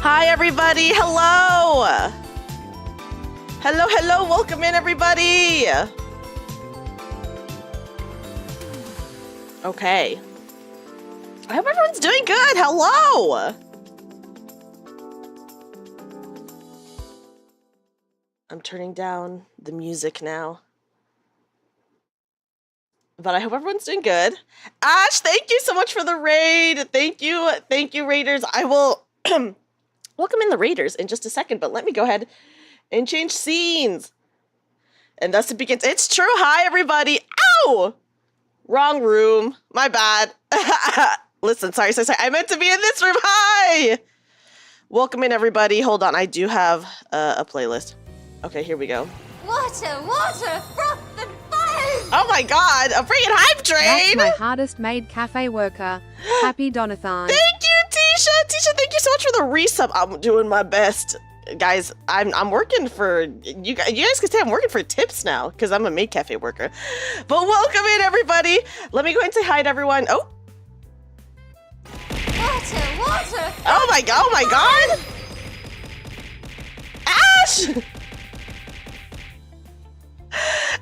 Hi, everybody. Hello. Hello, hello. Welcome in, everybody. Okay. I hope everyone's doing good. Hello. I'm turning down the music now. But I hope everyone's doing good. Ash, thank you so much for the raid. Thank you. Thank you, Raiders. I will welcome in the Raiders in just a second, but let me go ahead and change scenes. And thus it begins. It's true. Hi, everybody. Ow! Wrong room. My bad. Listen, sorry. I meant to be in this room. Hi! Welcome in, everybody. Hold on. I do have a playlist. Okay, here we go. Water, water, froth and fire! Oh my god, a freaking hype train! That's my hardest made cafe worker. Happy Donothon. Thank you, Tisha! Tisha, thank you so much for the resub. I'm doing my best. Guys, I'm working for, you guys can say I'm working for tips now, because I'm a maid cafe worker. But welcome in, everybody! Let me go ahead and say hi to everyone. Oh! Water, water! Oh my god! Ash!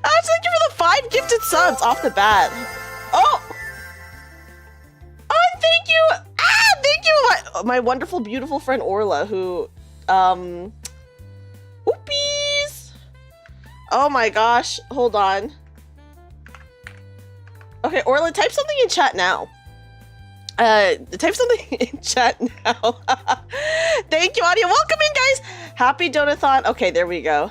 Ash, thank you for the 5 gifted subs off the bat. Oh! Oh, thank you! Thank you! My wonderful, beautiful friend Orla, who, Oopies! Oh my gosh, hold on. Okay, Orla, type something in chat now. Type something in chat now. Thank you, Audio. Welcome in, guys! Happy Donathon. Okay, there we go.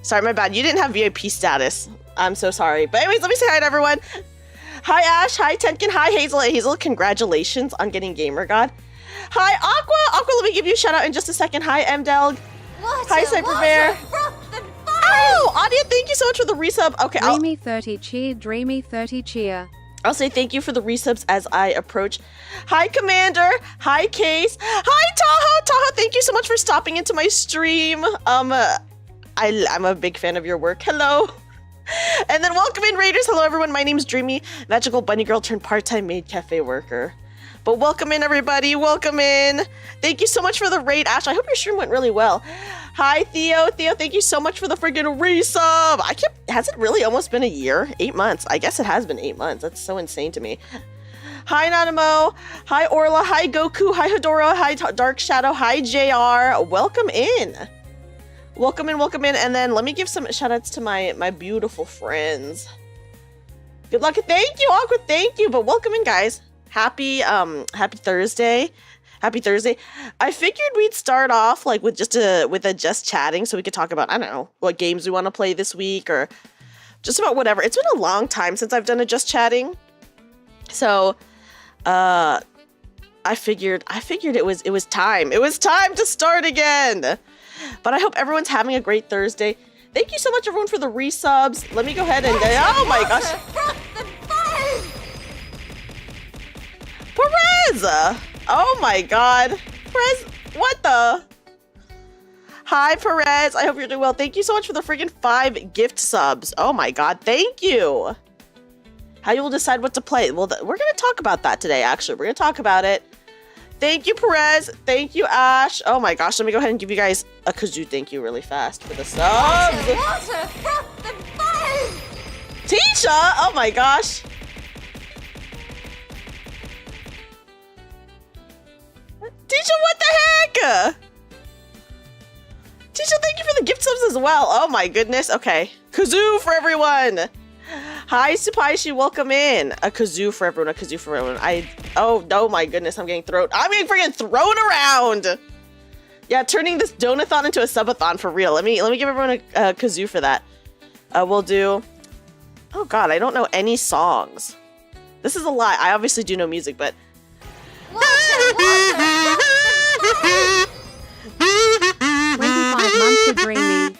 Sorry, my bad. You didn't have VIP status. I'm so sorry. But anyways, let me say hi to everyone. Hi, Ash. Hi, Tenkin. Hi, Hazel. Hazel, congratulations on getting Gamer God. Hi, Aqua. Aqua, let me give you a shout out in just a second. Hi, Mdelg. Hi, Cyber Bear. Oh, Audia, thank you so much for the resub. Okay, Dreamy 30 cheer, Dreamy 30 cheer. I'll say thank you for the resubs as I approach. Hi, Commander. Hi, Case. Hi, Tahoe. Tahoe, thank you so much for stopping into my stream. I'm a big fan of your work. Hello. And then welcome in, Raiders. Hello, everyone. My name's Dreamy, magical bunny girl turned part-time maid cafe worker. But welcome in, everybody. Welcome in. Thank you so much for the raid, Ash. I hope your stream went really well. Hi, Theo. Theo, thank you so much for the friggin' resub. Has it really almost been a year? 8 months. I guess it has been 8 months. That's so insane to me. Hi, Nanamo. Hi, Orla. Hi, Goku. Hi, Hedora. Hi, Dark Shadow. Hi, JR. Welcome in. Welcome in, welcome in. And then let me give some shout outs to my beautiful friends. Good luck. Thank you, Aqua. Thank you. But welcome in, guys. Happy Thursday. Happy Thursday. I figured we'd start off like with just chatting so we could talk about, I don't know, what games we want to play this week or just about whatever. It's been a long time since I've done a just chatting. So, I figured it was time. It was time to start again. But I hope everyone's having a great Thursday. Thank you so much, everyone, for the resubs. Let me go ahead and... Oh, my gosh. Perez! Oh, my God. Perez, what the... Hi, Perez. I hope you're doing well. Thank you so much for the freaking 5 gift subs. Oh, my God. Thank you. How you will decide what to play. Well, we're going to talk about that today, actually. We're going to talk about it. Thank you, Perez. Thank you, Ash. Oh my gosh, let me go ahead and give you guys a kazoo thank you really fast for the subs. Water, froth and fire! Tisha! Oh my gosh. Tisha, what the heck? Tisha, thank you for the gift subs as well. Oh my goodness. Okay. Kazoo for everyone. Hi, Supaishi, welcome in. A kazoo for everyone, a kazoo for everyone. Oh, no, my goodness, I'm getting freaking thrown around. Yeah, turning this Donathon into a subathon for real. Let me give everyone a kazoo for that. We'll do, oh God, I don't know any songs. This is a lie. I obviously do know music, but. Water, water, 25 months of Dreamy.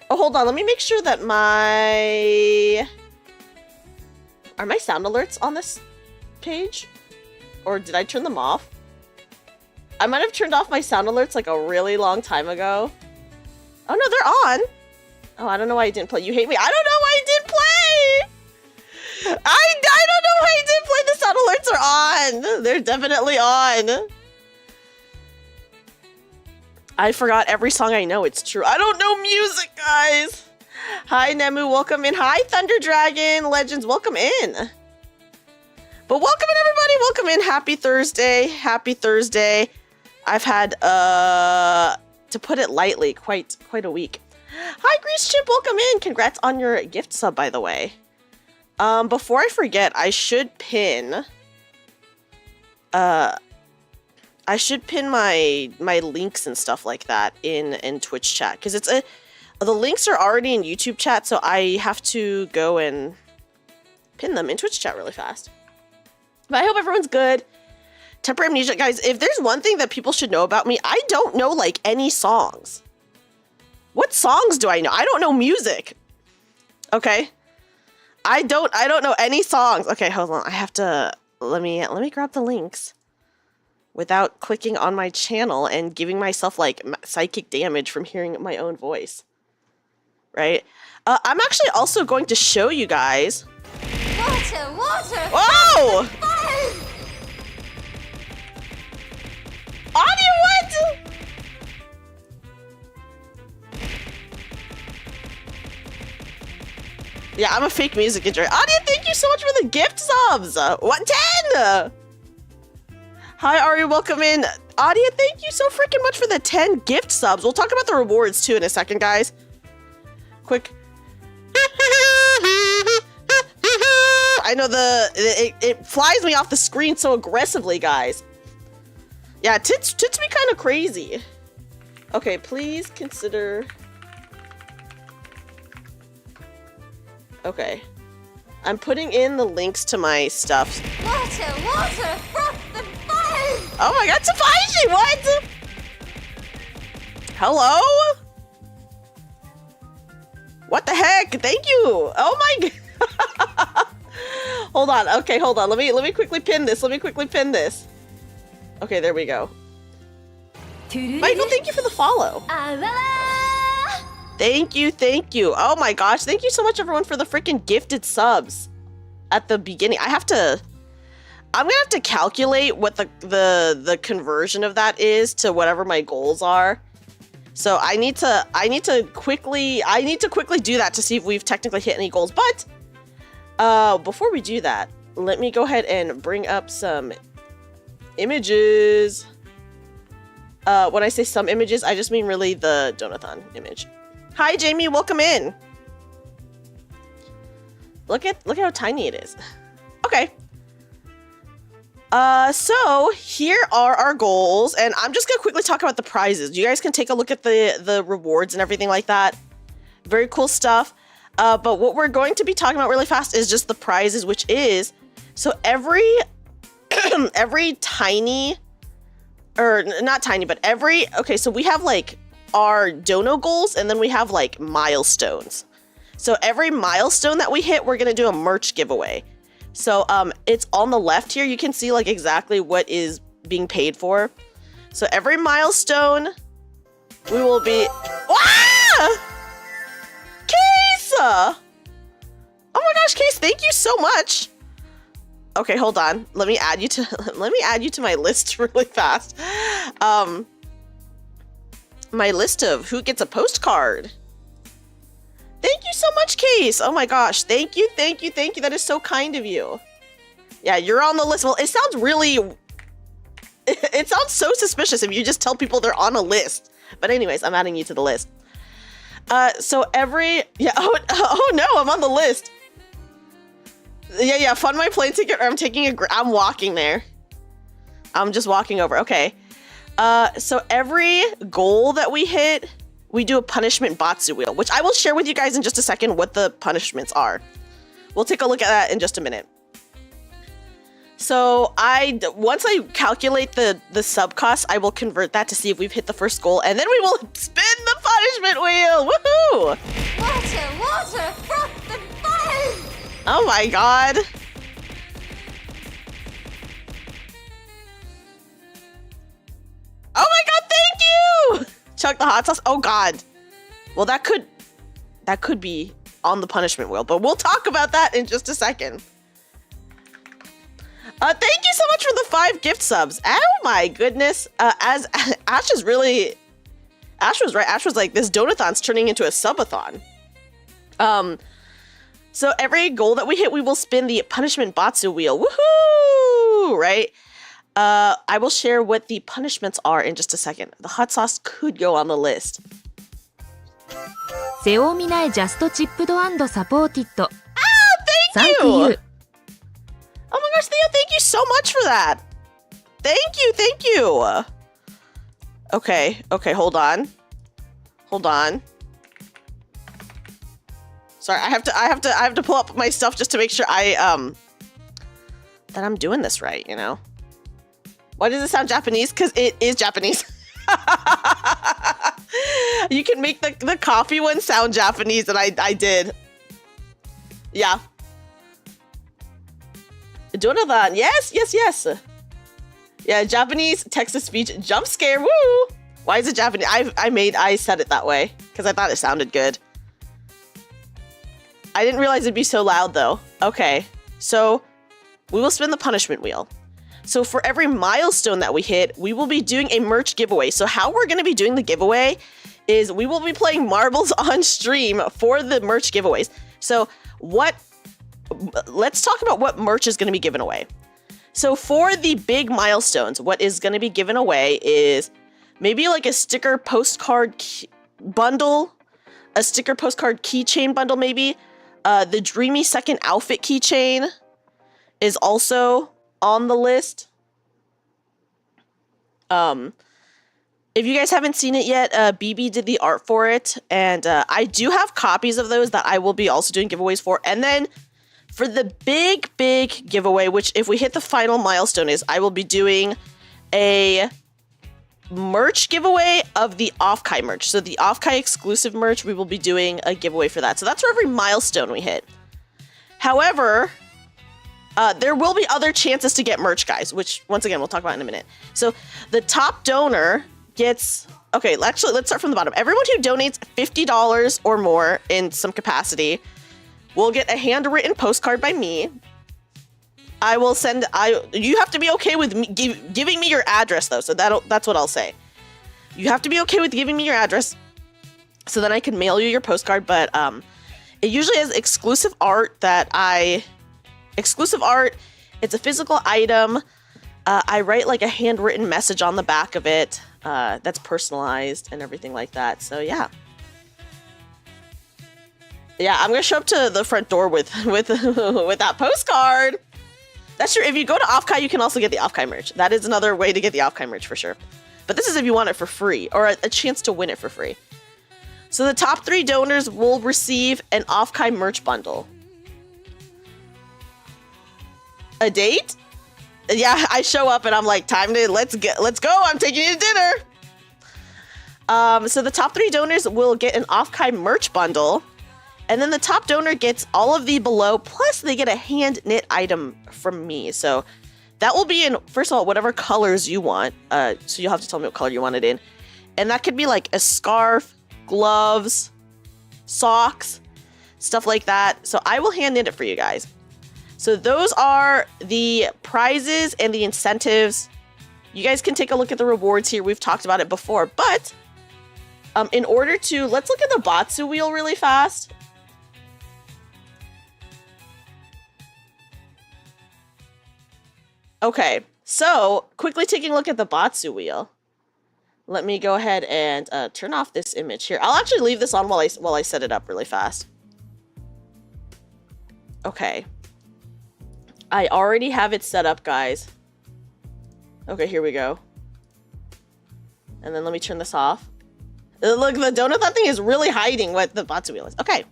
Oh, hold on. Let me make sure that are my sound alerts on this page? Or did I turn them off? I might have turned off my sound alerts like a really long time ago. Oh no, they're on. Oh, I don't know why I didn't play. You hate me. I don't know why I didn't play. are on. They're definitely on. I forgot every song I know. It's true. I don't know music, guys. Hi, Nemu. Welcome in. Hi, Thunder Dragon. Legends, welcome in. But welcome in, everybody. Welcome in. Happy Thursday. Happy Thursday. I've had, to put it lightly, quite a week. Hi, Grease Chip. Welcome in. Congrats on your gift sub, by the way. Before I forget, I should pin my links and stuff like that in Twitch chat, because the links are already in YouTube chat, so I have to go and pin them in Twitch chat really fast. But I hope everyone's good. Temporary amnesia, guys. If there's one thing that people should know about me, I don't know like any songs. What songs do I know? I don't know music. Okay. I don't know any songs. Okay, hold on. I have to let me grab the links without clicking on my channel and giving myself like psychic damage from hearing my own voice. Right? I'm actually also going to show you guys. Water, water. Whoa! Fire. Audio what? Yeah, I'm a fake music enjoyer. Audio, thank you so much for the gift subs. 10. Hi, Ari, welcome in. Audia, thank you so freaking much for the 10 gift subs. We'll talk about the rewards too in a second, guys. Quick. I know it flies me off the screen so aggressively, guys. Yeah, tits be kind of crazy. Okay, please consider. Okay. I'm putting in the links to my stuff. Water, water, froth and fire. Oh my god, Tafaishi, what? Hello? What the heck? Thank you. Oh my god. Hold on. Okay, hold on. Let me quickly pin this. Okay, there we go. Michael, thank you for the follow. Thank you. Oh my gosh, thank you so much, everyone, for the freaking gifted subs at the beginning. I'm gonna have to calculate what the conversion of that is to whatever my goals are. So I need to quickly do that to see if we've technically hit any goals. But before we do that, let me go ahead and bring up some images. When I say some images, I just mean really the Donothon image. Hi, Jamie. Welcome in. Look how tiny it is. Okay. So here are our goals, and I'm just gonna quickly talk about the prizes. You guys can take a look at the rewards and everything like that. Very cool stuff. But what we're going to be talking about really fast is just the prizes, which is so every tiny, or not tiny, but okay, so we have like our dono goals, and then we have like milestones. So every milestone that we hit, we're gonna do a merch giveaway. So it's on the left here. You can see like exactly what is being paid for. So every milestone, we will be. Ah! Case! Oh my gosh, Case! Thank you so much. Okay, hold on. Let me add you to my list really fast. My list of who gets a postcard. Thank you so much, Case. Oh my gosh. Thank you. That is so kind of you. Yeah, you're on the list. Well, it sounds so suspicious if you just tell people they're on a list. But anyways, I'm adding you to the list. So oh no, I'm on the list. Yeah, fund my plane ticket, or I'm walking there. I'm just walking over. Okay. So every goal that we hit, we do a punishment Batsu wheel, which I will share with you guys in just a second what the punishments are. We'll take a look at that in just a minute. So once I calculate the sub cost, I will convert that to see if we've hit the first goal, and then we will spin the punishment wheel. Woohoo! Water, froth and fire. Oh my god. Oh my god, thank you! Chuck the hot sauce. Oh god. Well, that could be on the punishment wheel, but we'll talk about that in just a second. Thank you so much for the 5 gift subs. Oh my goodness. As Ash was right. Ash was like, this Donathon's turning into a subathon. So every goal that we hit, we will spin the punishment Batsu wheel. Woohoo! Right? I will share what the punishments are in just a second. The hot sauce could go on the list. 背負みないジャストチップド&サポーティッド。Thank you! Thank you. Oh my gosh, Theo, thank you so much for that. Thank you. Okay, hold on. Sorry, I have to pull up my stuff just to make sure that I'm doing this right, you know. Why does it sound Japanese? Because it is Japanese. You can make the coffee one sound Japanese, and I did. Yeah. Donothon, yes. Yeah, Japanese text-to-speech jump scare, woo! Why is it Japanese? I said it that way, because I thought it sounded good. I didn't realize it'd be so loud, though. Okay, so we will spin the punishment wheel. So for every milestone that we hit, we will be doing a merch giveaway. So how we're going to be doing the giveaway is we will be playing marbles on stream for the merch giveaways. So let's talk about what merch is going to be given away. So for the big milestones, what is going to be given away is maybe like a sticker postcard bundle, a sticker postcard keychain bundle maybe. The Dreamy second outfit keychain is also on the list. If you guys haven't seen it yet, BB did the art for it, and I do have copies of those that I will be also doing giveaways for. And then for the big giveaway, which if we hit the final milestone is, I will be doing a merch giveaway of the Offkai merch. So the Offkai exclusive merch, we will be doing a giveaway for that. So that's for every milestone we hit. However, there will be other chances to get merch, guys, which once again, we'll talk about in a minute. So the top donor gets, okay, actually, let's start from the bottom. Everyone who donates $50 or more in some capacity will get a handwritten postcard by me. I will send, you have to be okay with me giving me your address though. So that's what I'll say. You have to be okay with giving me your address so then I can mail you your postcard. But it usually has exclusive art it's a physical item. I write like a handwritten message on the back of it that's personalized and everything like that. So yeah, I'm gonna show up to the front door with that postcard. That's true. If you go to Offkai, you can also get the Offkai merch. That is another way to get the Offkai merch for sure. But this is if you want it for free or a chance to win it for free. So the top 3 donors will receive an Offkai merch bundle. A date? Yeah, I show up and I'm like, let's go. I'm taking you to dinner. So the top 3 donors will get an Offkai merch bundle. And then the top donor gets all of the below, plus they get a hand-knit item from me. So that will be in, first of all, whatever colors you want. So you'll have to tell me what color you want it in. And that could be like a scarf, gloves, socks, stuff like that. So I will hand-knit it for you guys. So those are the prizes and the incentives. You guys can take a look at the rewards here. We've talked about it before. But in order to, let's look at the Batsu wheel really fast. Okay, so quickly taking a look at the Batsu wheel. Let me go ahead and turn off this image here. I'll actually leave this on while I set it up really fast. Okay. I already have it set up, guys. Okay, here we go. And then let me turn this off. Look, the Donothon thing is really hiding what the Batsu wheel is. Okay.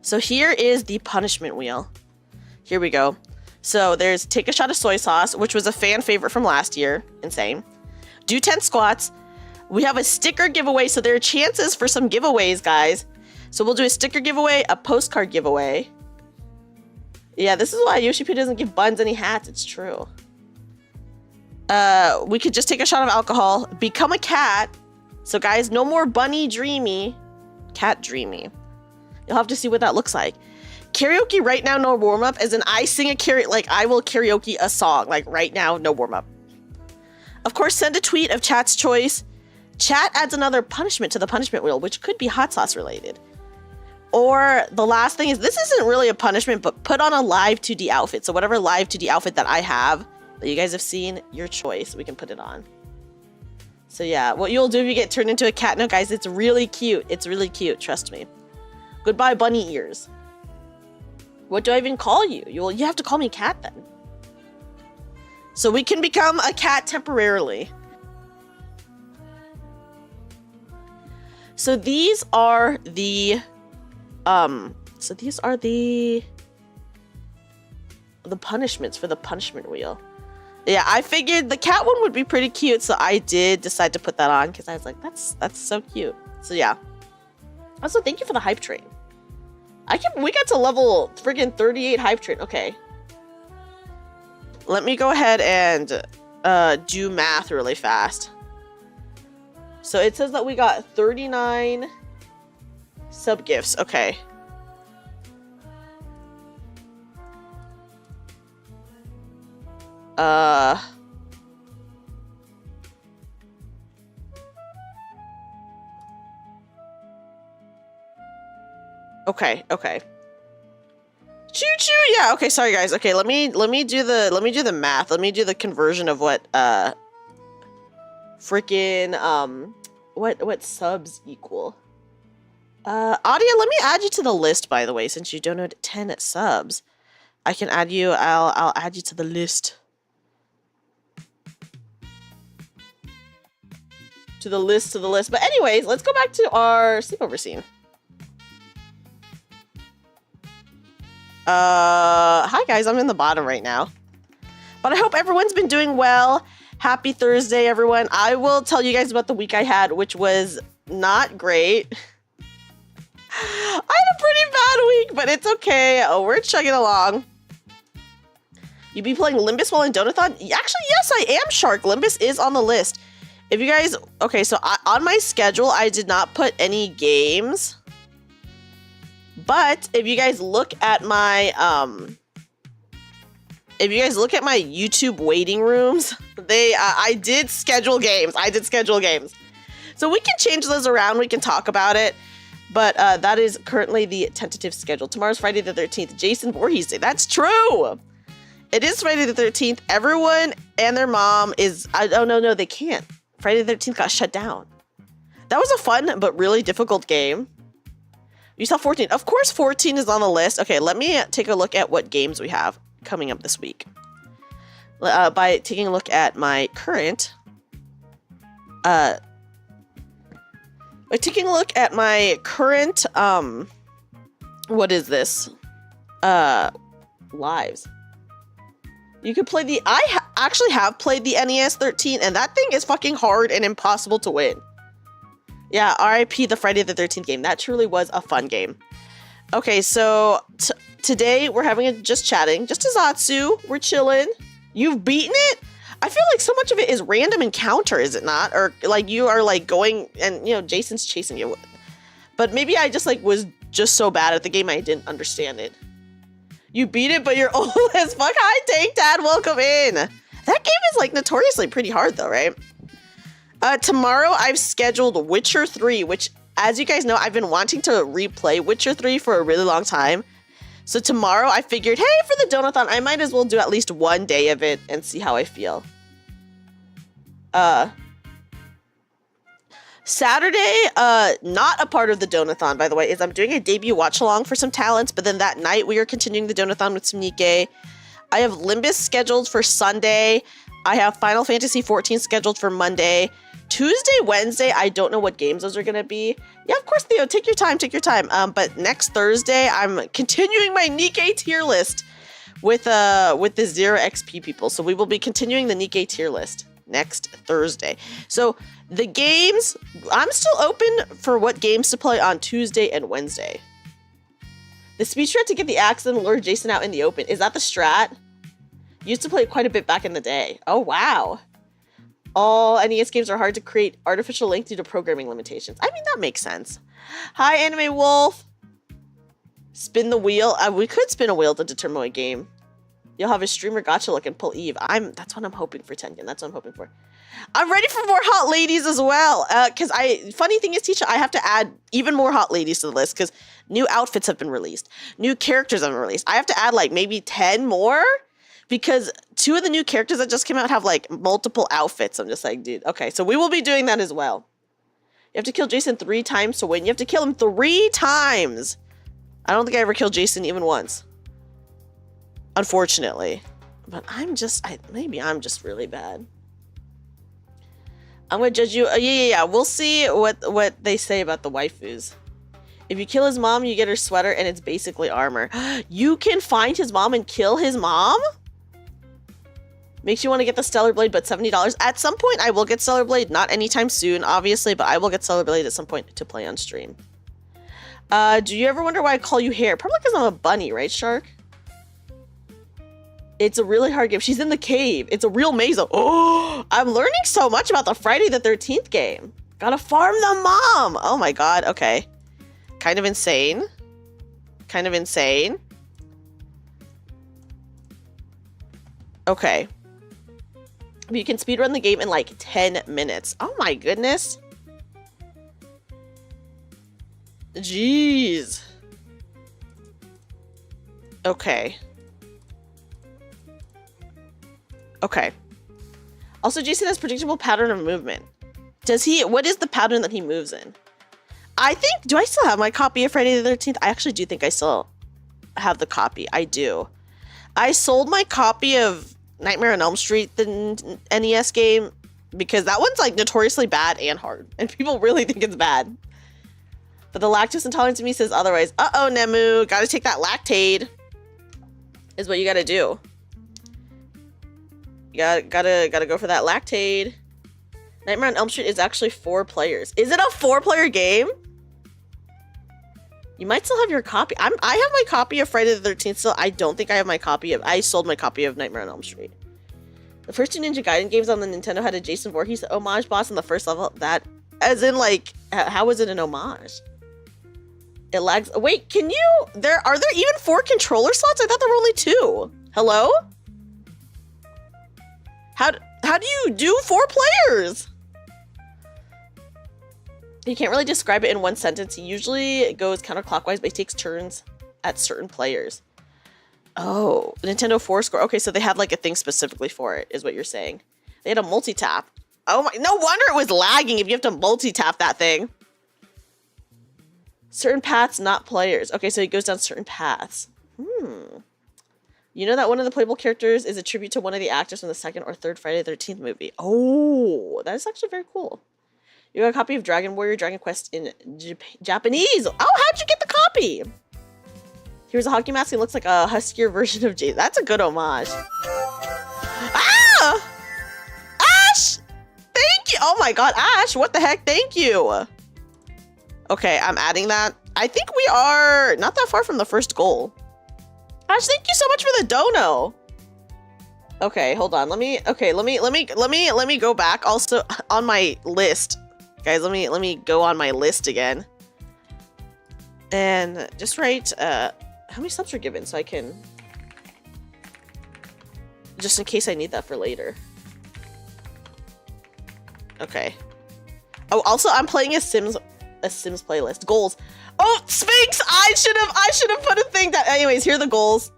So here is the punishment wheel. Here we go. So there's take a shot of soy sauce, which was a fan favorite from last year. Insane. Do 10 squats. We have a sticker giveaway, so there are chances for some giveaways, guys. So we'll do a sticker giveaway, a postcard giveaway. Yeah, this is why Yoshi-P doesn't give Buns any hats. It's true. We could just take a shot of alcohol. Become a cat. So guys, no more Bunny Dreamy. Cat Dreamy. You'll have to see what that looks like. karaoke right now, no warm up, as in I sing a I will karaoke a song, like right now, no warm up. Of course, send a tweet of chat's choice. Chat adds another punishment to the punishment wheel, which could be hot sauce related. Or the last thing is, this isn't really a punishment, but put on a live 2D outfit. So whatever live 2D outfit that I have, that you guys have seen, your choice, we can put it on. So yeah, what you'll do if you get turned into a cat, no guys, it's really cute. It's really cute, trust me. Goodbye bunny ears. What do I even call you? You have to call me cat then. So we can become a cat temporarily. So these are the punishments for the punishment wheel. Yeah, I figured the cat one would be pretty cute, so I did decide to put that on because I was like, that's so cute. So yeah. Also, thank you for the hype train. We got to level friggin' 38 hype train. Okay. Let me go ahead and do math really fast. So it says that we got 39 sub gifts. Okay. Okay. Choo choo. Yeah. Okay. Sorry, guys. Okay. Let me do the math. Let me do the conversion of what freaking what subs equal. Adia, let me add you to the list, by the way, since you donated 10 subs. I can add you. I'll add you to the list. To the list. But anyways, let's go back to our sleepover scene. Hi guys, I'm in the bottom right now. But I hope everyone's been doing well. Happy Thursday, everyone. I will tell you guys about the week I had, which was not great. I had a pretty bad week, but it's okay. Oh, we're chugging along. You be playing Limbus while in Donathon? Actually, yes, I am, Shark. Limbus is on the list. If you guys... Okay, so on my schedule, I did not put any games. But if you guys look at my... If you guys look at my YouTube waiting rooms, I did schedule games. So we can change those around. We can talk about it. But that is currently the tentative schedule. Tomorrow's Friday the 13th. Jason Voorhees Day. That's true. It is Friday the 13th. Everyone and their mom is... Oh, no, they can't. Friday the 13th got shut down. That was a fun but really difficult game. You saw 14. Of course 14 is on the list. Okay, let me take a look at what games we have coming up this week. By taking a look at my current... By taking a look at my current, what is this? Lives. You could play the, actually have played the NES 13, and that thing is fucking hard and impossible to win. Yeah, RIP the Friday the 13th game. That truly was a fun game. Okay, so today we're having just chatting, just as Atsu. We're chilling. You've beaten it? I feel like so much of it is random encounter, is it not? Or like you are like going and, you know, Jason's chasing you. But maybe I just like was just so bad at the game I didn't understand it. You beat it, but you're old as fuck. Hi, Tank Dad. Welcome in. That game is like notoriously pretty hard though, right? Tomorrow I've scheduled Witcher 3, which as you guys know, I've been wanting to replay Witcher 3 for a really long time. So tomorrow I figured, hey, for the Donathon, I might as well do at least one day of it and see how I feel. Saturday, not a part of the Donathon, by the way, is I'm doing a debut watch-along for some talents, but then that night we are continuing the Donathon with some Nikkei. I have Limbus scheduled for Sunday. I have Final Fantasy XIV scheduled for Monday. Tuesday, Wednesday, I don't know what games those are going to be. Yeah, of course, Theo, take your time. But next Thursday, I'm continuing my Nikkei tier list with the 0 XP people. So we will be continuing the Nikkei tier list next Thursday. So the games, I'm still open for what games to play on Tuesday and Wednesday. The speed strat to get the axe and lure Jason out in the open. Is that the strat? Used to play it quite a bit back in the day. Oh, wow. All NES games are hard to create artificial link due to programming limitations. I mean, that makes sense. Hi, Anime Wolf. Spin the wheel. We could spin a wheel to determine a game. You'll have a streamer gacha look and pull Eve. That's what I'm hoping for, Tengen. That's what I'm hoping for. I'm ready for more hot ladies as well. Funny thing is, Tisha, I have to add even more hot ladies to the list because new outfits have been released. New characters have been released. I have to add like maybe 10 more because 2 of the new characters that just came out have like multiple outfits. I'm just like, dude, okay. So we will be doing that as well. You have to kill Jason 3 times to win. You have to kill him 3 times. I don't think I ever killed Jason even once. Unfortunately. But maybe I'm just really bad. I'm gonna judge you. Yeah. We'll see what they say about the waifus. If you kill his mom, you get her sweater and it's basically armor. You can find his mom and kill his mom? Makes you want to get the Stellar Blade, but $70. At some point, I will get Stellar Blade. Not anytime soon, obviously, but I will get Stellar Blade at some point to play on stream. Do you ever wonder why I call you Hare? Probably because I'm a bunny, right, Shark? It's a really hard game. She's in the cave. It's a real maze. Oh, I'm learning so much about the Friday the 13th game. Gotta farm the mom. Oh my god. Okay. Kind of insane. Kind of insane. Okay. You can speedrun the game in like 10 minutes. Oh my goodness. Jeez. Okay. Okay. Also, Jason has predictable pattern of movement. What is the pattern that he moves in? Do I still have my copy of Friday the 13th? I actually do think I still have the copy. I do. I sold my copy of Nightmare on Elm Street, the NES game, because that one's like notoriously bad and hard. And people really think it's bad. But the lactose intolerance in me says otherwise. Uh-oh, Nemu. Gotta take that lactate. Is what you gotta do. You gotta go for that lactate. Nightmare on Elm Street is actually 4 players. Is it a 4-player game? You might still have your copy. I have my copy of Friday the 13th still. I don't think I have my copy of... I sold my copy of Nightmare on Elm Street. The first 2 Ninja Gaiden games on the Nintendo had a Jason Voorhees homage boss in the first level. That... As in, like... How is it an homage? It lags... Wait, can you... Are there even 4 controller slots? I thought there were only 2. Hello? How do you do 4 players? You can't really describe it in one sentence. He usually goes counterclockwise, but he takes turns at certain players. Oh, Nintendo 4 score. Okay, so they have like a thing specifically for it, is what you're saying. They had a multi-tap. Oh my, no wonder it was lagging if you have to multi-tap that thing. Certain paths, not players. Okay, so he goes down certain paths. You know that one of the playable characters is a tribute to one of the actors from the 2nd or 3rd Friday the 13th movie. Oh, that is actually very cool. You got a copy of Dragon Warrior Dragon Quest in Japanese. Oh, how'd you get the copy? Here's a hockey mask. He looks like a huskier version of Jay. That's a good homage. Ah! Ash! Thank you. Oh my god, Ash, what the heck? Thank you. Okay, I'm adding that. I think we are not that far from the first goal. Ash, thank you so much for the dono. Okay, hold on. Let me go back also on my list. Guys, let me go on my list again. And just write how many subs are given so I can, just in case I need that for later. Okay. Oh, also I'm playing a Sims playlist. Goals. Oh, Sphinx! I should have put a thing that. Anyways, here are the goals.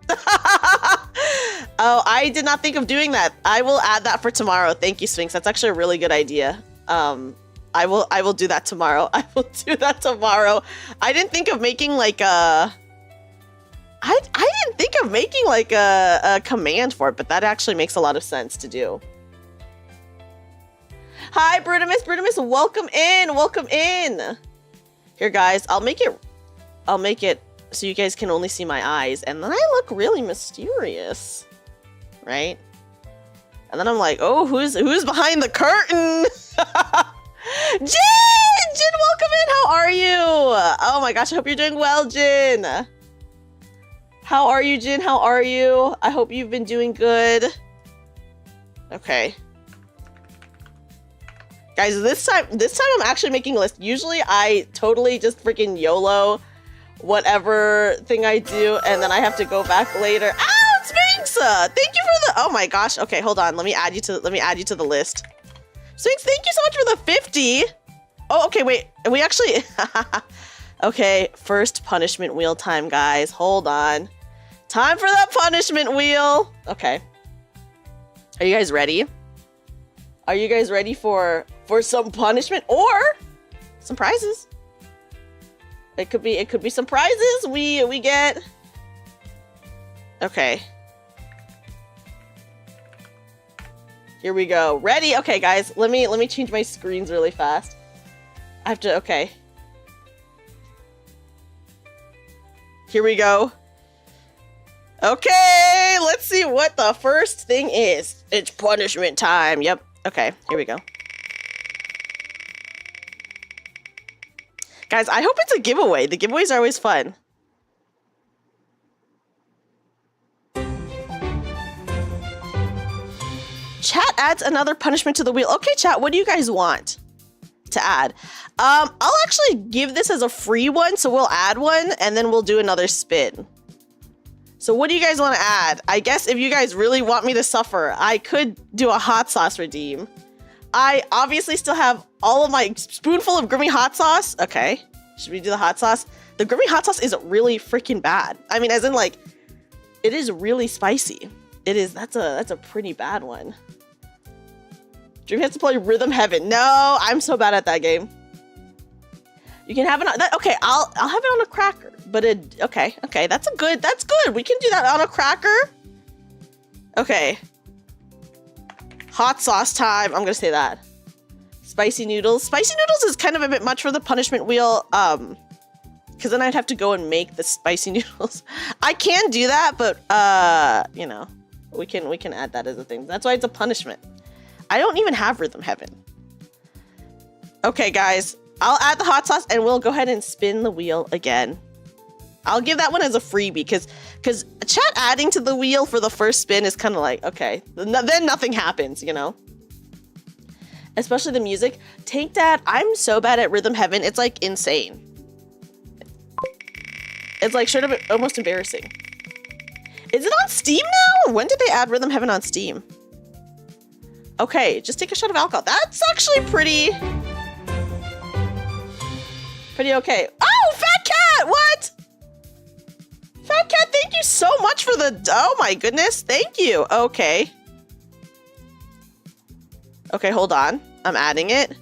Oh, I did not think of doing that. I will add that for tomorrow. Thank you, Sphinx. That's actually a really good idea. I will do that tomorrow. I will do that tomorrow. I didn't think of making like a. I didn't think of making like a command for it, but that actually makes a lot of sense to do. Hi, Brutimus. Brutimus, welcome in. Welcome in. Here, guys, I'll make it so you guys can only see my eyes, and then I look really mysterious, right? And then I'm like, oh, who's behind the curtain? Jin, welcome in. How are you? Oh my gosh, I hope you're doing well, Jin. How are you, Jin? How are you? I hope you've been doing good. Okay. Guys, this time I'm actually making a list. Usually I totally just freaking YOLO whatever thing I do, and then I have to go back later. Ah, Sphinx! Thank you for the. Oh my gosh. Okay, hold on. Let me add you to the list. Sphinx, thank you so much for the 50. Oh, okay, wait. And we actually. Okay, first punishment wheel time, guys. Hold on. Time for that punishment wheel. Okay. Are you guys ready? Are you guys ready for some punishment or some prizes? It could be some prizes we get. Okay. Here we go. Ready? Okay, guys. Let me change my screens really fast. I have to. Okay. Here we go. Okay, let's see what the first thing is. It's punishment time. Yep. Okay, here we go. Guys, I hope it's a giveaway. The giveaways are always fun. Chat adds another punishment to the wheel. Okay, chat, what do you guys want to add? I'll actually give this as a free one, so we'll add one, and then we'll do another spin. So what do you guys want to add? I guess if you guys really want me to suffer, I could do a hot sauce redeem. I obviously still have all of my spoonful of Grimmy hot sauce. Okay, should we do the hot sauce? The Grimmy hot sauce is really freaking bad. I mean, as in like, it is really spicy. It is, that's a pretty bad one. Dream has to play Rhythm Heaven. No, I'm so bad at that game. You can have it on, okay, I'll have it on a cracker, but okay, that's good. We can do that on a cracker. Okay. Hot sauce time, I'm gonna say that. Spicy noodles. Spicy noodles is kind of a bit much for the punishment wheel, because then I'd have to go and make the spicy noodles. I can do that, but, you know, we can add that as a thing. That's why it's a punishment. I don't even have Rhythm Heaven. Okay, guys. I'll add the hot sauce and we'll go ahead and spin the wheel again. I'll give that one as a freebie because chat adding to the wheel for the first spin is kind of like, okay, then nothing happens, you know? Especially the music. Tank Dad, I'm so bad at Rhythm Heaven. It's like insane. It's like straight up almost embarrassing. Is it on Steam now? When did they add Rhythm Heaven on Steam? Okay, just take a shot of alcohol. That's actually pretty okay. Oh, Fat Cat, what? Fat Cat, thank you so much for the, oh my goodness, thank you. Okay. Okay, hold on. I'm adding it.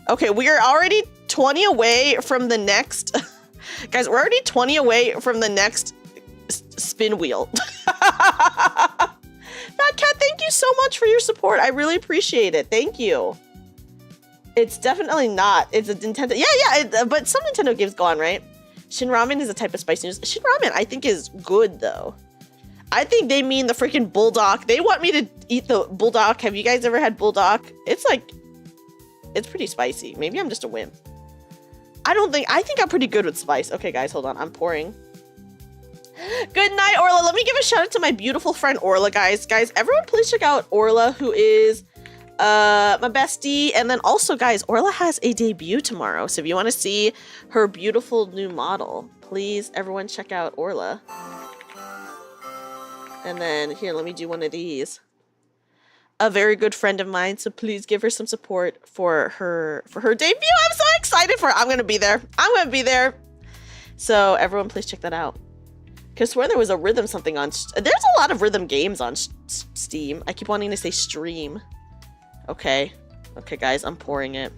Okay, we are already 20 away from the next, guys, we're already 20 away from the next spin wheel. Fat Cat, thank you so much for your support. I really appreciate it. Thank you. It's definitely not. It's a Nintendo. Yeah, but some Nintendo games go on, right? Shin Ramen is a type of spicy noodles. Shin Ramen, I think, is good, though. I think they mean the freaking bulldog. They want me to eat the bulldog. Have you guys ever had bulldog? It's like, it's pretty spicy. Maybe I'm just a wimp. I think I'm pretty good with spice. Okay, guys, hold on. I'm pouring. Good night, Orla. Let me give a shout out to my beautiful friend Orla, guys. Guys, everyone please check out Orla, who is my bestie. And then also, guys, Orla has a debut tomorrow. So if you want to see her beautiful new model, please, everyone check out Orla. And then here, let me do one of these. A very good friend of mine, so please give her some support for her debut. I'm so excited for her. I'm gonna be there. So everyone please check that out. Because I swear there was a rhythm something on... There's a lot of rhythm games on Steam. I keep wanting to say stream. Okay. Okay, guys, I'm pouring it.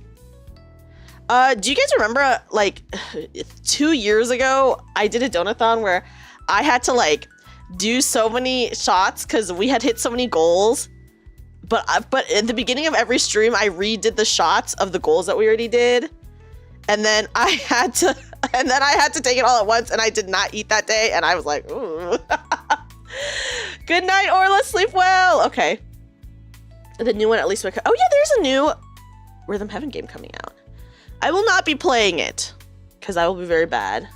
Do you guys remember, like, 2 years ago, I did a Donathon where I had to, like, do so many shots because we had hit so many goals. But at the beginning of every stream, I redid the shots of the goals that we already did. And then I had to take it all at once, and I did not eat that day, and I was like, ooh. Good night, Orla, sleep well. Okay. The new one at least. Oh yeah, there's a new Rhythm Heaven game coming out. I will not be playing it, because I will be very bad.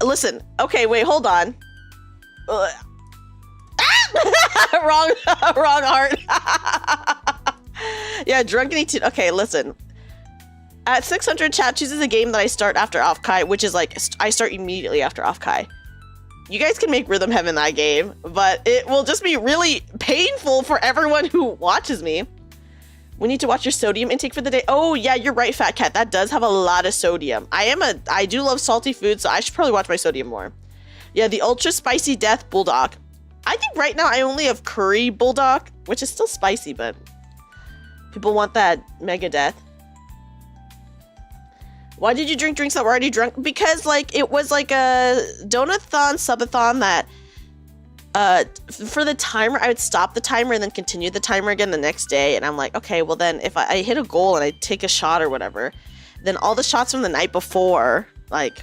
Listen, okay, wait, hold on. wrong heart. Yeah, drunken eat. Okay, listen. At 600, chat chooses a game that I start after Offkai, which is like, I start immediately after Offkai. You guys can make Rhythm Heaven that game, but it will just be really painful for everyone who watches me. We need to watch your sodium intake for the day. Oh yeah, you're right, Fat Cat. That does have a lot of sodium. I do love salty food, so I should probably watch my sodium more. Yeah, the ultra spicy death bulldog. I think right now I only have curry bulldog, which is still spicy, but people want that mega death. Why did you drink drinks that were already drunk? Because like it was like a Donathon subathon that for the timer, I would stop the timer and then continue the timer again the next day. And I'm like, okay, well then if I hit a goal and I take a shot or whatever, then all the shots from the night before, like,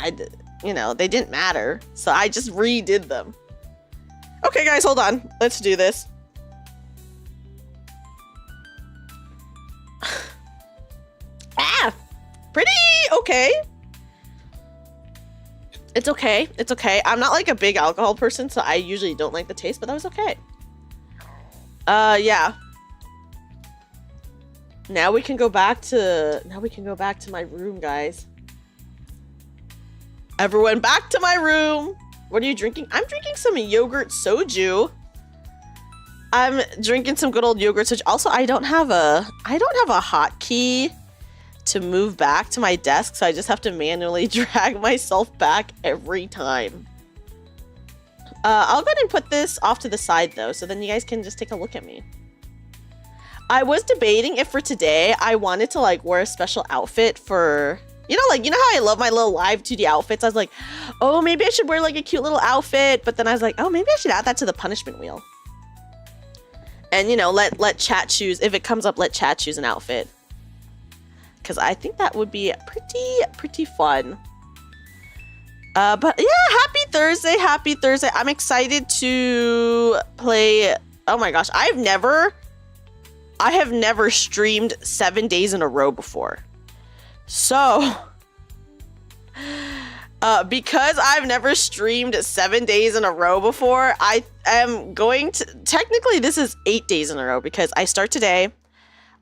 they didn't matter. So I just redid them. Okay, guys, hold on. Let's do this. Pretty okay. It's okay. It's okay. I'm not like a big alcohol person, so I usually don't like the taste, but that was okay. Yeah. Now we can go back to my room, guys. Everyone back to my room. What are you drinking? I'm drinking some yogurt soju. I'm drinking some good old yogurt soju. Also, I don't have a hotkey to move back to my desk, so I just have to manually drag myself back every time. I'll go ahead and put this off to the side though, so then you guys can just take a look at me. I was debating if for today I wanted to like wear a special outfit for, you know how I love my little live 2D outfits? I was like, oh, maybe I should wear like a cute little outfit, but then I was like, oh, maybe I should add that to the punishment wheel. And let chat choose, if it comes up, let chat choose an outfit. Because I think that would be pretty fun. But yeah, happy Thursday. I'm excited to play. Oh my gosh, I have never streamed 7 days in a row before. So, because I've never streamed 7 days in a row before, I am going to, technically this is 8 days in a row because I start today.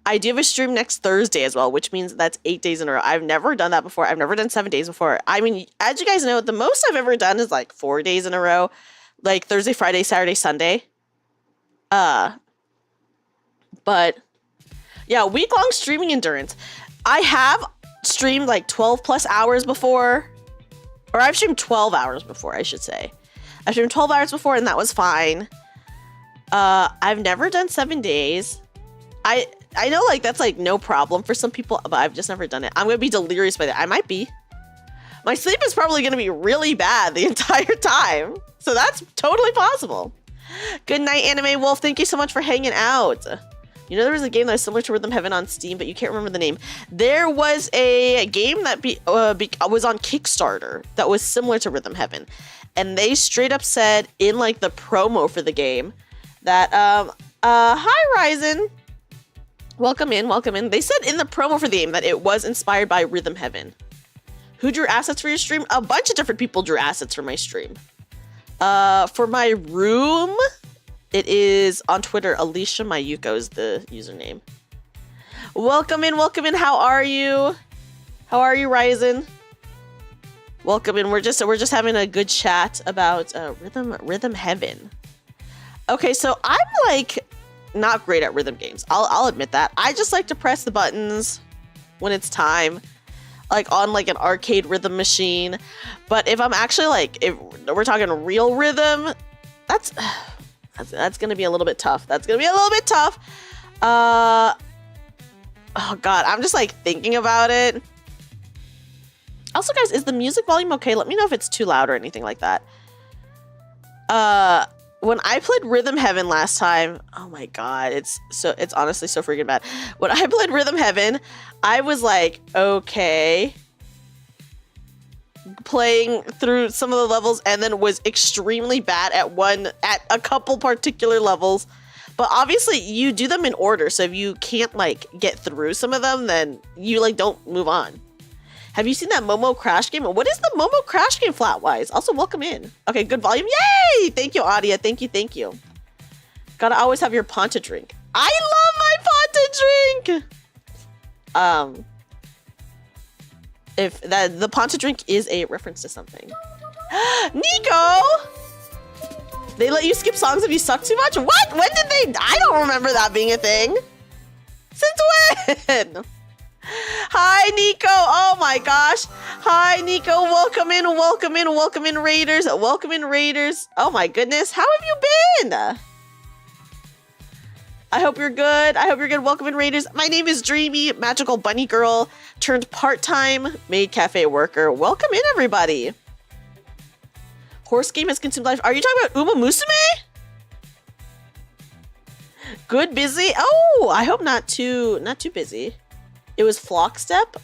I do have a stream next Thursday as well, which means that's 8 days in a row. I've never done that before. I've never done 7 days before. I mean, as you guys know, the most I've ever done is like 4 days in a row, like Thursday, Friday, Saturday, Sunday. But yeah, week-long streaming endurance. I have streamed like 12 plus hours before, or I've streamed 12 hours before, I should say. I've streamed 12 hours before and that was fine. I've never done 7 days. I know like that's like no problem for some people, but I've just never done it. I'm gonna be delirious by that. I might be. My sleep is probably gonna be really bad the entire time. So that's totally possible. Good night, Anime Wolf. Thank you so much for hanging out. You know, there was a game that was similar to Rhythm Heaven on Steam, but you can't remember the name. There was a game that was on Kickstarter that was similar to Rhythm Heaven. And they straight up said in like the promo for the game that, hi, Ryzen. Welcome in. They said in the promo for the game that it was inspired by Rhythm Heaven. Who drew assets for your stream? A bunch of different people drew assets for my stream. For my room, it is on Twitter. Alicia Mayuko is the username. Welcome in. How are you? Ryzen? Welcome in. We're just having a good chat about Rhythm Heaven. Okay, so I'm like not great at rhythm games. I'll admit that. I just like to press the buttons when it's time, like on like an arcade rhythm machine. But if I'm actually like, if we're talking real rhythm, that's gonna be a little bit tough. Oh God, I'm just like thinking about it. Also, guys, is the music volume okay? Let me know if it's too loud or anything like that. When I played Rhythm Heaven last time, oh my God, it's honestly so freaking bad. When I played Rhythm Heaven, I was like, okay, playing through some of the levels and then was extremely bad at a couple particular levels. But obviously you do them in order. So if you can't like get through some of them, then you like don't move on. Have you seen that Momo Crash game? What is the Momo Crash game flat-wise? Also, welcome in. Okay, good volume. Yay! Thank you, Adia. Thank you. Gotta always have your Ponta drink. I love my Ponta drink! If that the Ponta drink is a reference to something. Nico! They let you skip songs if you suck too much? What? When did they? I don't remember that being a thing. Since when? Hi, Nico. Oh my gosh. Hi, Nico. Welcome in, welcome in, welcome in, Raiders. Welcome in, Raiders. Oh my goodness. How have you been? I hope you're good. I hope you're good. Welcome in, Raiders. My name is Dreamy, magical bunny girl turned part-time maid cafe worker. Welcome in, everybody. Horse game has consumed life. Are you talking about Uma Musume? Good, busy? Oh, I hope not too busy. It was Flockstep.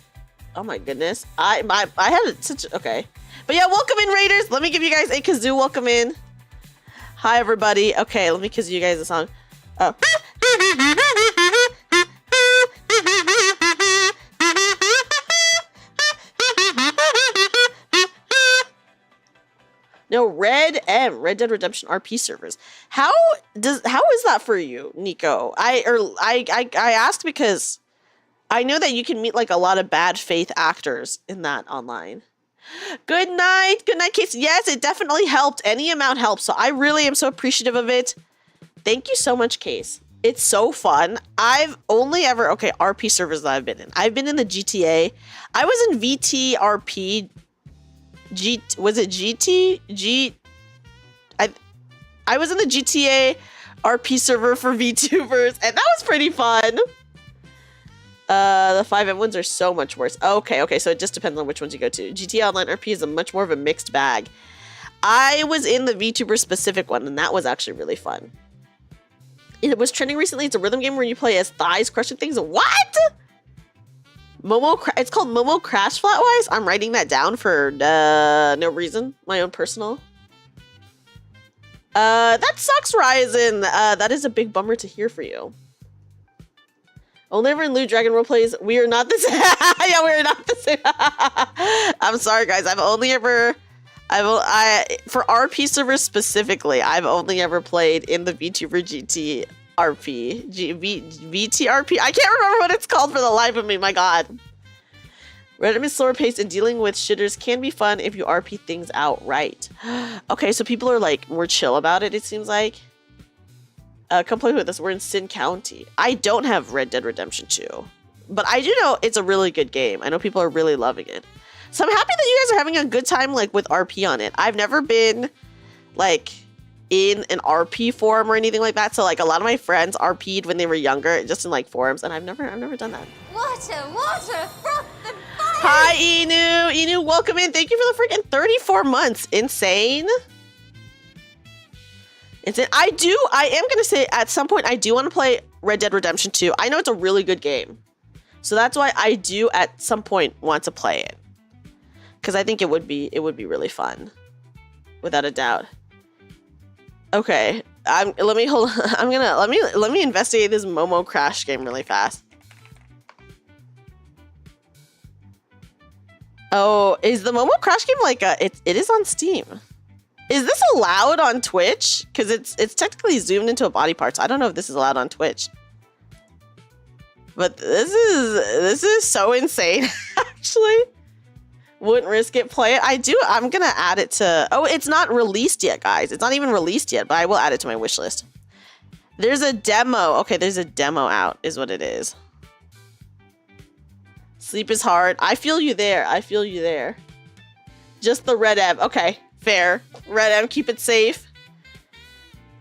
Oh my goodness. I had such okay. But yeah, welcome in, Raiders. Let me give you guys a kazoo welcome in. Hi, everybody. Okay, let me kazoo you guys a song. Oh. No, Red Dead Redemption RP servers. How is that for you, Nico? I asked because I know that you can meet like a lot of bad faith actors in that online. Good night, Case. Yes, it definitely helped. Any amount helps. So I really am so appreciative of it. Thank you so much, Case. It's so fun. I've only ever RP servers that I've been in. I've been in the GTA. I was in VTRP. Was it GT? I was in the GTA RP server for VTubers, and that was pretty fun. The 5M ones are so much worse. Okay, so it just depends on which ones you go to. GTA Online RP is a much more of a mixed bag. I was in the VTuber specific one, and that was actually really fun. It was trending recently. It's a rhythm game where you play as thighs crushing things. What? It's called Momo Crash Flatwise. I'm writing that down for no reason. My own personal. That sucks, Ryzen. That is a big bummer to hear for you. Only ever in Lou Dragon roleplays. We are not the same. Yeah, we are not the same. I'm sorry, guys. For RP servers specifically, I've only ever played in the VTuber GT RP. VTRP. I can't remember what it's called for the life of me. My God. Reddit is slower paced and dealing with shitters can be fun if you RP things out right. Okay, so people are like more chill about it, it seems like. Come play with us. We're in Sin County. I don't have Red Dead Redemption 2, but I do know it's a really good game. I know people are really loving it. So I'm happy that you guys are having a good time like with RP on it. I've never been like in an RP forum or anything like that. So like a lot of my friends RP'd when they were younger, just in like forums, and I've never done that. Water, froth and fire! Hi, Inu, welcome in. Thank you for the freaking 34 months. Insane. I am gonna say at some point I do want to play Red Dead Redemption 2. I know it's a really good game, so that's why I do at some point want to play it, because I think it would be really fun, without a doubt. Okay, let me investigate this Momo Crash game really fast. Oh, is the Momo Crash game like it is on Steam? Is this allowed on Twitch? Because it's technically zoomed into a body part, so I don't know if this is allowed on Twitch. But this is so insane, actually. Wouldn't risk it, play it. I'm gonna add it to, oh, it's not released yet, guys. It's not even released yet, but I will add it to my wish list. There's a demo. Okay, there's a demo out, is what it is. Sleep is hard. I feel you there. Just the Red Ev. Okay. Fair. Red M, keep it safe.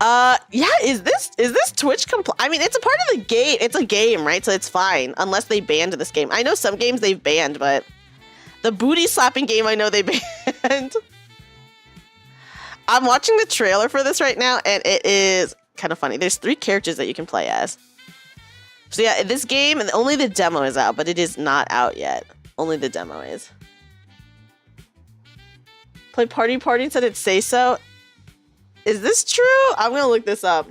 Yeah, is this Twitch I mean, it's a part of the game. It's a game, right? So it's fine. Unless they banned this game. I know some games they've banned, but the booty slapping game I know they banned. I'm watching the trailer for this right now, and it is kind of funny. There's 3 characters that you can play as. So yeah, this game, and only the demo is out, but it is not out yet. Only the demo is. Play Party and said it say so. Is this true? I'm gonna look this up.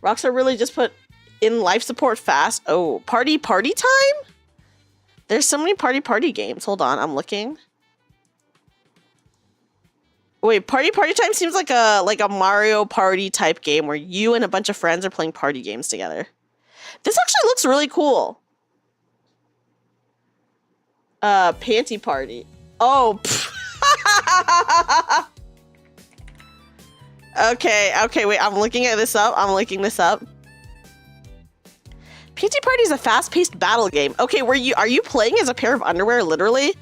Rockstar really just put in life support fast. Oh, party time? There's so many party games. Hold on, I'm looking. Wait, party time seems like a Mario Party type game where you and a bunch of friends are playing party games together. This actually looks really cool. Panty party. Oh. Okay, wait, I'm looking this up. Panty Party is a fast-paced battle game. Okay, are you playing as a pair of underwear, literally?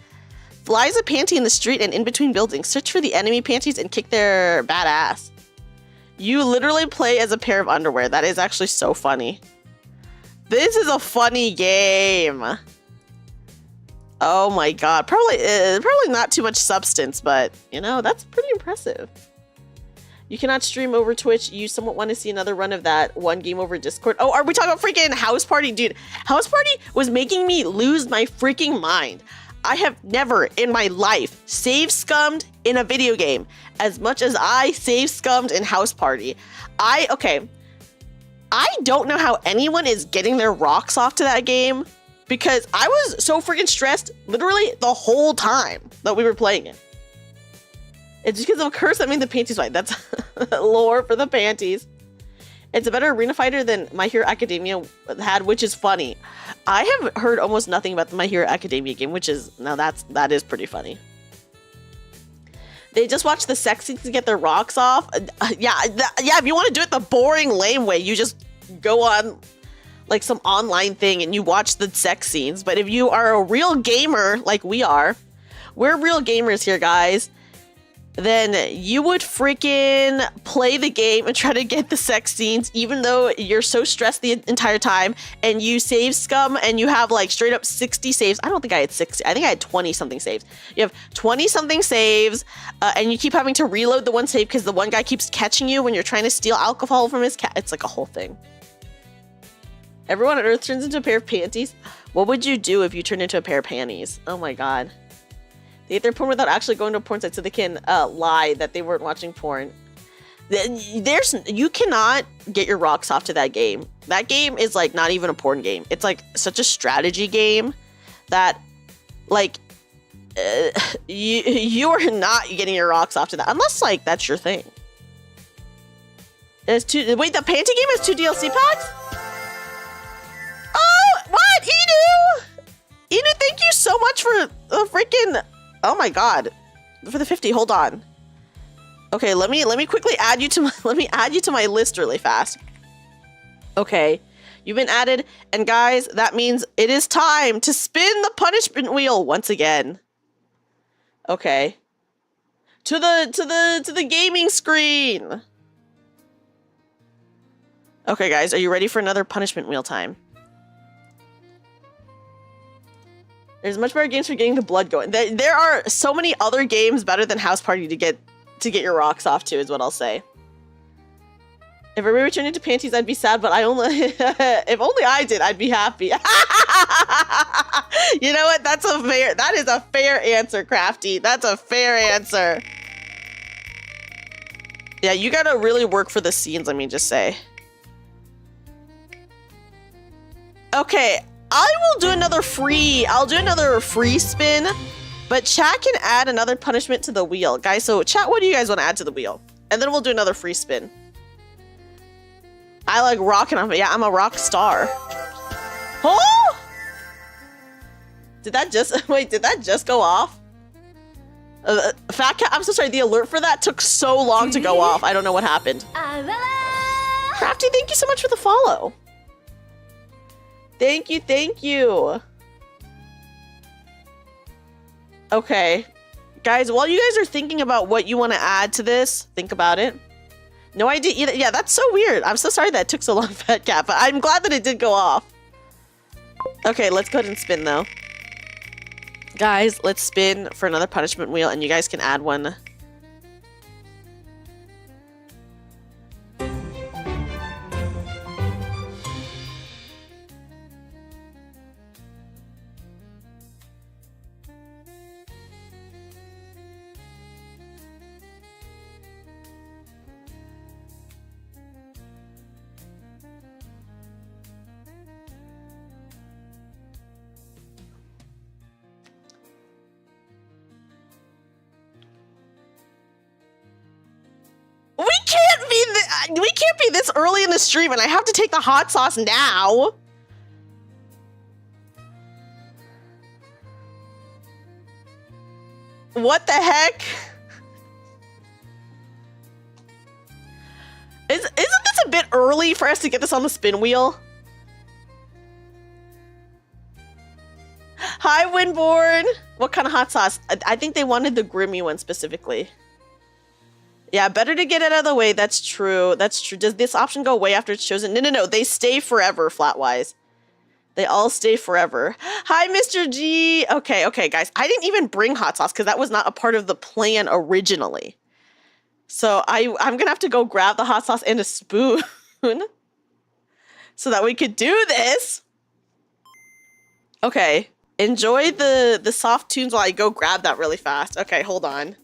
Fly as a panty in the street and in between buildings. Search for the enemy panties and kick their bad ass. You literally play as a pair of underwear. That is actually so funny. This is a funny game. Oh my god. Probably not too much substance, but, you know, that's pretty impressive. You cannot stream over Twitch. You somewhat want to see another run of that one game over Discord. Oh, are we talking about freaking House Party? Dude, House Party was making me lose my freaking mind. I have never in my life save scummed in a video game as much as I save scummed in House Party. I don't know how anyone is getting their rocks off to that game because I was so freaking stressed literally the whole time that we were playing it. It's because of a curse that made the panties white. That's lore for the panties. It's a better arena fighter than My Hero Academia had, which is funny. I have heard almost nothing about the My Hero Academia game, which is, now that is pretty funny. They just watch the sex scenes to get their rocks off. Yeah, if you want to do it the boring, lame way, you just go on like some online thing and you watch the sex scenes. But if you are a real gamer like we are, we're real gamers here, guys, then you would freaking play the game and try to get the sex scenes, even though you're so stressed the entire time, and you save scum and you have like straight up 60 saves. I don't think I had 60. I think I had 20 something saves. You have 20 something saves, and you keep having to reload the one save because the one guy keeps catching you when you're trying to steal alcohol from his cat. It's like a whole thing. Everyone on Earth turns into a pair of panties. What would you do if you turned into a pair of panties? Oh my god. They ate their porn without actually going to a porn site so they can lie that they weren't watching porn. You cannot get your rocks off to that game. That game is like not even a porn game. It's like such a strategy game that like you are not getting your rocks off to that unless like that's your thing. Wait, the panty game has 2 DLC packs? Oh, what? Inu, thank you so much for the freaking... Oh my god. For the 50, hold on. Okay, let me quickly add you to my list really fast. Okay. You've been added, and guys, that means it is time to spin the punishment wheel once again. Okay. To the gaming screen. Okay, guys, are you ready for another punishment wheel time? There's much better games for getting the blood going. There are so many other games better than House Party to get your rocks off to, is what I'll say. If everybody turned into panties, I'd be sad, but if only I did, I'd be happy. You know what? That is a fair answer, Crafty. That's a fair answer. Yeah, you gotta really work for the scenes, let me just say. Okay. I'll do another free spin, but chat can add another punishment to the wheel. Guys, so chat, what do you guys want to add to the wheel? And then we'll do another free spin. I like rocking on it. Yeah, I'm a rock star. Oh! Did that just go off? Fat Cat, I'm so sorry, the alert for that took so long to go off. I don't know what happened. Crafty, thank you so much for the follow. Thank you. Okay. Guys, while you guys are thinking about what you want to add to this, think about it. No idea either. Yeah, that's so weird. I'm so sorry that it took so long, Fat Cat, but I'm glad that it did go off. Okay, let's go ahead and spin, though. Guys, let's spin for another punishment wheel, and you guys can add one. We can't be this early in the stream, and I have to take the hot sauce now. What the heck? Isn't this a bit early for us to get this on the spin wheel? Hi, Winborn. What kind of hot sauce? I think they wanted the Grimmy one specifically. Yeah, better to get it out of the way. That's true. That's true. Does this option go away after it's chosen? No. They stay forever, Flatwise. They all stay forever. Hi, Mr. G. Okay, guys. I didn't even bring hot sauce because that was not a part of the plan originally. So I'm going to have to go grab the hot sauce and a spoon so that we could do this. Okay. Enjoy the soft tunes while I go grab that really fast. Okay, hold on.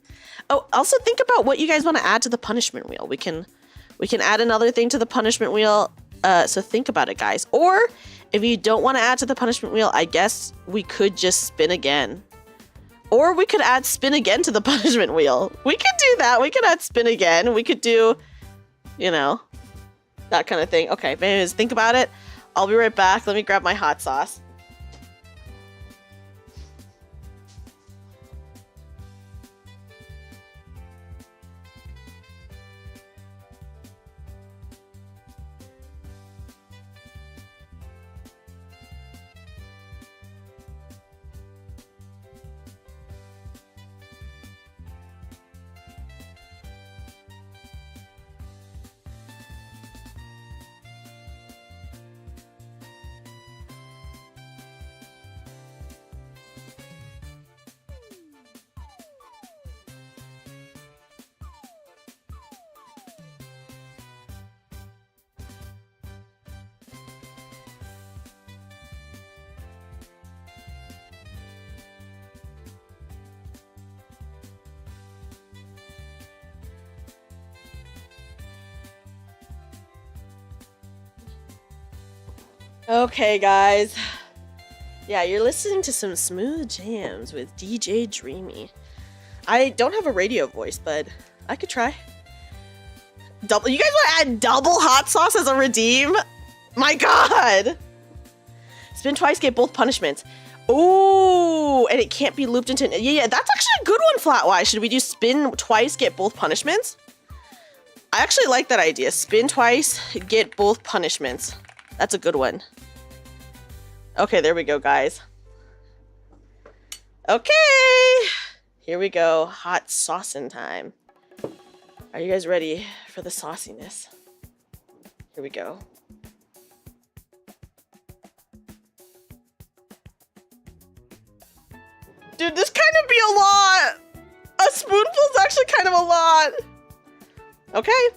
Oh, also think about what you guys want to add to the punishment wheel. We can add another thing to the punishment wheel. So think about it, guys. Or if you don't want to add to the punishment wheel, I guess we could just spin again. Or we could add spin again to the punishment wheel. We could do that. We could add spin again. We could do, you know, that kind of thing. Okay, anyways, think about it. I'll be right back. Let me grab my hot sauce. Okay, guys. Yeah, you're listening to some smooth jams with DJ Dreamy. I don't have a radio voice, but I could try. You guys want to add double hot sauce as a redeem? My God! Spin twice, get both punishments. Ooh, and it can't be looped into... Yeah, that's actually a good one, Flatwise. Should we do spin twice, get both punishments? I actually like that idea. Spin twice, get both punishments. That's a good one. Okay, there we go, guys. Okay, here we go. Hot saucing time. Are you guys ready for the sauciness? Here we go. Dude, this kind of be a lot. A spoonful is actually kind of a lot. Okay.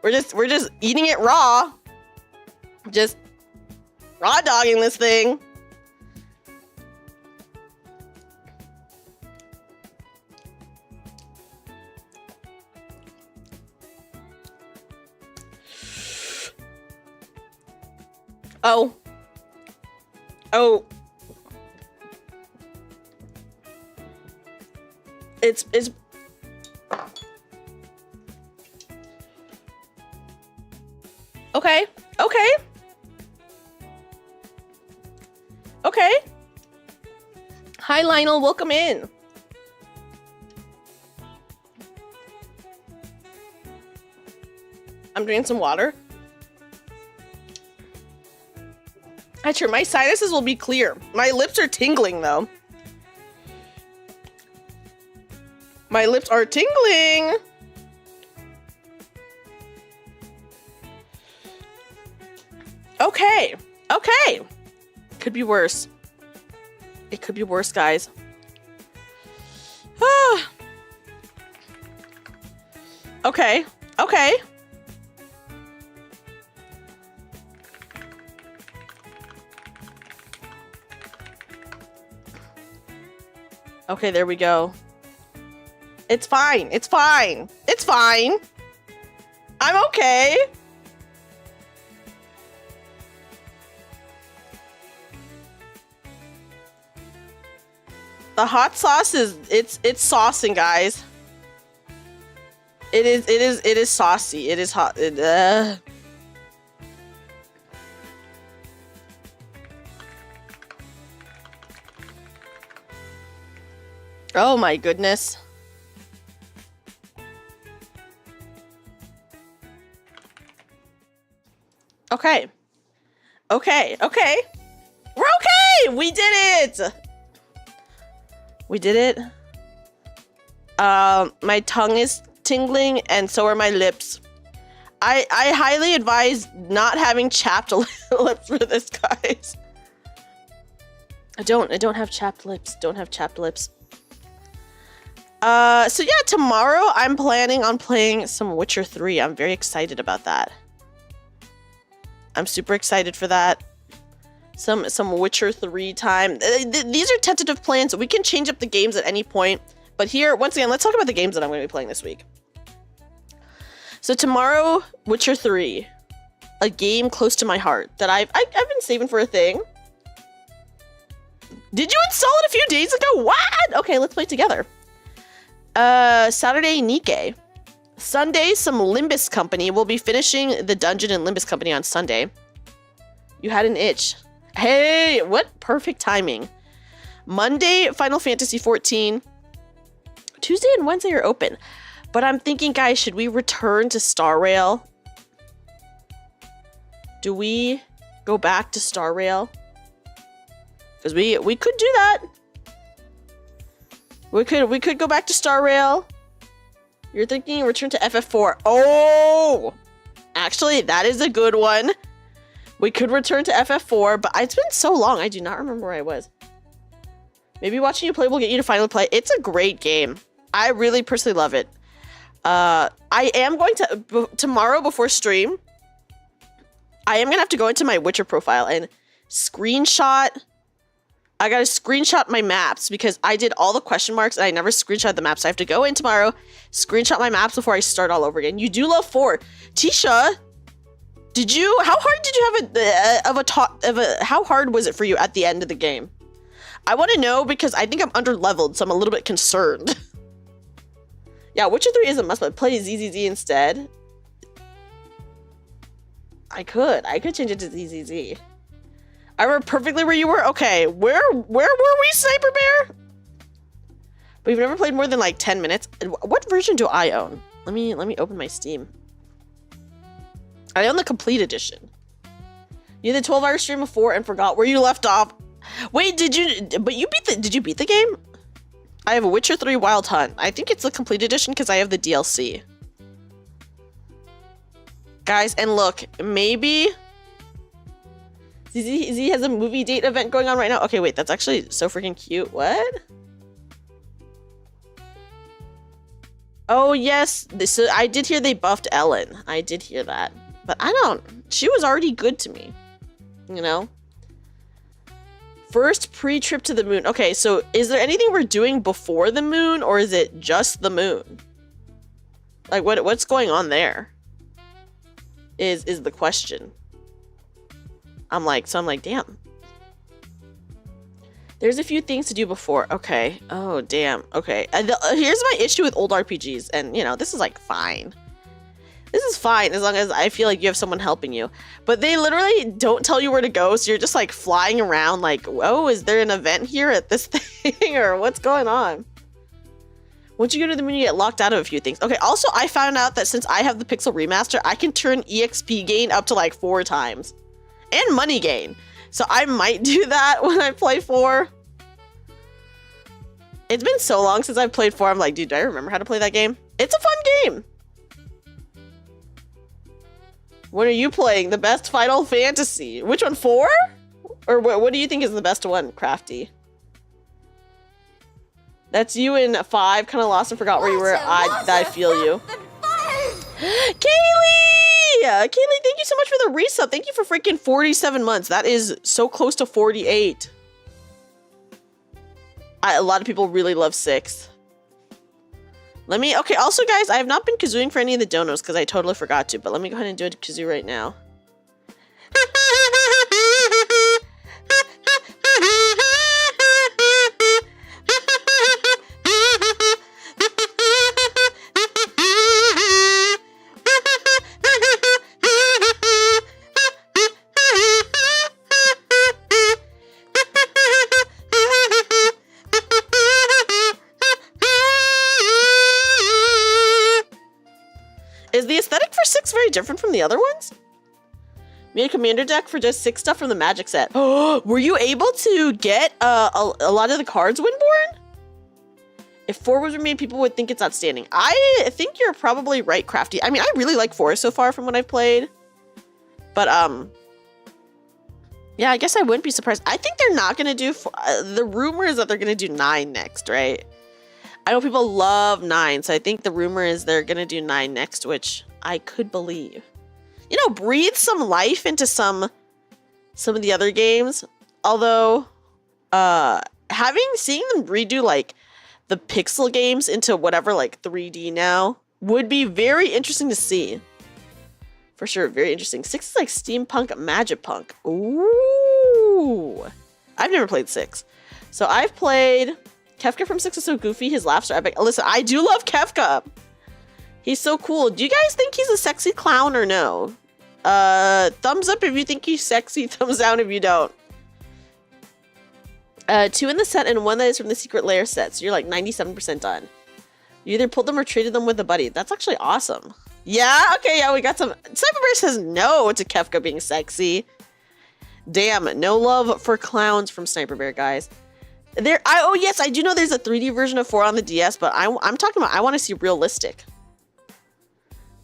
We're just eating it raw. Just raw dogging this thing. Oh. It's okay. Hi, Lionel. Welcome in. I'm drinking some water. Sure, my sinuses will be clear. My lips are tingling, though. My lips are tingling. Okay. Could be worse. It could be worse, guys. Okay. Okay, there we go. It's fine. I'm okay. The hot sauce it's saucing, guys. It is saucy. It is hot. Oh my goodness. Okay. Okay. Okay. We're okay! We did it! We did it. My tongue is tingling and so are my lips. I highly advise not having chapped lips for this, guys. I don't have chapped lips. Don't have chapped lips. So yeah, tomorrow I'm planning on playing some Witcher 3. I'm very excited about that. I'm super excited for that. Some Witcher 3 time. These are tentative plans. We can change up the games at any point. But here, once again, let's talk about the games that I'm going to be playing this week. So tomorrow, Witcher 3. A game close to my heart that I've been saving for a thing. Did you install it a few days ago? What? Okay, let's play it together. Saturday, Nikke. Sunday, some Limbus Company. We'll be finishing the dungeon in Limbus Company on Sunday. You had an itch. Hey, what perfect timing. Monday, Final Fantasy 14. Tuesday and Wednesday are open. But I'm thinking, guys, should we return to Star Rail? Do we go back to Star Rail? Because we could do that. We could go back to Star Rail. You're thinking return to FF4. Oh! Actually, that is a good one. We could return to FF4, but it's been so long, I do not remember where I was. Maybe watching you play will get you to finally play. It's a great game. I really personally love it. I am going to, tomorrow before stream, I am going to have to go into my Witcher profile and screenshot. I got to screenshot my maps because I did all the question marks and I never screenshot the maps. So I have to go in tomorrow, screenshot my maps before I start all over again. You do love 4. Tisha, how hard did you have how hard was it for you at the end of the game? I want to know because I think I'm under leveled, so I'm a little bit concerned. Yeah, Witcher 3 is a must, but play ZZZ instead. I could change it to ZZZ. I remember perfectly where you were. Okay, where were we, Sniper Bear? But you've never played more than like 10 minutes. What version do I own? Let me open my Steam. I own the complete edition. You did a 12-hour stream of 4 and forgot where you left off. Wait, did you beat the game? I have a Witcher 3 Wild Hunt. I think it's the complete edition because I have the DLC. Guys, and look, maybe ZZ has a movie date event going on right now. Okay, wait, that's actually so freaking cute. What? Oh, yes. I did hear they buffed Ellen. I did hear that. But she was already good to me. You know? First pre-trip to the moon. Okay, so is there anything we're doing before the moon or is it just the moon? Like what's going on there? Is the question. I'm like, damn. There's a few things to do before. Okay. Oh, damn. Okay. Here's my issue with old RPGs. And, you know, this is like fine. This is fine as long as I feel like you have someone helping you. But they literally don't tell you where to go. So you're just like flying around like, whoa, is there an event here at this thing? Or what's going on? Once you go to the moon, you get locked out of a few things. Okay, also, I found out that since I have the Pixel Remaster, I can turn EXP gain up to like 4 times. And money gain. So I might do that when I play 4. It's been so long since I've played 4. I'm like, dude, do I remember how to play that game? It's a fun game. What are you playing? The best Final Fantasy? Which one, 4? Or what do you think is the best one, Crafty? That's you in 5, kind of lost and forgot where you were. I feel you. Kaylee! Kaylee, thank you so much for the resub. Thank you for freaking 47 months. That is so close to 48. A lot of people really love 6. Okay, also guys, I have not been kazooing for any of the donos because I totally forgot to, but let me go ahead and do a kazoo right now. Is the aesthetic for 6 very different from the other ones? Made a commander deck for just 6 stuff from the Magic set. Oh, were you able to get a lot of the cards Windborn? If 4 was remade, people would think it's outstanding. I think you're probably right, Crafty. I mean, I really like 4 so far from what I've played. But, yeah, I guess I wouldn't be surprised. I think they're not going to do... the rumor is that they're going to do 9 next, right? I know people love 9, so I think the rumor is they're going to do 9 next, which I could believe. You know, breathe some life into some of the other games. Although, seeing them redo, like, the pixel games into whatever, like, 3D now would be very interesting to see. For sure, very interesting. 6 is like steampunk, magipunk. Ooh. I've never played 6. So I've played... Kefka from 6 is so goofy, his laughs are epic. Listen, I do love Kefka. He's so cool. Do you guys think he's a sexy clown or no? Thumbs up if you think he's sexy, thumbs down if you don't. 2 in the set and 1 that is from the Secret Lair set. So you're like 97% done. You either pulled them or traded them with a buddy. That's actually awesome. Yeah? Okay, yeah, we got some... Sniper Bear says no to Kefka being sexy. Damn, no love for clowns from Sniper Bear, guys. Oh, yes, I do know there's a 3D version of 4 on the DS, but I'm talking about... I want to see realistic.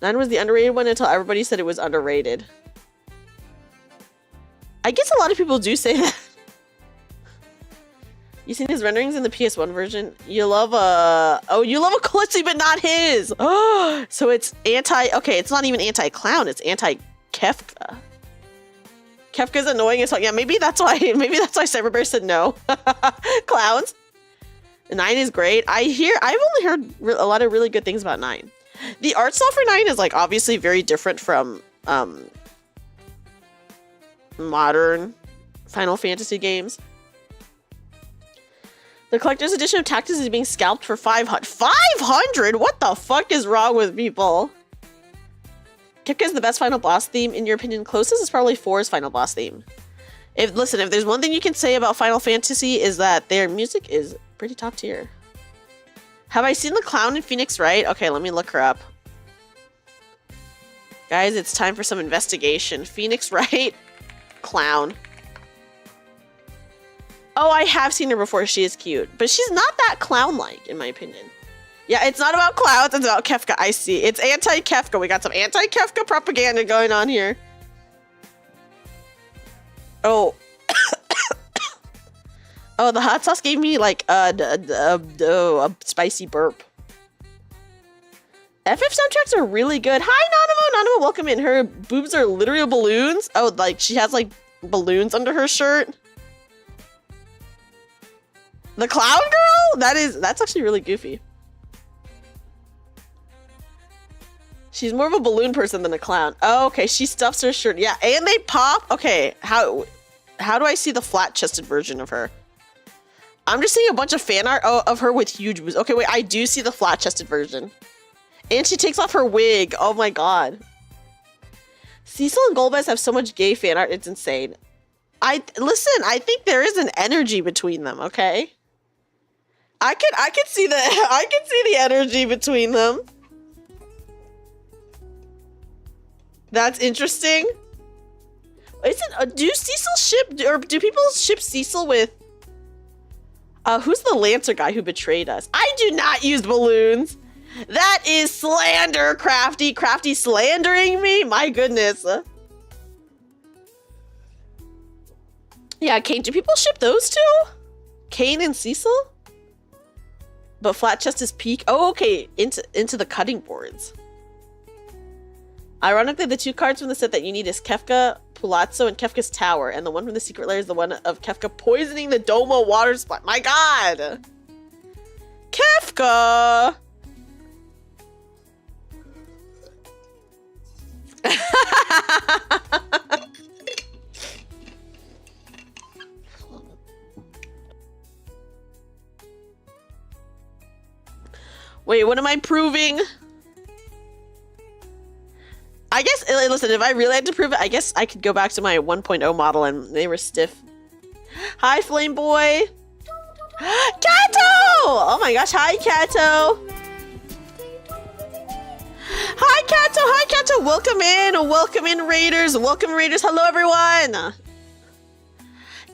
9 was the underrated one until everybody said it was underrated. I guess a lot of people do say that. You seen his renderings in the PS1 version? You love you love a Calypso, but not his. Oh, so it's okay, it's not even anti-clown, it's anti-Kefka. Kefka's annoying as well. Yeah, maybe that's why Cyber Bear said no. Clowns. 9 is great. I've only heard a lot of really good things about 9. The art style for 9 is like obviously very different from modern Final Fantasy games. The collector's edition of Tactics is being scalped for 500. 500? What the fuck is wrong with people? Kefka is the best final boss theme, in your opinion. Closest is probably 4's final boss theme. If there's one thing you can say about Final Fantasy is that their music is pretty top tier. Have I seen the clown in Phoenix Wright? Okay, let me look her up. Guys, it's time for some investigation. Phoenix Wright, clown. Oh, I have seen her before. She is cute. But she's not that clown-like, in my opinion. Yeah, it's not about clowns. It's about Kefka. I see. It's anti-Kefka. We got some anti-Kefka propaganda going on here. Oh. Oh, the hot sauce gave me, like, a spicy burp. FF soundtracks are really good. Hi, Nanamo. Nanamo, welcome in. Her boobs are literal balloons. Oh, like, she has, like, balloons under her shirt. The clown girl? That's actually really goofy. She's more of a balloon person than a clown. Oh, okay. She stuffs her shirt. Yeah, and they pop. Okay, how do I see the flat-chested version of her? I'm just seeing a bunch of fan art of her with huge boobs. Okay, wait, I do see the flat-chested version. And she takes off her wig. Oh my god. Cecil and Golbez have so much gay fan art, it's insane. Listen, I think there is an energy between them, okay? I can see the energy between them. That's interesting. Do Cecil ship, or do people ship Cecil with who's the Lancer guy who betrayed us? I do not use balloons. That is slander, Crafty. Crafty slandering me? My goodness. Yeah, Kane, do people ship those two? Kane and Cecil? But flat chest is peak. Oh, okay. Into the cutting boards. Ironically, the 2 cards from the set that you need is Kefka, Palazzo, and Kefka's Tower. And the one from the Secret Lair is the one of Kefka poisoning the Domo water supply. My god! Kefka! Wait, what am I proving? I guess, listen, if I really had to prove it, I guess I could go back to my 1.0 model and they were stiff. Hi, Flame Boy. Kato! Oh my gosh, hi, Kato. Hi, Kato. Hi, Kato. Welcome in. Welcome in, Raiders. Welcome, Raiders. Hello, everyone.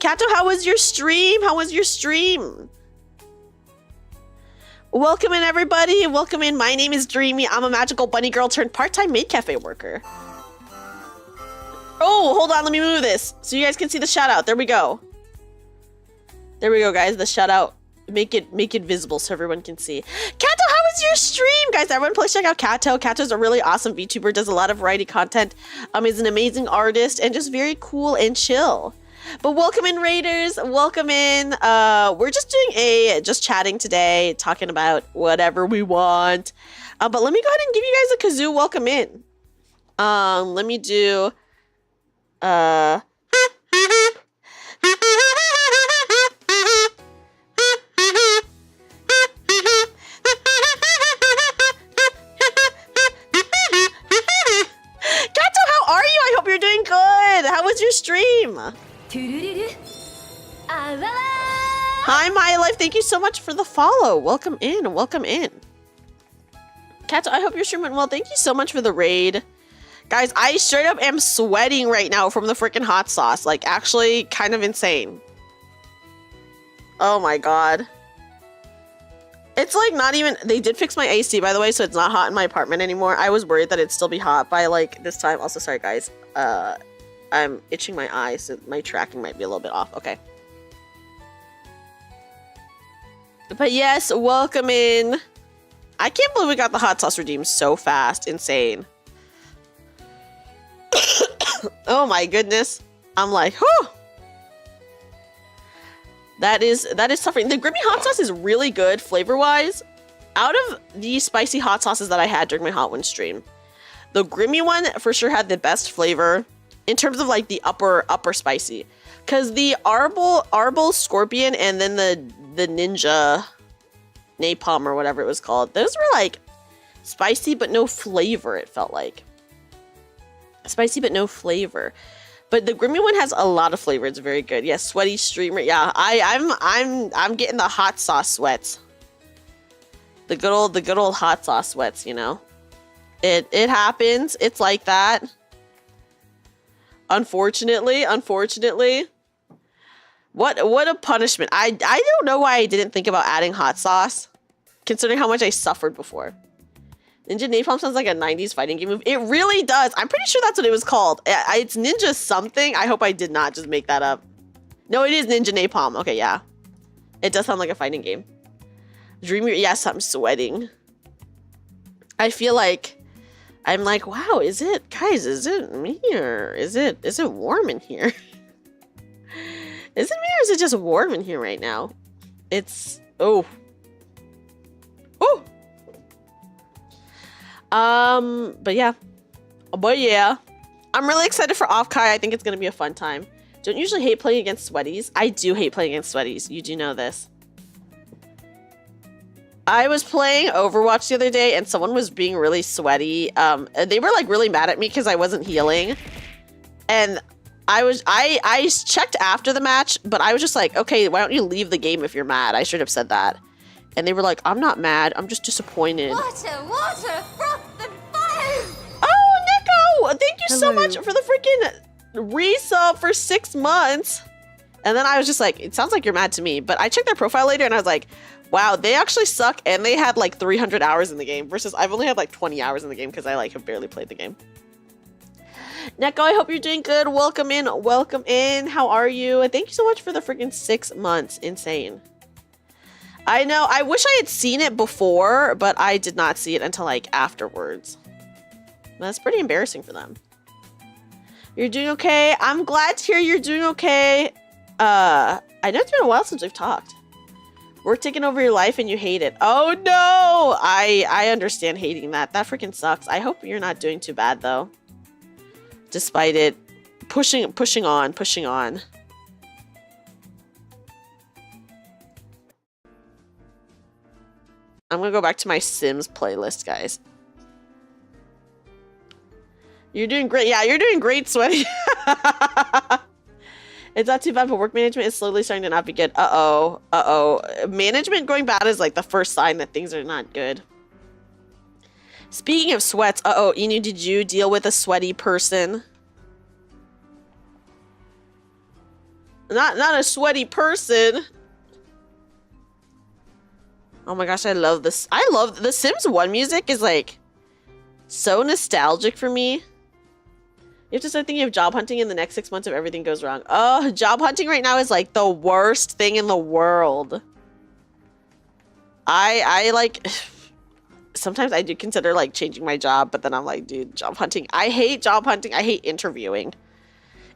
Kato, how was your stream? How was your stream? Welcome in, everybody. Welcome in. My name is Dreamy. I'm a magical bunny girl turned part-time maid cafe worker. Oh, hold on. Let me move this so you guys can see the shout out. There we go. There we go, guys. The shout out. Make it visible so everyone can see. Kato, how was your stream? Guys, everyone please check out Kato. Kato's a really awesome VTuber, does a lot of variety content. Is an amazing artist and just very cool and chill. But welcome in, Raiders. Welcome in. We're just doing just chatting today, talking about whatever we want. But let me go ahead and give you guys a kazoo welcome in. Let me do Kato, how are you? I hope you're doing good. How was your stream? Hi, My Life. Thank you so much for the follow. Welcome in. Welcome in. Kato, I hope your stream went well. Thank you so much for the raid. Guys, I straight up am sweating right now from the freaking hot sauce. Like, actually kind of insane. Oh my god. It's like not even... They did fix my AC, by the way, so it's not hot in my apartment anymore. I was worried that it'd still be hot by, like, this time. Also, sorry, guys. I'm itching my eyes, so my tracking might be a little bit off. Okay. But yes, welcome in. I can't believe we got the hot sauce redeemed so fast. Insane. Oh my goodness. I'm like, whew. That is suffering. The Grimmy hot sauce is really good flavor-wise. Out of the spicy hot sauces that I had during my Hot One stream, the Grimmy one for sure had the best flavor in terms of like the upper spicy. Cause the Arbol Scorpion and then the Ninja Napalm or whatever it was called, those were like spicy but no flavor, it felt like. Spicy but no flavor. But the Grimmy one has a lot of flavor. It's very good. Yes, sweaty streamer. Yeah, I'm getting the hot sauce sweats. The good old hot sauce sweats, you know. It happens. It's like that. Unfortunately. What a punishment. I don't know why I didn't think about adding hot sauce, considering how much I suffered before. Ninja Napalm sounds like a 90s fighting game move. It really does. I'm pretty sure that's what it was called. It's Ninja something. I hope I did not just make that up. No, it is Ninja Napalm. Okay, yeah. It does sound like a fighting game. Dreamy, yes, I'm sweating. I feel like, I'm like, wow, is it me or is it warm in here? Is it me or is it just warm in here right now? It's, oh. But yeah. I'm really excited for Offkai. I think it's gonna be a fun time. Don't usually hate playing against sweaties. I do hate playing against sweaties. You do know this. I was playing Overwatch the other day and someone was being really sweaty. They were like really mad at me because I wasn't healing. And I checked after the match, but I was just like, okay, why don't you leave the game if you're mad? I should have said that. And they were like, I'm not mad, I'm just disappointed. Water, froth and fire! Oh, Nico! Thank you so Hello. much for the freaking resub for 6 months. And then I was just like, it sounds like you're mad to me. But I checked their profile later and I was like, wow, they actually suck. And they had like 300 hours in the game versus I've only had like 20 hours in the game because I like have barely played the game. Neko, I hope you're doing good. Welcome in. Welcome in. How are you? And thank you so much for the freaking 6 months. Insane. I know. I wish I had seen it before, but I did not see it until like afterwards. That's pretty embarrassing for them. You're doing okay? I'm glad to hear you're doing okay. I know it's been a while since we've talked. Work taking over your life and you hate it. Oh no! I understand hating that. That freaking sucks. I hope you're not doing too bad though. Despite it. Pushing on. I'm gonna go back to my Sims playlist, guys. You're doing great. Yeah, you're doing great, Sweaty. It's not too bad, but work management is slowly starting to not be good. Uh-oh. Management going bad is like the first sign that things are not good. Speaking of sweats, uh-oh, Inu, did you deal with a sweaty person? Not a sweaty person. Oh my gosh, I love this. I love the Sims 1 music is like so nostalgic for me. You have to start thinking of job hunting in the next 6 months if everything goes wrong. Oh, job hunting right now is like the worst thing in the world. I like, sometimes I do consider like changing my job, but then I'm like, dude, job hunting. I hate job hunting. I hate interviewing.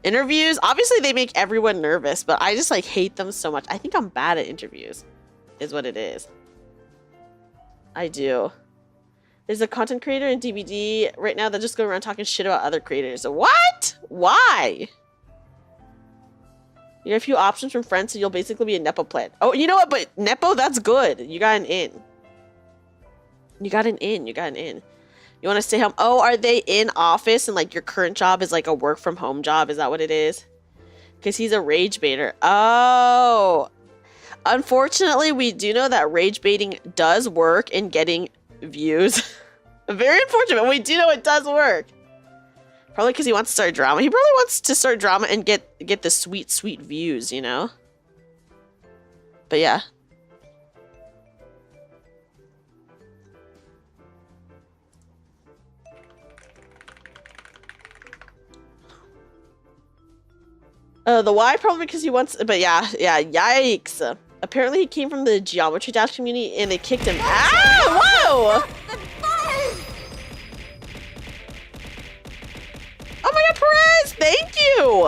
Interviews, obviously they make everyone nervous, but I just like hate them so much. I think I'm bad at interviews, is what it is. I do. There's a content creator in DVD right now that just go around talking shit about other creators. What? Why? You get a few options from friends, so you'll basically be a Nepo plant. Oh, you know what? But Nepo, that's good. You got an in. You got an in. You got an in. You want to stay home? Oh, are they in office and like your current job is like a work from home job? Is that what it is? Because he's a rage baiter. Oh. Unfortunately, we do know that rage baiting does work in getting views. Very unfortunate, but we do know it does work. Probably because he wants to start drama. He probably wants to start drama and get the sweet, sweet views, you know? But yeah. The why probably because he wants, but yeah, yikes. Apparently he came from the Geometry Dash community and they kicked him. Ah, whoa! Oh my god, Perez, thank you!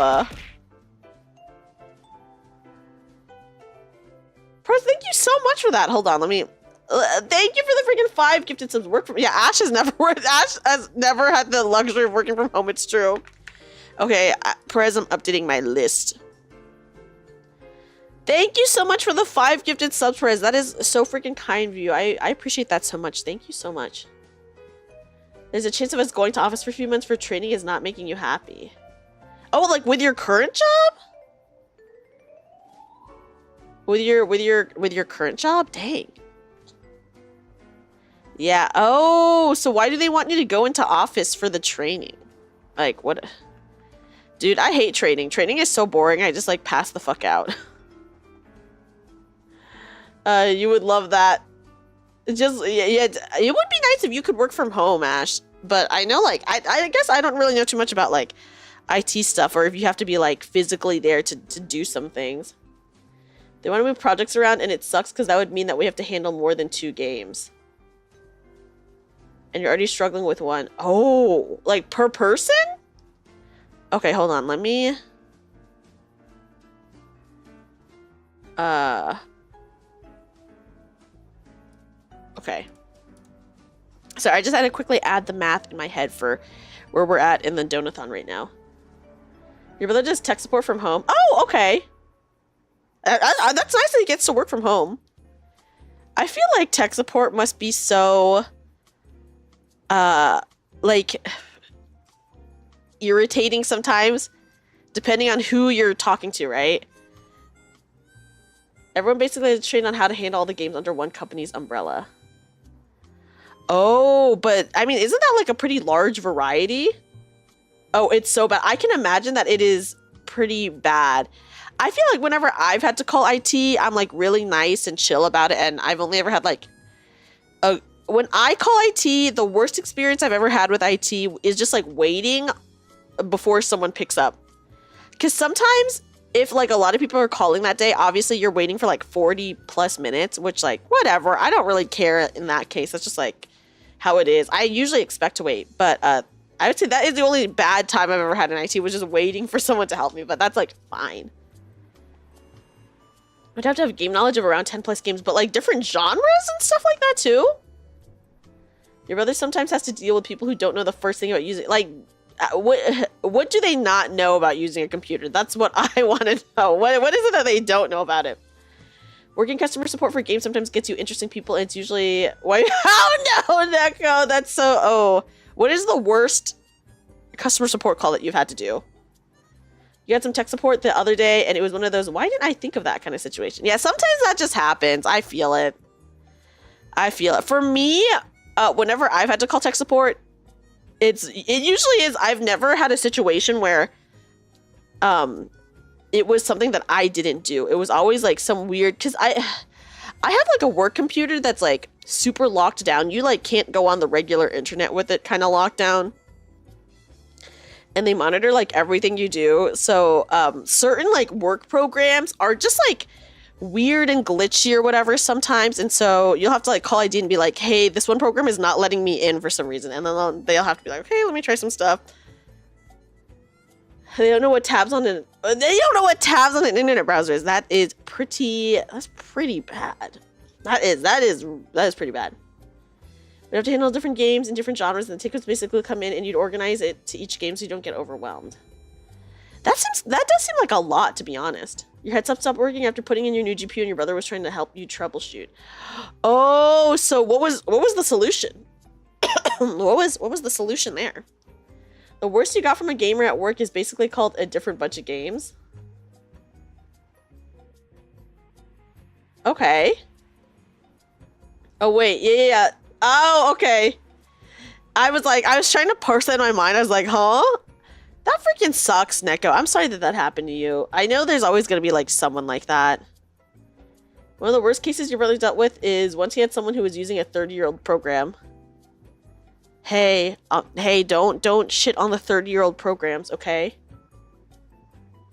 Perez, thank you so much for that. Hold on, let me, thank you for the freaking 5 gifted subs. Work from, yeah, Ash has never had the luxury of working from home, it's true. Okay, Perez, I'm updating my list. Thank you so much for the 5 gifted subs, Perez. That is so freaking kind of you. I appreciate that so much. Thank you so much. There's a chance of us going to office for a few months for training is not making you happy. Oh, like with your current job? With your current job? Dang. Yeah. Oh, so why do they want you to go into office for the training? Like, what? Dude, I hate training. Training is so boring. I just like pass the fuck out. You would love that. Just, yeah, it would be nice if you could work from home, Ash. But I know, like, I guess I don't really know too much about, like, IT stuff, or if you have to be, like, physically there to do some things. They want to move projects around, and it sucks because that would mean that we have to handle more than 2 games. And you're already struggling with 1. Oh, like, per person? Okay, hold on. Let me... Okay. So I just had to quickly add the math in my head for where we're at in the Donathon right now. Your brother does tech support from home. Oh, okay. That's nice that he gets to work from home. I feel like tech support must be so, like, irritating sometimes, depending on who you're talking to, right? Everyone basically is trained on how to handle all the games under one company's umbrella. Oh, but I mean, isn't that like a pretty large variety? Oh, it's so bad. I can imagine that it is pretty bad. I feel like whenever I've had to call IT, I'm like really nice and chill about it. And I've only ever had like when I call IT, the worst experience I've ever had with IT is just like waiting before someone picks up. Because sometimes if like a lot of people are calling that day, obviously you're waiting for like 40 plus minutes, which like whatever. I don't really care in that case. That's just like how it is. I usually expect to wait, but I would say that is the only bad time I've ever had in IT was just waiting for someone to help me, but that's like fine. I'd have to have game knowledge of around 10 plus games, but like different genres and stuff like that too. Your brother sometimes has to deal with people who don't know the first thing about using, like, what do they not know about using a computer? That's what I want to know. What is it that they don't know about it? Working customer support for games sometimes gets you interesting people, and it's usually... Why? Oh no, Neko! That's so... Oh. What is the worst customer support call that you've had to do? You had some tech support the other day, and it was one of those, why didn't I think of that kind of situation? Yeah, sometimes that just happens. I feel it. I feel it. For me, whenever I've had to call tech support, it usually is, I've never had a situation where it was something that I didn't do. It was always like some weird, because I have like a work computer that's like super locked down. You like can't go on the regular internet with it kind of locked down. And they monitor like everything you do. So certain like work programs are just like weird and glitchy or whatever sometimes. And so you'll have to like call ID and be like, hey, this one program is not letting me in for some reason. And then they'll have to be like, okay, let me try some stuff. They don't know what tabs on an internet browser is. That's pretty bad. That is pretty bad. We have to handle different games and different genres, and the tickets basically come in and you'd organize it to each game so you don't get overwhelmed. That does seem like a lot, to be honest. Your headset stopped working after putting in your new GPU and your brother was trying to help you troubleshoot. Oh, so what was the solution? what was the solution there? The worst you got from a gamer at work is basically called a different bunch of games. Okay. Oh, wait. Yeah. Oh, okay. I was trying to parse that in my mind. I was like, huh? That freaking sucks, Neko. I'm sorry that happened to you. I know there's always going to be, like, someone like that. One of the worst cases your brother dealt with is once he had someone who was using a 30-year-old program. Hey, don't shit on the 30-year-old programs, okay?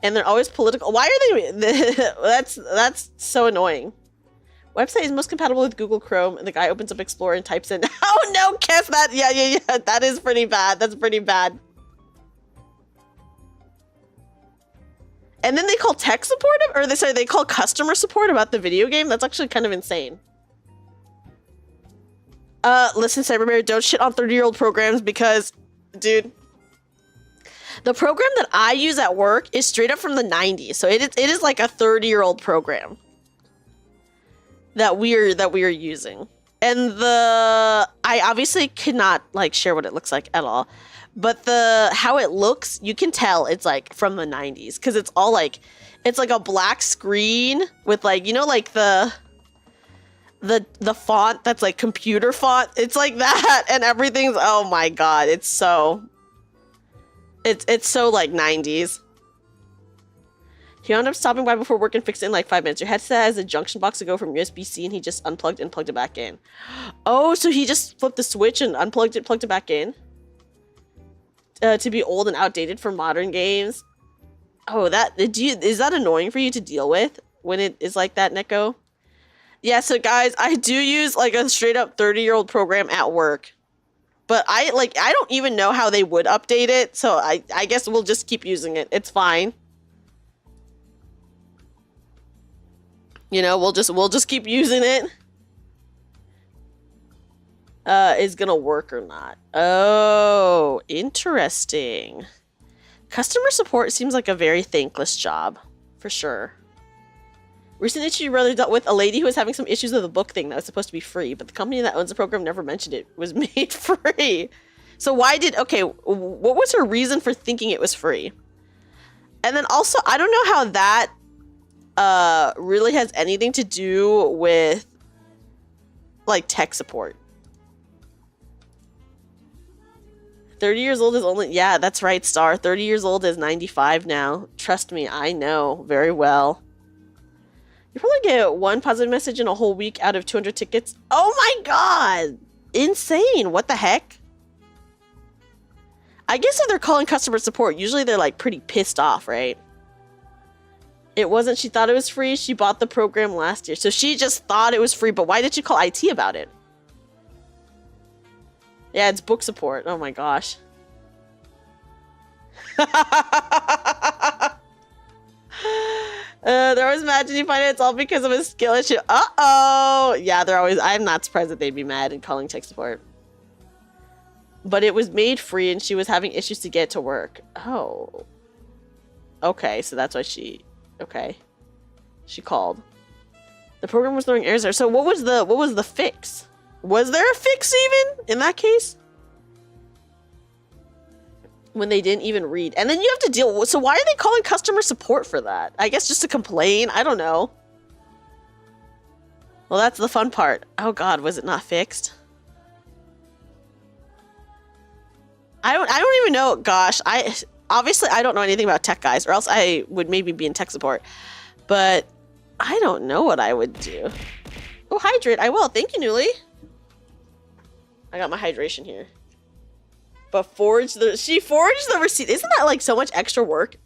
And they're always political. Why are they? That's so annoying. Website is most compatible with Google Chrome, and the guy opens up Explorer and types in. Oh no, Kiss, yeah. That is pretty bad. That's pretty bad. And then they call tech support, or they call customer support about the video game. That's actually kind of insane. Listen, Cyberbear, don't shit on 30-year-old programs because, dude, the program that I use at work is straight up from the 90s. So it is like a 30-year-old program that we are using. And I obviously cannot like share what it looks like at all. But how it looks, you can tell it's like from the 90s because it's all like, it's like a black screen with like, you know, like the font that's like computer font. It's like that, and everything's, oh my god, it's so like 90s. He wound up stopping by before work and fixed it in like 5 minutes. Your headset has a junction box to go from USB-C, and he just unplugged and plugged it back in. Oh, so he just flipped the switch and unplugged it, plugged it back in. To be old and outdated for modern games. Oh, is that annoying for you to deal with when it is like that, Neko? Yeah, so guys, I do use like a straight up 30-year-old program at work. But I don't even know how they would update it, so I guess we'll just keep using it. It's fine. You know, we'll just keep using it. Is gonna work or not. Oh, interesting. Customer support seems like a very thankless job, for sure. Recent issue your brother dealt with a lady who was having some issues with a book thing that was supposed to be free, but the company that owns the program never mentioned it was made free. So okay, what was her reason for thinking it was free? And then also, I don't know how that really has anything to do with like tech support. 30 years old is only, yeah, that's right, Star. 30 years old is 95 now. Trust me, I know very well. You probably get one positive message in a whole week out of 200 tickets. Oh my god! Insane! What the heck? I guess if they're calling customer support, usually they're like pretty pissed off, right? It wasn't, she thought it was free. She bought the program last year. So she just thought it was free, but why did you call IT about it? Yeah, it's book support. Oh my gosh. They're always mad. Did you find it's all because of a skill issue? Uh-oh! Yeah, I'm not surprised that they'd be mad and calling tech support. But it was made free and she was having issues to get to work. Oh. Okay, so that's why she called. The program was throwing errors there. So what was the fix? Was there a fix even in that case? When they didn't even read. And then you have to deal with, so why are they calling customer support for that? I guess just to complain? I don't know. Well, that's the fun part. Oh god, was it not fixed? I don't even know. Gosh, obviously I don't know anything about tech, guys, or else I would maybe be in tech support. But I don't know what I would do. Oh, hydrate. I will. Thank you, Newly. I got my hydration here. But she forged the receipt. Isn't that like so much extra work?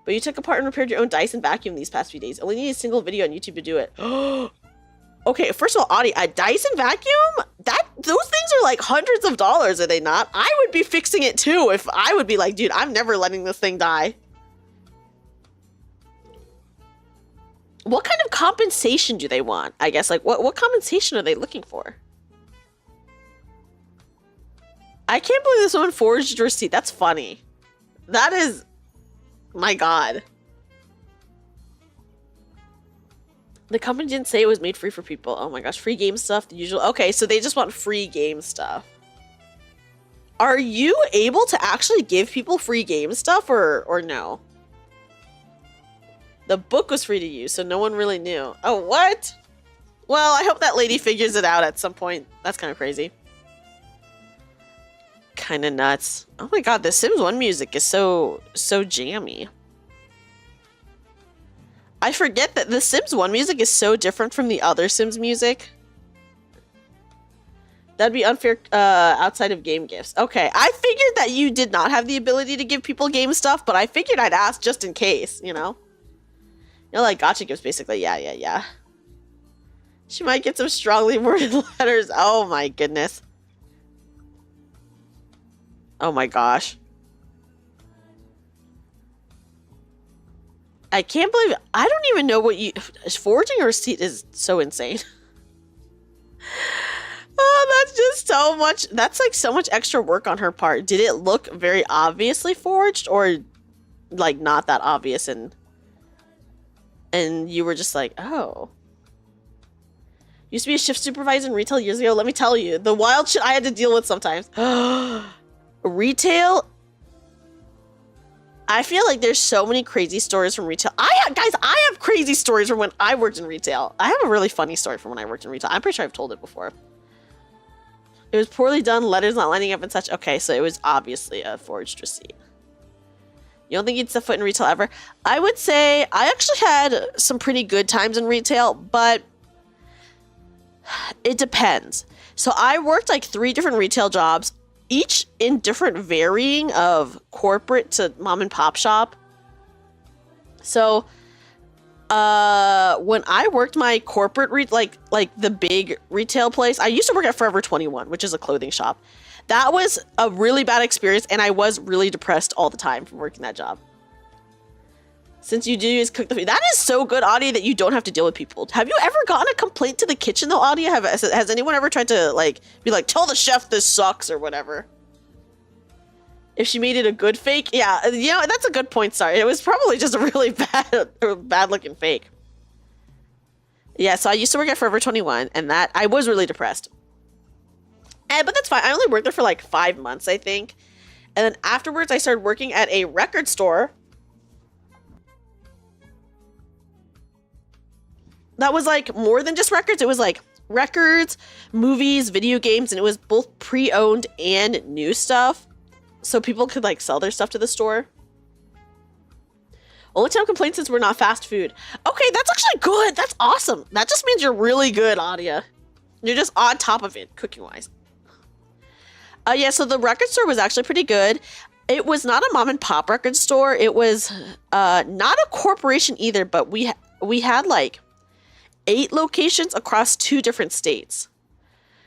But you took apart and repaired your own Dyson vacuum these past few days. Only need a single video on YouTube to do it. Okay, first of all, Audie, a Dyson vacuum? Those things are like hundreds of dollars, are they not? I would be fixing it too if I would be like, dude, I'm never letting this thing die. What kind of compensation do they want? I guess, like, what compensation are they looking for? I can't believe this woman forged a receipt. That's funny. That is... My God. The company didn't say it was made free for people. Oh my gosh, free game stuff, the usual. Okay, so they just want free game stuff. Are you able to actually give people free game stuff or no? The book was free to use, so no one really knew. Oh, what? Well, I hope that lady figures it out at some point. That's kind of crazy. Kind of nuts. Oh my God, the Sims 1 music is so jammy. I forget that the Sims 1 music is so different from the other Sims music. That'd be unfair outside of game gifts. Okay, I figured that you did not have the ability to give people game stuff, but I figured I'd ask just in case, you know? You know, like gacha gifts, basically. Yeah. She might get some strongly worded letters. Oh my goodness. Oh my gosh. I can't believe it. I don't even know what forging a receipt is so insane. Oh, that's just so much. That's like so much extra work on her part. Did it look very obviously forged or like not that obvious and you were just like, oh. Used to be a shift supervisor in retail years ago. Let me tell you, the wild shit I had to deal with sometimes. Retail, I feel like there's so many crazy stories from retail. Guys, I have crazy stories from when I worked in retail. I have a really funny story from when I worked in retail. I'm pretty sure I've told it before. It was poorly done, letters not lining up and such. Okay, so it was obviously a forged receipt. You don't think you'd set foot in retail ever? I would say I actually had some pretty good times in retail, but it depends. So I worked like 3 different retail jobs, each in different varying of corporate to mom and pop shop. So when I worked my corporate like the big retail place, I used to work at Forever 21, which is a clothing shop. That was a really bad experience, and I was really depressed all the time from working that job. Since you do is cook the food. That is so good, Audie, that you don't have to deal with people. Have you ever gotten a complaint to the kitchen, though, Audie? Has anyone ever tried to, like, be like, tell the chef this sucks or whatever? If she made it a good fake? Yeah, you know, that's a good point, sorry. It was probably just a really bad-looking fake. Yeah, so I used to work at Forever 21, and that, I was really depressed. But that's fine. I only worked there for, like, 5 months, I think. And then afterwards, I started working at a record store. That was like more than just records. It was like records, movies, video games, and it was both pre-owned and new stuff. So people could like sell their stuff to the store. Only time complaints is we're not fast food. Okay, that's actually good. That's awesome. That just means you're really good, Adia. You're just on top of it, cooking-wise. Yeah, so the record store was actually pretty good. It was not a mom and pop record store. It was not a corporation either, but we had like 8 locations across 2 different states.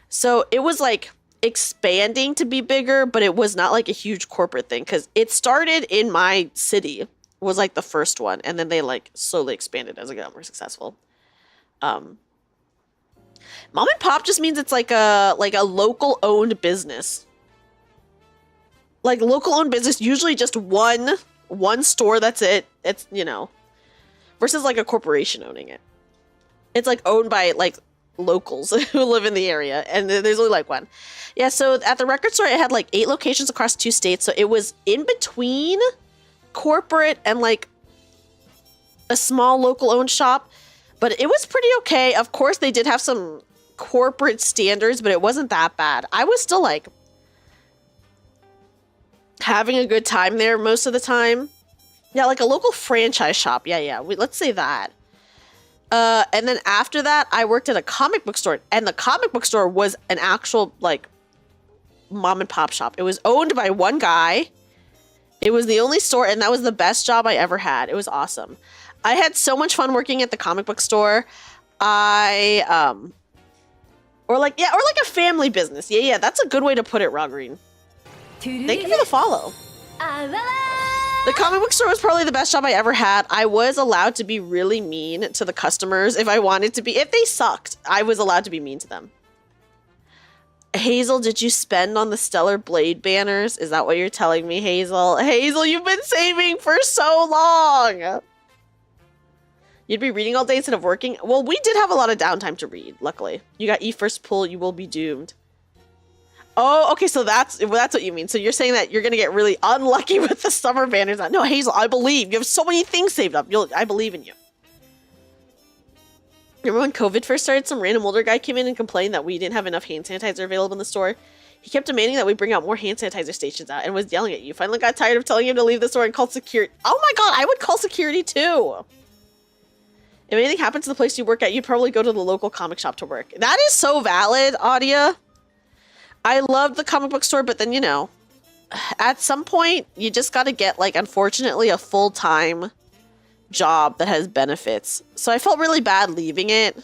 So it was like expanding to be bigger, but it was not like a huge corporate thing because it started in my city, was like the first one, and then they like slowly expanded as it got more successful. Mom and pop just means it's like a local owned business. Like local owned business, usually just one store, that's it. It's, you know, versus like a corporation owning it. It's like owned by like locals who live in the area, and there's only like one. Yeah, so at the record store, it had like 8 locations across 2 states, so it was in between corporate and like a small local owned shop, but it was pretty okay. Of course, they did have some corporate standards, but it wasn't that bad. I was still like having a good time there most of the time. Yeah, like a local franchise shop. Yeah. Let's say that. And then after that, I worked at a comic book store. And the comic book store was an actual, like, mom and pop shop. It was owned by one guy. It was the only store, and that was the best job I ever had. It was awesome. I had so much fun working at the comic book store. Or like a family business. Yeah, that's a good way to put it, Raw Green. Thank you for the follow. The comic book store was probably the best job I ever had. I was allowed to be really mean to the customers if I wanted to be. If they sucked, I was allowed to be mean to them. Hazel, did you spend on the Stellar Blade banners? Is that what you're telling me, Hazel? Hazel, you've been saving for so long. You'd be reading all day instead of working? Well, we did have a lot of downtime to read, luckily. You got E-First Pull, you will be doomed. Oh, okay, so that's what you mean. So you're saying that you're going to get really unlucky with the summer banners. No, Hazel, I believe. You have so many things saved up. I believe in you. Remember when COVID first started, some random older guy came in and complained that we didn't have enough hand sanitizer available in the store. He kept demanding that we bring out more hand sanitizer stations out and was yelling at you. Finally got tired of telling him to leave the store and called security. Oh my god, I would call security too. If anything happens to the place you work at, you'd probably go to the local comic shop to work. That is so valid, Audia. I loved the comic book store, but then, you know, at some point, you just got to get, like, unfortunately, a full-time job that has benefits. So I felt really bad leaving it,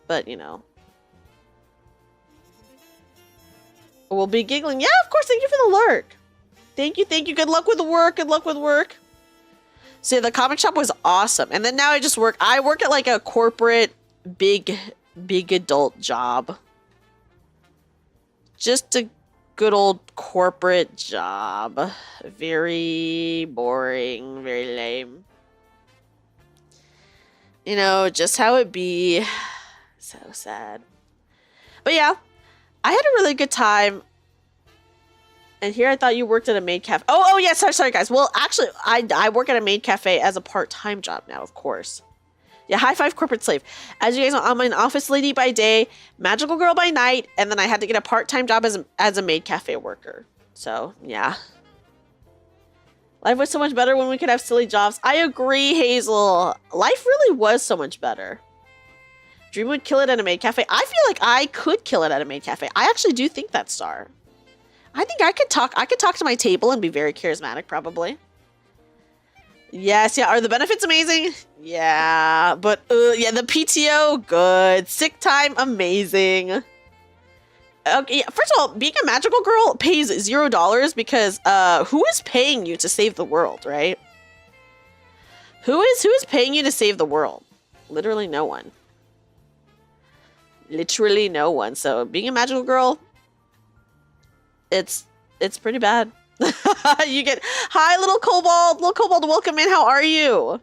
but, you know. We'll be giggling. Yeah, of course, thank you for the lurk. Thank you. Good luck with the work. So yeah, the comic shop was awesome. And then now I work at, like, a corporate, big adult job. Just a good old corporate job. Very boring, very lame. You know, just how it be. So sad. But yeah, I had a really good time. And here I thought you worked at a maid cafe. Oh yeah, sorry guys. Well, actually, I work at a maid cafe as a part-time job now, of course. Yeah, high five, corporate slave. As you guys know, I'm an office lady by day, magical girl by night, and then I had to get a part-time job as a maid cafe worker. So, yeah. Life was so much better when we could have silly jobs. I agree, Hazel. Life really was so much better. Dream would kill it at a maid cafe. I feel like I could kill it at a maid cafe. I actually do think that, Star. I think I could talk to my table and be very charismatic, probably. Yes, yeah. Are the benefits amazing? Yeah, but yeah, the PTO, good. Sick time, amazing. Okay, yeah, first of all, being a magical girl pays $0 because who is paying you to save the world, right? Who is paying you to save the world? Literally no one. Literally no one. So being a magical girl, it's pretty bad. You get, hi, little kobold, welcome in. How are you?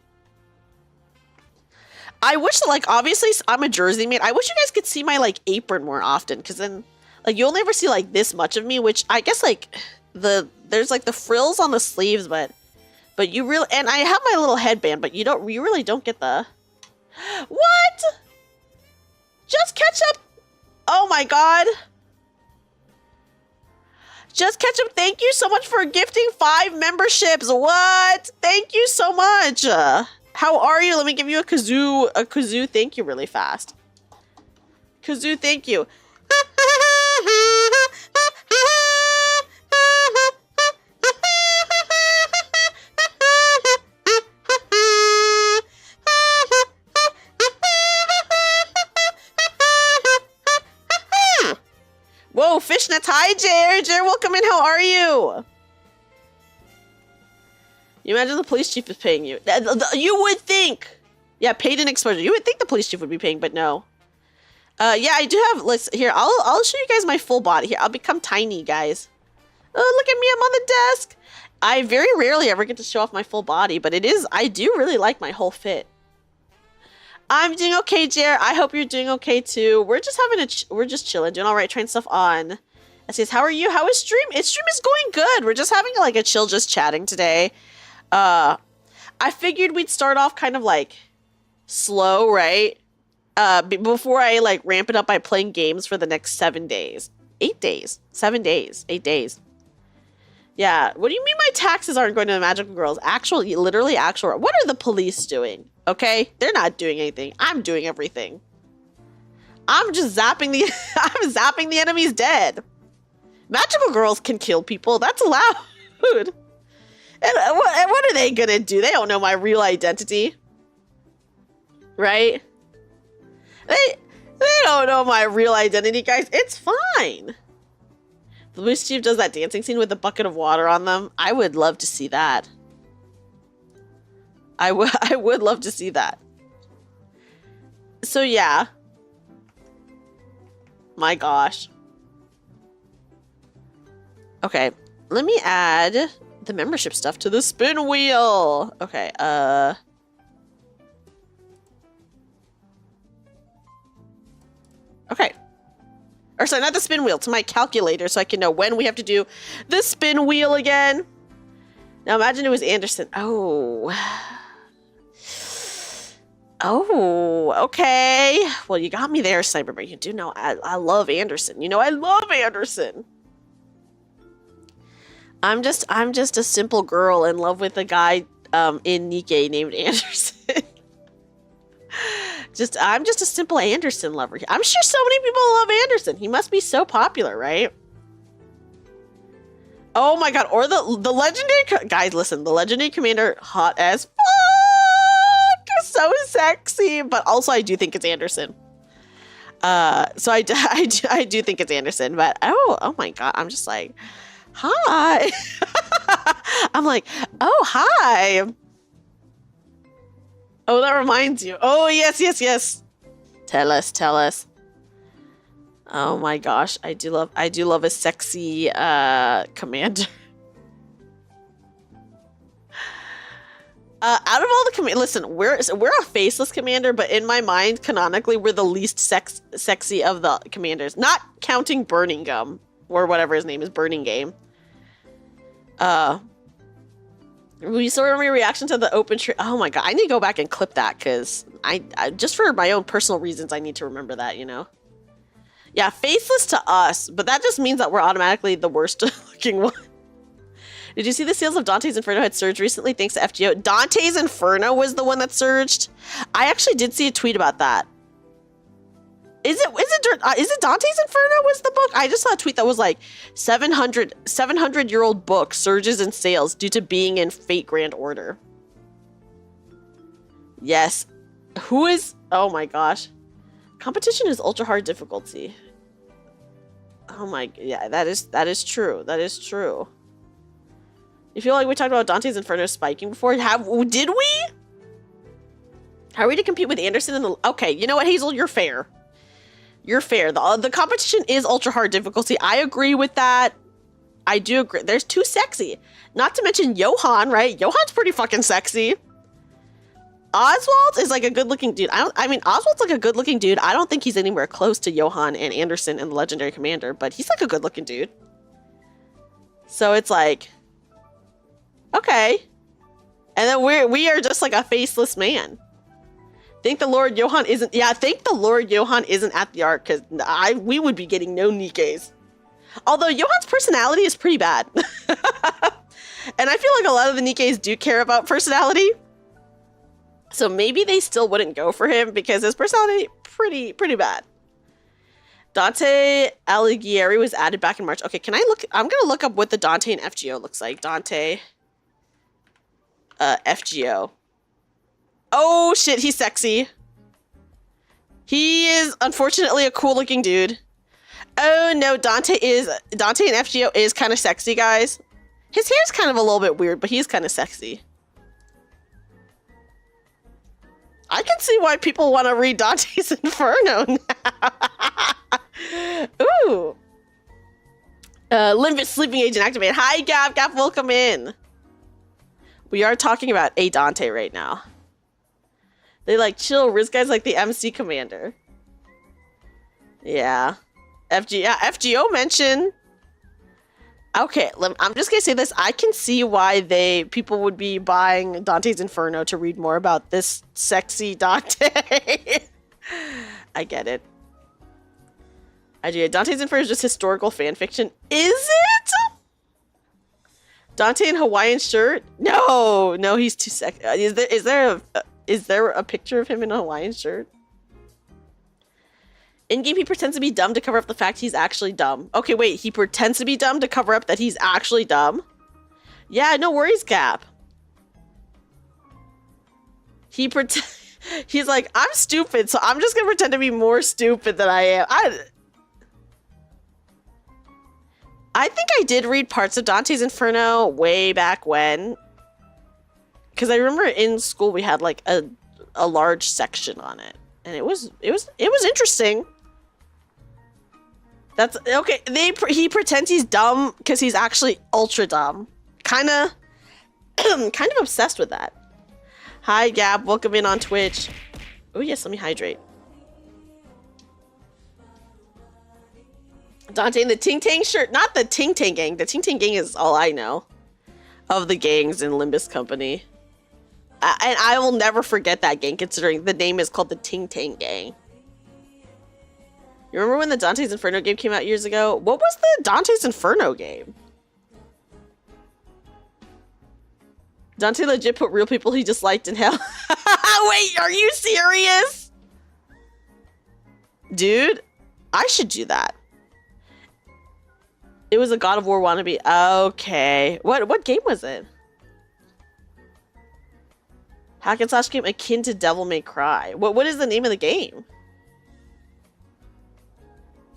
I wish that, like, obviously I'm a Jersey maid. I wish you guys could see my, like, apron more often, because then, like, you only ever see, like, this much of me, which I guess, like, there's, like, the frills on the sleeves, but you really, and I have my little headband, but you really don't get the, what? Just Ketchup? Oh my god. Just Ketchup, thank you so much for gifting 5 memberships. What? Thank you so much. How are you? Let me give you a kazoo thank you really fast. Kazoo thank you. Whoa, fishnets. Hi, Jer. Jer, welcome in. How are you? You imagine the police chief is paying you. You would think. Yeah, paid in exposure. You would think the police chief would be paying, but no. Yeah, I do have, let's, here, I'll show you guys my full body. Here, I'll become tiny, guys. Oh, look at me. I'm on the desk. I very rarely ever get to show off my full body, but I do really like my whole fit. I'm doing okay, Jer. I hope you're doing okay too. We're just we're just chilling, doing all right, trying stuff on. It says, how are you? How is stream? Stream is going good. We're just having like a chill, just chatting today. I figured we'd start off kind of like slow, right? Before I like ramp it up by playing games for the next 7 days. 8 days. 7 days. 8 days. Yeah, what do you mean my taxes aren't going to the magical girls? Literally actual. What are the police doing? Okay, they're not doing anything. I'm doing everything. I'm just zapping the I'm zapping the enemies dead. Magical girls can kill people. That's allowed. And what are they gonna do? They don't know my real identity, right? They don't know my real identity, guys. It's fine. The mischief does that dancing scene with a bucket of water on them. I would love to see that. I would love to see that. So yeah. My gosh. Okay, let me add the membership stuff to the spin wheel. Okay, okay. Or sorry, not the spin wheel, to my calculator so I can know when we have to do the spin wheel again. Now imagine it was Anderson. Oh. Oh, okay. Well, you got me there, Cyberberg. You do know I love Anderson. You know I love Anderson. I'm just a simple girl in love with a guy in Nikkei named Anderson. I'm just a simple Anderson lover. I'm sure so many people love Anderson. He must be so popular, right? Oh my god, or the legendary guys, listen, the legendary commander, hot as fuck, so sexy, but also I do think it's Anderson. So I do think it's Anderson, but oh my god, I'm just like, hi. I'm like, oh hi. Oh, that reminds you. Oh, yes. Tell us. Oh my gosh, I do love a sexy commander. Out of all the command, listen, we're a faceless commander, but in my mind, canonically, we're the least sexy of the commanders. Not counting Burning Gum or whatever his name is, Burning Game. We saw my reaction to the open tree. Oh my god, I need to go back and clip that because I just for my own personal reasons, I need to remember that, you know? Yeah, faceless to us, but that just means that we're automatically the worst looking one. Did you see the sales of Dante's Inferno had surged recently thanks to FGO? Dante's Inferno was the one that surged? I actually did see a tweet about that. Is it Dante's Inferno was the book? I just saw a tweet that was like 700-year-old book surges in sales due to being in Fate Grand Order. Yes. Who is... Oh my gosh. Competition is ultra hard difficulty. Oh my... Yeah, that is true. That is true. You feel like we talked about Dante's Inferno spiking before? Did we? How are we to compete with Anderson in the... Okay, you know what, Hazel? You're fair. You're fair. The competition is ultra hard difficulty. I agree with that. I do agree. There's too sexy. Not to mention Johan, right? Johan's pretty fucking sexy. Oswald is like a good looking dude. I mean, Oswald's like a good looking dude. I don't think he's anywhere close to Johan and Anderson and the Legendary Commander, but he's like a good looking dude. So it's like, okay. And then we are just like a faceless man. Think the Lord Johan isn't... Yeah, think the Lord Johan isn't at the Ark, because we would be getting no Nikkeis. Although Johan's personality is pretty bad. And I feel like a lot of the Nikkeis do care about personality. So maybe they still wouldn't go for him, because his personality pretty bad. Dante Alighieri was added back in March. Okay, can I look... I'm going to look up what the Dante and FGO looks like. Dante... FGO. Oh shit, he's sexy. He is unfortunately a cool looking dude. Oh no, Dante and FGO is kind of sexy, guys. His hair's kind of a little bit weird, but he's kind of sexy. I can see why people want to read Dante's Inferno now. Ooh. Limbus sleeping agent activated. Hi Gap, welcome in. We are talking about a Dante right now. They like chill. Riz guy's like the MC commander. Yeah. FGO mention. Okay, I'm just gonna say this. I can see why people would be buying Dante's Inferno to read more about this sexy Dante. I get it. I do. Dante's Inferno is just historical fan fiction. Is it? Dante in Hawaiian shirt? No, no, he's too sexy. Is there a picture of him in a Hawaiian shirt? In game, he pretends to be dumb to cover up the fact he's actually dumb. Okay, wait, he pretends to be dumb to cover up that he's actually dumb? Yeah, no worries, Cap. He's like, I'm stupid, so I'm just gonna pretend to be more stupid than I am. I think I did read parts of Dante's Inferno way back when. Because I remember in school we had like a large section on it. And it was interesting. That's okay. He pretends he's dumb because he's actually ultra dumb. Kind of obsessed with that. Hi Gab, welcome in on Twitch. Oh yes, let me hydrate. Dante in the Ting Tang shirt, not the Ting Tang gang. The Ting Tang gang is all I know of the gangs in Limbus Company. And I will never forget that gang, considering the name is called the Ting Tang gang. You remember when the Dante's Inferno game came out years ago? What was the Dante's Inferno game? Dante legit put real people he disliked in hell. Wait, are you serious? Dude, I should do that. It was a God of War wannabe. Okay. What game was it? Hack and slash game akin to Devil May Cry. What is the name of the game?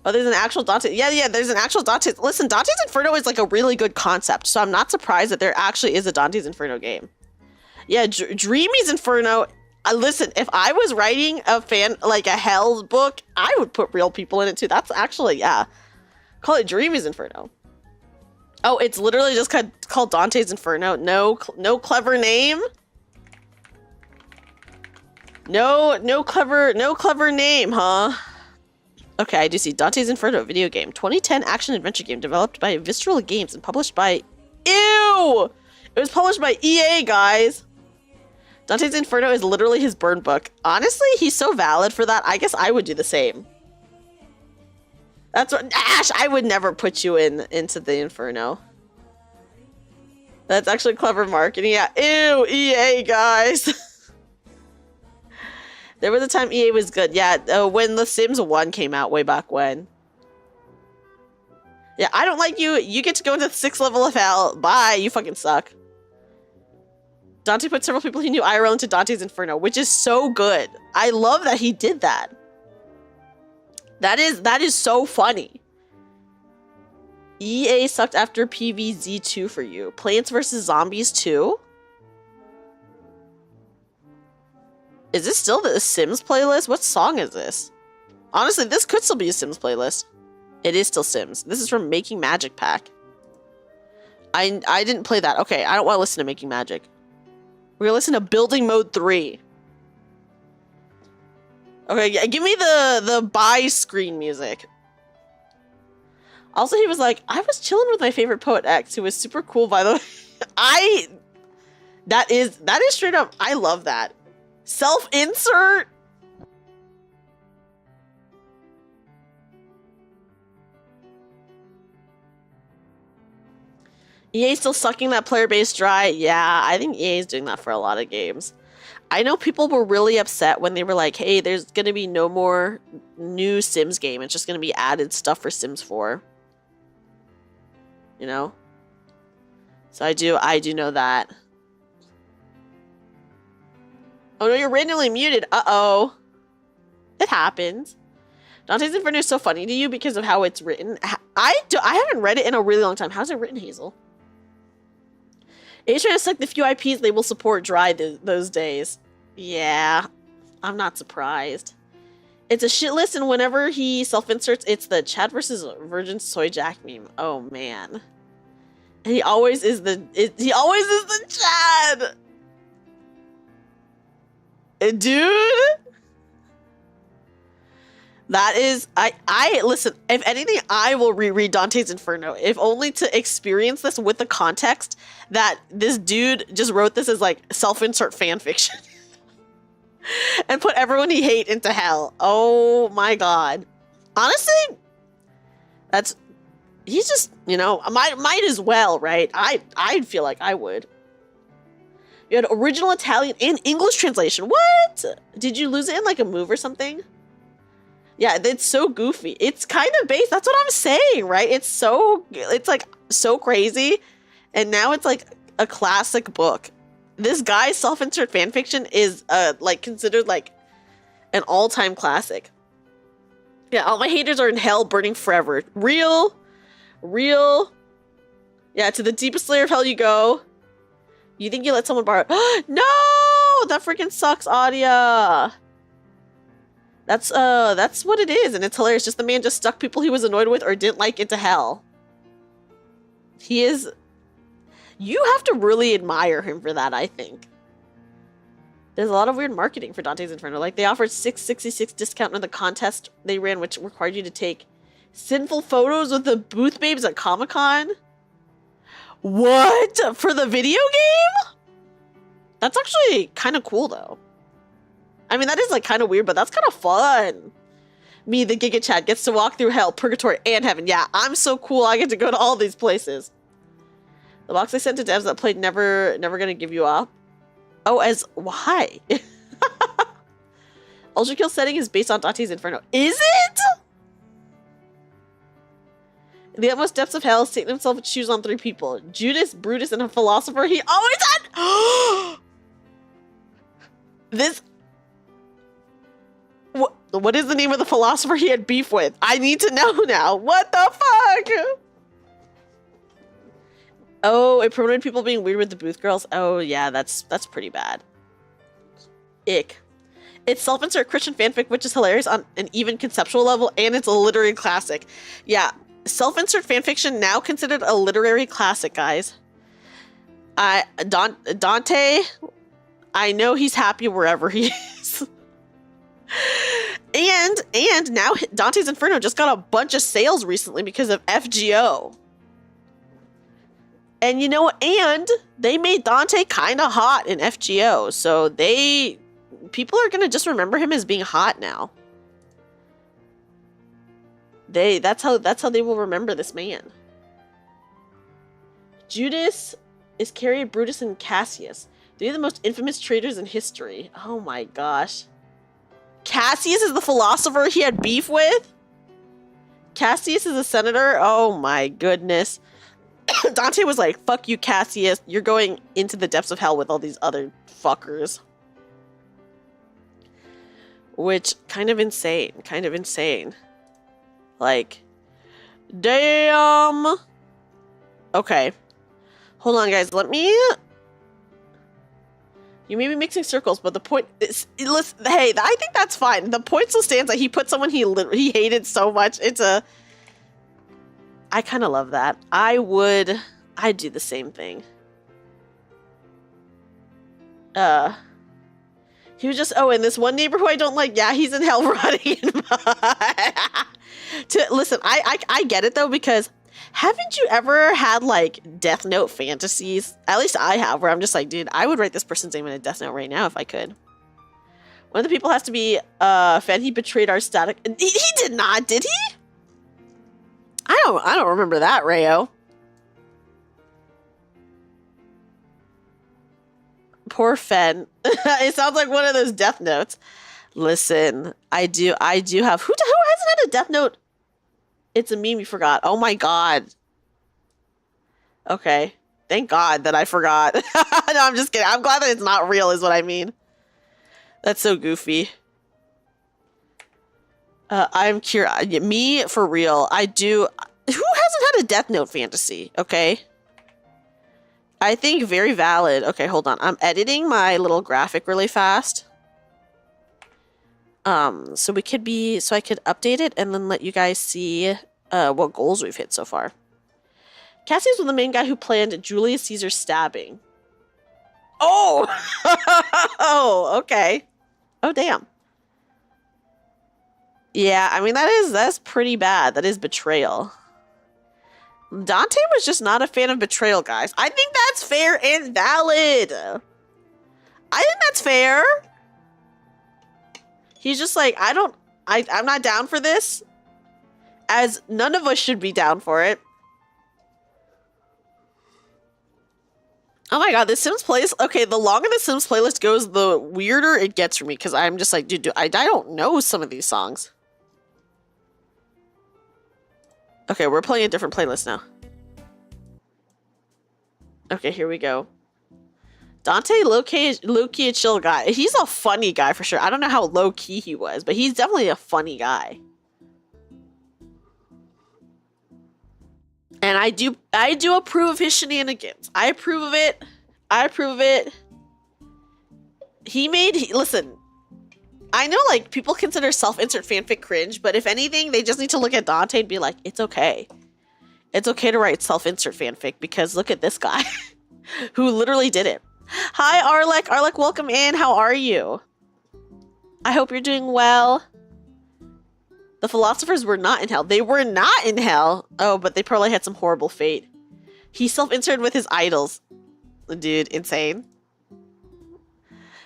Oh, there's an actual Dante. Yeah, there's an actual Dante. Listen, Dante's Inferno is like a really good concept, so I'm not surprised that there actually is a Dante's Inferno game. Yeah, Dreamy's Inferno. Listen, if I was writing a Hell's book, I would put real people in it too. That's actually, yeah. Call it Dreamy's Inferno. Oh, it's literally just called Dante's Inferno. No clever name. No clever name, huh? Okay, I do see Dante's Inferno video game. 2010 action adventure game developed by Visceral Games and published by... Ew! It was published by EA, guys. Dante's Inferno is literally his burn book. Honestly, he's so valid for that. I guess I would do the same. That's what... Ash, I would never put you into the Inferno. That's actually clever marketing. Yeah, ew, EA, guys. There was a time EA was good. Yeah, when The Sims 1 came out way back when. Yeah, I don't like you. You get to go into the 6th level of hell. Bye, you fucking suck. Dante put several people he knew IRL into Dante's Inferno, which is so good. I love that he did that. That is so funny. EA sucked after PvZ2 for you. Plants vs. Zombies 2? Is this still the Sims playlist? What song is this? Honestly, this could still be a Sims playlist. It is still Sims. This is from Making Magic Pack. I didn't play that. Okay, I don't want to listen to Making Magic. We're gonna listen to Building Mode 3. Okay, yeah, give me the buy screen music. Also, he was like, I was chilling with my favorite poet X, who was super cool, by the way. That is straight up, I love that. Self-insert? EA still sucking that player base dry? Yeah, I think EA is doing that for a lot of games. I know people were really upset when they were like, hey, there's going to be no more new Sims game. It's just going to be added stuff for Sims 4. You know? So I do know that. Oh no, you're randomly muted. Uh-oh. It happens. Dante's Inferno is so funny to you because of how it's written. I haven't read it in a really long time. How's it written, Hazel? It's trying to suck the few IPs they will support dry those days. Yeah, I'm not surprised. It's a shit list, and whenever he self-inserts, it's the Chad versus Virgin Soy Jack meme. Oh man. And he always is the Chad! Dude, that is, I listen, if anything, I will reread Dante's Inferno, if only to experience this with the context that this dude just wrote this as like self-insert fan fiction and put everyone he hate into hell. Oh my god. Honestly, he's just, you know, might as well, right? I'd feel like I would. You had original Italian and English translation. What? Did you lose it in like a move or something? Yeah, it's so goofy. It's kind of based. That's what I'm saying, right? It's like so crazy. And now it's like a classic book. This guy's self-insert fanfiction is like considered like an all-time classic. Yeah, all my haters are in hell burning forever. Real. Yeah, to the deepest layer of hell you go. You think you let someone borrow? No! That freaking sucks, Audia. That's what it is, and it's hilarious. Just the man just stuck people he was annoyed with or didn't like into hell. He is... You have to really admire him for that, I think. There's a lot of weird marketing for Dante's Inferno. Like, they offered $6.66 discount on the contest they ran, which required you to take sinful photos with the booth babes at Comic-Con. What? For the video game? That's actually kind of cool, though. I mean, that is, like, kind of weird, but that's kind of fun. Me, the Giga Chad, gets to walk through hell, purgatory, and heaven. Yeah, I'm so cool. I get to go to all these places. The box I sent to devs that played never gonna give you up. Oh, as why? Ultra kill setting is based on Dante's Inferno. Is it? In the utmost depths of hell, Satan himself would choose on 3 people: Judas, Brutus, and a philosopher he always had. This. What is the name of the philosopher he had beef with? I need to know now. What the fuck? Oh, it promoted people being weird with the booth girls. Oh yeah, that's pretty bad. Ick. It's self-insert Christian fanfic, which is hilarious on an even conceptual level, and it's a literary classic. Yeah, self-insert fanfiction now considered a literary classic, guys. Dante, I know he's happy wherever he is. And now Dante's Inferno just got a bunch of sales recently because of FGO. And you know, and they made Dante kind of hot in FGO, so people are gonna just remember him as being hot now. That's how they will remember this man. Judas, Iscariot, Brutus, and Cassius. They're the most infamous traitors in history. Oh my gosh. Cassius is the philosopher he had beef with? Cassius is a senator? Oh my goodness. Dante was like, fuck you, Cassius. You're going into the depths of hell with all these other fuckers. Which, kind of insane. Like, damn. Okay. Hold on, guys. Let me... You may be mixing circles, but the point is... Listen, hey, I think that's fine. The point still stands that he put someone he hated so much into... I kind of love that. I'd do the same thing. He was just, and this one neighbor who I don't like, yeah, he's in hell rotting in mud. Listen, I get it though, because haven't you ever had like Death Note fantasies? At least I have, where I'm just like, dude, I would write this person's name in a Death Note right now if I could. One of the people has to be fan. He betrayed our static. He did not, did he? I don't remember that, Rayo. Poor Fen. It sounds like one of those Death Notes. Listen, I do have... Who hasn't had a Death Note? It's a meme you forgot. Oh my god. Okay. Thank God that I forgot. No, I'm just kidding. I'm glad that it's not real is what I mean. That's so goofy. I'm curious. Me, for real. I do... Who hasn't had a Death Note fantasy? Okay. I think very valid. Okay, hold on. I'm editing my little graphic really fast. So I could update it and then let you guys see what goals we've hit so far. Cassius was the main guy who planned Julius Caesar's stabbing. Oh! Oh, okay. Oh, damn. Yeah, I mean, that's pretty bad. That is betrayal. Dante was just not a fan of betrayal, guys. I think that's fair and valid. I think that's fair. He's just like, I'm not down for this. As none of us should be down for it. Oh my god, this Sims playlist. Okay, the longer the Sims playlist goes, the weirder it gets for me because I'm just like, dude, I don't know some of these songs. Okay, we're playing a different playlist now. Okay, here we go. Dante, low-key a chill guy. He's a funny guy for sure. I don't know how low-key he was, but he's definitely a funny guy. And I do approve of his shenanigans. I approve of it. I approve of it. Listen, I know like people consider self-insert fanfic cringe, but if anything, they just need to look at Dante and be like, it's okay. It's okay to write self-insert fanfic because look at this guy who literally did it. Hi, Arlek. Arlek, welcome in. How are you? I hope you're doing well. The philosophers were not in hell. They were not in hell. Oh, but they probably had some horrible fate. He self-inserted with his idols. Dude, insane.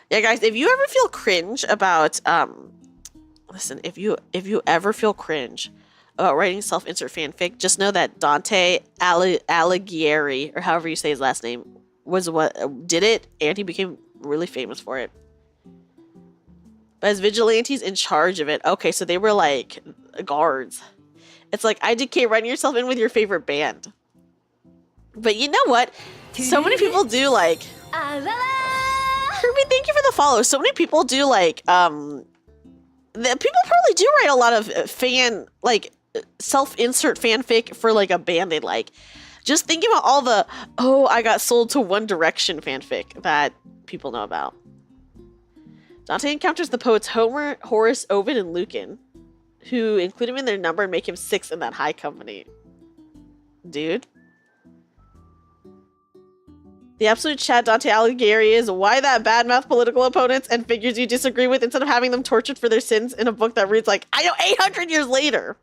Yeah, guys, if you ever feel cringe about, listen, if you ever feel cringe about writing self-insert fanfic, just know that Dante Alighieri, or however you say his last name, was what did it, and he became really famous for it. But as vigilantes in charge of it. Okay, so they were like guards. It's like IDK writing yourself in with your favorite band. But you know what? So many people do like Kirby, thank you for the follow. So many people do like people probably do write a lot of self-insert fanfic for like a band they like. Just thinking about all the I got sold to One Direction fanfic that people know about. Dante encounters the poets Homer, Horace, Ovid, and Lucan, who include him in their number and make him 6 in that high company. Dude. The absolute Chad Dante Alighieri is why that badmouth political opponents and figures you disagree with instead of having them tortured for their sins in a book that reads like, I know, 800 years later.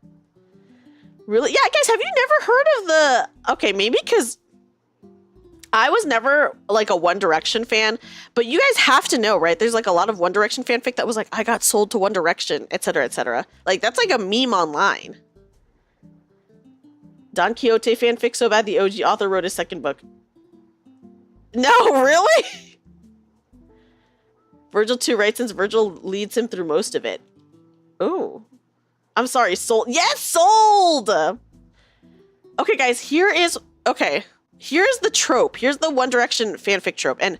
Really? Yeah, guys, have you never heard of the... Okay, maybe because I was never like a One Direction fan, but you guys have to know, right? There's like a lot of One Direction fanfic that was like, I got sold to One Direction, etc., etc. Like, that's like a meme online. Don Quixote fanfic so bad the OG author wrote a second book. No, really? Virgil too, right? Since Virgil leads him through most of it. Oh. I'm sorry, sold. Yes, sold! Okay, guys, here's the trope. Here's the One Direction fanfic trope. And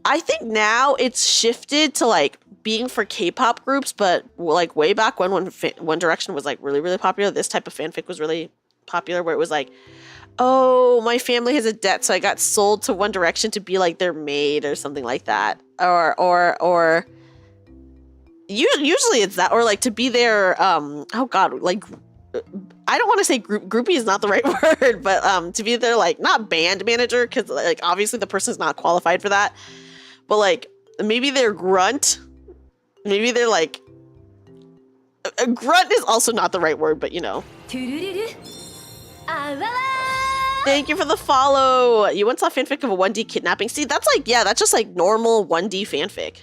I think now it's shifted to like being for K-pop groups, but like way back when One Direction was like really, really popular, this type of fanfic was really popular where it was like, oh, my family has a debt, so I got sold to One Direction to be like their maid or something like that. Or usually it's that, or like to be their, oh God, like, I don't want to say groupie is not the right word, but to be their like, not band manager, because like obviously the person's not qualified for that, but like maybe they're grunt. Maybe they're like, a grunt is also not the right word, but you know. Thank you for the follow. You once saw fanfic of a 1D kidnapping. See, that's like, yeah, that's just like normal 1D fanfic.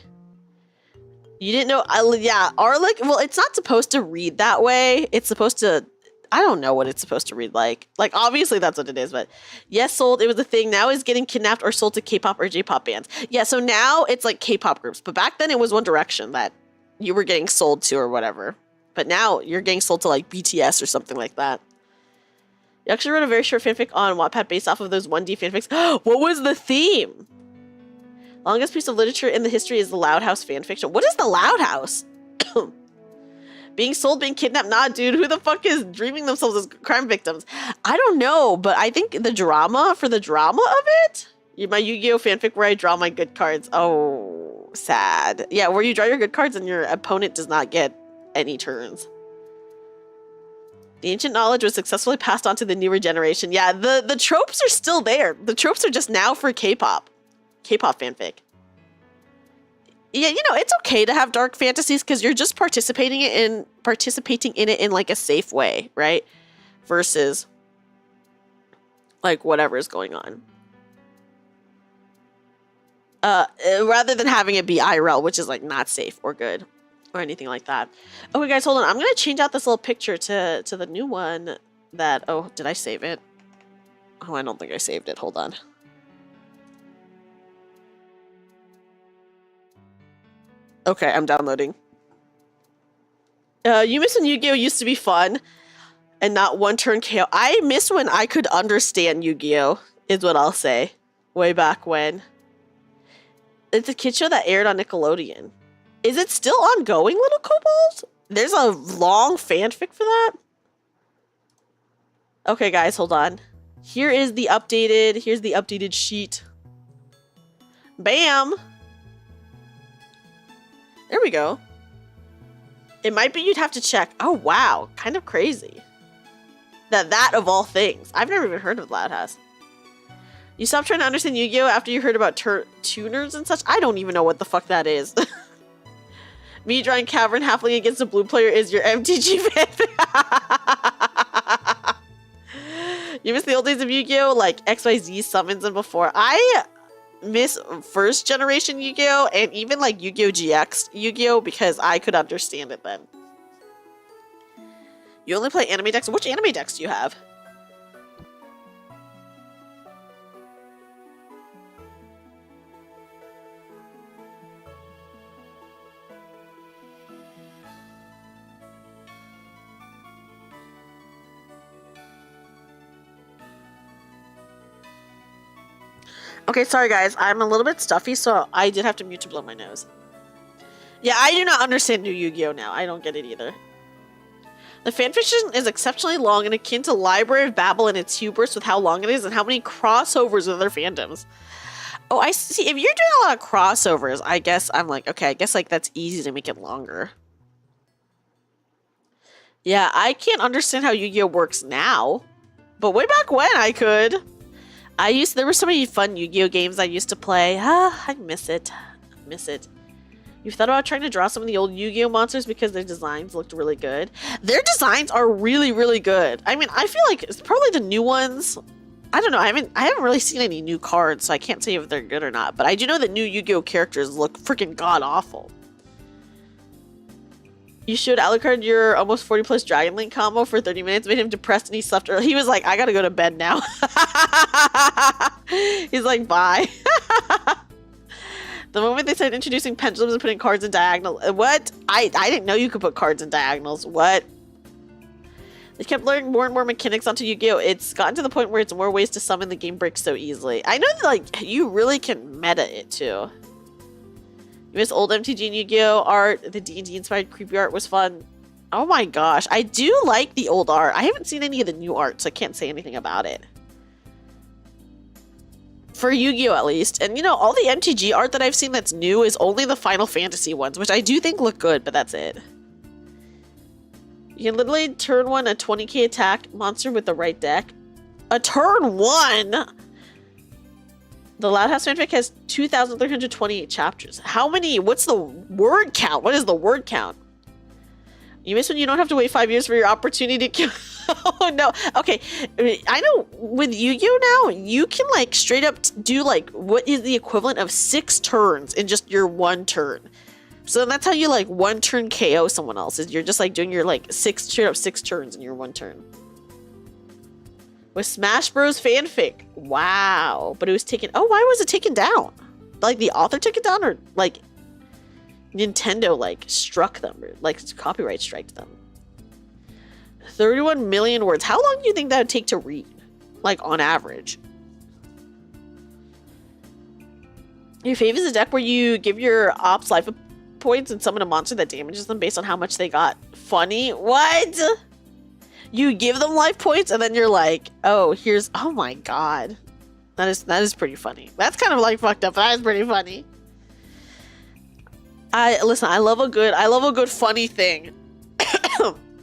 You didn't know? Yeah, Arlick, well, it's not supposed to read that way. It's supposed to, I don't know what it's supposed to read like. Like, obviously that's what it is, but yes, sold, it was a thing. Now is getting kidnapped or sold to K-pop or J-pop bands. Yeah, so now it's like K-pop groups, but back then it was One Direction that you were getting sold to or whatever. But now you're getting sold to like BTS or something like that. You actually wrote a very short fanfic on Wattpad based off of those 1D fanfics. What was the theme? Longest piece of literature in the history is the Loud House fanfiction. What is the Loud House? Being sold, being kidnapped? Nah, dude, who the fuck is dreaming themselves as crime victims? I don't know, but I think the drama of it? My Yu-Gi-Oh fanfic where I draw my good cards. Oh, sad. Yeah, where you draw your good cards and your opponent does not get any turns. The ancient knowledge was successfully passed on to the newer generation. Yeah, the tropes are still there. The tropes are just now for K-pop. K-pop fanfic. Yeah, you know, it's okay to have dark fantasies because you're just participating in it in like a safe way, right? Versus like whatever is going on. Rather than having it be IRL, which is like not safe or good. Or anything like that. Okay, guys, hold on. I'm going to change out this little picture to the new one that... Oh, did I save it? Oh, I don't think I saved it. Hold on. Okay, I'm downloading. You miss when Yu-Gi-Oh used to be fun and not one turn KO. I miss when I could understand Yu-Gi-Oh, is what I'll say. Way back when. It's a kid show that aired on Nickelodeon. Is it still ongoing, Little Kobolds? There's a long fanfic for that? Okay, guys, hold on. Here's the updated sheet. Bam! There we go. It might be you'd have to check. Oh, wow. Kind of crazy. That of all things. I've never even heard of Loud House. You stopped trying to understand Yu-Gi-Oh after you heard about tuners and such? I don't even know what the fuck that is. Me drawing Cavern Halfling against a blue player is your MTG fanfic. You miss the old days of Yu-Gi-Oh? Like XYZ summons and before. I miss first generation Yu-Gi-Oh! And even like Yu-Gi-Oh! GX Yu-Gi-Oh! Because I could understand it then. You only play anime decks? Which anime decks do you have? Okay, sorry guys, I'm a little bit stuffy, so I did have to mute to blow my nose. Yeah, I do not understand new Yu-Gi-Oh! Now. I don't get it either. The fanfiction is exceptionally long and akin to Library of Babel in its hubris with how long it is and how many crossovers with other fandoms. Oh, I see. If you're doing a lot of crossovers, I guess I'm like, okay, I guess like that's easy to make it longer. Yeah, I can't understand how Yu-Gi-Oh! Works now, but way back when I could. There were so many fun Yu-Gi-Oh! Games I used to play. I miss it. You've thought about trying to draw some of the old Yu-Gi-Oh! Monsters because their designs looked really good. Their designs are really, really good. I mean, I feel like it's probably the new ones. I don't know. I haven't really seen any new cards, so I can't say if they're good or not. But I do know that new Yu-Gi-Oh! Characters look freaking god-awful. You showed Alucard your almost 40 plus Dragon Link combo for 30 minutes, made him depressed and he slept early. He was like, I gotta go to bed now. He's like, bye. The moment they started introducing pendulums and putting cards in diagonal. What? I didn't know you could put cards in diagonals. What? They kept learning more and more mechanics onto Yu-Gi-Oh! It's gotten to the point where it's more ways to summon the game breaks so easily. I know that, like, you really can meta it too. You miss old MTG and Yu-Gi-Oh! Art. The D&D inspired creepy art was fun. Oh my gosh. I do like the old art. I haven't seen any of the new art, so I can't say anything about it. For Yu-Gi-Oh! At least. And you know, all the MTG art that I've seen that's new is only the Final Fantasy ones, which I do think look good, but that's it. You can literally turn one a 20k attack monster with the right deck. A turn one? The Loud House fanfic has 2,328 chapters. How many? What's the word count? What is the word count? You miss when you don't have to wait 5 years for your opportunity to kill. Oh no. Okay. I know with Yu-Gi-Oh! Now, you can like straight up do like what is the equivalent of 6 turns in just your one turn. So that's how you like one turn KO someone else. Is you're just like doing your like straight up 6 turns in your one turn. With Smash Bros fanfic. Wow. But it was taken. Oh, why was it taken down? Like the author took it down, or like Nintendo like struck them, or like copyright striked them. 31 million words. How long do you think that would take to read? Like on average. Your fave is a deck where you give your ops life points and summon a monster that damages them based on how much they got. Funny. What? You give them life points and then you're like, oh, here's, oh my god. That is pretty funny. That's kind of like fucked up, but that is pretty funny. Listen, I love a good funny thing.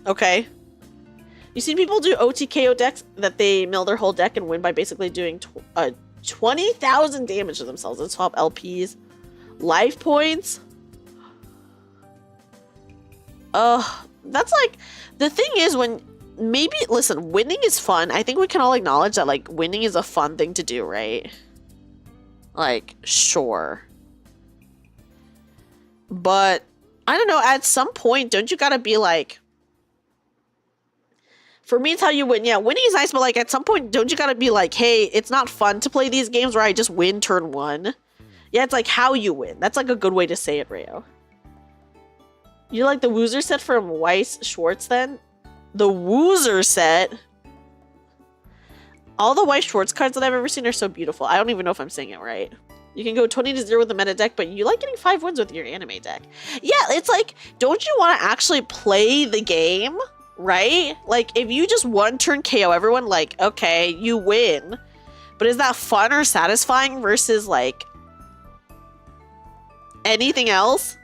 Okay. You seen people do OTKO decks that they mill their whole deck and win by basically doing 20,000 damage to themselves and swap LPs. Life points? That's like, the thing is when, maybe, listen, winning is fun. I think we can all acknowledge that, like, winning is a fun thing to do, right? Like, sure. But, I don't know, at some point, don't you gotta be like... For me, it's how you win. Yeah, winning is nice, but, like, at some point, don't you gotta be like, hey, it's not fun to play these games where I just win turn one? Yeah, it's like how you win. That's, like, a good way to say it, Rayo. You like the Woozer set from Weiss Schwartz then? The Woozer set? All the Weiss Schwartz cards that I've ever seen are so beautiful. I don't even know if I'm saying it right. You can go 20-0 with the meta deck, but you like getting 5 wins with your anime deck. Yeah, it's like, don't you want to actually play the game, right? Like, if you just one turn KO everyone, like, okay, you win. But is that fun or satisfying versus, like, anything else?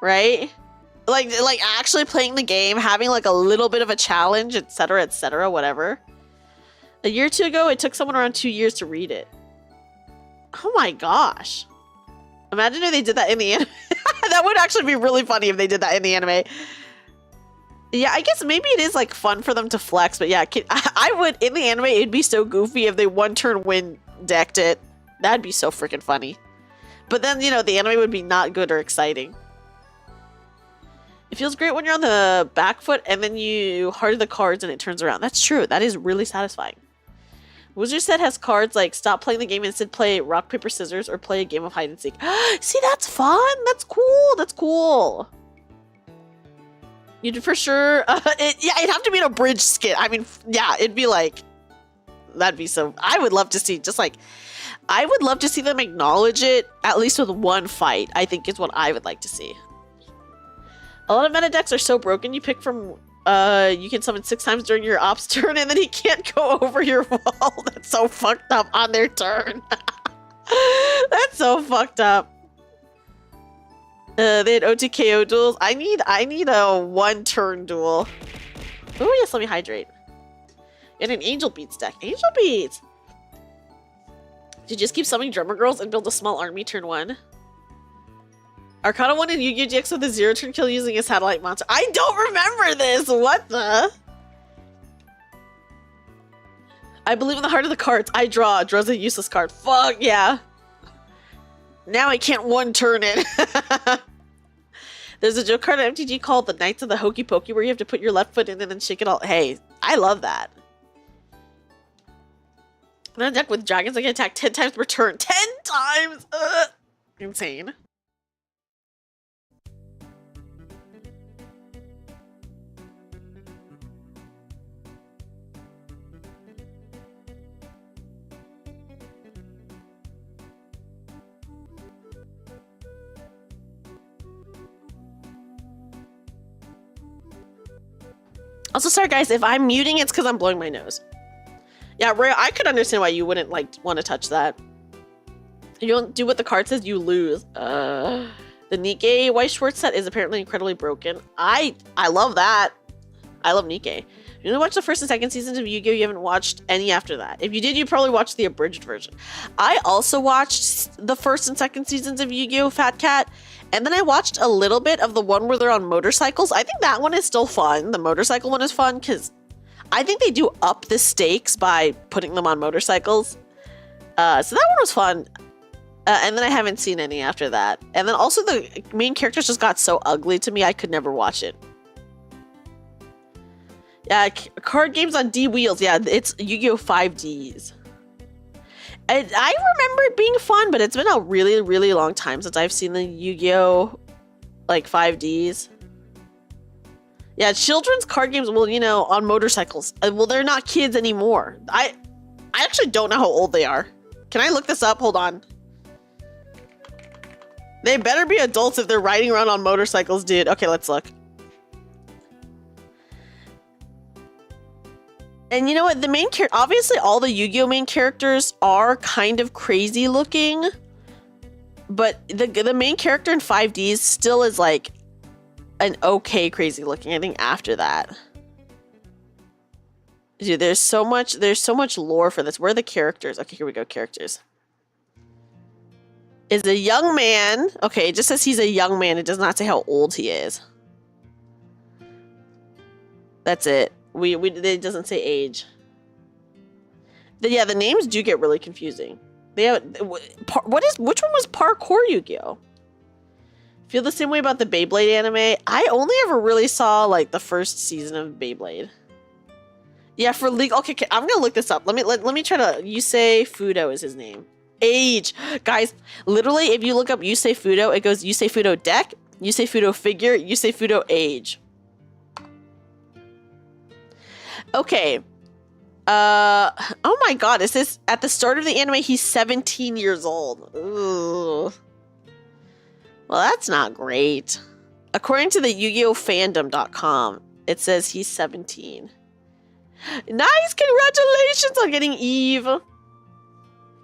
Right? Like actually playing the game, having, like, a little bit of a challenge, etc., whatever. A year or two ago, it took someone around 2 years to read it. Oh my gosh. Imagine if they did that in the anime. That would actually be really funny if they did that in the anime. Yeah, I guess maybe it is like fun for them to flex, but yeah, I would, in the anime, it'd be so goofy if they one turn win decked it. That'd be so freaking funny. But then, you know, the anime would be not good or exciting. It feels great when you're on the back foot and then you heart the cards and it turns around. That's true. That is really satisfying. Wizard set has cards like stop playing the game and instead play rock, paper, scissors or play a game of hide and seek. See, that's fun. That's cool. That's cool. You'd for sure. Yeah, it'd have to be in a bridge skit. I mean, yeah, it'd be like, that'd be so. I would love to see just like, I would love to see them acknowledge it at least with one fight. I think is what I would like to see. A lot of meta decks are so broken. You pick from. You can summon 6 times during your ops turn and then he can't go over your wall. That's so fucked up on their turn. That's so fucked up. They had OTKO duels. I need a 1-turn duel. Oh yes, let me hydrate. And an Angel Beats deck. Angel Beats! Did you just keep summoning drummer girls and build a small army turn 1? Arcana won in Yu-Gi-Oh! GX with a 0-turn kill using a satellite monster. I don't remember this! What the? I believe in the heart of the cards. I draw. Draw's a useless card. Fuck yeah. Now I can't 1-turn it. There's a joke card at MTG called the Knights of the Hokey Pokey where you have to put your left foot in and then shake it all. Hey, I love that. On a deck with dragons, I can attack 10 times per turn. 10 times! Insane. Also, sorry guys, if I'm muting, it's because I'm blowing my nose. Yeah, Ray, I could understand why you wouldn't like want to touch that. You don't do what the card says, you lose. The Nikkei White Schwartz set is apparently incredibly broken. I love that. I love Nikkei. You only watched the first and second seasons of Yu-Gi-Oh! You haven't watched any after that. If you did, you probably watched the abridged version. I also watched the first and second seasons of Yu-Gi-Oh! Fat Cat. And then I watched a little bit of the one where they're on motorcycles. I think that one is still fun. The motorcycle one is fun because I think they do up the stakes by putting them on motorcycles. So that one was fun. And then I haven't seen any after that. And then also the main characters just got so ugly to me, I could never watch it. Yeah, card games on D wheels. Yeah, it's Yu-Gi-Oh! 5Ds. I remember it being fun, but it's been a really, really long time since I've seen the Yu-Gi-Oh! Like 5Ds. Yeah, children's card games, well, you know, on motorcycles. Well, they're not kids anymore. I actually don't know how old they are. Can I look this up? Hold on. They better be adults if they're riding around on motorcycles, dude. Okay, let's look. And you know what? The main character, obviously all the Yu-Gi-Oh! Main characters are kind of crazy looking, but the main character in 5Ds still is like an okay crazy looking. I think after that. Dude, there's so much lore for this. Where are the characters? Okay, here we go, characters. Is a young man. Okay, it just says he's a young man. It does not say how old he is. That's it. It doesn't say age. Yeah, the names do get really confusing. They have, which one was Parkour Yu-Gi-Oh? Feel the same way about the Beyblade anime? I only ever really saw like the first season of Beyblade. Yeah, for legal. Okay, I'm gonna look this up. Let me try to. You say Fudo is his name. age. Guys, literally, if you look up Yusei Fudo, it goes Yusei Fudo deck, Yusei Fudo figure, Yusei Fudo age. Okay. Oh my god, is this at the start of the anime? He's 17 years old. Ooh. Well, that's not great. According to the Yu-Gi-Oh! Fandom.com, it says he's 17. Nice! Congratulations on getting Eve!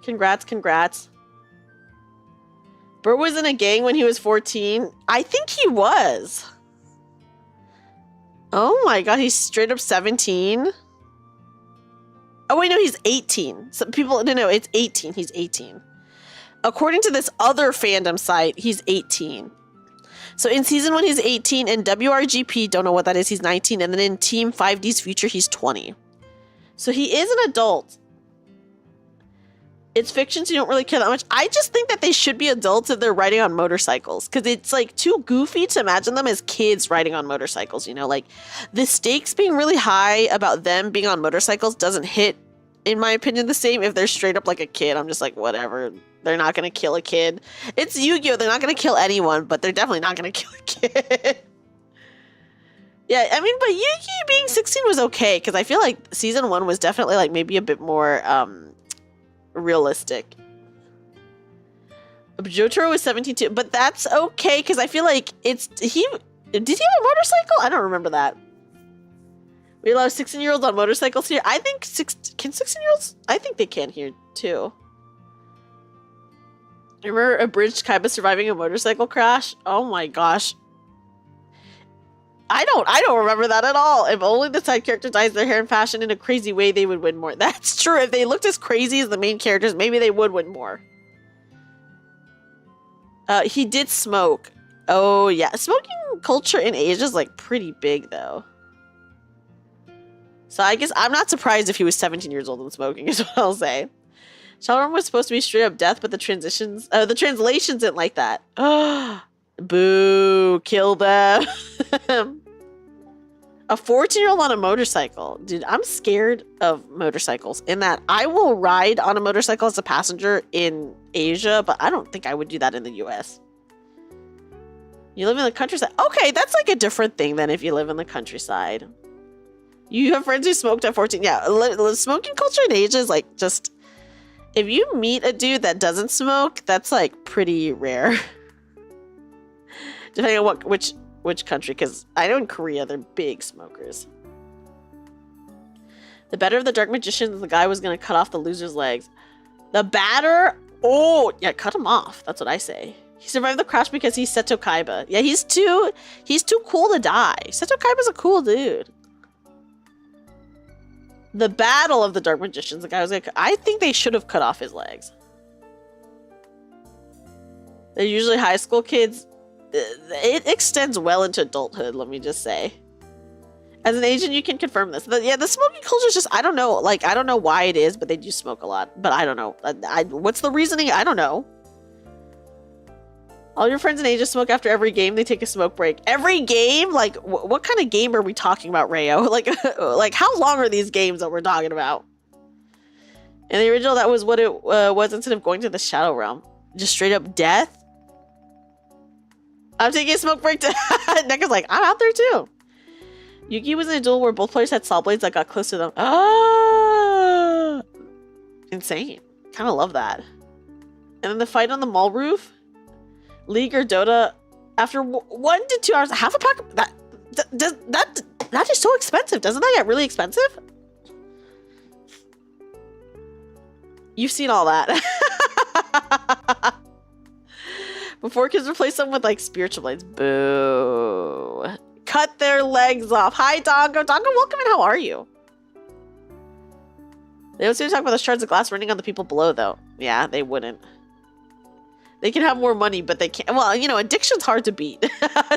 Congrats, congrats. Bert was in a gang when he was 14. I think he was. Oh my god, he's straight up 17. Oh wait, no, he's 18. Some people, no, it's 18. He's 18. According to this other fandom site, he's 18. So in season 1, he's 18. In WRGP, don't know what that is, he's 19. And then in Team 5D's Future, he's 20. So he is an adult. It's fiction, so you don't really care that much. I just think that they should be adults if they're riding on motorcycles. Because it's like too goofy to imagine them as kids riding on motorcycles, you know? Like the stakes being really high about them being on motorcycles doesn't hit, in my opinion, the same if they're straight up like a kid. I'm just like, whatever. They're not going to kill a kid. It's Yu-Gi-Oh! They're not going to kill anyone, but they're definitely not going to kill a kid. Yeah, I mean, but Yu-Gi being 16 was okay, because I feel like season 1 was definitely like maybe a bit more realistic. Jotaro was 17 too, but that's okay, because I feel like did he have a motorcycle? I don't remember that. We allow 16-year-olds on motorcycles here. I think can 16-year-olds? I think they can here too. Remember Abridged Kaiba surviving a motorcycle crash? Oh my gosh. I don't remember that at all. If only the side character dyes their hair and fashion in a crazy way, they would win more. That's true. If they looked as crazy as the main characters, maybe they would win more. He did smoke. Oh yeah. Smoking culture in Asia is like pretty big though. So I guess I'm not surprised if he was 17 years old and smoking is what I'll say. Shadowrun was supposed to be straight up death, but the translations didn't like that. Boo, kill them. A 14-year-old on a motorcycle. Dude, I'm scared of motorcycles in that I will ride on a motorcycle as a passenger in Asia, but I don't think I would do that in the US. You live in the countryside. Okay, that's like a different thing than if you live in the countryside. You have friends who smoked at 14. Yeah, smoking culture in Asia is like just... If you meet a dude that doesn't smoke, that's like pretty rare. Depending on which country, because I know in Korea they're big smokers. The better of the dark magicians, the guy was gonna cut off the loser's legs. The batter? Oh, yeah, cut him off. That's what I say. He survived the crash because he's Seto Kaiba. Yeah, he's too cool to die. Seto Kaiba's a cool dude. The battle of the dark magicians, the guy was like, I think they should have cut off his legs. They're usually high school kids. It extends well into adulthood, let me just say. As an Asian, you can confirm this. The smoking culture is just, I don't know. Like, I don't know why it is, but they do smoke a lot. But I don't know. What's the reasoning? I don't know. All your friends in Asia smoke after every game. They take a smoke break. Every game? Like, what kind of game are we talking about, Rayo? Like how long are these games that we're talking about? In the original, that was what it was instead of going to the Shadow Realm. Just straight up death? I'm taking a smoke break to... Neka's like, I'm out there too. Yugi was in a duel where both players had saw blades that got close to them. Ah! Insane. Kind of love that. And then the fight on the mall roof? League or Dota, after 1 to 2 hours, half a pack. That is so expensive. Doesn't that get really expensive? You've seen all that. Before kids replace them with like spiritual blades. Boo. Cut their legs off. Hi, Dongo. Dongo, welcome in. How are you? They don't seem to talk about the shards of glass running on the people below, though. Yeah, they wouldn't. They can have more money, but they can't. Well, you know, addiction's hard to beat.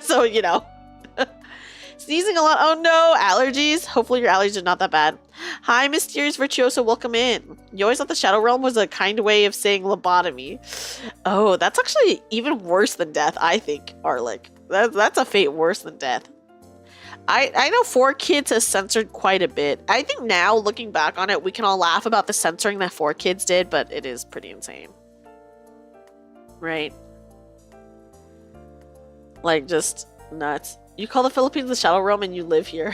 So, you know. Sneezing a lot. Oh, no. Allergies. Hopefully your allergies are not that bad. Hi, Mysterious Virtuoso. Welcome in. You always thought the Shadow Realm was a kind way of saying lobotomy. Oh, that's actually even worse than death, I think, Arlick. That's a fate worse than death. I know 4Kids has censored quite a bit. I think now, looking back on it, we can all laugh about the censoring that 4Kids did, but it is pretty insane. Right? Like, just nuts. You call the Philippines the Shadow Realm and you live here.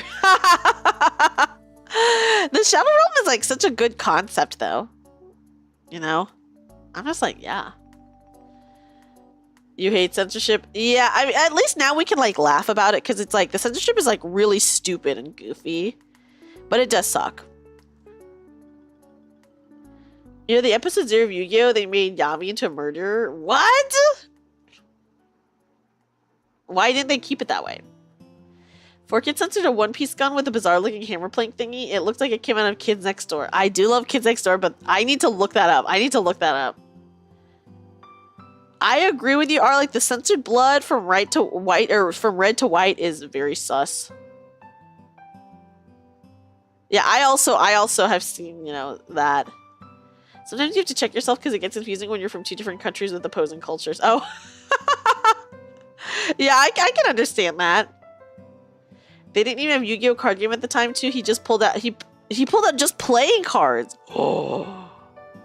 The Shadow Realm is like such a good concept though. You know? I'm just like, yeah. You hate censorship? Yeah, I mean, at least now we can like laugh about it because it's like the censorship is like really stupid and goofy. But it does suck. You know, the episode 0 of Yu-Gi-Oh! They made Yami into a murderer. What? Why didn't they keep it that way? 4Kids censored a one-piece gun with a bizarre-looking hammer plank thingy. It looks like it came out of Kids Next Door. I do love Kids Next Door, but I need to look that up. I agree with you, R. Like, the censored blood from right to white, or from red to white is very sus. Yeah, I also have seen, you know, that. Sometimes you have to check yourself because it gets confusing when you're from 2 different countries with opposing cultures. Oh. Yeah, I can understand that. They didn't even have Yu-Gi-Oh! Card game at the time, too. He just pulled out... He pulled out just playing cards. Oh.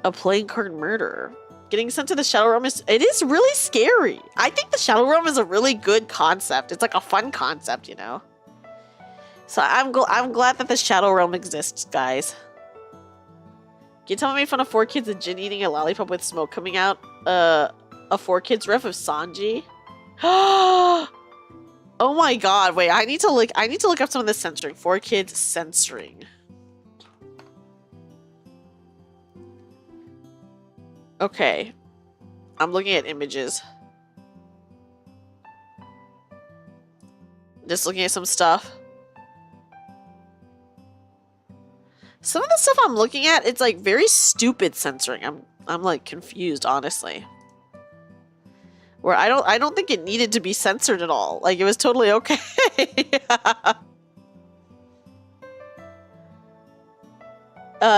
A playing card murderer. Getting sent to the Shadow Realm is... It is really scary. I think the Shadow Realm is a really good concept. It's like a fun concept, you know? So I'm glad that the Shadow Realm exists, guys. Can you tell me I made fun of 4Kids and Jin eating a lollipop with smoke coming out? A 4Kids ref of Sanji? Oh my god, wait, I need to look up some of the censoring. 4Kids censoring. Okay. I'm looking at images. Just looking at some stuff. Some of the stuff I'm looking at, it's like very stupid censoring. I'm like confused, honestly. Where I don't think it needed to be censored at all. Like, it was totally okay.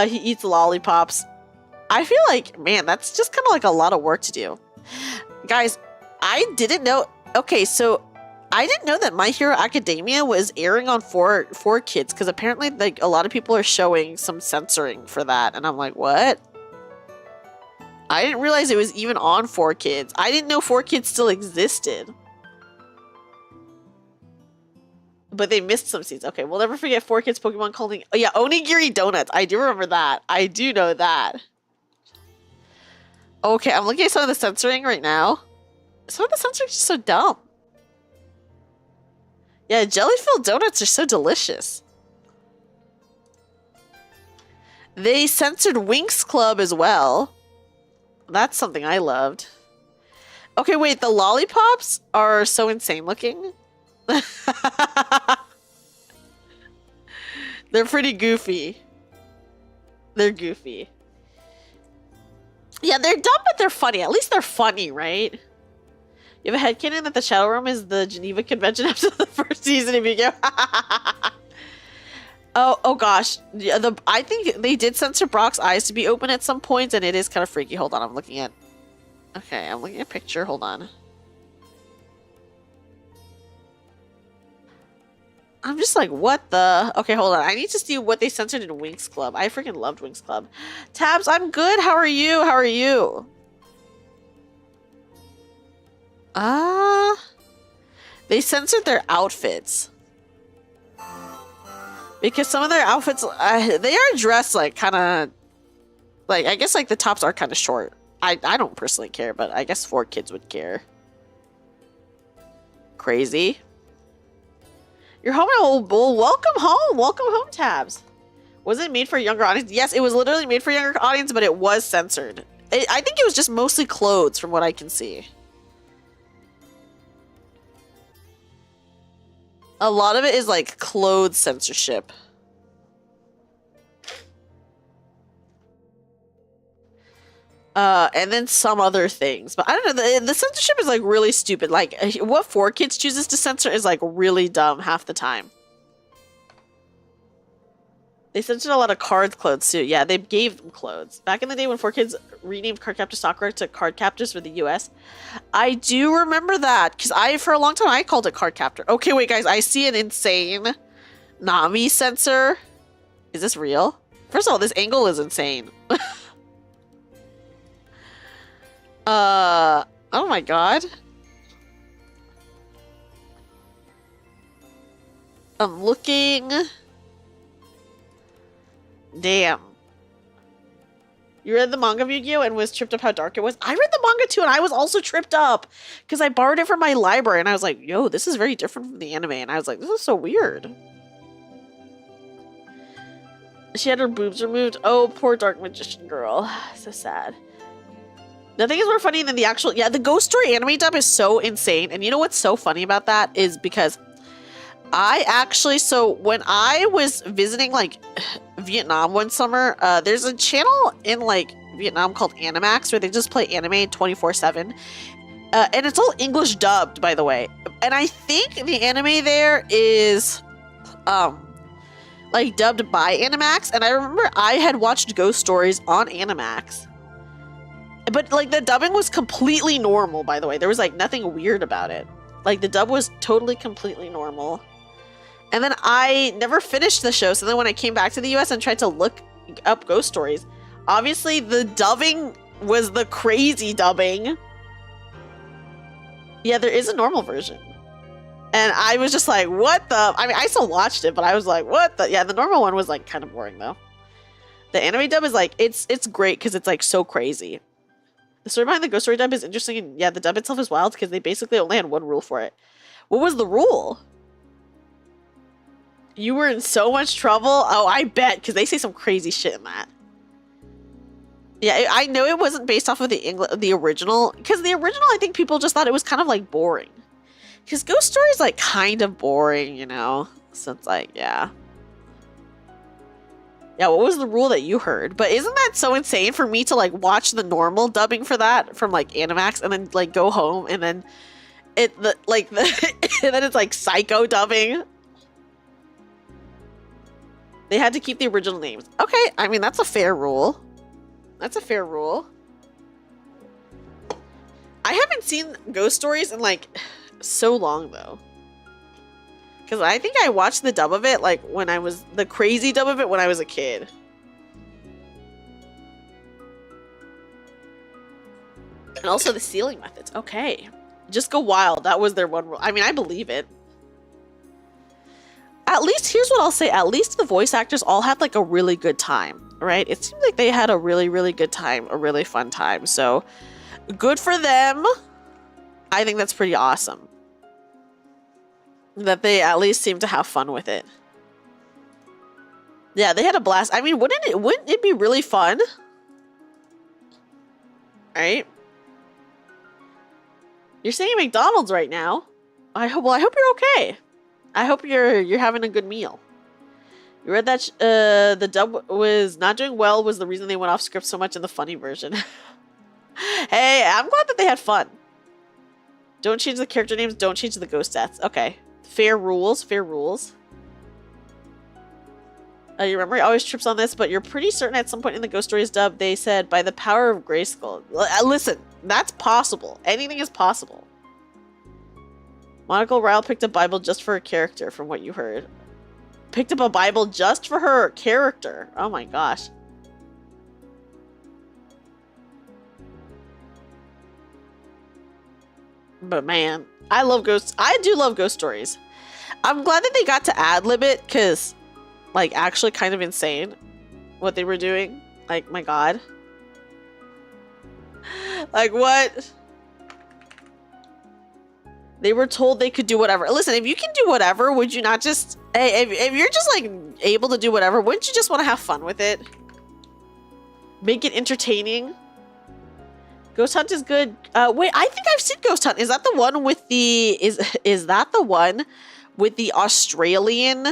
He eats lollipops. I feel like, man, that's just kind of like a lot of work to do. Guys, I didn't know. Okay, so I didn't know that My Hero Academia was airing on 4Kids because apparently, like, a lot of people are showing some censoring for that, and I'm like, what? I didn't realize it was even on 4Kids. I didn't know 4Kids still existed. But they missed some scenes. Okay, we'll never forget 4Kids Pokemon calling... Oh yeah, Onigiri Donuts. I do remember that. I do know that. Okay, I'm looking at some of the censoring right now. Some of the censoring is just so dumb. Yeah, jelly-filled donuts are so delicious. They censored Winx Club as well. That's something I loved. Okay, wait, the lollipops are so insane looking. They're pretty goofy. They're goofy. Yeah, they're dumb, but they're funny. At least they're funny, right? You have a headcanon that the Shadow Realm is the Geneva Convention after the first season of Yu-Gi-Oh! Oh gosh. Yeah, I think they did censor Brock's eyes to be open at some points, and it is kind of freaky. Hold on, I'm looking at... Okay, I'm looking at a picture. Hold on. I'm just like, what the... Okay, hold on. I need to see what they censored in Winx Club. I freaking loved Winx Club. Tabs, I'm good. How are you? How are you? They censored their outfits. Because some of their outfits, they are dressed like kind of... Like, I guess like the tops are kind of short. I don't personally care, but I guess 4Kids would care. Crazy. You're home now. Well, welcome home. Welcome home, Tabs. Was it made for a younger audience? Yes, it was literally made for a younger audience, but it was censored. I think it was just mostly clothes from what I can see. A lot of it is like clothes censorship. And then some other things. But I don't know, the censorship is like really stupid. Like, what 4Kids chooses to censor is like really dumb half the time. They censored a lot of cards clothes too. Yeah, they gave them clothes. Back in the day when 4Kids renamed Cardcaptor Sakura to Cardcaptors for the US. I do remember that. Because for a long time, I called it Cardcaptor. Okay, wait, guys. I see an insane Nami censor. Is this real? First of all, this angle is insane. Oh my god. I'm looking. Damn. You read the manga of Yu-Gi-Oh! And was tripped up how dark it was? I read the manga too, and I was also tripped up because I borrowed it from my library, and I was like, yo, this is very different from the anime. And I was like, this is so weird. She had her boobs removed. Oh, poor dark magician girl. So sad. Nothing is more funny than the actual... Yeah, the Ghost Story anime dub is so insane. And you know what's so funny about that is because I actually... So when I was visiting, like, Vietnam one summer, there's a channel in, like, Vietnam called Animax where they just play anime 24/7. And it's all English dubbed, by the way. And I think the anime there is... like dubbed by Animax, and I remember I had watched Ghost Stories on Animax, but like the dubbing was completely normal, by the way. There was like nothing weird about it. Like the dub was totally completely normal. And then I never finished the show, so then when I came back to the US and tried to look up Ghost Stories, obviously the dubbing was the crazy dubbing. Yeah, there is a normal version. And I was just like, what the... I mean, I still watched it, but I was like, what the... Yeah, the normal one was, like, kind of boring, though. The anime dub is, like, it's great because it's, like, so crazy. The story behind the Ghost Story dub is interesting, and, yeah, the dub itself is wild because they basically only had one rule for it. What was the rule? You were in so much trouble? Oh, I bet, because they say some crazy shit in that. Yeah, I know it wasn't based off of the original, because the original, I think people just thought it was kind of, like, boring. Because Ghost Story is, like, kind of boring, you know? So it's like, yeah. Yeah, what was the rule that you heard? But isn't that so insane for me to, like, watch the normal dubbing for that from, like, Animax and then, like, go home and then and then it's, like, Psycho dubbing? They had to keep the original names. Okay, I mean, that's a fair rule. That's a fair rule. I haven't seen Ghost Stories in, like... so long though, because I think I watched the dub of it like when I was the crazy dub of it when I was a kid. And also the sealing methods. Okay, just go wild. That was their one rule. I mean, I believe it. At least here's what I'll say, at least the voice actors all had like a really good time, right? It seemed like they had a really, really good time, a really fun time. So good for them. I think that's pretty awesome. That they at least seem to have fun with it. Yeah, they had a blast. I mean, wouldn't it be really fun? Right? You're saying McDonald's right now. I hope you're okay. I hope you're having a good meal. You read that the dub was not doing well was the reason they went off script so much in the funny version. Hey, I'm glad that they had fun. Don't change the character names. Don't change the ghost deaths. Okay. Fair rules. Fair rules. You remember he always trips on this, but you're pretty certain at some point in the Ghost Stories dub, they said, by the power of Grayskull. Listen, that's possible. Anything is possible. Monocle Ryle picked a Bible just for a character, from what you heard. Picked up a Bible just for her character. Oh my gosh. But man, I love ghosts. I do love Ghost Stories. I'm glad that they got to ad-lib it, because, like, actually kind of insane what they were doing. Like, my god. Like, what? They were told they could do whatever. Listen, if you can do whatever, would you not just... Hey, if you're just, like, able to do whatever, wouldn't you just want to have fun with it? Make it entertaining? Ghost Hunt is good. Wait, I think I've seen Ghost Hunt. Is that the one with the... Is that the one with the Australian...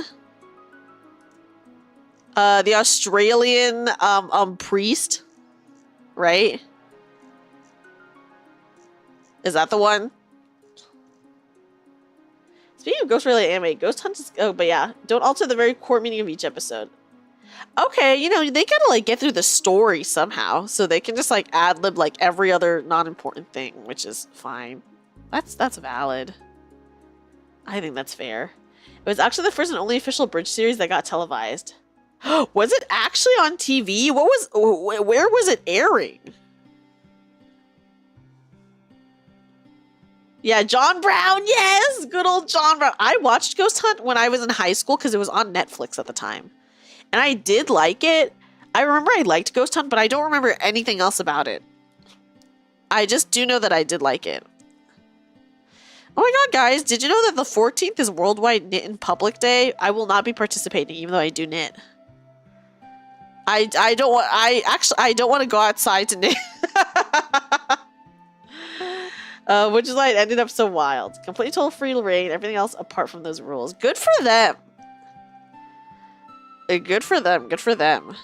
the Australian, priest? Right? Is that the one? Speaking of ghost-related anime, Ghost Hunt is... Oh, but yeah. Don't alter the very core meaning of each episode. Okay, you know, they gotta, like, get through the story somehow. So they can just, like, ad-lib, like, every other non-important thing, which is fine. That's valid. I think that's fair. It was actually the first and only official Bridge series that got televised. Was it actually on TV? Where was it airing? Yeah, John Brown. Yes, good old John Brown. I watched Ghost Hunt when I was in high school because it was on Netflix at the time. And I did like it. I remember I liked Ghost Hunt, but I don't remember anything else about it. I just do know that I did like it. Oh my god, guys, did you know that the 14th is Worldwide Knit in Public Day? I will not be participating, even though I do knit. I don't want to go outside to knit. Which is why it ended up so wild. Completely total free reign, everything else apart from those rules. Good for them. Good for them. Good for them.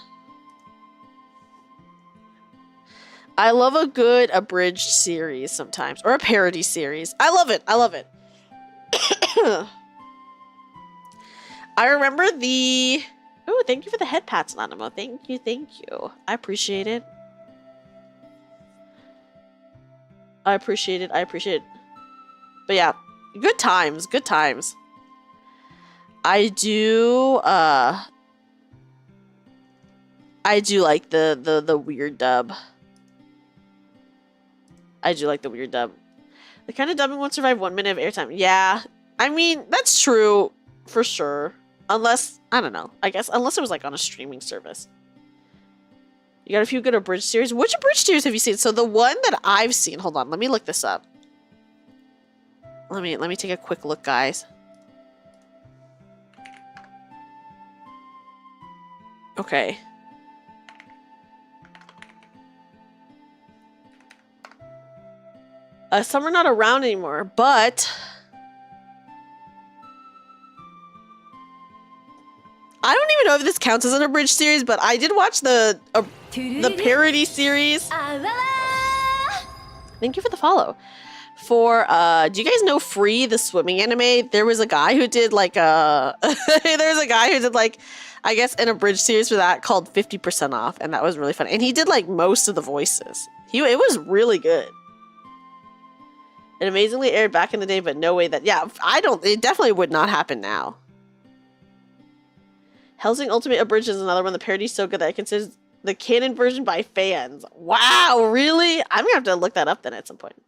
I love a good abridged series sometimes. Or a parody series. I love it. I love it. I remember the... Oh, thank you for the head pats, Nanamo. Thank you, thank you. I appreciate it. I appreciate it. I appreciate it. But yeah, good times. Good times. I do like the weird dub. I do like the weird dub. The kind of dubbing won't survive 1 minute of airtime. Yeah, I mean, that's true for sure. Unless, I don't know, I guess, unless it was like on a streaming service. You got a few good abridged series. Which abridged series have you seen? So the one that I've seen, hold on, let me look this up. Let me take a quick look, guys. Okay. Some are not around anymore, but I don't even know if this counts as an abridged series, but I did watch the parody series. Thank you for the follow. For do you guys know Free, the swimming anime? There was a guy who did like a I guess an abridged series for that called 50% Off, and that was really fun. And he did like most of the voices. It was really good. It amazingly aired back in the day, but no way that it definitely would not happen now. Hellsing Ultimate Abridged is another one. The parody's so good that I consider the canon version by fans. Wow, really? I'm gonna have to look that up then at some point.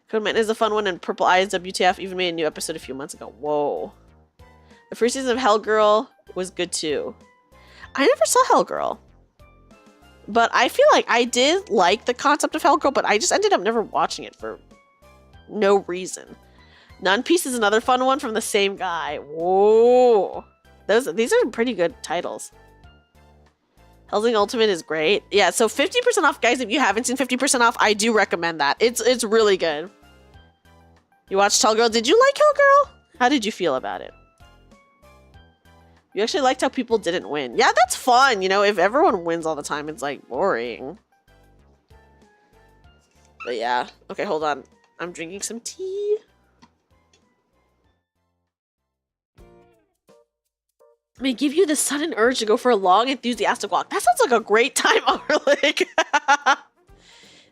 Code Man is a fun one, and Purple Eyes WTF even made a new episode a few months ago. Whoa. The first season of Hellgirl was good too. I never saw Hellgirl. But I feel like I did like the concept of Hellgirl, but I just ended up never watching it for no reason. Nun Piece is another fun one from the same guy. Whoa. These are pretty good titles. Hellsing Ultimate is great. Yeah, so 50% off, guys. If you haven't seen 50% off, I do recommend that. It's really good. You watched Hellgirl. Did you like Hellgirl? How did you feel about it? You actually liked how people didn't win. Yeah, that's fun. You know, if everyone wins all the time, it's like boring. But yeah. Okay, hold on. I'm drinking some tea. May give you the sudden urge to go for a long, enthusiastic walk. That sounds like a great time, Overlake.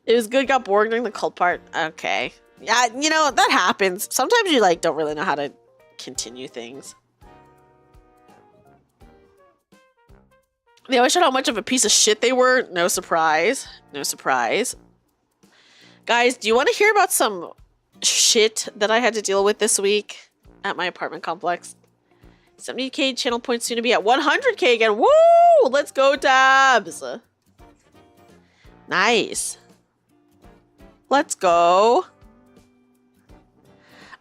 It was good, got boring during the cult part. Okay. Yeah, you know, that happens. Sometimes you, like, don't really know how to continue things. They always showed how much of a piece of shit they were. No surprise. No surprise. Guys, do you want to hear about some shit that I had to deal with this week at my apartment complex? 70k channel points soon to be at 100k again. Woo! Let's go, Tabs. Nice. Let's go.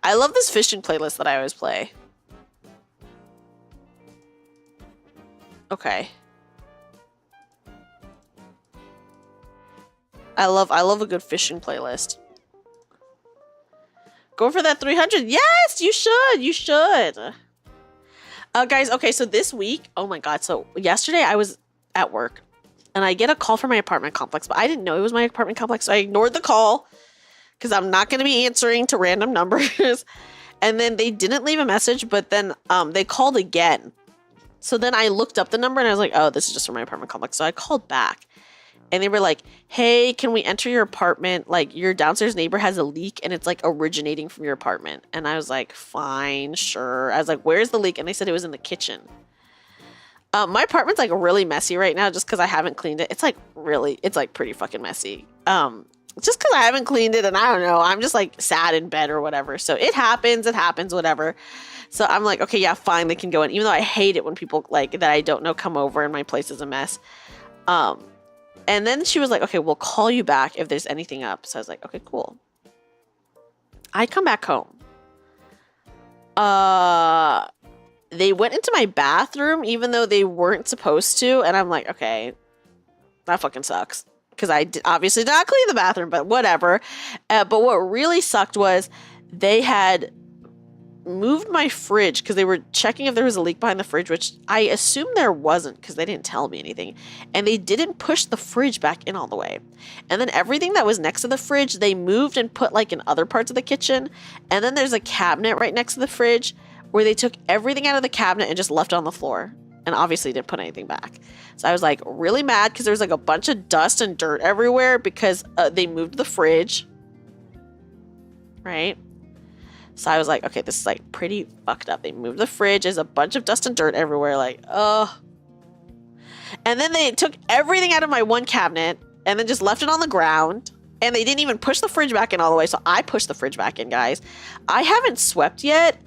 I love this fishing playlist that I always play. Okay. I love a good fishing playlist. Go for that 300. Yes, you should. You should. Guys, okay, so this week, oh my god, so yesterday I was at work and I get a call from my apartment complex, but I didn't know it was my apartment complex, so I ignored the call because I'm not going to be answering to random numbers. And then they didn't leave a message, but then they called again. So then I looked up the number and I was like, oh, this is just from my apartment complex. So I called back. And they were like, hey, can we enter your apartment? Like, your downstairs neighbor has a leak and it's like originating from your apartment. And I was like, fine, sure. I was like, where's the leak? And they said it was in the kitchen. My apartment's like really messy right now just because I haven't cleaned it. It's like pretty fucking messy. just because I haven't cleaned it and I don't know, I'm just like sad in bed or whatever. So it happens, whatever. So I'm like, okay, yeah, fine, they can go in. Even though I hate it when people like that I don't know come over and my place is a mess. And then she was like, okay, we'll call you back if there's anything up. So I was like, okay, cool. I come back home. They went into my bathroom even though they weren't supposed to. And I'm like, okay, that fucking sucks. Because I obviously did not clean the bathroom, but whatever. But what really sucked was they had moved my fridge because they were checking if there was a leak behind the fridge, which I assume there wasn't because they didn't tell me anything. And they didn't push the fridge back in all the way. And then everything that was next to the fridge, they moved and put like in other parts of the kitchen. And then there's a cabinet right next to the fridge where they took everything out of the cabinet and just left it on the floor. And obviously didn't put anything back. So I was like really mad because there was like a bunch of dust and dirt everywhere because they moved the fridge. Right? So I was like, okay, this is like pretty fucked up. They moved the fridge. There's a bunch of dust and dirt everywhere. Like, oh. And then they took everything out of my one cabinet and then just left it on the ground. And they didn't even push the fridge back in all the way. So I pushed the fridge back in, guys. I haven't swept yet.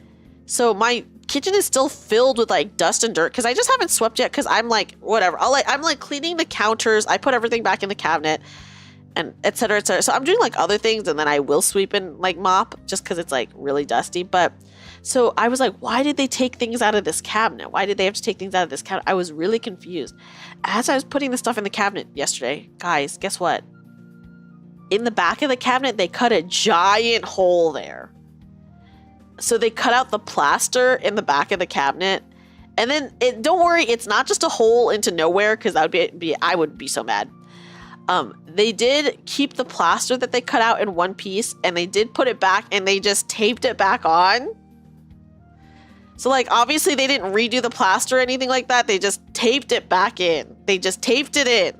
So my kitchen is still filled with like dust and dirt because I just haven't swept yet because I'm like, whatever. I'm like cleaning the counters. I put everything back in the cabinet. And et cetera, et cetera. So I'm doing like other things and then I will sweep and like mop just because it's like really dusty. But so I was like, why did they take things out of this cabinet? Why did they have to take things out of this cabinet? I was really confused. As I was putting the stuff in the cabinet yesterday, guys, guess what? In the back of the cabinet, they cut a giant hole there. So they cut out the plaster in the back of the cabinet. And then don't worry, it's not just a hole into nowhere because that would be I would be so mad. They did keep the plaster that they cut out in one piece and they did put it back and they just taped it back on. So like, obviously they didn't redo the plaster or anything like that. They just taped it back in. They just taped it in.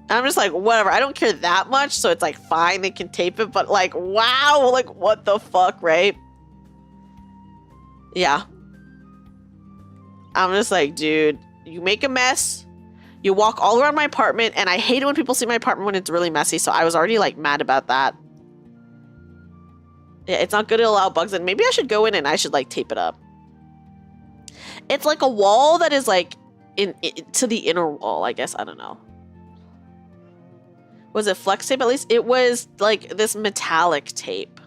And I'm just like, whatever. I don't care that much. So it's like, fine, they can tape it. But like, wow, like what the fuck, right? Yeah. I'm just like, dude, you make a mess. You walk all around my apartment, and I hate it when people see my apartment when it's really messy, so I was already, like, mad about that. Yeah, it's not good to allow bugs in. Maybe I should go in and I should, like, tape it up. It's like a wall that is, like, to the inner wall, I guess. I don't know. Was it flex tape, at least? It was, like, this metallic tape.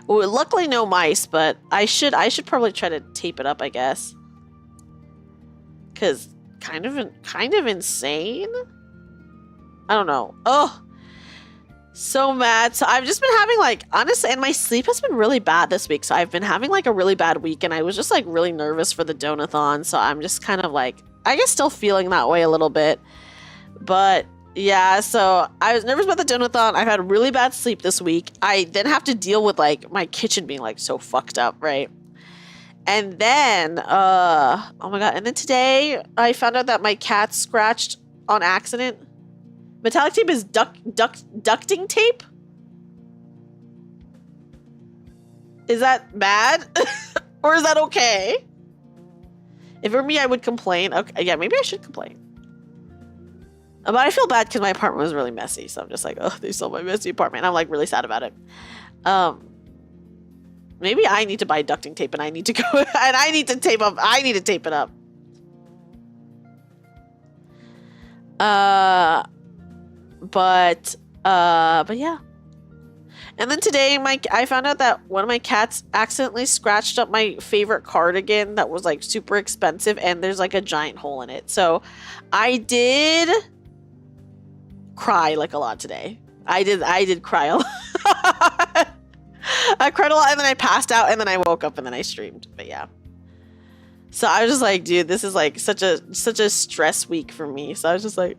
Well, luckily no mice, but I should probably try to tape it up, I guess. Because... kind of insane. I don't know. Oh, so mad. So I've just been having like, honestly, and my sleep has been really bad this week. So I've been having like a really bad week and I was just like really nervous for the Donathon. So I'm just kind of like, I guess still feeling that way a little bit. But yeah, so I was nervous about the Donathon. I've had really bad sleep this week. I then have to deal with like my kitchen being like so fucked up, right? And then, oh my god, and then today I found out that my cat scratched on accident. Metallic tape is ducting tape? Is that bad? Or is that okay? If it were me, I would complain. Okay, yeah, maybe I should complain. But I feel bad because my apartment was really messy. So I'm just like, oh, they sold my messy apartment. I'm like really sad about it. Maybe I need to buy ducting tape and I need to go and I need to tape up. I need to tape it up. But yeah. And then today I found out that one of my cats accidentally scratched up my favorite cardigan that was like super expensive and there's like a giant hole in it. So I did cry like a lot today. I did cry a lot. I cried a lot and then I passed out and then I woke up and then I streamed. But yeah. So I was just like, dude, this is like such a stress week for me. So I was just like,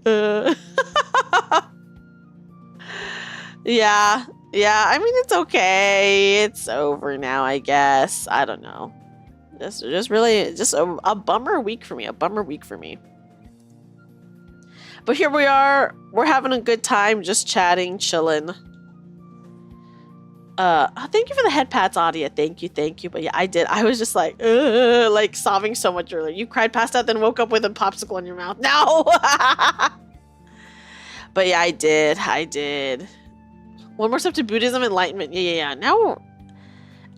Yeah. Yeah, I mean, it's okay. It's over now, I guess. I don't know. Just really a bummer week for me. A bummer week for me. But here we are. We're having a good time, just chatting, chilling. Thank you for the head pats, Adia. Thank you. But yeah, I did. I was just like sobbing so much earlier. You cried, passed out, then woke up with a popsicle in your mouth. No! But yeah, I did. One more step to Buddhism enlightenment. Yeah. Now,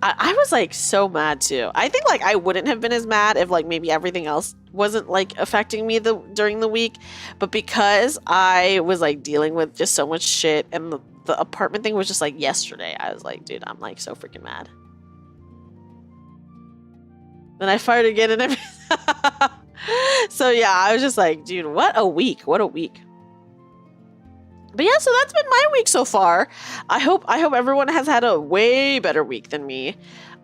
I was like so mad too. I think like I wouldn't have been as mad if like maybe everything else wasn't like affecting me during the week, but because I was like dealing with just so much shit and the apartment thing was just like yesterday, I was like, dude, I'm like so freaking mad. Then I fired again and everything. So yeah, I was just like, dude, what a week. But yeah, so that's been my week so far. I hope everyone has had a way better week than me.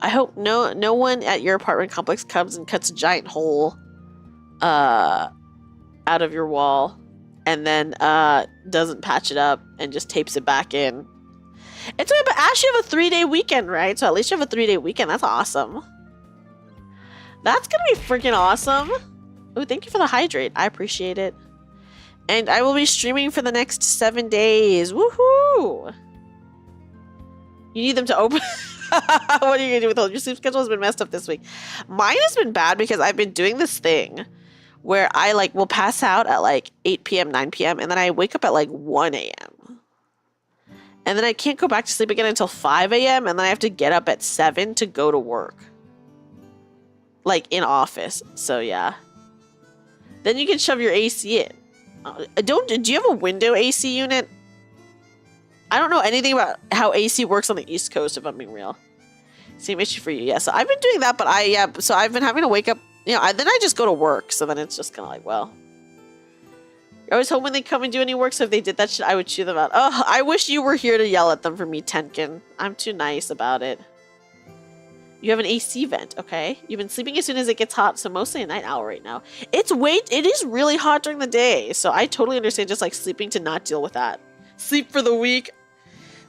I hope no one at your apartment complex comes and cuts a giant hole out of your wall and then doesn't patch it up and just tapes it back in. It's okay, but Ash, you have a 3-day weekend, right? So at least you have a 3-day weekend. That's awesome. That's gonna be freaking awesome. Oh, thank you for the hydrate. I appreciate it. And I will be streaming for the next 7 days. Woohoo! You need them to open. What are you gonna do with all your sleep schedule? Has been messed up this week. Mine has been bad because I've been doing this thing where I like will pass out at like 8 p.m., 9 p.m. and then I wake up at like 1 a.m. And then I can't go back to sleep again until 5 a.m. and then I have to get up at 7 to go to work. Like in office. So yeah. Then you can shove your AC in. Do you have a window AC unit? I don't know anything about how AC works on the East Coast, if I'm being real. Same issue for you. Yeah, so I've been doing that, but so I've been having to wake up, then I just go to work. So then it's just kind of like, well, you're always hoping they come and do any work. So if they did that shit, I would chew them out. Oh, I wish you were here to yell at them for me, Tenkin. I'm too nice about it. You have an AC vent, okay? You've been sleeping as soon as it gets hot, so mostly a night owl right now. It is really hot during the day, so I totally understand just like sleeping to not deal with that. Sleep for the week.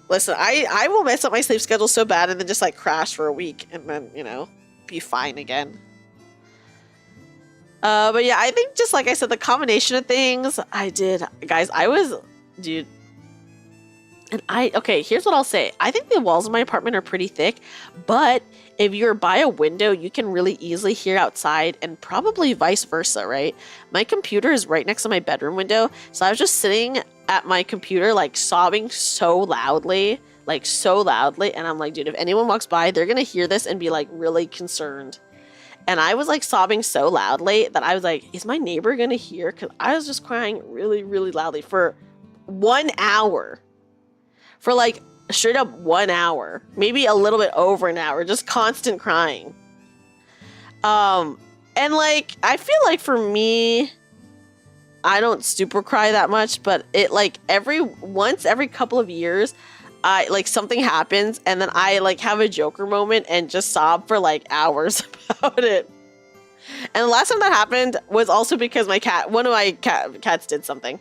Listen, I will mess up my sleep schedule so bad and then just like crash for a week and then, be fine again. But yeah, I think just like I said, the combination of things dude. And okay, here's what I'll say. I think the walls of my apartment are pretty thick, but if you're by a window, you can really easily hear outside and probably vice versa, right? My computer is right next to my bedroom window. So I was just sitting at my computer, like sobbing so loudly. And I'm like, dude, if anyone walks by, they're going to hear this and be like really concerned. And I was like sobbing so loudly that I was like, is my neighbor going to hear? Because I was just crying really, really loudly for 1 hour. For like straight up 1 hour, maybe a little bit over an hour, just constant crying. And like, I feel like for me, I don't super cry that much, but it like every couple of years, I like something happens and then I like have a Joker moment and just sob for like hours about it. And the last time that happened was also because one of my cats did something.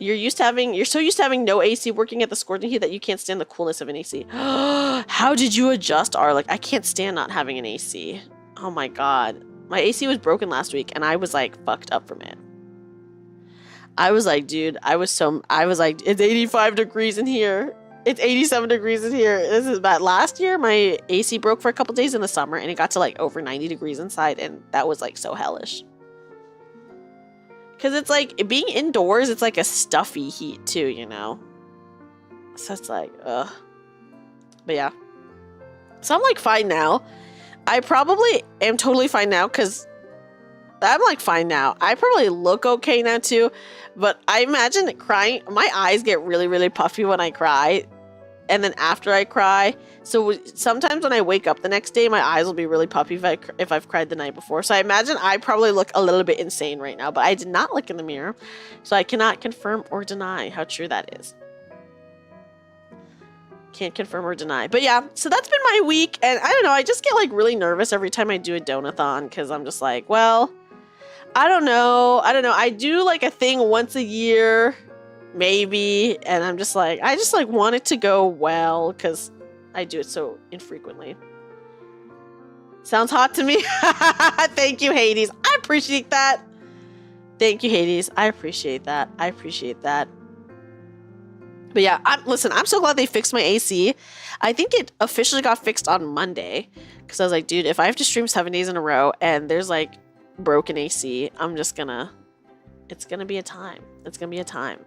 You're so used to having no AC working at the scorching heat that you can't stand the coolness of an AC. How did you adjust, Arlick? I can't stand not having an AC. Oh my god. My AC was broken last week and I was like fucked up from it. I was like, dude, I was like, it's 85 degrees in here. It's 87 degrees in here. This is bad. Last year, my AC broke for a couple days in the summer and it got to like over 90 degrees inside and that was like so hellish. Because it's like, being indoors, it's like a stuffy heat too, So it's like, ugh. But yeah. So I'm like fine now. I probably am totally fine now because I'm like fine now. I probably look okay now too. But I imagine that crying, my eyes get really, really puffy when I cry. And then after I cry, so sometimes when I wake up the next day, my eyes will be really puffy if I've cried the night before. So I imagine I probably look a little bit insane right now, but I did not look in the mirror. So I cannot confirm or deny how true that is. Can't confirm or deny. But yeah, so that's been my week. And I don't know, I just get like really nervous every time I do a Donathon because I'm just like, well, I don't know. I do like a thing once a year. Maybe, and I'm just like, I just like want it to go well because I do it so infrequently. Sounds hot to me. Thank you, Hades. I appreciate that. Thank you, Hades. I appreciate that. But yeah, I'm so glad they fixed my AC. I think it officially got fixed on Monday because I was like, dude, if I have to stream 7 days in a row and there's like broken AC, it's gonna be a time.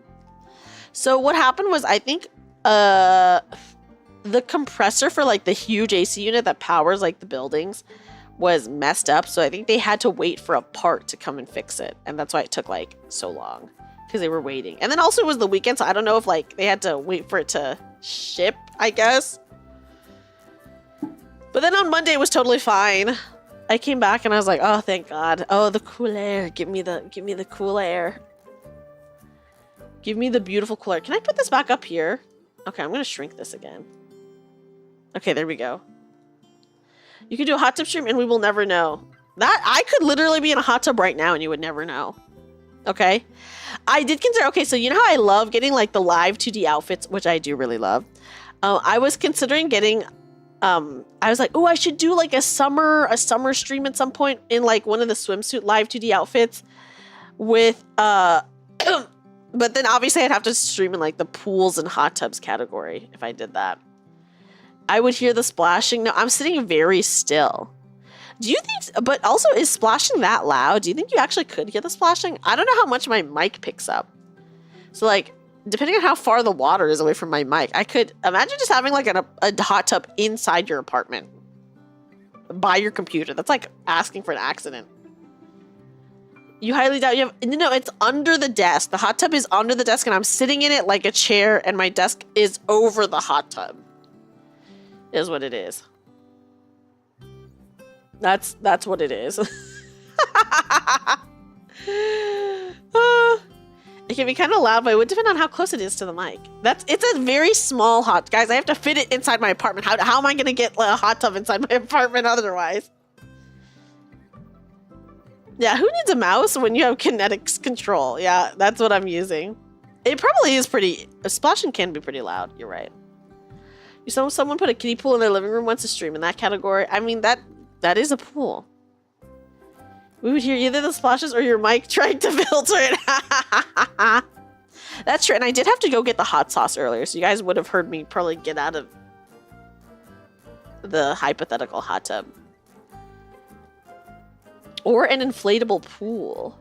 So what happened was, I think the compressor for like the huge AC unit that powers like the buildings was messed up. So I think they had to wait for a part to come and fix it. And that's why it took like so long, because they were waiting. And then also it was the weekend. So I don't know if like they had to wait for it to ship, I guess. But then on Monday it was totally fine. I came back and I was like, oh, thank God. Oh, the cool air. Give me the cool air. Give me the beautiful cool air. Can I put this back up here? Okay, I'm going to shrink this again. Okay, there we go. You can do a hot tub stream and we will never know. That I could literally be in a hot tub right now and you would never know. Okay. I did consider, okay, so you know how I love getting like the live 2D outfits, which I do really love. I was considering getting, I was like, oh, I should do like a summer stream at some point in like one of the swimsuit live 2D outfits with, but then obviously I'd have to stream in like the pools and hot tubs category if I did that. I would hear the splashing. No, I'm sitting very still. Do you think, but also is splashing that loud? Do you think you actually could hear the splashing? I don't know how much my mic picks up. So like, depending on how far the water is away from my mic, I could imagine just having like a hot tub inside your apartment by your computer. That's like asking for an accident. You highly doubt you have, no, it's under the desk. The hot tub is under the desk and I'm sitting in it like a chair and my desk is over the hot tub. Is what it is. That's what it is. It can be kind of loud, but it would depend on how close it is to the mic. It's a very small guys, I have to fit it inside my apartment. How am I going to get a hot tub inside my apartment otherwise? Yeah, who needs a mouse when you have kinetics control? Yeah, that's what I'm using. It probably is splashing can be pretty loud. You're right. You saw someone put a kiddie pool in their living room once to stream in that category. I mean, that is a pool. We would hear either the splashes or your mic trying to filter it. That's true. And I did have to go get the hot sauce earlier, so you guys would have heard me probably get out of the hypothetical hot tub. Or an inflatable pool.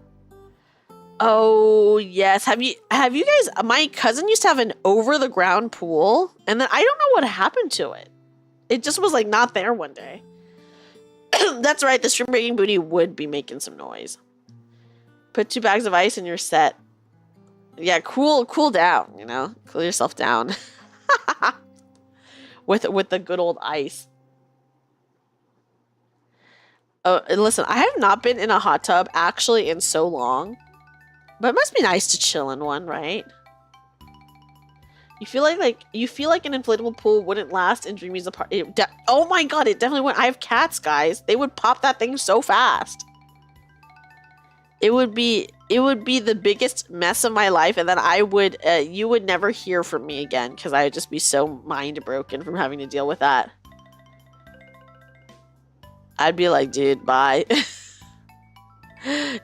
Oh, yes. Have you guys, my cousin used to have an over-the-ground pool, and then I don't know what happened to it. It just was like not there one day. That's right, the stream breaking booty would be making some noise. Put 2 bags of ice and you're set. Yeah, cool down, you know? Cool yourself down. with the good old ice. Oh, and listen, I have not been in a hot tub actually in so long. But it must be nice to chill in one, right? You feel like an inflatable pool wouldn't last in Dreamy's apartment. Oh my god, it definitely wouldn't. I have cats, guys. They would pop that thing so fast. It would be the biggest mess of my life, and then you would never hear from me again because I would just be so mind broken from having to deal with that. I'd be like, dude, bye.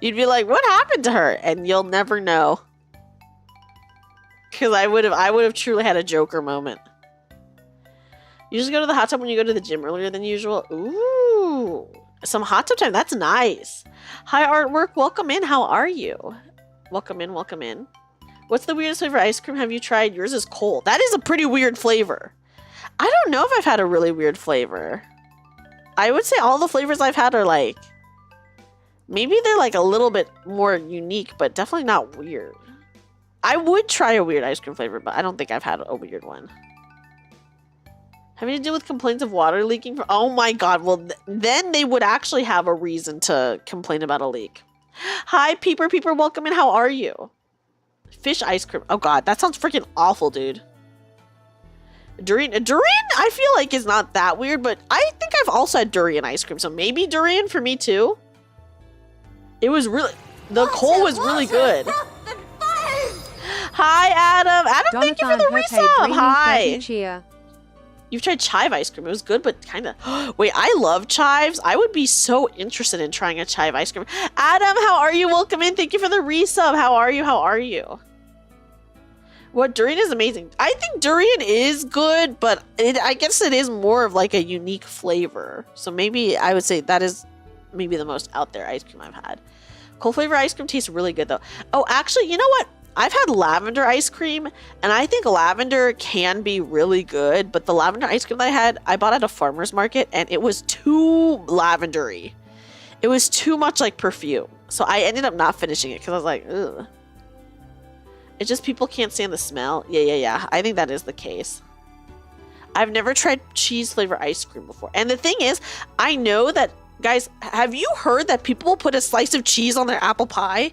You'd be like, what happened to her? And you'll never know. Because I would have truly had a Joker moment. You just go to the hot tub when you go to the gym earlier than usual. Ooh, some hot tub time. That's nice. Hi, artwork. Welcome in. How are you? Welcome in. Welcome in. What's the weirdest flavor ice cream have you tried? Yours is cold. That is a pretty weird flavor. I don't know if I've had a really weird flavor. I would say all the flavors I've had are like, maybe they're like a little bit more unique, but definitely not weird. I would try a weird ice cream flavor, but I don't think I've had a weird one. Having to deal with complaints of water leaking? Oh my god, well then they would actually have a reason to complain about a leak. Hi, Peeper, welcome in, how are you? Fish ice cream. Oh god, that sounds freaking awful, dude. Durian, I feel like is not that weird, but I think I've also had durian ice cream, so maybe durian for me too. It was really, the coal was really good. Hi, Adam. Adam, thank you for the resub. Hi. You've tried chive ice cream. It was good, but kind of. Wait, I love chives. I would be so interested in trying a chive ice cream. Adam, how are you? Welcome in. Thank you for the resub. How are you? How are you? What, durian is amazing. I think durian is good, but I guess it is more of like a unique flavor. So maybe I would say that is maybe the most out there ice cream I've had. Cold flavor ice cream tastes really good though. Oh, actually, you know what? I've had lavender ice cream, and I think lavender can be really good, but the lavender ice cream that I bought at a farmer's market, and it was too lavendery. It was too much like perfume. So I ended up not finishing it because I was like, ugh. It's just people can't stand the smell. Yeah. I think that is the case. I've never tried cheese flavor ice cream before. And the thing is, I know that, guys, have you heard that people will put a slice of cheese on their apple pie?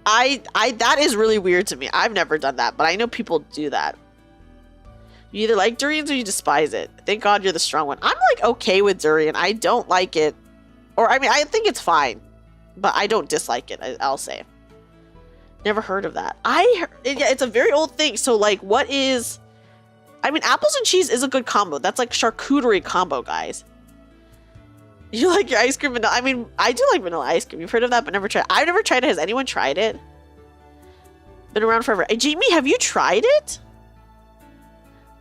That is really weird to me. I've never done that, but I know people do that. You either like durians or you despise it. Thank God you're the strong one. I'm like okay with durian. I don't like it. Or I mean, I think it's fine, but I don't dislike it, I'll say. Never heard of that. Yeah, it's a very old thing. So like what is... I mean, apples and cheese is a good combo. That's like charcuterie combo, guys. You like your ice cream vanilla? I mean, I do like vanilla ice cream. You've heard of that, but never tried. I've never tried it. Has anyone tried it? Been around forever. Hey, Jamie, have you tried it?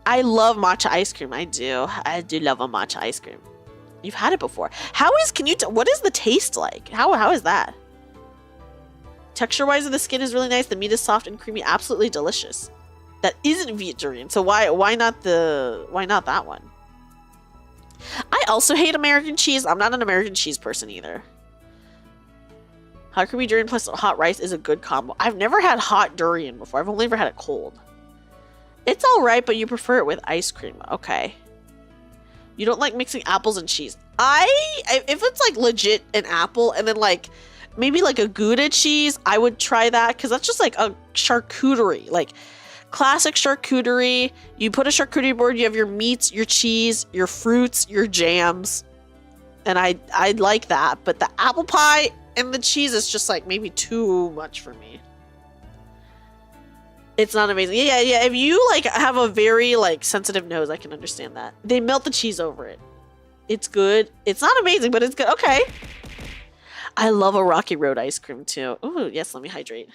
I love matcha ice cream. I do. I do love a matcha ice cream. You've had it before. What is the taste like? How is that? Texture-wise, the skin is really nice. The meat is soft and creamy. Absolutely delicious. That isn't Viet durian. So why not that one? I also hate American cheese. I'm not an American cheese person either. Hot creamy durian plus hot rice is a good combo. I've never had hot durian before. I've only ever had it cold. It's all right, but you prefer it with ice cream. Okay. You don't like mixing apples and cheese. If it's like legit an apple and then like maybe like a Gouda cheese, I would try that because that's just like a charcuterie, like classic charcuterie. You put a charcuterie board, you have your meats, your cheese, your fruits, your jams, and I like that. But the apple pie and the cheese is just like maybe too much for me. It's not amazing. Yeah. If you like have a very like sensitive nose, I can understand that. They melt the cheese over it. It's good. It's not amazing, but it's good. Okay. I love a Rocky Road ice cream too. Ooh, yes, let me hydrate.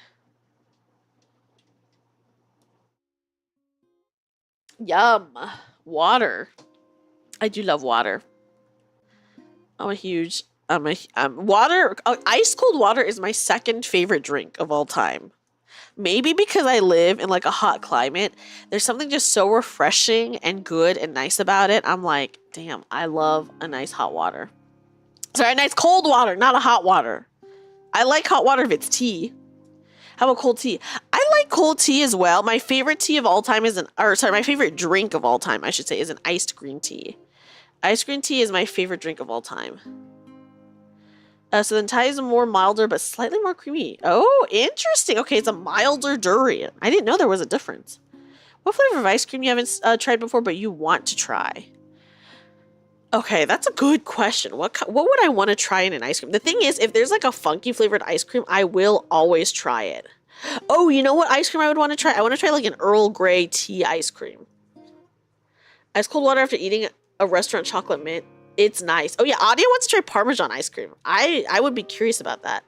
Yum. Water. I do love water. Water. Ice cold water is my second favorite drink of all time. Maybe because I live in like a hot climate, there's something just so refreshing and good and nice about it. I'm like, damn, I love a nice hot water. Sorry, a nice cold water, not a hot water. I like hot water if it's tea. How about cold tea? I like cold tea as well. My favorite tea of all time my favorite drink of all time, I should say, is an iced green tea. Iced green tea is my favorite drink of all time. So then Thai is more milder, but slightly more creamy. Oh, interesting. Okay, it's a milder durian. I didn't know there was a difference. What flavor of ice cream you haven't tried before, but you want to try? Okay, that's a good question. What would I want to try in an ice cream? The thing is, if there's like a funky flavored ice cream, I will always try it. Oh, you know what ice cream I would want to try? I want to try like an Earl Grey tea ice cream. Ice cold water after eating a restaurant chocolate mint. It's nice. Oh yeah, Adia wants to try Parmesan ice cream. I would be curious about that.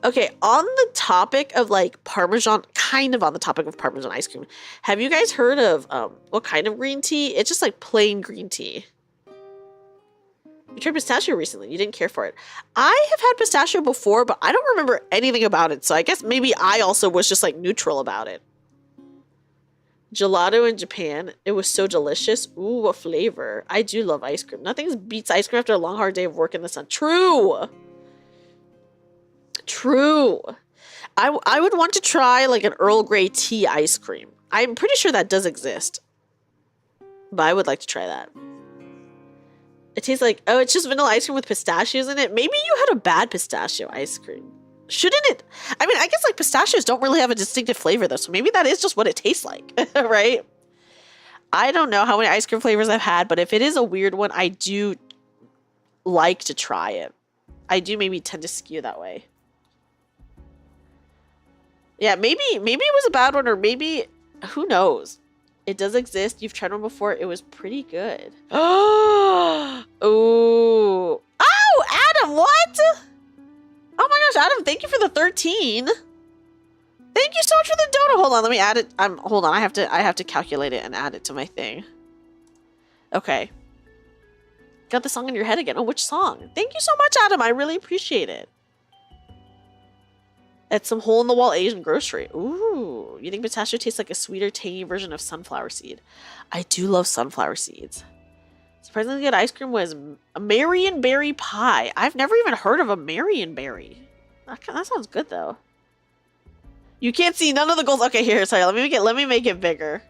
Okay, on the topic of like Parmesan, kind of on the topic of Parmesan ice cream, have you guys heard of what kind of green tea? It's just like plain green tea. You tried pistachio recently. You didn't care for it. I have had pistachio before, but I don't remember anything about it. So I guess maybe I also was just like neutral about it. Gelato in Japan. It was so delicious. Ooh, what flavor. I do love ice cream. Nothing beats ice cream after a long, hard day of work in the sun. True. True. I would want to try like an Earl Grey tea ice cream. I'm pretty sure that does exist. But I would like to try that. It tastes like, oh, it's just vanilla ice cream with pistachios in it. Maybe you had a bad pistachio ice cream. Shouldn't it? I mean, I guess like pistachios don't really have a distinctive flavor though. So maybe that is just what it tastes like, right? I don't know how many ice cream flavors I've had, but if it is a weird one, I do like to try it. I do maybe tend to skew that way. Yeah, maybe it was a bad one, or maybe, who knows? It does exist. You've tried one before. It was pretty good. Oh, oh, Adam, what? Oh my gosh, Adam, thank you for the 13. Thank you so much for the donut. Hold on, let me add it. Hold on, I have to calculate it and add it to my thing. Okay. Got the song in your head again. Oh, which song? Thank you so much, Adam. I really appreciate it. at some hole-in-the-wall Asian grocery. Ooh, you think pistachio tastes like a sweeter, tangy version of sunflower seed? I do love sunflower seeds. Surprisingly good ice cream was a Marionberry pie. I've never even heard of a Marionberry. That sounds good though. You can't see none of the goals. Okay, here, sorry. Let me make it bigger.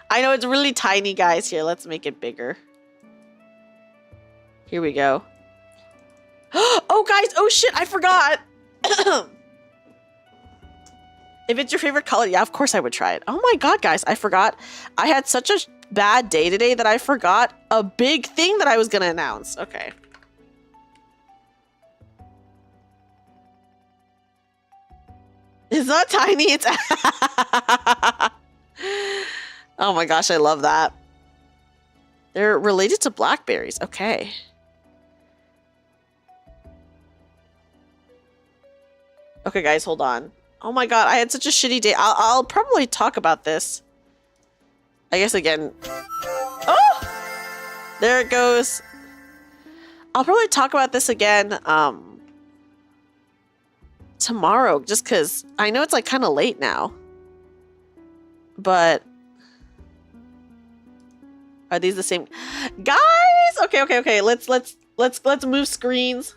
I know it's really tiny, guys. Here, let's make it bigger. Here we go. Oh, guys. Oh, shit. I forgot. If it's your favorite color, yeah, of course I would try it. Oh my god, guys, I forgot. I had such a bad day today that I forgot a big thing that I was gonna announce. Okay. It's not tiny, it's... Oh my gosh, I love that. They're related to blackberries. Okay. Okay, guys, hold on. Oh my god, I had such a shitty day. I'll probably talk about this. I guess again. Oh! There it goes. I'll probably talk about this again tomorrow, just because I know it's like kind of late now. But are these the same? Guys! Okay. Let's move screens.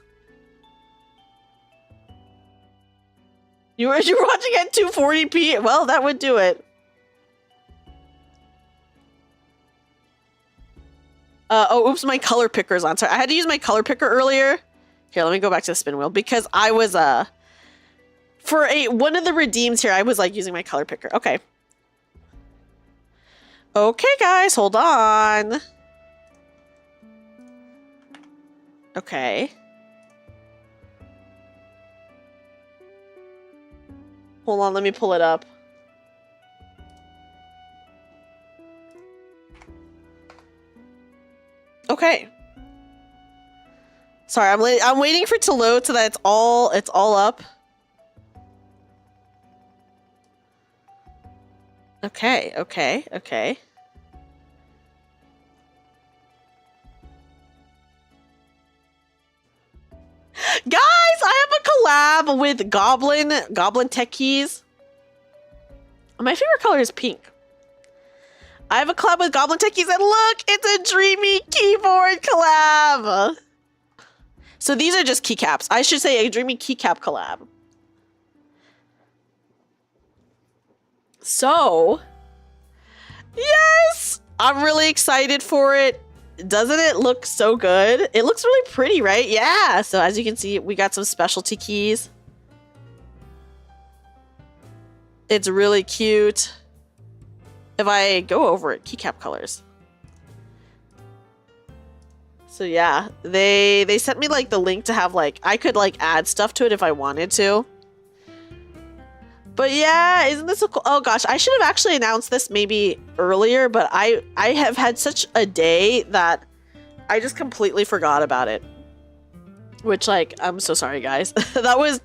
You're watching at 240p? Well, that would do it. Oh, oops, my color picker's on. Sorry, I had to use my color picker earlier. Here, let me go back to the spin wheel because I was, for one of the redeems here, I was like using my color picker. Okay. Okay, guys, hold on. Okay. Hold on, let me pull it up. Okay. Sorry, I'm waiting for it to load so that it's all up. Okay. Guys, I have a collab with Goblin Tech Keys. My favorite color is pink. I have a collab with Goblin Tech Keys, and look, it's a Dreamy keyboard collab. So these are just keycaps. I should say a Dreamy keycap collab. So, yes, I'm really excited for it. Doesn't it look so good? It looks really pretty, right? Yeah. So as you can see, we got some specialty keys. It's really cute. If I go over it, keycap colors. So yeah, they sent me like the link to have like, I could like add stuff to it if I wanted to. But yeah, isn't this so cool? Oh gosh, I should have actually announced this maybe earlier, but I have had such a day that I just completely forgot about it. Which, like, I'm so sorry, guys. that was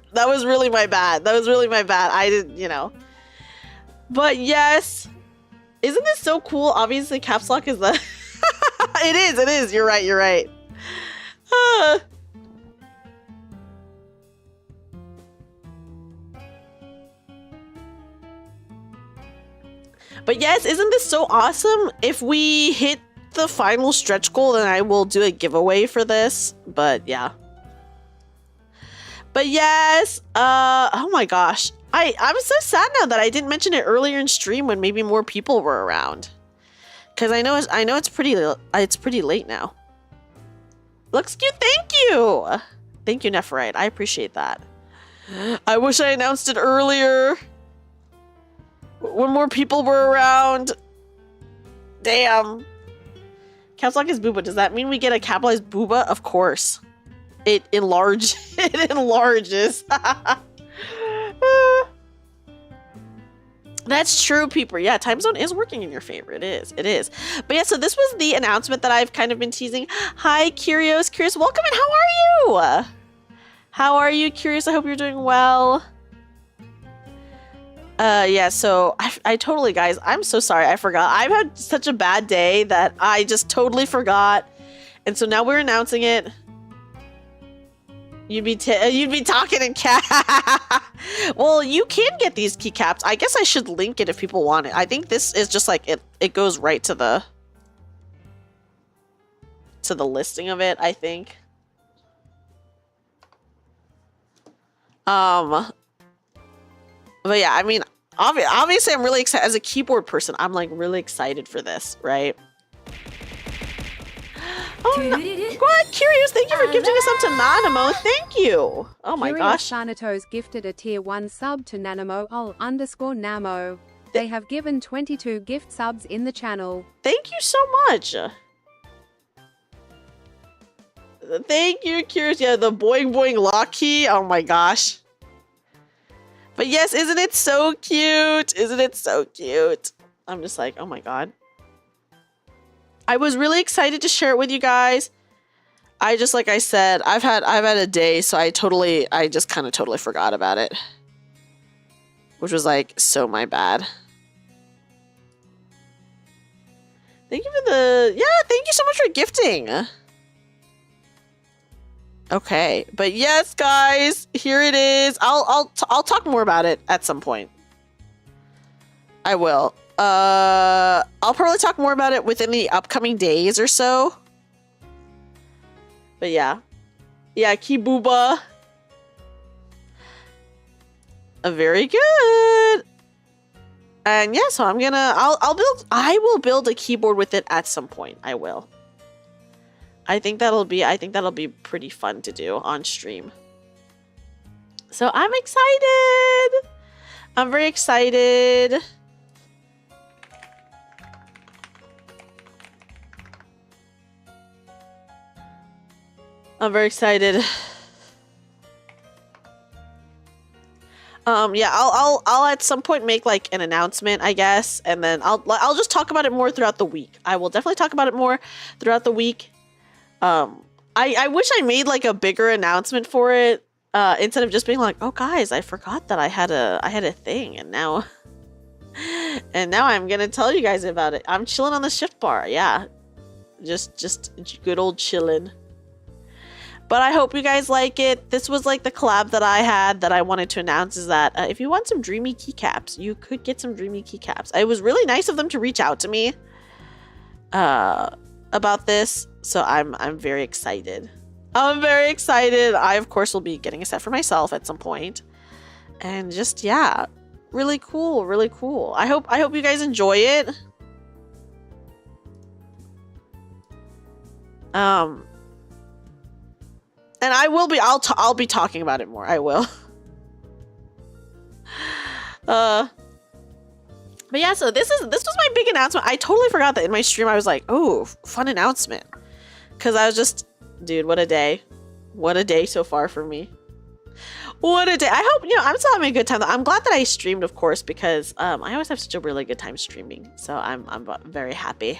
really my bad. That was really my bad. I didn't, you know. But yes, isn't this so cool? Obviously, caps lock is the... It is. You're right. But yes, isn't this so awesome? If we hit the final stretch goal, then I will do a giveaway for this. But yeah. But yes, oh my gosh. I'm so sad now that I didn't mention it earlier in stream when maybe more people were around. Because I know it's pretty late now. Looks cute, thank you! Thank you, Nephorite, I appreciate that. I wish I announced it earlier. When more people were around. Damn. Caps lock is booba. Does that mean we get a capitalized booba? Of course. It enlarges. That's true, people. Yeah, time zone is working in your favor. It is. But yeah, so this was the announcement that I've kind of been teasing. Hi, Curious, welcome in. How are you? How are you, Curious? I hope you're doing well. Yeah, so I totally, guys, I'm so sorry. I forgot. I've had such a bad day that I just totally forgot. And so now we're announcing it. You'd be talking in cat. Well, you can get these keycaps. I guess I should link it if people want it. I think this is just like it goes right to the listing of it, I think. But yeah, I mean, obviously I'm really excited as a keyboard person. I'm like really excited for this, right? Oh, no. What? Curious, thank you for gifting us up to Nanamo. Thank you. Oh my gosh. Sanatos gifted a tier 1 sub to Nanamo_Namo. They have given 22 gift subs in the channel. Thank you so much. Thank you, Curious. Yeah, the boing boing lock key. Oh my gosh. But yes, isn't it so cute? Isn't it so cute? I'm just like, oh my god. I was really excited to share it with you guys. I just, like I said, I've had a day, so I just kind of totally forgot about it. Which was like, so my bad. Thank you for thank you so much for gifting. Okay, but yes, guys, here it is. I'll talk more about it at some point. I will. I'll probably talk more about it within the upcoming days or so. But yeah. Yeah, Kibuba. Very good. And yeah, so I will build a keyboard with it at some point. I will. I think that'll be pretty fun to do on stream. So I'm excited. I'm very excited. I'm very excited. Yeah, I'll at some point make like an announcement, I guess, and then I'll just talk about it more throughout the week. I will definitely talk about it more throughout the week. I wish I made like a bigger announcement for it, instead of just being like, oh guys, I forgot that I had a thing, and now I'm gonna tell you guys about it. I'm chilling on the shift bar, yeah, just good old chilling. But I hope you guys like it. This was like the collab that I had that I wanted to announce, is that if you want some Dreamy keycaps, you could get some Dreamy keycaps. It was really nice of them to reach out to me about this, so I'm very excited. I'm very excited. I of course will be getting a set for myself at some point, and just yeah, really cool, really cool. I hope you guys enjoy it. And I will be. I'll be talking about it more. I will. But yeah, so this was my big announcement. I totally forgot that in my stream I was like, oh, fun announcement, because I was just, dude, what a day. What a day so far for me. What a day. I hope, I'm still having a good time. I'm glad that I streamed, of course, because I always have such a really good time streaming. So I'm very happy.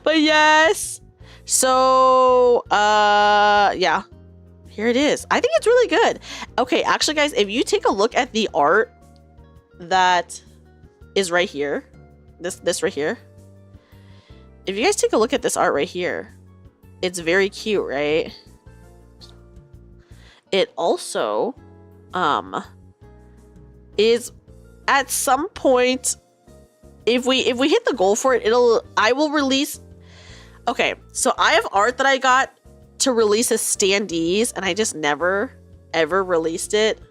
But yes. So, yeah, here it is. I think it's really good. Okay, actually, guys, if you take a look at the art that is right here, this right here, if you guys take a look at this art right here, it's very cute, right? It also, is at some point, if we hit the goal for it, I will release. Okay, so I have art that I got to release as standees, and I just never, ever released it.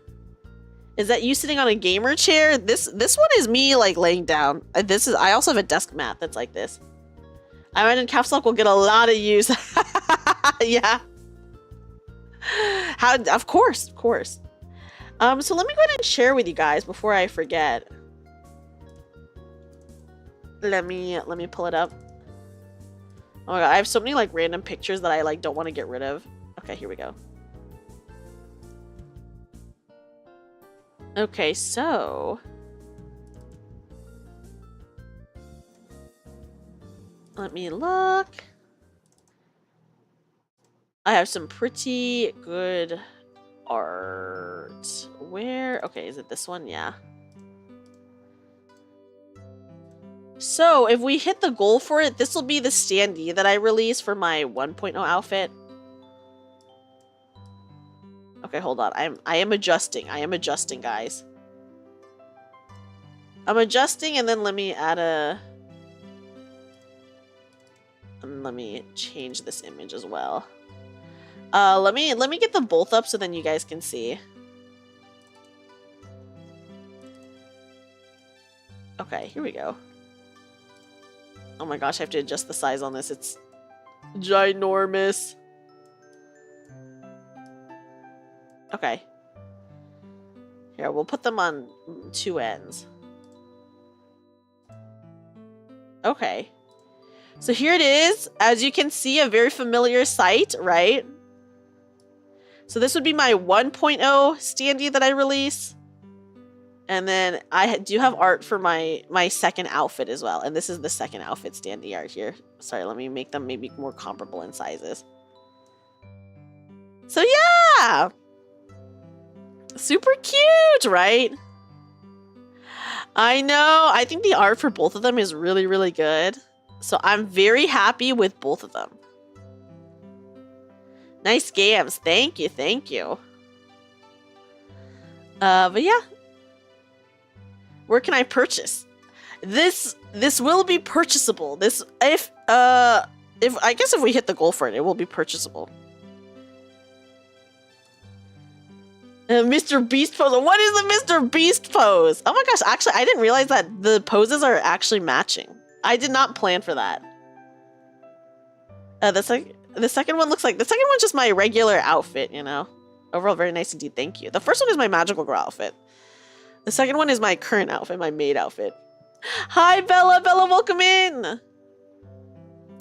Is that you sitting on a gamer chair? This one is me, like, laying down. I also have a desk mat that's like this. I imagine Caps Lock will get a lot of use. Yeah. Of course. So let me go ahead and share with you guys before I forget. Let me pull it up. Oh my god, I have so many like random pictures that I like don't want to get rid of. Okay, here we go. Okay, so let me look. I have some pretty good art. Where? Okay, is it this one? Yeah. So if we hit the goal for it, this will be the standee that I release for my 1.0 outfit. Okay, hold on. I am adjusting. I am adjusting, guys. I'm adjusting, and then let me add a... And let me change this image as well. Let me get them both up so then you guys can see. Okay, here we go. Oh my gosh, I have to adjust the size on this. It's ginormous. Okay. Here, we'll put them on two ends. Okay. So here it is. As you can see, a very familiar sight, right? So this would be my 1.0 standee that I release. And then I do have art for my second outfit as well. And this is the second outfit standee art here. Sorry, let me make them maybe more comparable in sizes. So yeah! Super cute, right? I know. I think the art for both of them is really, really good. So I'm very happy with both of them. Nice scams. Thank you. Thank you. But yeah. Where can I purchase? This will be purchasable. This if I guess if we hit the goal for it, it will be purchasable. Mr. Beast pose. What is the Mr. Beast pose? Oh my gosh, actually I didn't realize that the poses are actually matching. I did not plan for that. The second one looks like the second one's just my regular outfit, you know. Overall very nice indeed, thank you. The first one is my magical girl outfit. The second one is my current outfit, my maid outfit. Hi, Bella. Bella, welcome in.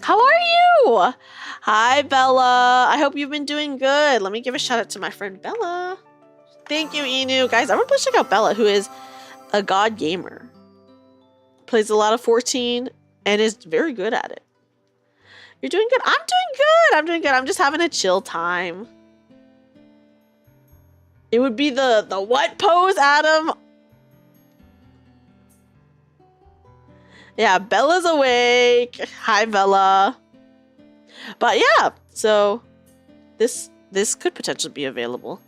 How are you? Hi, Bella. I hope you've been doing good. Let me give a shout out to my friend Bella. Thank you, Inu. Guys, everyone please check out Bella, who is a god gamer. Plays a lot of 14 and is very good at it. You're doing good. I'm doing good. I'm doing good. I'm just having a chill time. It would be the what pose, Adam? Yeah, Bella's awake. Hi, Bella. But yeah, so this could potentially be available.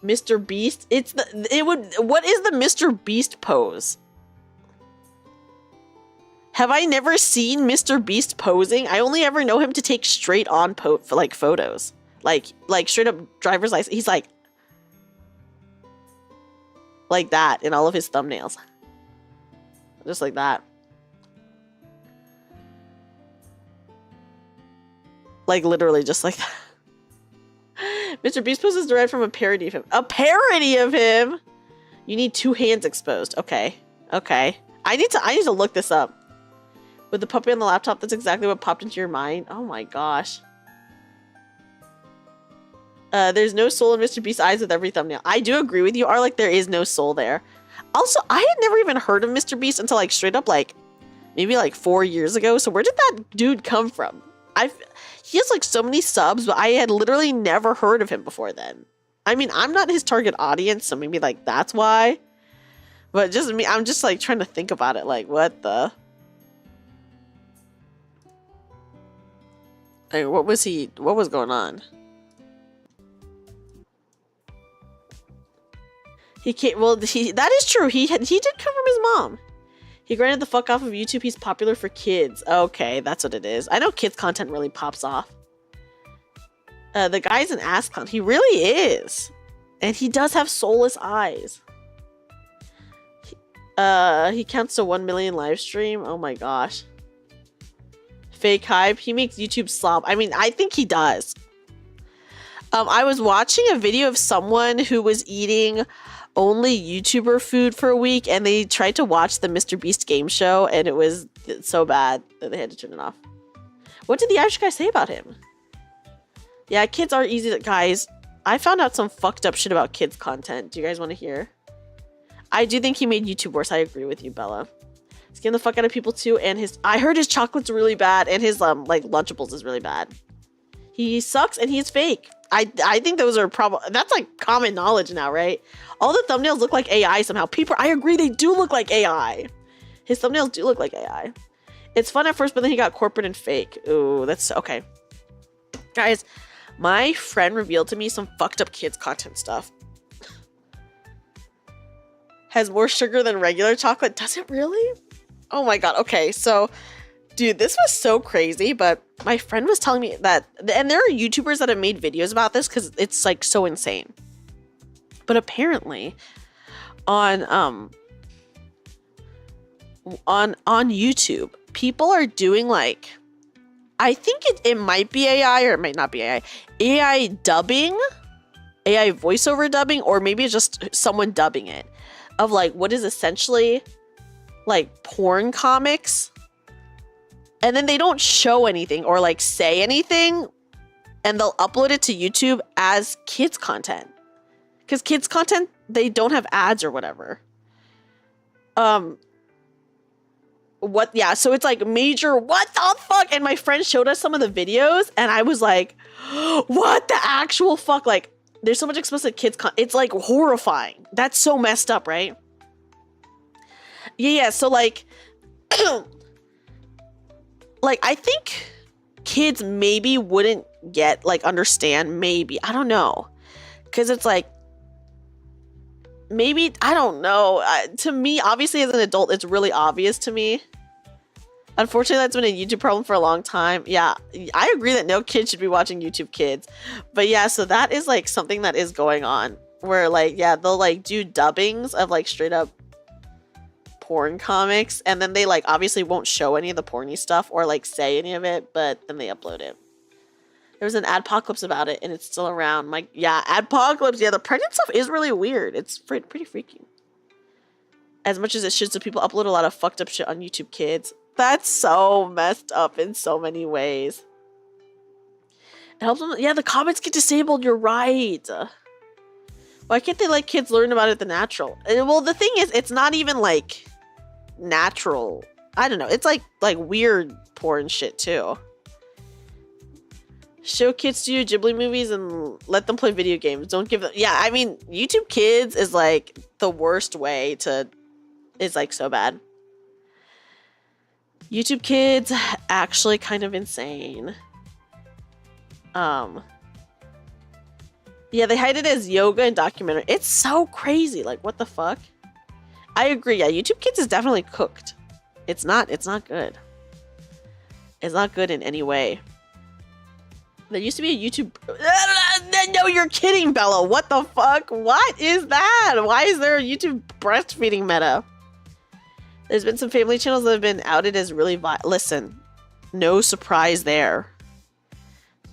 Mr. Beast. What is the Mr. Beast pose? Have I never seen Mr. Beast posing? I only ever know him to take straight on photos. Like straight up driver's license. He's like that in all of his thumbnails. Just like that. Like literally just like that. Mr. Beast pose is derived from a parody of him. A parody of him? You need two hands exposed. Okay. Okay. I need to look this up. With the puppy on the laptop, that's exactly what popped into your mind. Oh my gosh. There's no soul in Mr. Beast's eyes with every thumbnail. I do agree with you, Arlick. There is no soul there. Also, I had never even heard of Mr. Beast until like straight up maybe 4 years ago. So where did that dude come from? He has like so many subs, but I had literally never heard of him before then. I mean, I'm not his target audience, so maybe like that's why. But just me, I'm just like trying to think about it. Like, what the? Like, what was going on? That is true. He did come from his mom. He grinded the fuck off of YouTube. He's popular for kids. Okay, that's what it is. I know kids content really pops off. The guy's an ass clown. He really is. And he does have soulless eyes. He counts to 1 million live stream. Oh my gosh. Fake hype. He makes YouTube slop. I mean, I think he does. I was watching a video of someone who was eating only YouTuber food for a week, and they tried to watch the Mr. Beast game show, and it was so bad that they had to turn it off. What did the Irish guy say about him? Yeah, kids are easy to... Guys, I found out some fucked up shit about kids content. Do you guys want to hear? I do think he made YouTube worse. I agree with you, Bella. Scam the fuck out of people too, and I heard his chocolate's really bad, and his Lunchables is really bad. He sucks, and he's fake. I think those are that's like common knowledge now, right? All the thumbnails look like AI somehow. People, I agree, they do look like AI. His thumbnails do look like AI. It's fun at first, but then he got corporate and fake. Ooh, that's okay. Guys, My friend revealed to me some fucked up kids content stuff. Has more sugar than regular chocolate. Does it really? Oh my god. Okay, so dude, this was so crazy, but my friend was telling me that, and there are YouTubers that have made videos about this because it's like so insane. But apparently on YouTube, people are doing like, I think it might be AI or it might not be AI dubbing, AI voiceover dubbing, or maybe it's just someone dubbing it, of like what is essentially like porn comics. And then they don't show anything or like say anything, and they'll upload it to YouTube as kids content. Because kids content, they don't have ads or whatever. So it's like major, what the fuck? And my friend showed us some of the videos, and I was like, what the actual fuck? Like, there's so much explicit kids content. It's like horrifying. That's so messed up, right? Yeah, so like, like, I think kids maybe wouldn't understand, maybe. I don't know. Because it's like, maybe, I don't know. To me, obviously, as an adult, it's really obvious to me. Unfortunately, that's been a YouTube problem for a long time. Yeah, I agree that no kid should be watching YouTube Kids. But yeah, so that is like something that is going on. Where like, yeah, they'll like do dubbings of like straight up porn comics. And then they like obviously won't show any of the porny stuff or like say any of it. But then they upload it. There was an adpocalypse about it and it's still around. Like, yeah, adpocalypse. Yeah, the pregnant stuff is really weird. It's pretty freaky. As much as it should, so people upload a lot of fucked up shit on YouTube Kids. That's so messed up in so many ways. It helps them. Yeah, the comments get disabled. You're right. Why can't they let kids learn about it the natural? Well, the thing is, it's not even like natural. I don't know. It's like weird porn shit too. Show kids Studio Ghibli movies and let them play video games. Don't give them. Yeah, I mean, YouTube Kids is like the worst way to. It's like so bad. YouTube Kids actually kind of insane. Yeah, they hide it as yoga and documentary. It's so crazy. Like, what the fuck? I agree. Yeah, YouTube Kids is definitely cooked. It's not good. It's not good in any way. There used to be a YouTube... No, you're kidding, Bella. What the fuck? What is that? Why is there a YouTube breastfeeding meta? There's been some family channels that have been outed as really Listen, no surprise there.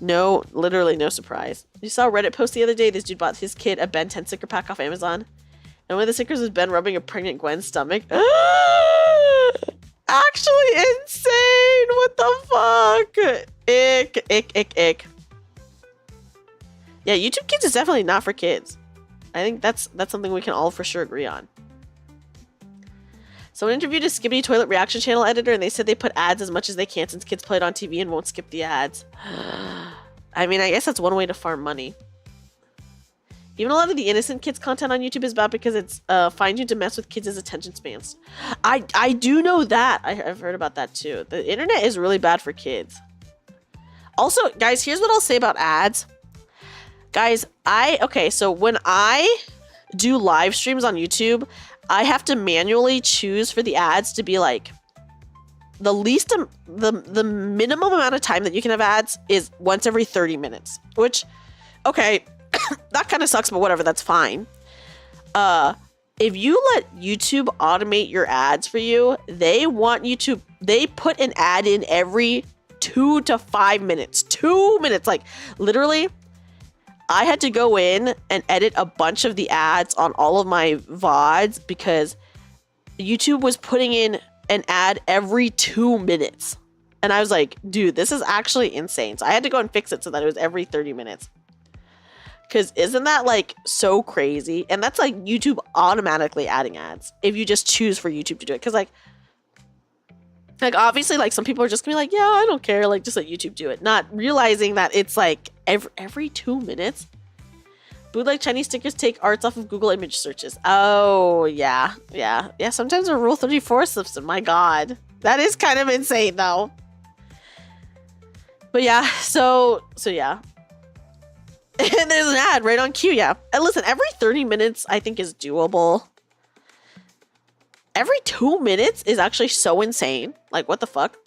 No, literally no surprise. You saw a Reddit post the other day. This dude bought his kid a Ben 10 sticker pack off Amazon. And one of the stickers was Ben rubbing a pregnant Gwen's stomach. Actually insane. What the fuck? Ick. Yeah, YouTube Kids is definitely not for kids. I think that's something we can all for sure agree on. Someone interviewed a Skibbity Toilet reaction channel editor, and they said they put ads as much as they can since kids play it on TV and won't skip the ads. I mean, I guess that's one way to farm money. Even a lot of the innocent kids content on YouTube is bad because it's fine-tuned to mess with kids' attention spans. I do know that. I've heard about that too. The internet is really bad for kids. Also, guys, here's what I'll say about ads. Guys, so when I do live streams on YouTube, I have to manually choose for the ads to be like the minimum amount of time that you can have ads is once every 30 minutes, which, okay, that kind of sucks, but whatever, that's fine. If you let YouTube automate your ads for you, they put an ad in every 2 to 5 minutes. 2 minutes, like literally. I had to go in and edit a bunch of the ads on all of my VODs because YouTube was putting in an ad every 2 minutes. And I was like, dude, this is actually insane. So I had to go and fix it so that it was every 30 minutes. Because isn't that like so crazy? And that's like YouTube automatically adding ads if you just choose for YouTube to do it. Because like obviously like some people are just gonna be like, yeah, I don't care, like just let YouTube do it, not realizing that it's like every 2 minutes. Bootleg Chinese stickers take arts off of Google image searches. Oh yeah, sometimes a Rule 34 slips in. My god, that is kind of insane though. But yeah, so yeah, And there's an ad right on cue, yeah. And listen, every 30 minutes I think is doable. Every 2 minutes is actually so insane. Like, what the fuck?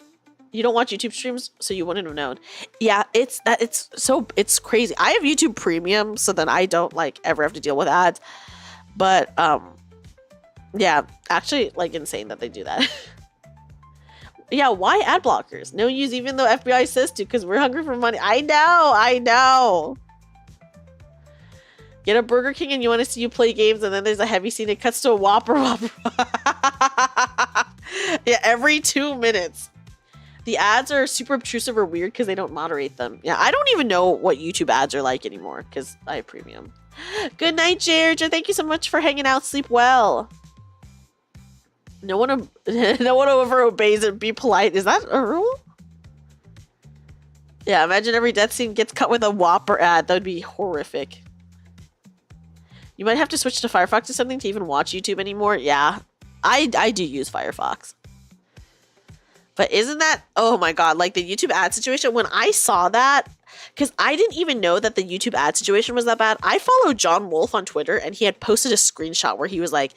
You don't watch YouTube streams, so you wouldn't have known. Yeah, it's crazy. I have YouTube Premium, so then I don't like ever have to deal with ads. But yeah, actually like insane that they do that. Yeah, why ad blockers? No use even though FBI says to, because we're hungry for money. I know. Get a Burger King and you want to see you play games, and then there's a heavy scene. It cuts to a Whopper. Yeah, every 2 minutes. The ads are super obtrusive or weird because they don't moderate them. Yeah, I don't even know what YouTube ads are like anymore because I have premium. Good night, Jared. Thank you so much for hanging out. Sleep well. No one ever obeys and be polite. Is that a rule? Yeah, imagine every death scene gets cut with a Whopper ad. That would be horrific. You might have to switch to Firefox or something to even watch YouTube anymore. Yeah, I do use Firefox. But isn't that, oh my god, like the YouTube ad situation, when I saw that, because I didn't even know that the YouTube ad situation was that bad. I follow John Wolf on Twitter, and he had posted a screenshot where he was like,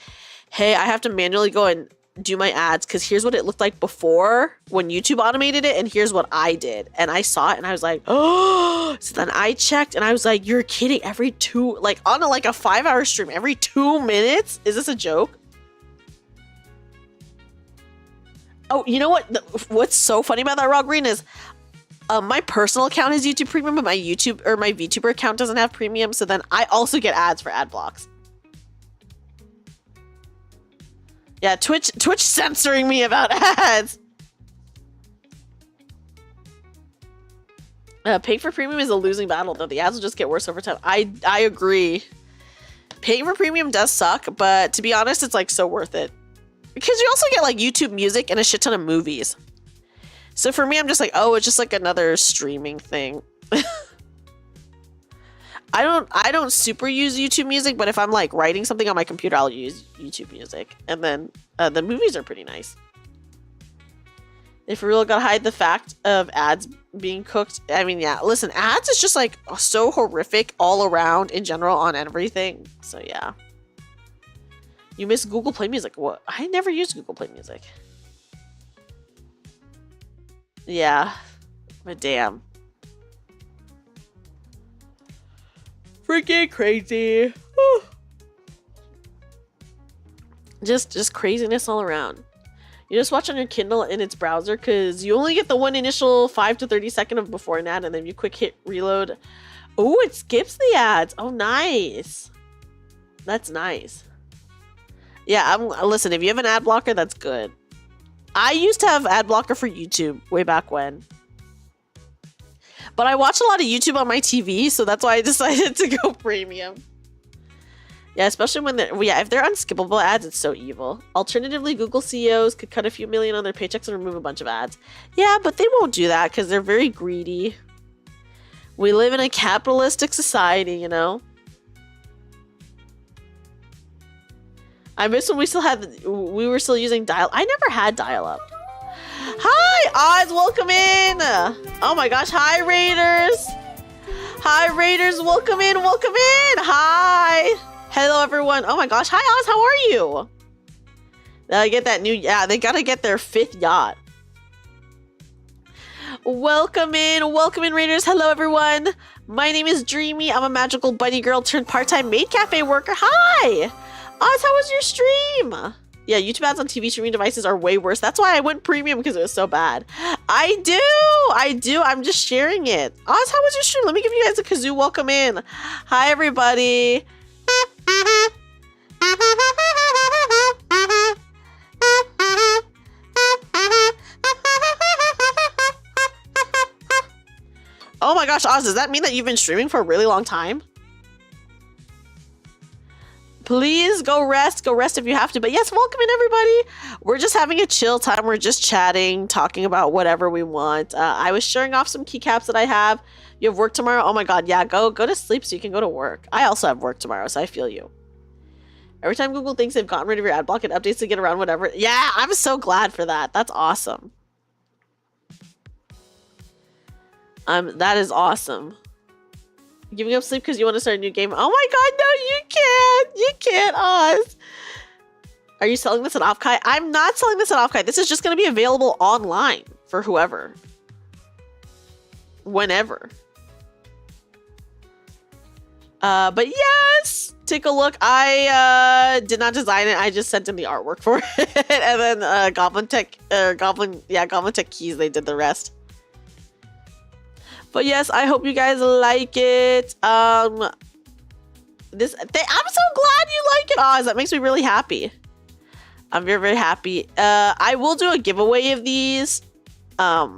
hey, I have to manually go and do my ads because here's what it looked like before when YouTube automated it, and here's what I did. And I saw it and I was like, oh, so then I checked and I was like, you're kidding, every two, like on a 5-hour stream, every 2 minutes? Is this a joke? Oh, you know what? What's so funny about that, Raw Green, is my personal account is YouTube Premium, but my YouTube or my VTuber account doesn't have Premium. So then I also get ads for ad blocks. Yeah, Twitch censoring me about ads. Paying for Premium is a losing battle, though. The ads will just get worse over time. I agree. Paying for Premium does suck, but to be honest, it's like so worth it. Because you also get like YouTube Music and a shit ton of movies. So for me, I'm just like, oh, it's just like another streaming thing. I don't super use YouTube Music, but if I'm like writing something on my computer, I'll use YouTube Music. And then the movies are pretty nice. They for real gotta hide the fact of ads being cooked. I mean, yeah, listen, ads is just like so horrific all around in general on everything. So yeah. You miss Google Play Music. What? I never used Google Play Music. Yeah. But damn. Freaking crazy. Whew. Just craziness all around. You just watch on your Kindle in its browser because you only get the one initial 5 to 30 second of before an ad, and then you quick hit reload. Oh, it skips the ads. Oh, nice. That's nice. Yeah, listen, if you have an ad blocker, that's good. I used to have ad blocker for YouTube way back when. But I watch a lot of YouTube on my TV, so that's why I decided to go premium. Yeah, especially when if they're unskippable ads, it's so evil. Alternatively, Google CEOs could cut a few million on their paychecks and remove a bunch of ads. Yeah, but they won't do that because they're very greedy. We live in a capitalistic society, you know? I miss when we were still using dial. I never had dial-up. Hi, Oz, welcome in. Oh my gosh, hi, Raiders. Hi, Raiders, welcome in, welcome in. Hi. Hello, everyone. Oh my gosh, hi, Oz, how are you? They get that new, yeah, they gotta get their 5th yacht. Welcome in, Raiders. Hello, everyone. My name is Dreamy. I'm a magical bunny girl turned part-time maid cafe worker. Hi. Oz, how was your stream? Yeah, YouTube ads on TV streaming devices are way worse. That's why I went premium, because it was so bad. I do. I'm just sharing it. Oz, how was your stream? Let me give you guys a kazoo welcome in. Hi, everybody. Oh my gosh, Oz, does that mean that you've been streaming for a really long time? Please go rest if you have to. But yes, welcome in, everybody. We're just having a chill time. We're just chatting, talking about whatever we want. I was sharing off some keycaps that I have. You have work tomorrow? Oh my god, yeah, go to sleep so you can go to work. I also have work tomorrow, so I feel you. Every time Google thinks they've gotten rid of your ad block, it updates to get around whatever. Yeah, I'm so glad for that. That's awesome. That is awesome. Giving up sleep because you want to start a new game. Oh my god, no, you can't. You can't, Oz. Are you selling this on Offkai? I'm not selling this on Offkai. This is just going to be available online for whoever. Whenever. But yes, take a look. I did not design it. I just sent in the artwork for it. And then Goblin Tech Keys, they did the rest. But yes, I hope you guys like it. I'm so glad you like it, Oz. That makes me really happy. I'm very, very happy. I will do a giveaway of these. I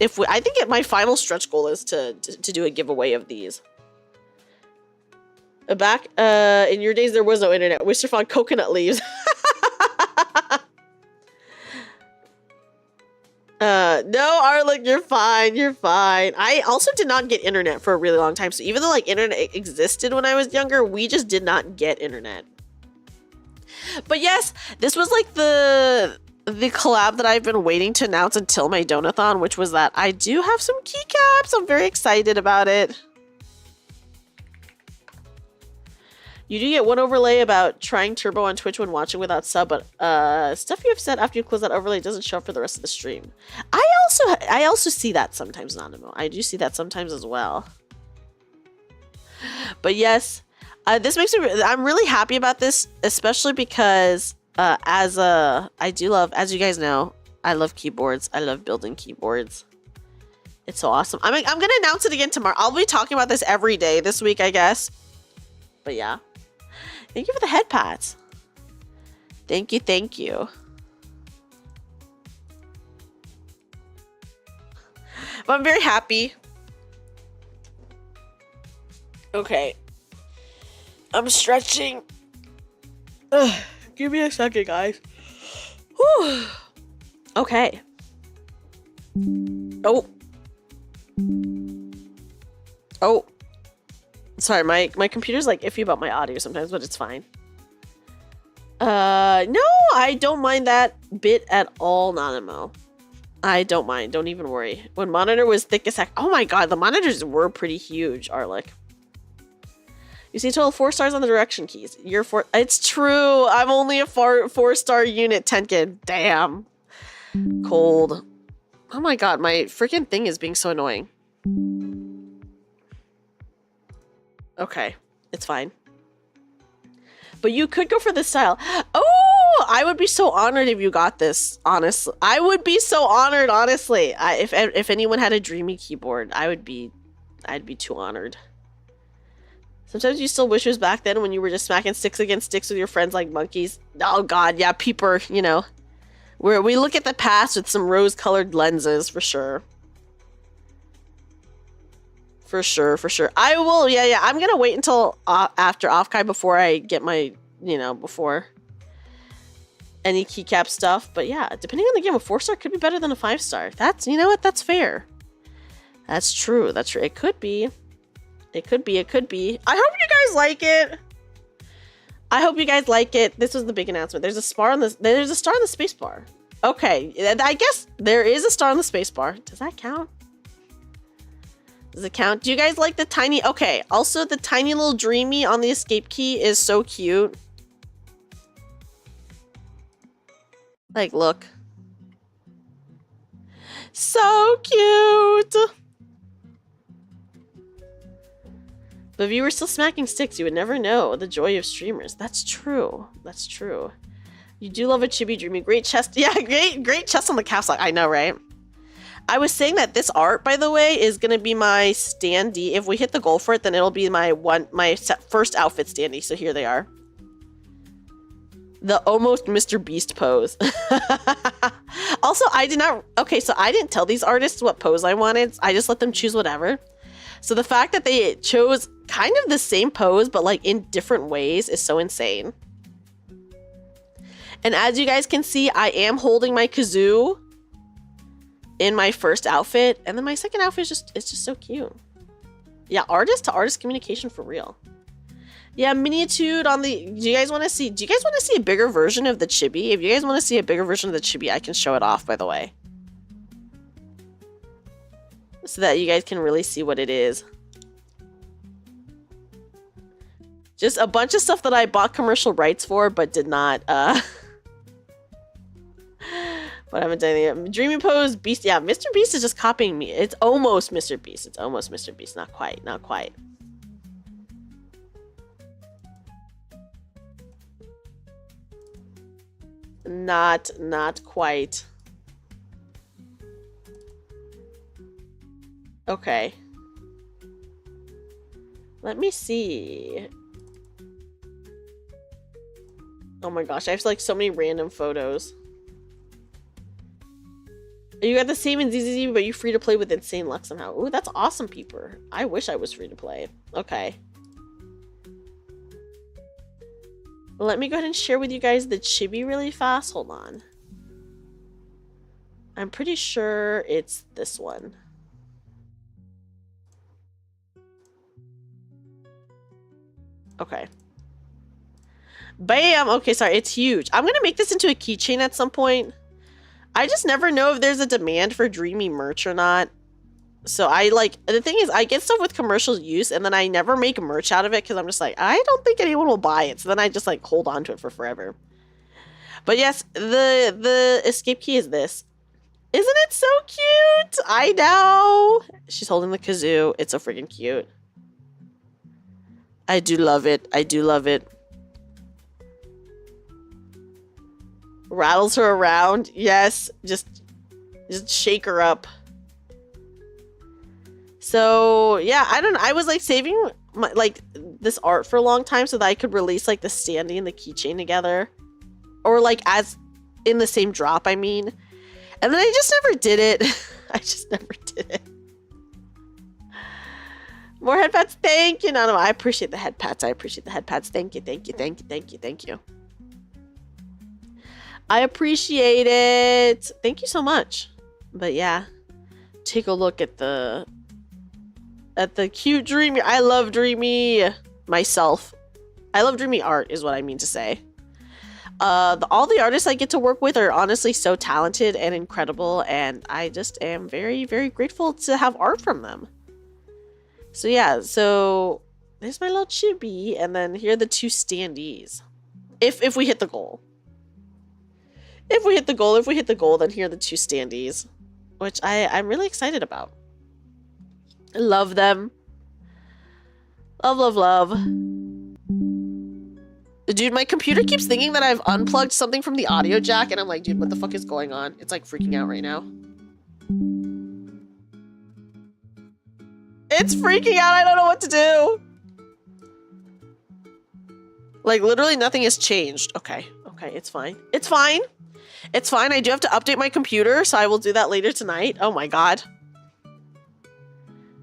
think my final stretch goal is to do a giveaway of these. Back in your days, there was no internet. We survived coconut leaves. No, Arlick, you're fine. You're fine. I also did not get internet for a really long time. So even though like internet existed when I was younger, we just did not get internet. But yes, this was like the collab that I've been waiting to announce until my Donathon, which was that I do have some keycaps. I'm very excited about it. You do get one overlay about trying turbo on Twitch when watching without sub, but stuff you have said after you close that overlay doesn't show up for the rest of the stream. I also see that sometimes, Nanimo. I do see that sometimes as well. But yes, this makes me. I'm really happy about this, especially because as you guys know, I love keyboards. I love building keyboards. It's so awesome. I'm gonna announce it again tomorrow. I'll be talking about this every day this week, I guess. But yeah. Thank you for the head pats. Thank you, thank you. But I'm very happy. Okay. I'm stretching. Ugh, give me a second, guys. Whew. Okay. Oh. Oh. Sorry, my computer's like iffy about my audio sometimes, but it's fine. No, I don't mind that bit at all, Nanimo. I don't mind. Don't even worry. When monitor was thick as heck. Oh my god, the monitors were pretty huge, Arlick. You see a total 4 stars on the direction keys. You're 4. It's true. I'm only a 4-star unit, Tenkin. Damn. Cold. Oh my god, my freaking thing is being so annoying. Okay, it's fine. But you could go for this style. Oh, I would be so honored if you got this, honestly. I would be so honored, honestly. If anyone had a Dreamy keyboard, I'd be too honored. Sometimes you still wish it was back then when you were just smacking sticks against sticks with your friends like monkeys. Oh god, yeah, peeper, you know. We look at the past with some rose-colored lenses, for sure. For sure, for sure. I will, yeah. I'm gonna wait until after Offkai before I get my, before any keycap stuff. But yeah, depending on the game, a 4-star could be better than a 5-star. That's, you know what, that's fair. That's true, that's true. It could be. It could be. I hope you guys like it. I hope you guys like it. This was the big announcement. There's a star on the space bar. Okay, I guess there is a star on the space bar. Does that count? Does it count? Do you guys like the tiny... Okay, also the tiny little Dreamy on the escape key is so cute. Like, look. So cute! But if you were still smacking sticks, you would never know the joy of streamers. That's true. That's true. You do love a chibi Dreamy. Great chest. Yeah, great chest on the calf lock. I know, right? I was saying that this art, by the way, is going to be my standee. If we hit the goal for it, then it'll be my first outfit standee. So here they are. The almost Mr. Beast pose. Also, I did not... Okay, so I didn't tell these artists what pose I wanted. I just let them choose whatever. So the fact that they chose kind of the same pose, but like in different ways is so insane. And as you guys can see, I am holding my kazoo in my first outfit, and then my second outfit is just so cute. Yeah, artist to artist communication for real. Yeah, miniatude on the... Do you guys want to see a bigger version of the chibi? If you guys want to see a bigger version of the chibi, I can show it off, by the way. So that you guys can really see what it is. Just a bunch of stuff that I bought commercial rights for, but did not, but I haven't done anything. Dreamy Pose, Beast. Yeah, Mr. Beast is just copying me. It's almost Mr. Beast. It's almost Mr. Beast. Not quite. Not quite. Not quite. Okay. Let me see. Oh my gosh, I have like so many random photos. You got the same in ZZZ, but you free to play with insane luck somehow. Ooh, that's awesome, Peeper. I wish I was free to play. Okay. Let me go ahead and share with you guys the chibi really fast. Hold on. I'm pretty sure it's this one. Okay. Bam! Okay, sorry, it's huge. I'm gonna make this into a keychain at some point. I just never know if there's a demand for Dreamy merch or not. So I like, the thing is, I get stuff with commercial use and then I never make merch out of it because I'm just like, I don't think anyone will buy it. So then I just like hold on to it for forever. But yes, the escape key is this. Isn't it so cute? I know. She's holding the kazoo. It's so freaking cute. I do love it. I do love it. Rattles her around. Yes, just shake her up. So yeah, I was like saving my, like this art for a long time so that I could release like the standee and the keychain together, or like as in the same drop, I mean. And then I just never did it. I just never did it. More head pats. Thank you. No, I appreciate the head pats. I appreciate the head pats. Thank you. Thank you. Thank you. Thank you. Thank you. I appreciate it. Thank you so much. But yeah, take a look at the cute Dreamy. I love Dreamy myself. I love Dreamy art is what I mean to say. All the artists I get to work with are honestly so talented and incredible, and I just am very, very grateful to have art from them. So yeah, so there's my little chibi, and then here are the two standees. If we hit the goal. If we hit the goal, then here are the two standees, which I'm really excited about. I love them. Love, love, love. Dude, my computer keeps thinking that I've unplugged something from the audio jack, and I'm like, dude, what the fuck is going on? It's like freaking out right now. It's freaking out. I don't know what to do. Like, literally nothing has changed. Okay. Okay, it's fine. It's fine. It's fine. I do have to update my computer, so I will do that later tonight. Oh my god.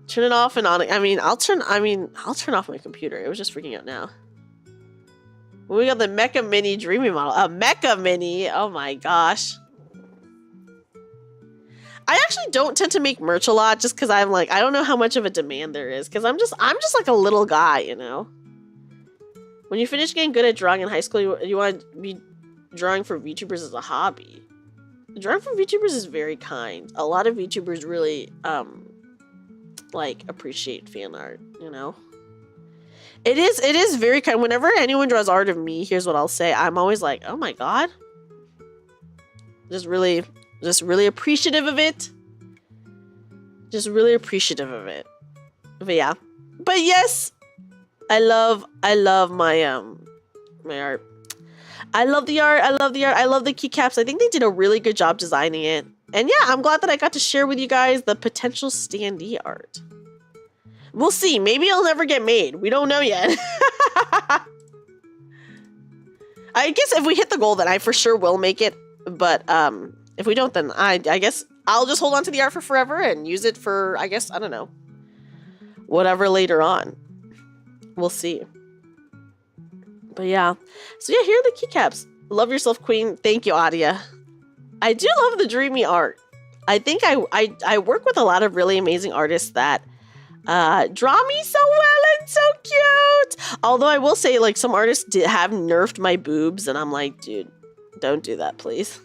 Turn it off and on. I'll turn off my computer. It was just freaking out now. We got the Mecha Mini Dreamy model. A Mecha Mini. Oh my gosh. I actually don't tend to make merch a lot just because I'm like, I don't know how much of a demand there is. Because I'm just like a little guy, you know? When you finish getting good at drawing in high school, you want to be drawing for VTubers as a hobby. Drawing for VTubers is very kind. A lot of VTubers really, like, appreciate fan art, you know? It is very kind. Whenever anyone draws art of me, here's what I'll say. I'm always like, oh my god. Just really appreciative of it. Just really appreciative of it. But yeah. But yes, I love my my art. I love the art. I love the keycaps. I think they did a really good job designing it. And yeah, I'm glad that I got to share with you guys the potential standee art. We'll see. Maybe it'll never get made. We don't know yet. I guess if we hit the goal, then I for sure will make it. But if we don't, then I guess I'll just hold on to the art for forever and use it for, I guess, I don't know, whatever later on. We'll see. But yeah. So yeah, here are the keycaps. Love yourself, Queen. Thank you, Adia. I do love the Dreamy art. I think I work with a lot of really amazing artists that draw me so well and so cute. Although I will say, like, some artists have nerfed my boobs, and I'm like, dude, don't do that, please.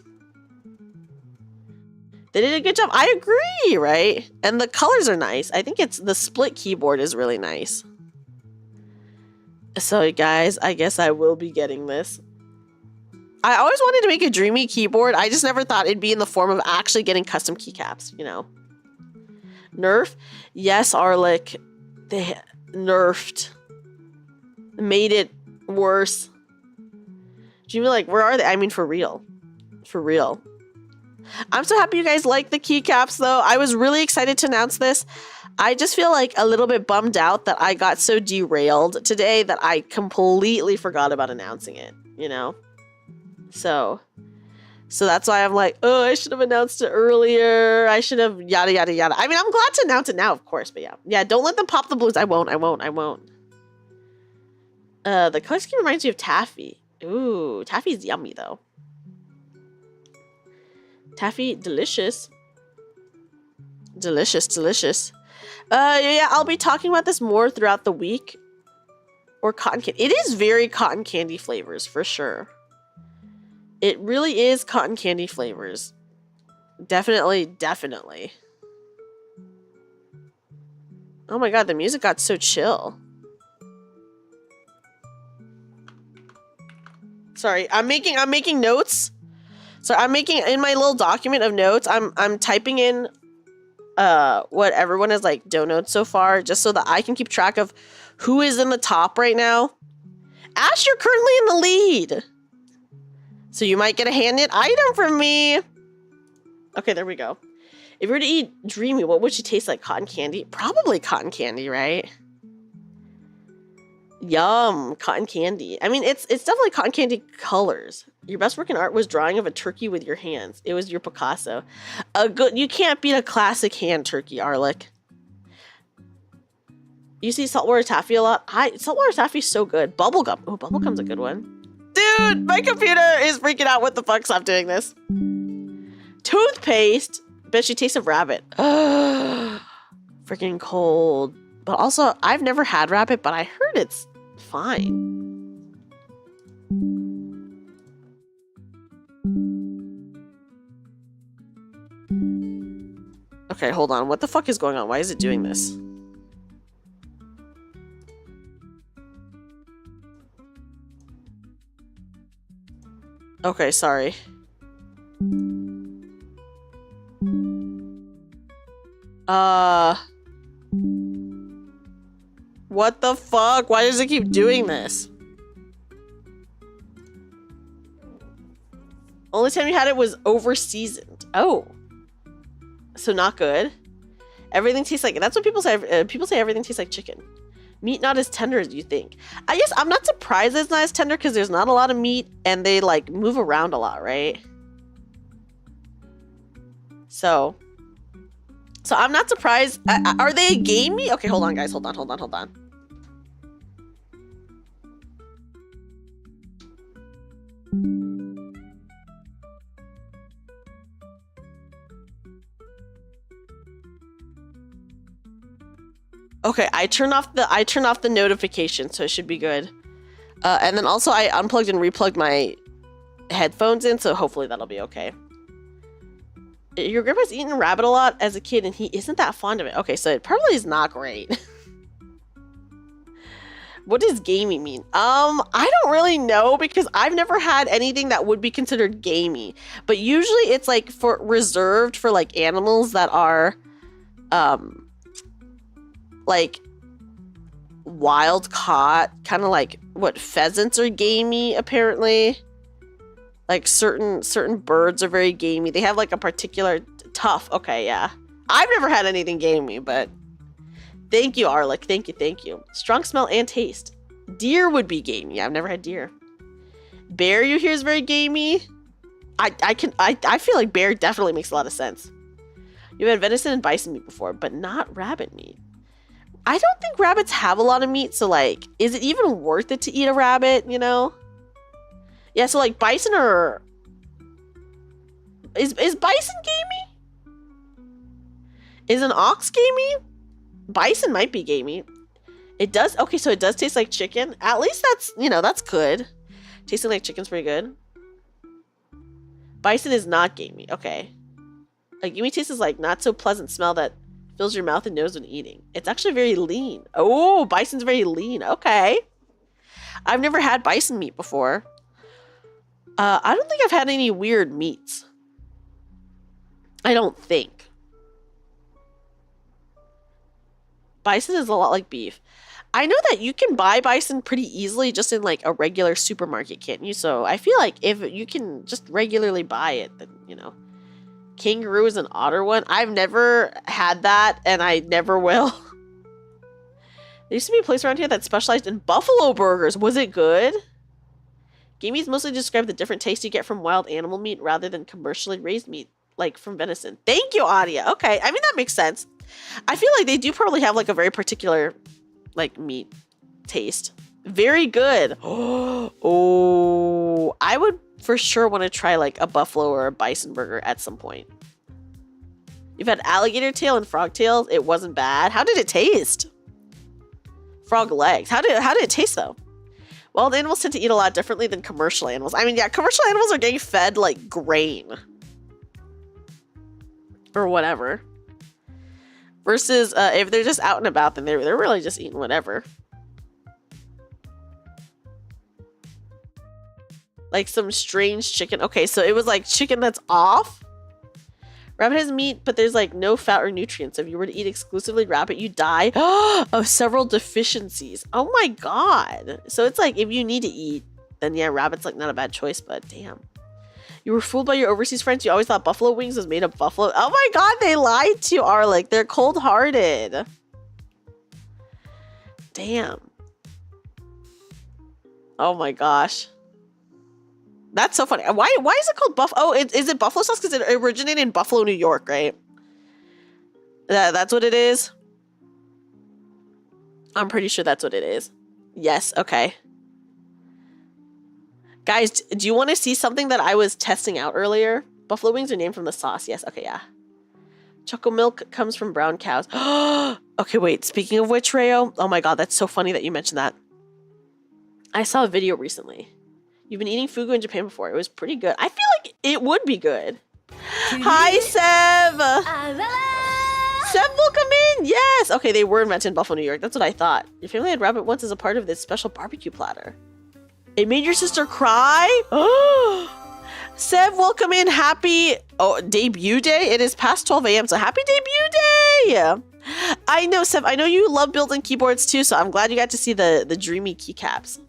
They did a good job. I agree, right? And the colors are nice. I think it's the split keyboard is really nice. So guys, I guess I will be getting this. I always wanted to make a Dreamy keyboard. I just never thought it'd be in the form of actually getting custom keycaps, you know. Nerf? Yes, Arlick. They nerfed. Made it worse. Dreamy, like, where are they? I mean, for real. For real. I'm so happy you guys like the keycaps, though. I was really excited to announce this. I just feel like a little bit bummed out that I got so derailed today that I completely forgot about announcing it, you know? So that's why I'm like, oh, I should have announced it earlier. I should have yada, yada, yada. I mean, I'm glad to announce it now, of course, but yeah. Yeah, don't let them pop the blues. I won't. The color scheme reminds me of taffy. Ooh, taffy's yummy, though. Taffy, delicious. Delicious, delicious. Yeah, I'll be talking about this more throughout the week. Or cotton candy. It is very cotton candy flavors, for sure. It really is cotton candy flavors. Definitely, definitely. Oh my god, the music got so chill. Sorry, I'm making notes. So I'm making in my little document of notes, I'm typing in what everyone has like donated so far, just so that I can keep track of who is in the top right now. Ash, you're currently in the lead. So you might get a hand-knit item from me. Okay, there we go. If you were to eat Dreamy, what would she taste like? Cotton candy? Probably cotton candy, right? Yum, cotton candy. I mean, it's definitely cotton candy colors. Your best work in art was drawing of a turkey with your hands. It was your Picasso. You can't beat a classic hand turkey, Arlick. You see saltwater taffy a lot? Saltwater taffy is so good. Bubblegum. Oh, bubblegum's a good one. Dude, my computer is freaking out. What the fuck? Stop doing this. Toothpaste. Bet she tastes of rabbit. Freaking cold. But also, I've never had rabbit, but I heard it's fine. Okay, hold on. What the fuck is going on? Why is it doing this? Okay, sorry. What the fuck? Why does it keep doing this? Only time you had it was over seasoned. Oh. So not good. Everything tastes like, that's what people say. People say everything tastes like chicken. Meat not as tender as you think. I guess I'm not surprised it's not as tender because there's not a lot of meat and they like move around a lot, right? So I'm not surprised. Are they gamey? Okay, hold on, guys. Hold on. Okay, I turn off the notification, so it should be good. And then also I unplugged and replugged my headphones in, so hopefully that'll be okay. Your grandpa's eaten rabbit a lot as a kid, and he isn't that fond of it. Okay, so it probably is not great. What does gamey mean? I don't really know because I've never had anything that would be considered gamey. But usually it's like reserved for like animals that are like wild caught, kind of like what pheasants are gamey apparently. Like certain birds are very gamey. They have like a particular tough. Okay, yeah. I've never had anything gamey, but thank you, Arlick. Thank you. Strong smell and taste. Deer would be gamey. I've never had deer. Bear, you hear, is very gamey. I feel like bear definitely makes a lot of sense. You've had venison and bison meat before, but not rabbit meat. I don't think rabbits have a lot of meat, so like, is it even worth it to eat a rabbit, you know? Yeah, so like bison are... Is bison gamey? Is an ox gamey? Bison might be gamey. It does, okay, so it does taste like chicken. At least that's, you know, that's good. Tasting like chicken's pretty good. Bison is not gamey, okay. A gamey taste is like not so pleasant smell that fills your mouth and nose when eating. It's actually very lean. Oh, bison's very lean, okay. I've never had bison meat before. I don't think I've had any weird meats. I don't think. Bison is a lot like beef. I know that you can buy bison pretty easily just in like a regular supermarket, can't you? So I feel like if you can just regularly buy it, then, you know. Kangaroo is an otter one. I've never had that, and I never will. There used to be a place around here that specialized in buffalo burgers. Was it good? Gamies mostly describe the different taste you get from wild animal meat rather than commercially raised meat, like from venison. Thank you, Adia. Okay, I mean, that makes sense. I feel like they do probably have like a very particular like meat taste. Very good. Oh, I would for sure want to try like a buffalo or a bison burger at some point. You've had alligator tail and frog tails. It wasn't bad. How did it taste? Frog legs. How did it taste though? Wild animals tend to eat a lot differently than commercial animals. I mean, yeah, commercial animals are getting fed like grain or whatever. Versus if they're just out and about, then they're really just eating whatever. Like some strange chicken. Okay, so it was like chicken that's off. Rabbit has meat, but there's like no fat or nutrients. If you were to eat exclusively rabbit, you die of several deficiencies. Oh my god. So it's like if you need to eat, then yeah, rabbit's like not a bad choice, but damn. You were fooled by your overseas friends. You always thought buffalo wings was made of buffalo. Oh my god, they lied to you, Arlick. They're cold-hearted. Damn. Oh my gosh. That's so funny. Why is it called buffalo? Oh, is it buffalo sauce? Because it originated in Buffalo, New York, right? That's what it is? I'm pretty sure that's what it is. Yes, okay. Guys, do you want to see something that I was testing out earlier? Buffalo wings are named from the sauce. Yes, okay, yeah. Choco milk comes from brown cows. Okay, wait. Speaking of which, Rayo. Oh my god, that's so funny that you mentioned that. I saw a video recently. You've been eating fugu in Japan before. It was pretty good. I feel like it would be good. Hi, Sev! Sev will come in! Yes! Okay, they were invented in Buffalo, New York. That's what I thought. Your family had rabbit once as a part of this special barbecue platter. It made your sister cry? Sev, welcome in. Happy debut day. It is past 12 a.m. So happy debut day. I know, Sev. I know you love building keyboards too. So I'm glad you got to see the Dreamy keycaps.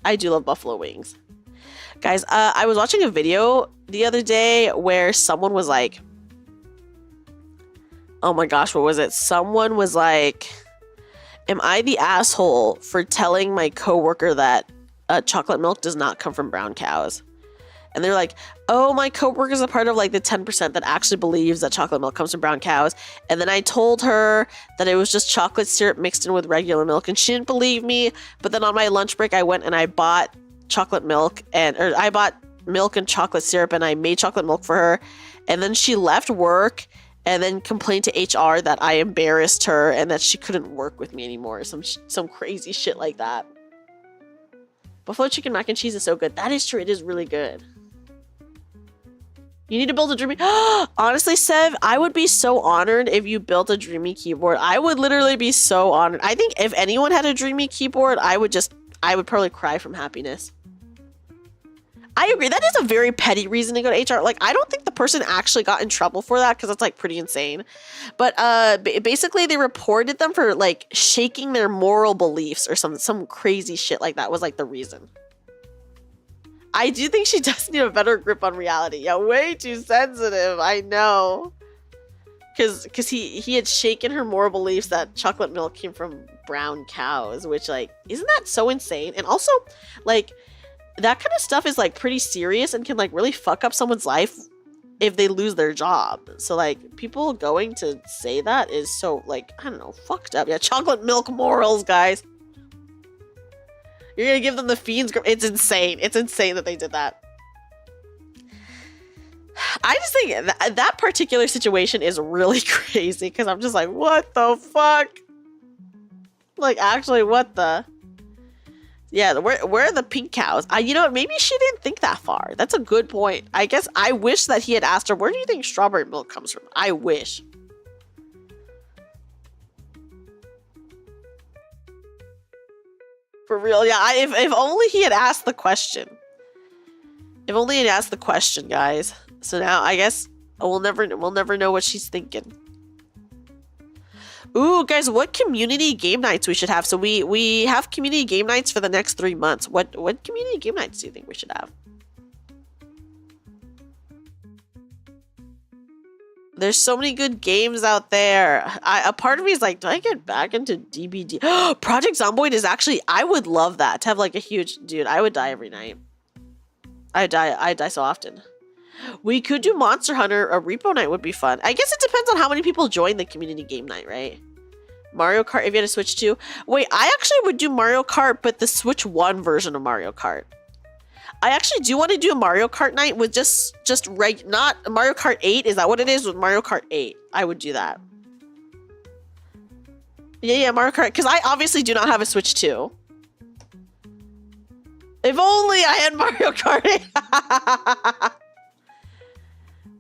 I do love buffalo wings. Guys, I was watching a video the other day where someone was like, oh my gosh, what was it? Someone was like, am I the asshole for telling my coworker that chocolate milk does not come from brown cows? And they're like, oh, my coworker is a part of like the 10% that actually believes that chocolate milk comes from brown cows. And then I told her that it was just chocolate syrup mixed in with regular milk, and she didn't believe me. But then on my lunch break, I went and I bought chocolate milk I bought milk and chocolate syrup, and I made chocolate milk for her. And then she left work and then complained to HR that I embarrassed her and that she couldn't work with me anymore. Some crazy shit like that. Buffalo chicken mac and cheese is so good. That is true. It is really good. You need to build a Dreamy. Honestly, Sev, I would be so honored if you built a Dreamy keyboard. I would literally be so honored. I think if anyone had a Dreamy keyboard, I would probably cry from happiness. I agree. That is a very petty reason to go to HR. Like, I don't think the person actually got in trouble for that because that's like pretty insane. But basically, they reported them for like shaking their moral beliefs or some crazy shit like that was like the reason. I do think she does need a better grip on reality. Yeah, way too sensitive. I know. Because he had shaken her moral beliefs that chocolate milk came from brown cows, which, like, isn't that so insane? And also, like, that kind of stuff is, like, pretty serious and can, like, really fuck up someone's life if they lose their job. So, like, people going to say that is so, like, I don't know, fucked up. Yeah, chocolate milk morals, guys. You're gonna give them the fiends. It's insane. It's insane that they did that. I just think that particular situation is really crazy because I'm just like, what the fuck? Like, actually, what the? Yeah, where are the pink cows? You know what? Maybe she didn't think that far. That's a good point. I guess I wish that he had asked her, where do you think strawberry milk comes from? I wish. For real, yeah. If only he had asked the question. If only he had asked the question, guys. So now I guess we'll never know what she's thinking. Ooh, guys, what community game nights we should have? So we have community game nights for the next 3 months. What community game nights do you think we should have? There's so many good games out there. A part of me is like, do I get back into DBD? Project Zomboid is actually, I would love that. To have like a huge, dude, I would die every night. I die so often. We could do Monster Hunter. A repo night would be fun. I guess it depends on how many people join the community game night, right? Mario Kart, if you had to Switch 2. Wait, I actually would do Mario Kart, but the Switch 1 version of Mario Kart. I actually do want to do a Mario Kart night with not Mario Kart 8. Is that what it is? With Mario Kart 8. I would do that. Yeah, Mario Kart. Because I obviously do not have a Switch 2. If only I had Mario Kart 8.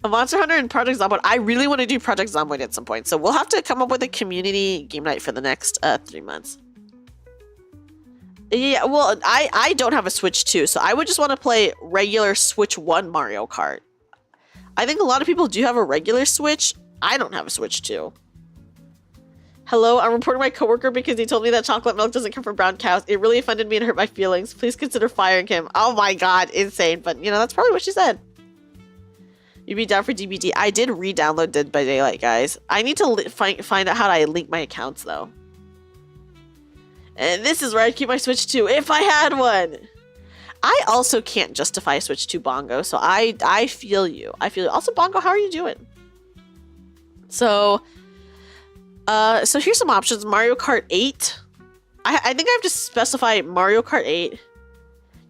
A Monster Hunter and Project Zomboid. I really want to do Project Zomboid at some point. So we'll have to come up with a community game night for the next 3 months. Yeah, well, I don't have a Switch 2, so I would just want to play regular Switch 1 Mario Kart. I think a lot of people do have a regular Switch. I don't have a Switch 2. Hello, I'm reporting my coworker because he told me that chocolate milk doesn't come from brown cows. It really offended me and hurt my feelings. Please consider firing him. Oh my god, insane. But, you know, that's probably what she said. You'd be down for DBD. I did re-download Dead by Daylight, guys. I need to find out how to link my accounts, though. And this is where I'd keep my Switch 2 if I had one. I also can't justify a Switch 2 Bongo, so I feel you. I feel you. Also, Bongo, how are you doing? So here's some options. Mario Kart 8. I think I have to specify Mario Kart 8.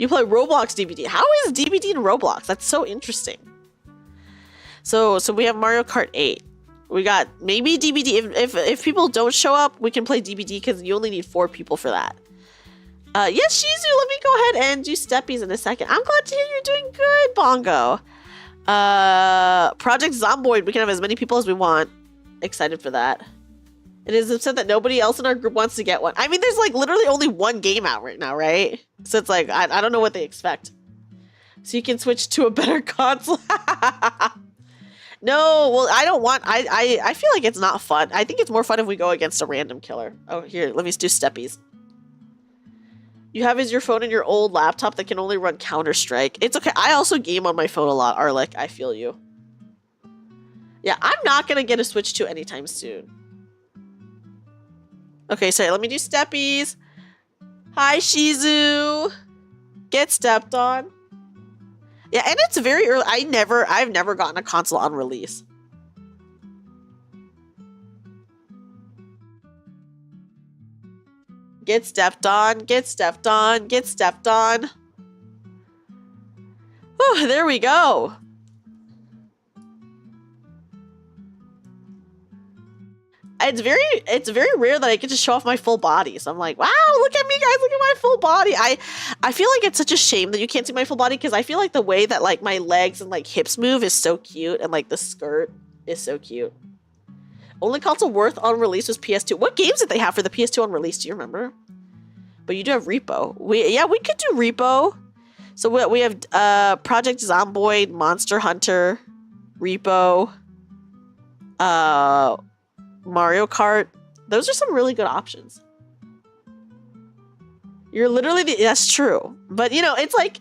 You play Roblox DBD. How is DBD in Roblox? That's so interesting. So we have Mario Kart 8. We got maybe DBD. If people don't show up, we can play DBD because you only need 4 people for that. Yes, Shizu, let me go ahead and do steppies in a second. I'm glad to hear you're doing good, Bongo. Project Zomboid, we can have as many people as we want. Excited for that. It is upset that nobody else in our group wants to get one. I mean, there's like literally only one game out right now, right? So it's like, I don't know what they expect. So you can switch to a better console. No, well, I don't want, I feel like it's not fun. I think it's more fun if we go against a random killer. Oh, here, let me do steppies. You have is your phone and your old laptop that can only run Counter-Strike. It's okay. I also game on my phone a lot, Arlick. I feel you. Yeah, I'm not going to get a Switch 2 anytime soon. Okay, sorry, let me do steppies. Hi, Shizu. Get stepped on. Yeah, and it's very early. I've never gotten a console on release. Get stepped on, get stepped on, get stepped on. Oh, there we go. It's very rare that I get to show off my full body. So I'm like, wow, look at me, guys, look at my full body. I feel like it's such a shame that you can't see my full body because I feel like the way that like my legs and like hips move is so cute, and like the skirt is so cute. Only console worth on release was PS2. What games did they have for the PS2 on release? Do you remember? But you do have Repo. We could do Repo. So we have Project Zomboid, Monster Hunter, Repo, Mario Kart. Those are some really good options. You're literally that's true. But you know, it's like,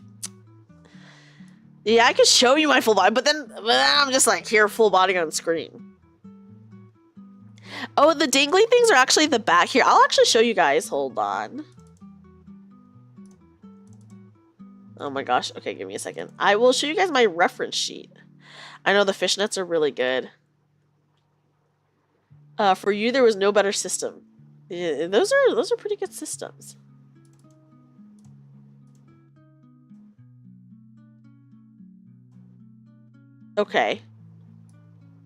yeah, I could show you my full body, but then I'm just like, here, full body on screen. Oh, the dangly things are actually the back here. I'll actually show you guys. Hold on. Oh my gosh. Okay, give me a second. I will show you guys my reference sheet. I know the fishnets are really good. For you, there was no better system. Yeah, those are pretty good systems. Okay.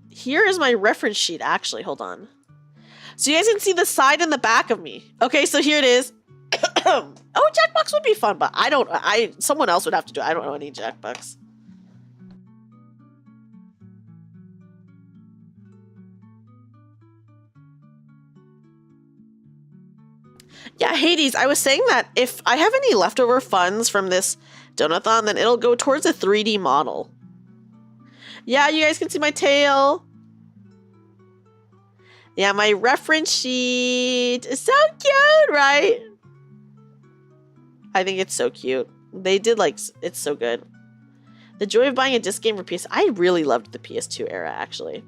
Here is my reference sheet, actually. Hold on. So you guys can see the side and the back of me. Okay, so here it is. Oh, Jackbox would be fun, but someone else would have to do it. I don't know any Jackbox. Yeah, Hades, I was saying that if I have any leftover funds from this Donathon, then it'll go towards a 3D model. Yeah, you guys can see my tail. Yeah, my reference sheet is so cute, right? I think it's so cute. They did like, it's so good. The joy of buying a disc game for PS. I really loved the PS2 era, actually.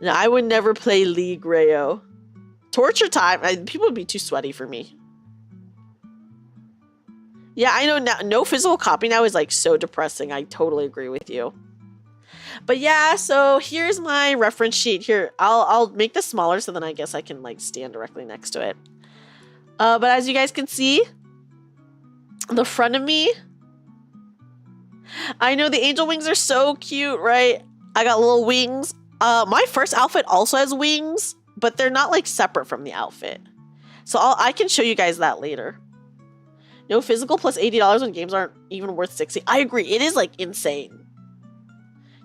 No, I would never play League Rayo. Torture time. People would be too sweaty for me. Yeah, I know now. No physical copy now is like so depressing. I totally agree with you. But yeah, so here's my reference sheet. Here, I'll make this smaller so then I guess I can like stand directly next to it. But as you guys can see, the front of me, I know the angel wings are so cute, right? I got little wings. My first outfit also has wings, but they're not like separate from the outfit. So I can show you guys that later. No physical plus $80 when games aren't even worth 60. I agree. It is like insane.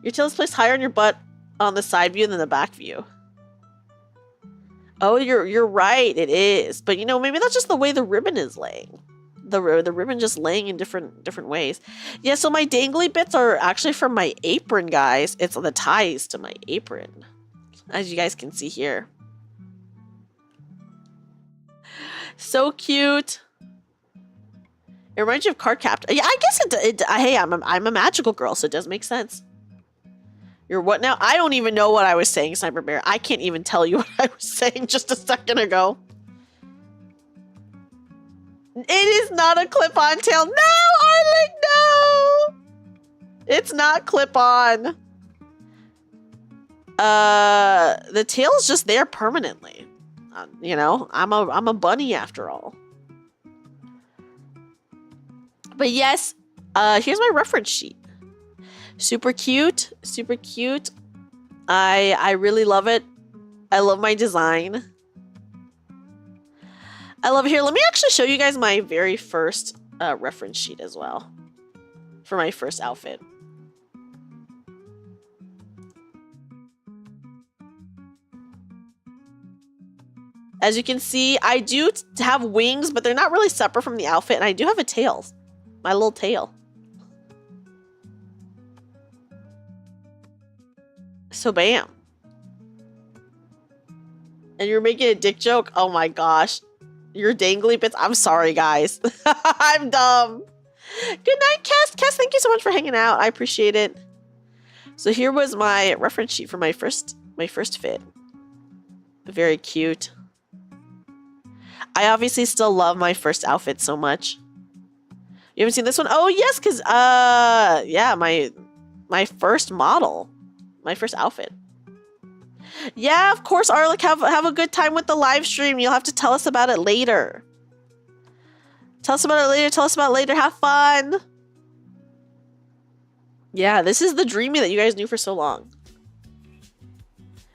Your tail is placed higher on your butt on the side view than the back view. Oh, you're right. It is. But you know, maybe that's just the way the ribbon is laying. The ribbon just laying in different ways. Yeah, so my dangly bits are actually from my apron, guys. It's the ties to my apron, as you guys can see here. So cute. It reminds you of Card Captor. Yeah, I guess hey, I'm a magical girl, so it does make sense. You're what now? I don't even know what I was saying, Sniper Bear. I can't even tell you what I was saying just a second ago. It is not a clip-on tail. No, Arlick, no! It's not clip-on. The tail's just there permanently. You know, I'm a bunny after all. But yes, here's my reference sheet. Super cute, super cute. I really love it. I love my design. I love it. Here, let me actually show you guys my very first reference sheet as well for my first outfit. As you can see, I do have wings, but they're not really separate from the outfit, and I do have a tail. My little tail. So bam. And you're making a dick joke? Oh my gosh. You're dangly bits. I'm sorry, guys. I'm dumb. Good night, Cass. Cass, thank you so much for hanging out. I appreciate it. So here was my reference sheet for my first fit. Very cute. I obviously still love my first outfit so much. You haven't seen this one? Oh yes, because yeah, my first model. My first outfit. Yeah, of course, Arlick, have a good time with the live stream. You'll have to tell us about it later. Tell us about it later. Tell us about it later. Have fun. Yeah, this is the Dreamy that you guys knew for so long.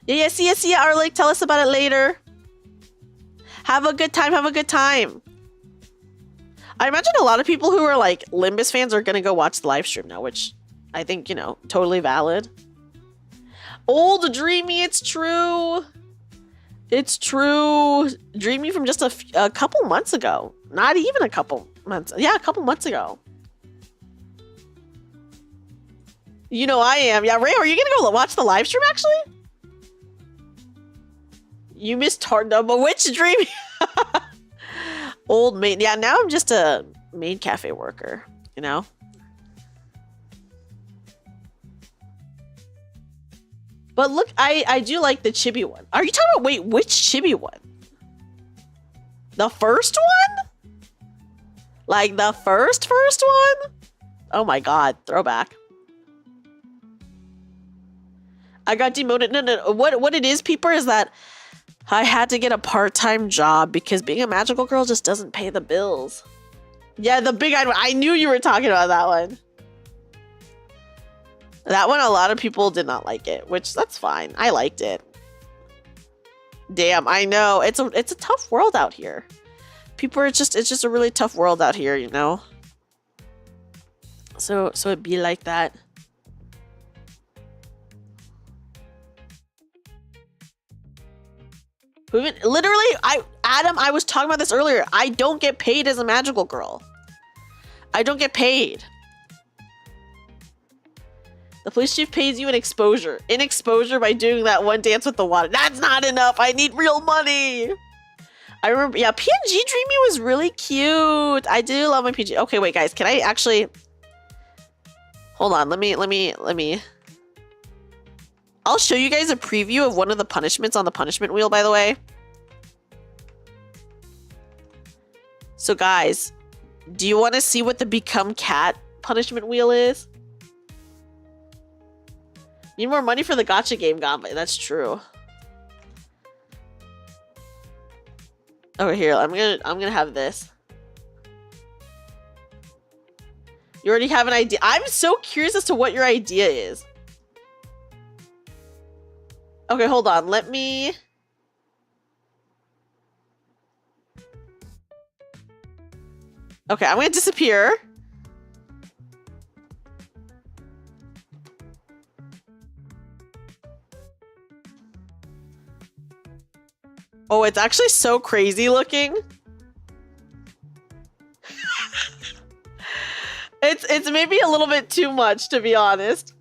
Yeah, see ya, Arlick. Tell us about it later. Have a good time. Have a good time. I imagine a lot of people who are like Limbus fans are going to go watch the live stream now, which I think, you know, totally valid. Old Dreamy, it's true. It's true. Dreamy from just a couple months ago. Not even a couple months. Yeah, a couple months ago. You know I am. Yeah, Ray, are you going to go watch the live stream, actually? You missed hard number. Which Dreamy? Old maid. Yeah, now I'm just a maid cafe worker, you know? But look, I do like the chibi one. Are you talking about, wait, which chibi one? The first one? Like the first one? Oh my god, throwback. I got demoted. No. What it is, Peeper, is that I had to get a part-time job because being a magical girl just doesn't pay the bills. Yeah, the big-eyed one. I knew you were talking about that one. That one, a lot of people did not like it, which that's fine. I liked it. Damn, I know. It's a tough world out here. People are it's just a really tough world out here, you know? So it'd be like that. Literally, Adam, I was talking about this earlier. I don't get paid as a magical girl. I don't get paid. The police chief pays you in exposure. In exposure by doing that one dance with the water. That's not enough. I need real money. I remember, yeah, PNG Dreamy was really cute. I do love my PNG. Okay, wait, guys. Can I actually... Hold on. Let me... I'll show you guys a preview of one of the punishments on the punishment wheel, by the way. So, guys, do you want to see what the Become Cat punishment wheel is? Need more money for the gacha game, Gamba. That's true. Over here, I'm gonna have this. You already have an idea. I'm so curious as to what your idea is. Okay, hold on. Let me... Okay, I'm gonna disappear. Oh, it's actually so crazy looking. It's maybe a little bit too much, to be honest.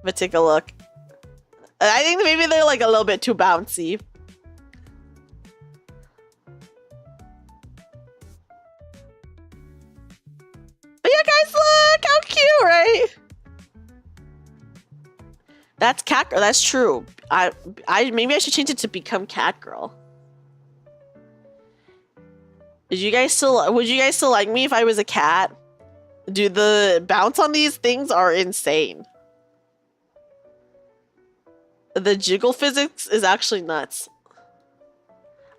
But take a look. I think maybe they're like a little bit too bouncy. But yeah, guys, look how cute, right? That's cat girl. That's true. Maybe I should change it to Become Cat Girl. Would you guys still like me if I was a cat? Dude, the bounce on these things are insane. The jiggle physics is actually nuts.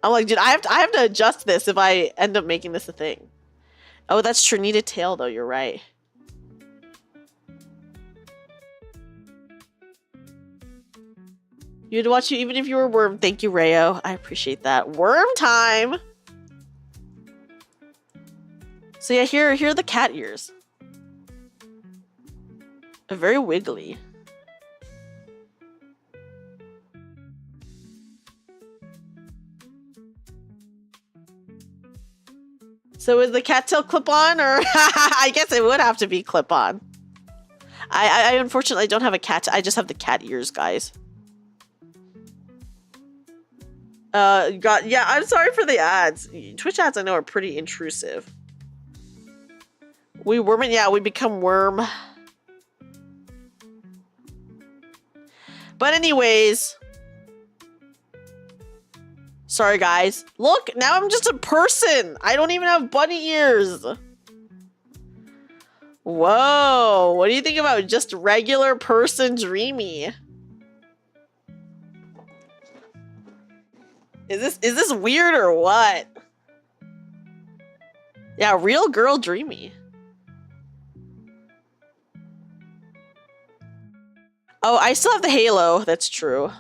I'm like, dude, I have to adjust this if I end up making this a thing. Oh, that's true. Need a tail though. You're right. You'd watch you even if you were worm. Thank you, Rayo. I appreciate that. Worm time. So yeah, here are the cat ears. They're very wiggly. So is the cattail clip-on, or I guess it would have to be clip-on. I unfortunately don't have a cat. I just have the cat ears, guys. Yeah, I'm sorry for the ads. Twitch ads I know are pretty intrusive. We worm it, yeah, we become worm. But anyways, sorry guys. Look, now I'm just a person. I don't even have bunny ears. Whoa, what do you think about just regular person Dreamy? Is this weird or what? Yeah, real girl Dreamy. Oh, I still have the halo. That's true.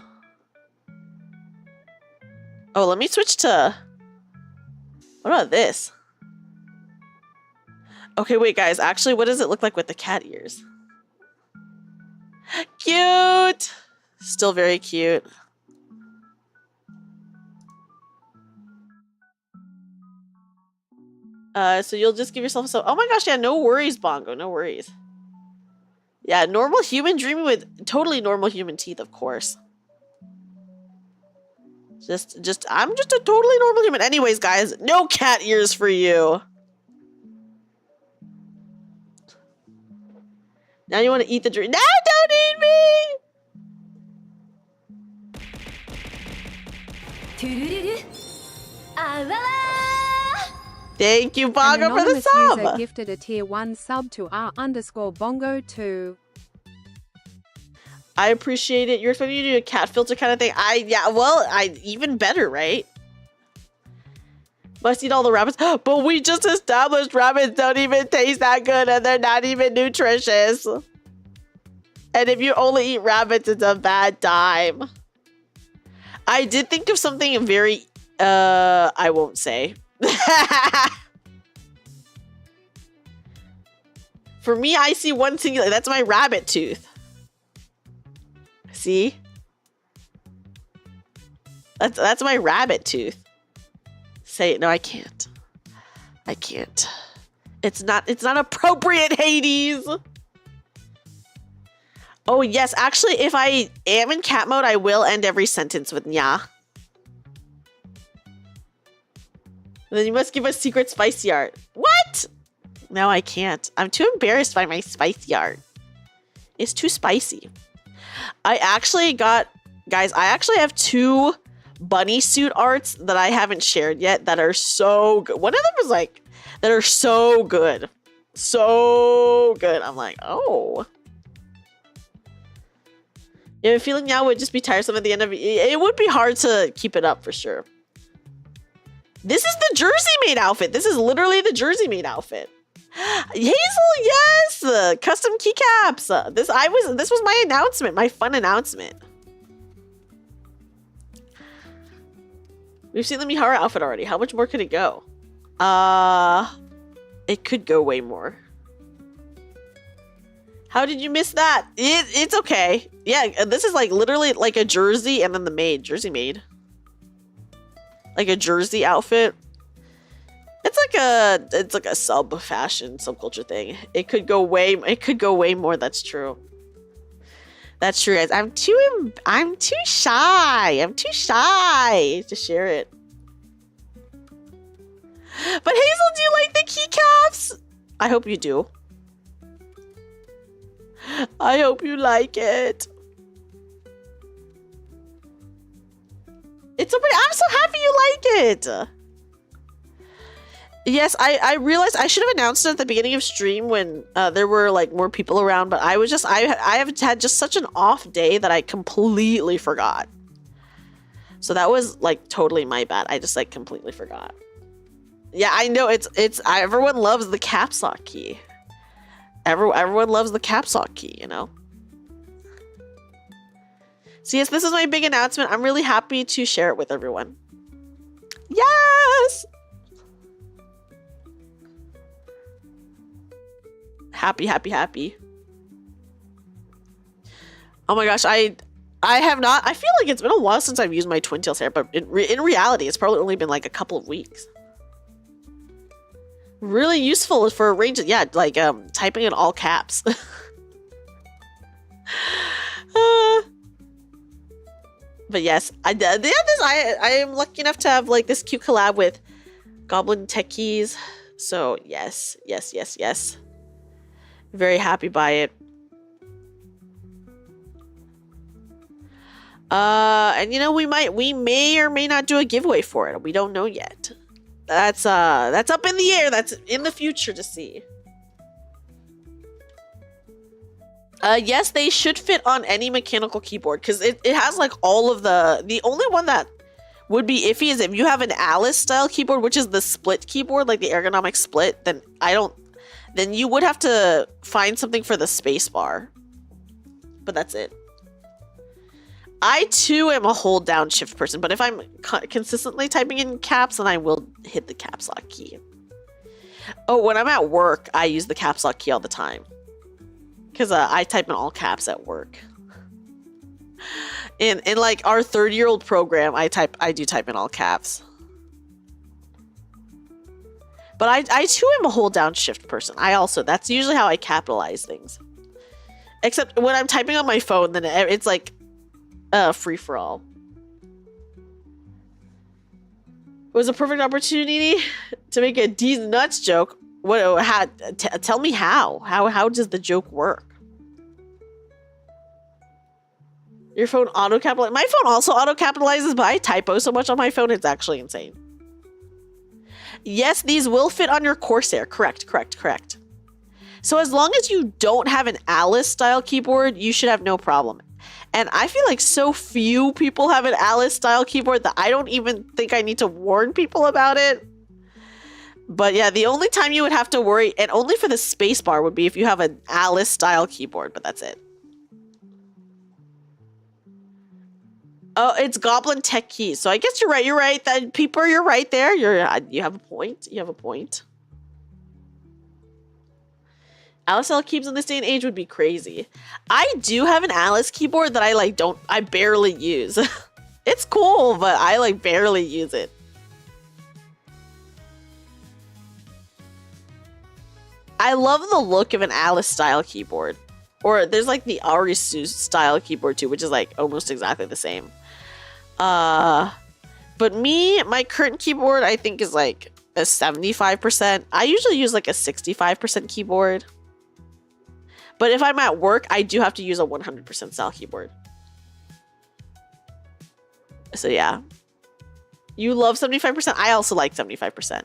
Oh, let me switch to... What about this? Okay, wait, guys. Actually, what does it look like with the cat ears? Cute! Still very cute. So you'll just give yourself a... Oh my gosh, yeah, no worries, Bongo. No worries. Yeah, normal human Dreamy with totally normal human teeth, of course. I'm just a totally normal human. Anyways, guys, no cat ears for you. Now you want to eat the dream. No, don't eat me! Thank you, Bongo, for the user sub. gifted a tier 1 sub to r_bongo2. I appreciate it. You're expecting me to do a cat filter kind of thing. Even better, right? Must eat all the rabbits. But we just established rabbits don't even taste that good and they're not even nutritious. And if you only eat rabbits, it's a bad time. I did think of something very, I won't say. For me, I see one singular. That's my rabbit tooth. See? That's my rabbit tooth. Say it. No, I can't. I can't. It's not appropriate, Hades. Oh, yes. Actually, if I am in cat mode, I will end every sentence with nya. Then you must give us secret spicy art. What? No, I can't. I'm too embarrassed by my spicy art. It's too spicy. Guys, I actually have 2 bunny suit arts that I haven't shared yet that are so good. One of them is like, that are so good. So good. I'm like, oh. You have a feeling now would just be tiresome at the end of it. It would be hard to keep it up for sure. This is the Jersey Maid outfit. This is literally the Jersey Maid outfit. Hazel, yes! Custom keycaps. This was my announcement, my fun announcement. We've seen the Mihara outfit already. How much more could it go? It could go way more. How did you miss that? It's okay. Yeah, this is like literally like a jersey and then the maid, Jersey Maid. Like a jersey outfit. It's like a sub-fashion, subculture thing. It could go way more, that's true. That's true, guys. I'm too shy. I'm too shy to share it. But Hazel, do you like the keycaps? I hope you do. I hope you like it. It's so pretty. I'm so happy you like it. Yes, I realized I should have announced it at the beginning of stream when there were like more people around, but I have had just such an off day that I completely forgot. So that was like totally my bad. I just like completely forgot. Yeah, I know everyone loves the caps lock key. Everyone loves the caps lock key, you know. So yes, this is my big announcement. I'm really happy to share it with everyone. Yes! Happy, happy, happy. Oh my gosh, I have not. I feel like it's been a while since I've used my Twin Tails hair, but in reality, it's probably only been like a couple of weeks. Really useful for a range of, yeah, like typing in all caps. But yes, I am lucky enough to have like this cute collab with Goblin Techies. So yes. Very happy by it. And you know, we may or may not do a giveaway for it. We don't know yet. That's up in the air. That's in the future to see. Yes, they should fit on any mechanical keyboard because it has like all of the only one that would be iffy is if you have an Alice style keyboard, which is the split keyboard, like the ergonomic split, then you would have to find something for the space bar. But that's it. I too am a hold down shift person, but if I'm consistently typing in caps, then I will hit the caps lock key. Oh, when I'm at work, I use the caps lock key all the time. Because I type in all caps at work. In like our 30-year-old program, I do type in all caps. But I too am a hold down shift person. That's usually how I capitalize things. Except when I'm typing on my phone, then it's like free for all. It was a perfect opportunity to make a D's nuts joke. Tell me how. How does the joke work? Your phone auto-capitalizes. My phone also auto-capitalizes, but I typo so much on my phone, it's actually insane. Yes, these will fit on your Corsair. Correct. So as long as you don't have an Alice-style keyboard, you should have no problem. And I feel like so few people have an Alice-style keyboard that I don't even think I need to warn people about it. But yeah, the only time you would have to worry, and only for the spacebar, would be if you have an Alice-style keyboard, but that's it. Oh, it's Goblin Tech Keys. So I guess you're right. That Peeper, you're right there. You have a point. Alice L keys in this day and age would be crazy. I do have an Alice keyboard that I barely use. It's cool, but I like barely use it. I love the look of an Alice style keyboard. Or there's like the Arisu style keyboard too, which is like almost exactly the same. But my current keyboard I think is like a 75%. I usually use like a 65% keyboard. But if I'm at work, I do have to use a 100% style keyboard. So yeah. You love 75%? I also like 75%.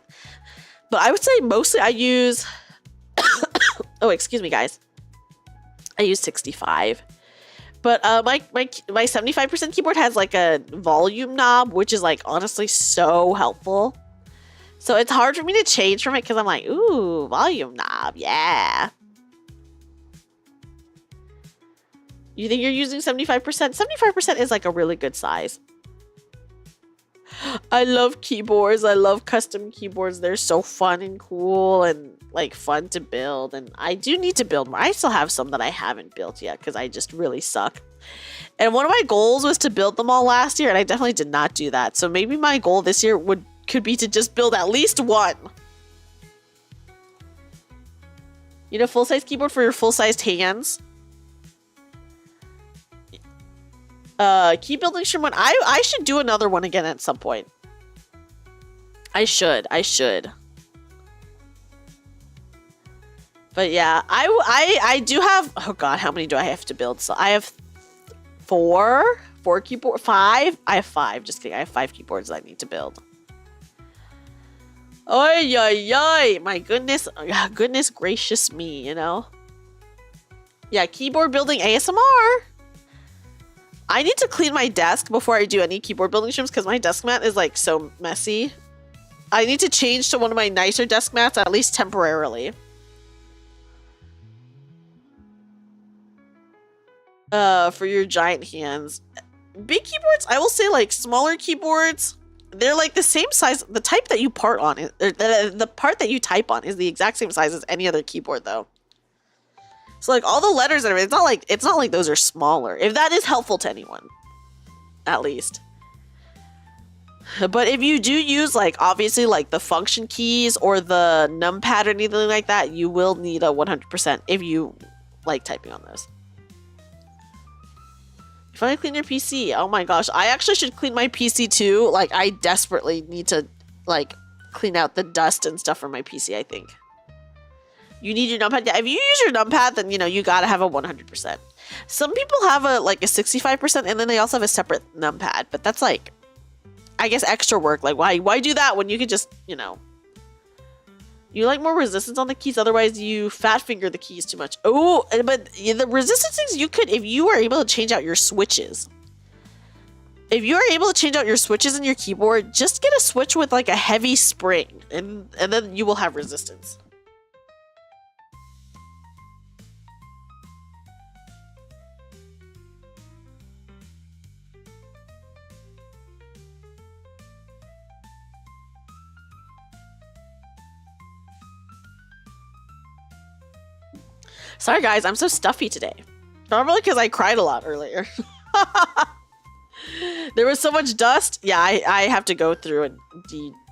But I would say mostly I use... oh, excuse me, guys. I use 65. But my 75% keyboard has like a volume knob, which is like honestly so helpful. So it's hard for me to change from it because I'm like, ooh, volume knob, yeah. You think you're using 75%? 75% is like a really good size. I love keyboards. I love custom keyboards. They're so fun and cool and like fun to build. And I do need to build more. I still have some that I haven't built yet because I just really suck. And one of my goals was to build them all last year, and I definitely did not do that. So maybe my goal this year could be to just build at least one. You know, full-size keyboard for your full-sized hands. Key building stream one. I should do another one again at some point. I should. But yeah, I do have, oh god, how many do I have to build? So I have four keyboard, five. I have five. Just kidding. I have 5 keyboards that I need to build. Oy, oy, oy. My goodness. Goodness gracious me, you know? Yeah, keyboard building ASMR. I need to clean my desk before I do any keyboard building streams because my desk mat is like so messy. I need to change to one of my nicer desk mats, at least temporarily. For your giant hands. Big keyboards, I will say like smaller keyboards, they're like the same size. The type that you part on, the part that you type on is the exact same size as any other keyboard though. So like all the letters and everything, it's not like those are smaller. If that is helpful to anyone, at least. But if you do use like obviously like the function keys or the numpad or anything like that, you will need a 100% if you like typing on those. You finally clean your PC. Oh my gosh, I actually should clean my PC too. Like I desperately need to like clean out the dust and stuff from my PC, I think. You need your numpad. Yeah, if you use your numpad, then, you know, you gotta have a 100%. Some people have a 65%, and then they also have a separate numpad. But that's like, I guess, extra work. Like, why do that when you could just, you know, you like more resistance on the keys. Otherwise, you fat finger the keys too much. Oh, but the resistance things you could, if you were able to change out your switches. If you are able to change out your switches in your keyboard, just get a switch with like a heavy spring, and then you will have resistance. Sorry guys, I'm so stuffy today. Probably because I cried a lot earlier. There was so much dust. Yeah, I have to go through and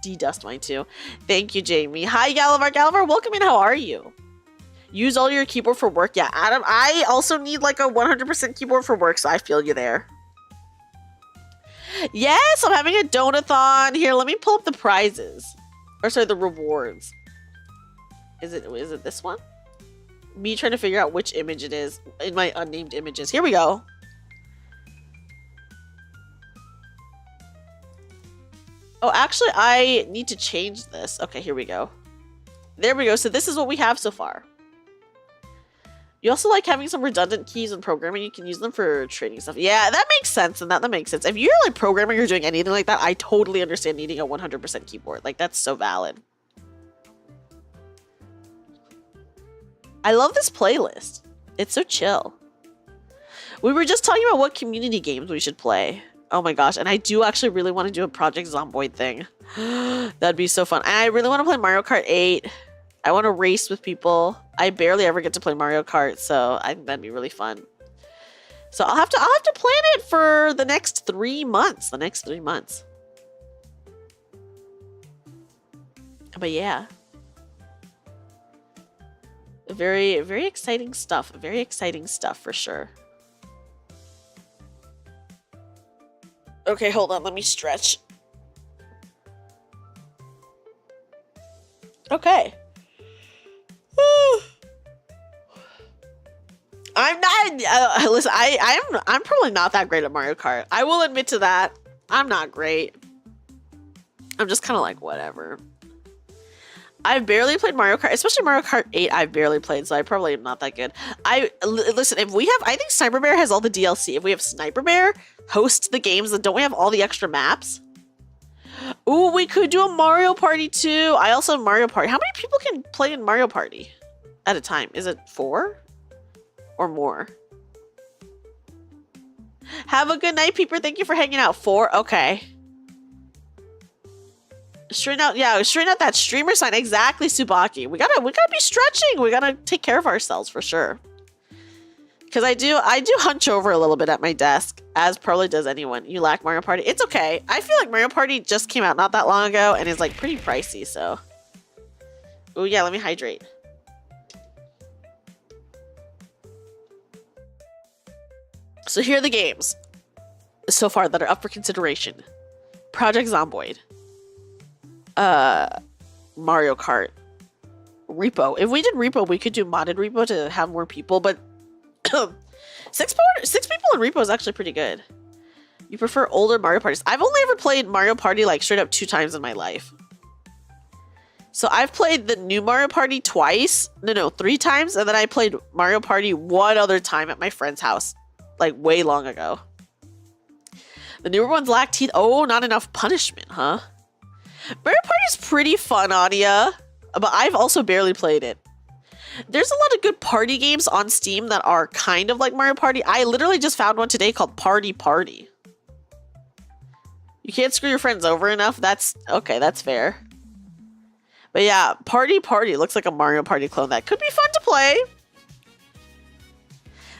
de-dust mine too. Thank you, Jamie. Hi, Galavar. Galavar, welcome in. How are you? Use all your keyboard for work. Yeah, Adam, I also need like a 100% keyboard for work, so I feel you there. Yes, I'm having a Donathon. Here, let me pull up the prizes. Or sorry, the rewards. Is it this one? Me trying to figure out which image it is in my unnamed images. Here we go. Oh, actually, I need to change this. Okay, here we go. There we go. So this is what we have so far. You also like having some redundant keys and programming. You can use them for trading stuff. Yeah, that makes sense. And that makes sense. If you're like programming or doing anything like that, I totally understand needing a 100% keyboard. Like, that's so valid. I love this playlist. It's so chill. We were just talking about what community games we should play. Oh my gosh. And I do actually really want to do a Project Zomboid thing. That'd be so fun. And I really want to play Mario Kart 8. I want to race with people. I barely ever get to play Mario Kart, so I think that'd be really fun. So I'll have to plan it for the next 3 months. But yeah. Very, very exciting stuff. Very exciting stuff for sure. Okay, hold on. Let me stretch. Okay. I'm not. Listen, I'm probably not that great at Mario Kart. I will admit to that. I'm not great. I'm just kind of like whatever. I've barely played Mario Kart, especially Mario Kart 8. I've barely played, so I probably am not that good. Listen. If we have, I think Sniper Bear has all the DLC. If we have Sniper Bear host the games, then don't we have all the extra maps? Ooh, we could do a Mario Party too. I also have Mario Party. How many people can play in Mario Party at a time? Is it 4 or more? Have a good night, Peeper. Thank you for hanging out. 4. Okay. Straighten out that streamer sign. Exactly, Subaki. We gotta be stretching. We gotta take care of ourselves for sure. Because I do hunch over a little bit at my desk, as probably does anyone. You lack Mario Party. It's okay. I feel like Mario Party just came out not that long ago and is like pretty pricey, so. Oh yeah, let me hydrate. So here are the games so far that are up for consideration. Project Zomboid. Mario Kart. Repo. If we did Repo, we could do modded Repo to have more people, but 6 people in Repo is actually pretty good. You prefer older Mario Parties. I've only ever played Mario Party like straight up 2 times in my life. So I've played the new Mario Party twice. No, 3 times. And then I played Mario Party 1 other time at my friend's house. Like way long ago. The newer ones lack teeth. Oh, not enough punishment, huh? Mario Party is pretty fun, Anya. But I've also barely played it. There's a lot of good party games on Steam that are kind of like Mario Party. I literally just found one today called Party Party. You can't screw your friends over enough? That's okay, that's fair. But yeah, Party Party looks like a Mario Party clone. That could be fun to play.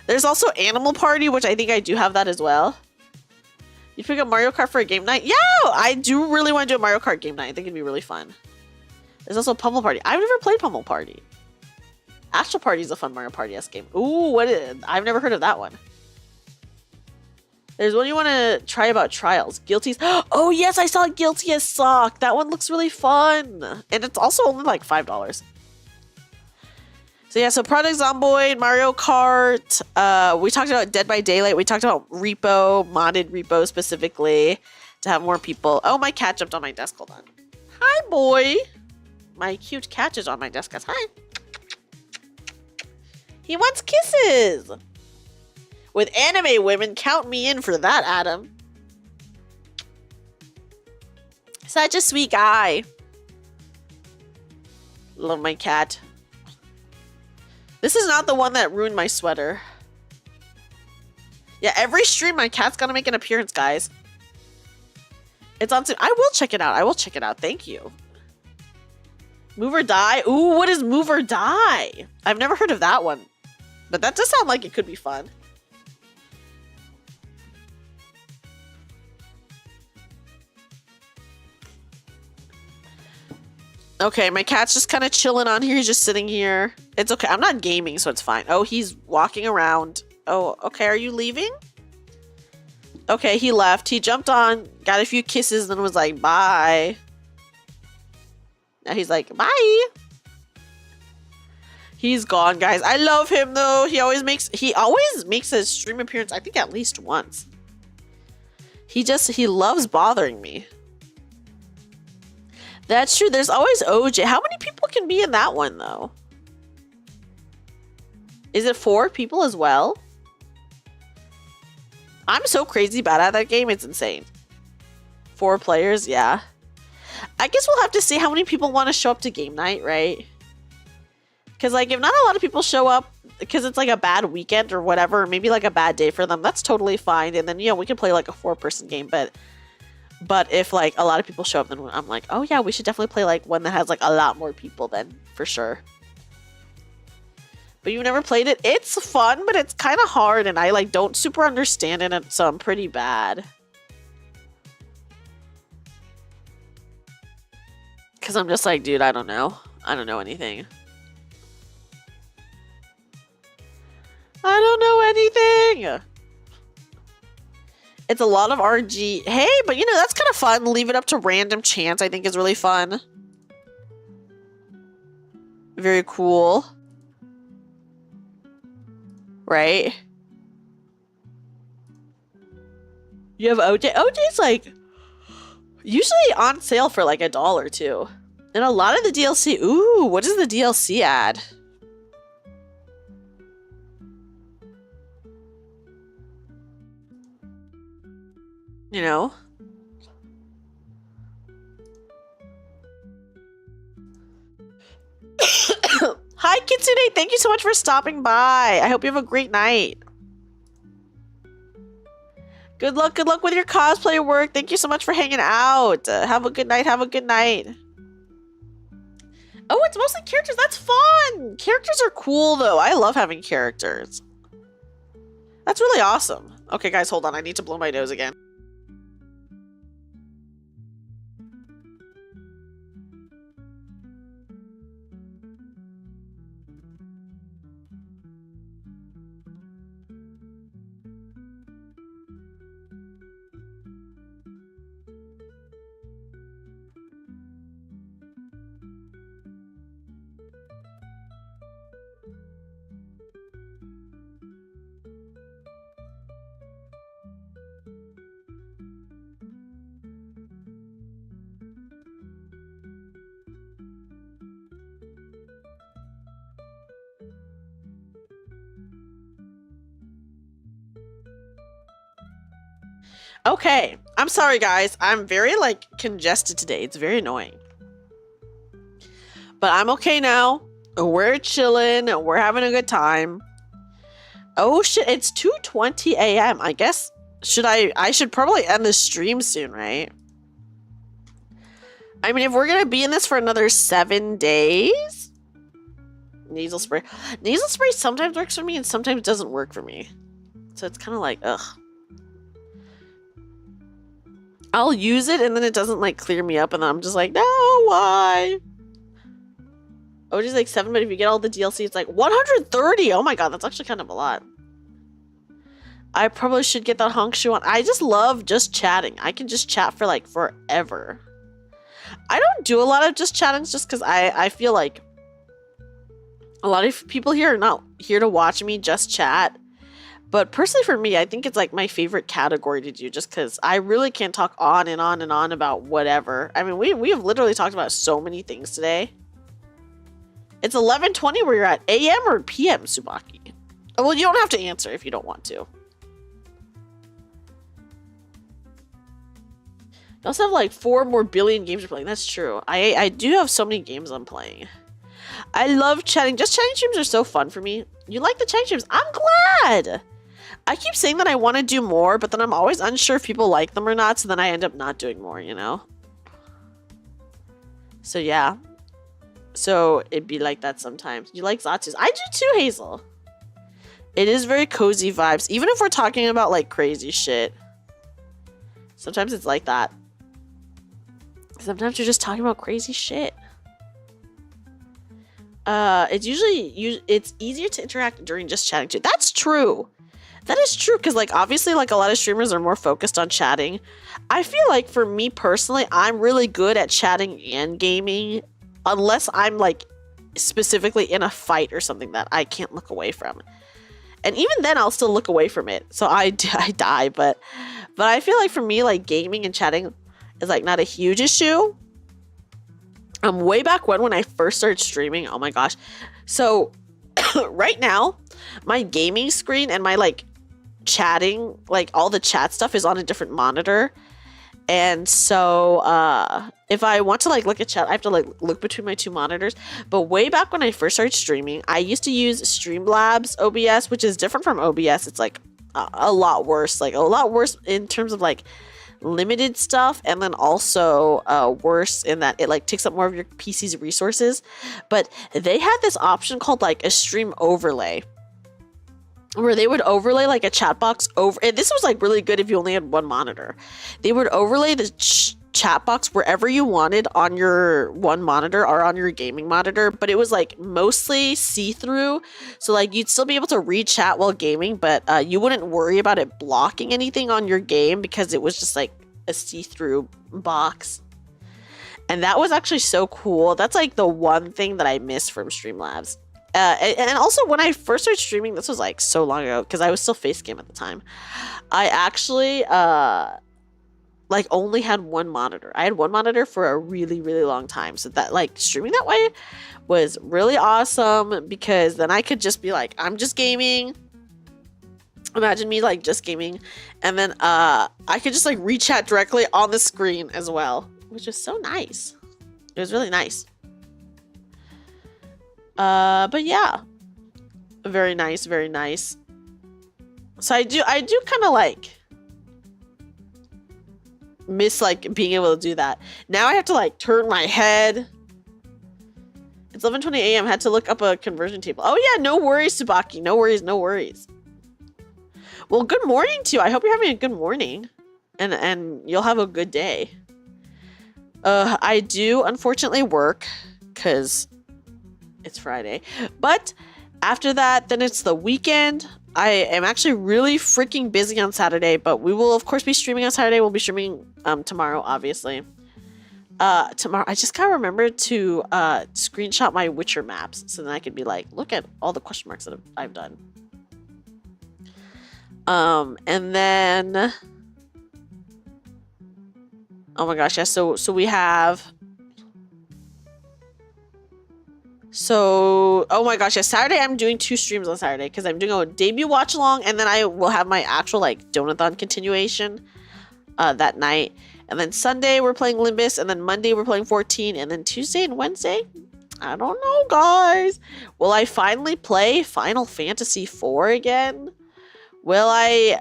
There's also Animal Party, which I think I do have that as well. You pick up Mario Kart for a game night? Yeah, I do really want to do a Mario Kart game night. I think it'd be really fun. There's also Pummel Party. I've never played Pummel Party. Astral Party is a fun Mario Party-esque game. Ooh, I've never heard of that one. There's one you want to try about Trials. Guilty. Oh yes, I saw Guilty as Sock. That one looks really fun. And it's also only like $5. So yeah, so Project Zomboid, Mario Kart. We talked about Dead by Daylight. We talked about Repo, modded Repo specifically to have more people. Oh, my cat jumped on my desk. Hold on. Hi, boy. My cute cat is on my desk. Hi. He wants kisses. With anime women, count me in for that, Adam. Such a sweet guy. Love my cat. This is not the one that ruined my sweater. Yeah, every stream my cat's gonna make an appearance, guys. It's on. I will check it out. I will check it out. Thank you. Move or Die? Ooh, what is Move or Die? I've never heard of that one. But that does sound like it could be fun. Okay, my cat's just kind of chilling on here. He's just sitting here. It's okay. I'm not gaming, so it's fine. Oh, he's walking around. Oh, okay. Are you leaving? Okay, he left. He jumped on, got a few kisses, and was like, bye. Now he's like, bye. He's gone, guys. I love him, though. He always makes a stream appearance, I think, at least once. He loves bothering me. That's true. There's always OJ. How many people can be in that one, though? Is it 4 people as well? I'm so crazy bad at that game. It's insane. 4 players, yeah. I guess we'll have to see how many people want to show up to game night, right? Because, like, if not a lot of people show up because it's, like, a bad weekend or whatever, maybe, like, a bad day for them, that's totally fine. And then, you know, we can play, like, a 4-person game. But But if like a lot of people show up, then I'm like, oh yeah, we should definitely play like one that has like a lot more people then, for sure. But you've never played it? It's fun, but it's kind of hard, and I like don't super understand it, so I'm pretty bad. Because I'm just like, dude, I don't know. I don't know anything. I don't know anything! It's a lot of RNG. Hey, but you know, that's kind of fun. Leave it up to random chance, I think is really fun. Very cool. Right? You have OJ? OJ's like usually on sale for like $1 too. And a lot of the DLC, ooh, what does the DLC add? You know? Hi, Kitsune! Thank you so much for stopping by. I hope you have a great night. Good luck with your cosplay work. Thank you so much for hanging out. Have a good night, have a good night. Oh, it's mostly characters. That's fun! Characters are cool, though. I love having characters. That's really awesome. Okay, guys, hold on. I need to blow my nose again. Okay, I'm sorry guys. I'm very like congested today. It's very annoying. But I'm okay now. We're chilling. We're having a good time. Oh shit, it's 2:20 a.m. I guess I should probably end the stream soon, right? I mean, if we're gonna be in this for another 7 days. Nasal spray. Nasal spray sometimes works for me and sometimes doesn't work for me. So it's kind of like, ugh. I'll use it and then it doesn't like clear me up and then I'm just like, no, why? Oh, just like 7, but if you get all the DLC, it's like 130. Oh my god, that's actually kind of a lot. I probably should get that Hongshu one. I just love just chatting. I can just chat for like forever. I don't do a lot of just chatting just because I feel like a lot of people here are not here to watch me just chat. But personally for me, I think it's like my favorite category to do just because I really can't talk on and on and on about whatever. I mean, we have literally talked about so many things today. It's 11:20 where you're at. AM or PM, Subaki? Well, you don't have to answer if you don't want to. You also have like 4 more billion games you're playing. That's true. I do have so many games I'm playing. I love chatting. Just chatting streams are so fun for me. You like the chatting streams? I'm glad! I keep saying that I want to do more, but then I'm always unsure if people like them or not, so then I end up not doing more, you know? So yeah. So it'd be like that sometimes. You like Zatsus? I do too, Hazel. It is very cozy vibes, even if we're talking about like crazy shit. Sometimes it's like that. Sometimes you're just talking about crazy shit. It's easier to interact during just chatting too. That's true. That is true because like obviously like a lot of streamers are more focused on chatting. I feel like for me personally, I'm really good at chatting and gaming unless I'm like specifically in a fight or something that I can't look away from. And even then I'll still look away from it. So I die, but I feel like for me like gaming and chatting is like not a huge issue. Way back when I first started streaming, oh my gosh. So right now, my gaming screen and my like chatting, like all the chat stuff is on a different monitor. And so if I want to like look at chat, I have to like look between my 2 monitors. But way back when I first started streaming, I used to use Streamlabs OBS, which is different from OBS. It's like a lot worse, like a lot worse in terms of like limited stuff, and then also worse in that it like takes up more of your PC's resources. But they had this option called like a stream overlay, where they would overlay like a chat box over, and this was like really good if you only had one monitor. They would overlay the chat box wherever you wanted on your one monitor or on your gaming monitor, but it was like mostly see-through, so like you'd still be able to read chat while gaming, but you wouldn't worry about it blocking anything on your game because it was just like a see-through box. And that was actually so cool. That's like the one thing that I miss from Streamlabs. And also when I first started streaming, this was like so long ago because I was still face cam at the time, I actually like only had one monitor. I had one monitor for a really, really long time. So that like streaming that way was really awesome because then I could just be like, I'm just gaming. Imagine me like just gaming. And then I could just like read chat directly on the screen as well, which was so nice. It was really nice. But yeah, very nice, very nice. So I do kind of like miss like being able to do that. Now I have to like turn my head. It's 11:20 a.m. Had to look up a conversion table. Oh yeah, no worries, Tsubaki. No worries, no worries. Well, good morning to you. I hope you're having a good morning, and you'll have a good day. I do unfortunately work because it's Friday, but after that, then it's the weekend. I am actually really freaking busy on Saturday, but we will of course be streaming on Saturday. We'll be streaming tomorrow, obviously. Tomorrow, I just gotta remember to screenshot my Witcher maps so then I could be like, look at all the question marks that I've done. And then, oh my gosh, yeah. So we have. So, oh my gosh, yeah, Saturday I'm doing 2 streams on Saturday because I'm doing a debut watch along, and then I will have my actual like Donathon continuation that night. And then Sunday we're playing Limbus, and then Monday we're playing 14, and then Tuesday and Wednesday, I don't know, guys. Will I finally play Final Fantasy IV again? Will I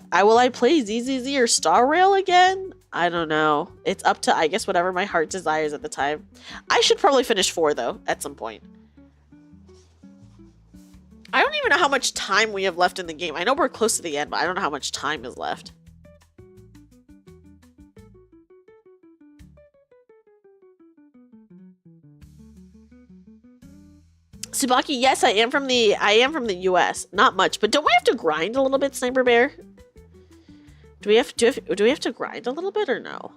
play ZZZ or Star Rail again? I don't know. It's up to, I guess, whatever my heart desires at the time. I should probably finish 4 though at some point. I don't even know how much time we have left in the game. I know we're close to the end, but I don't know how much time is left. Tsubaki, yes, I am from the US. Not much, but don't we have to grind a little bit, Sniper Bear? Do we have to grind a little bit or no?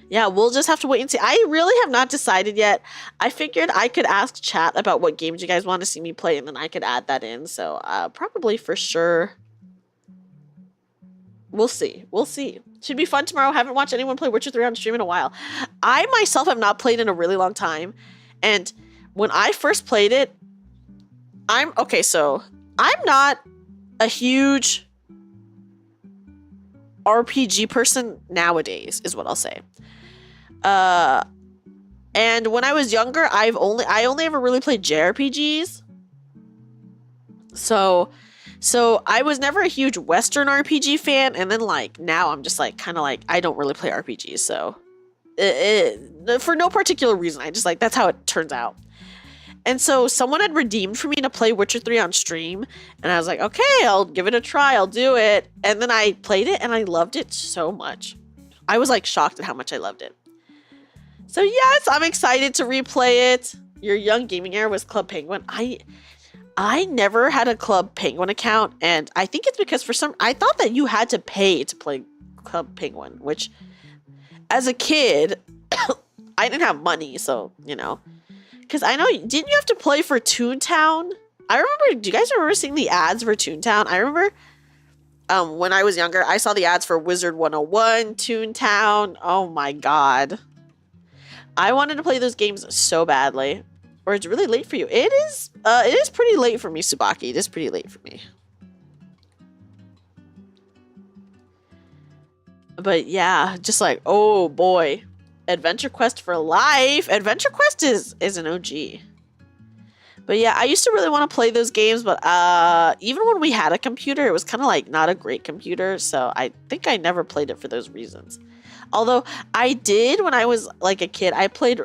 Yeah, we'll just have to wait and see. I really have not decided yet. I figured I could ask chat about what games you guys want to see me play, and then I could add that in. So probably for sure. We'll see. We'll see. Should be fun tomorrow. Haven't watched anyone play Witcher 3 on stream in a while. I myself have not played in a really long time. And when I first played it, okay, so I'm not a huge RPG person nowadays, is what I'll say. And when I was younger, I only ever really played JRPGs. So I was never a huge Western RPG fan, and then like now I'm just like kind of like I don't really play RPGs, so for no particular reason, I just like that's how it turns out. And so someone had redeemed for me to play Witcher 3 on stream, and I was like, okay, I'll give it a try, I'll do it. And then I played it and I loved it so much. I was like shocked at how much I loved it. So yes, I'm excited to replay it. Your young gaming era was Club Penguin. I never had a Club Penguin account, and I think it's because I thought that you had to pay to play Club Penguin, which as a kid, I didn't have money, so, you know. Because I know, didn't you have to play for Toontown? I remember, do you guys remember seeing the ads for Toontown? I remember when I was younger, I saw the ads for Wizard 101, Toontown. Oh my god. I wanted to play those games so badly. Or it's really late for you. It is pretty late for me, Tsubaki. It is pretty late for me. But yeah, just like, oh boy. Adventure Quest for life. Adventure Quest is an OG. But yeah, I used to really want to play those games, but even when we had a computer, it was kind of like not a great computer, so I think I never played it for those reasons. Although I did when I was like a kid, I played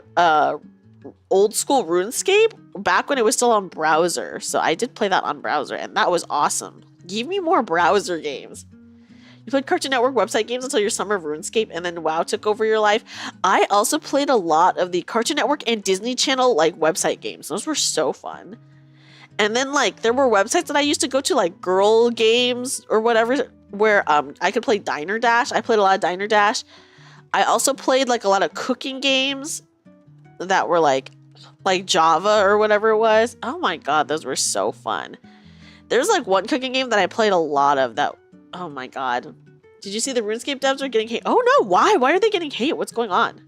old school RuneScape back when it was still on browser. So I did play that on browser, and that was awesome. Give me more browser games. You played Cartoon Network website games until your summer of RuneScape, and then WoW took over your life. I also played a lot of the Cartoon Network and Disney Channel like website games. Those were so fun. And then like there were websites that I used to go to, like Girl Games or whatever, where I could play Diner Dash. I played a lot of Diner Dash. I also played like a lot of cooking games that were like Java or whatever it was. Oh my god, those were so fun. There's like one cooking game that I played a lot of that. Oh my god. Did you see the RuneScape devs are getting hate? Oh no, why? Why are they getting hate? What's going on?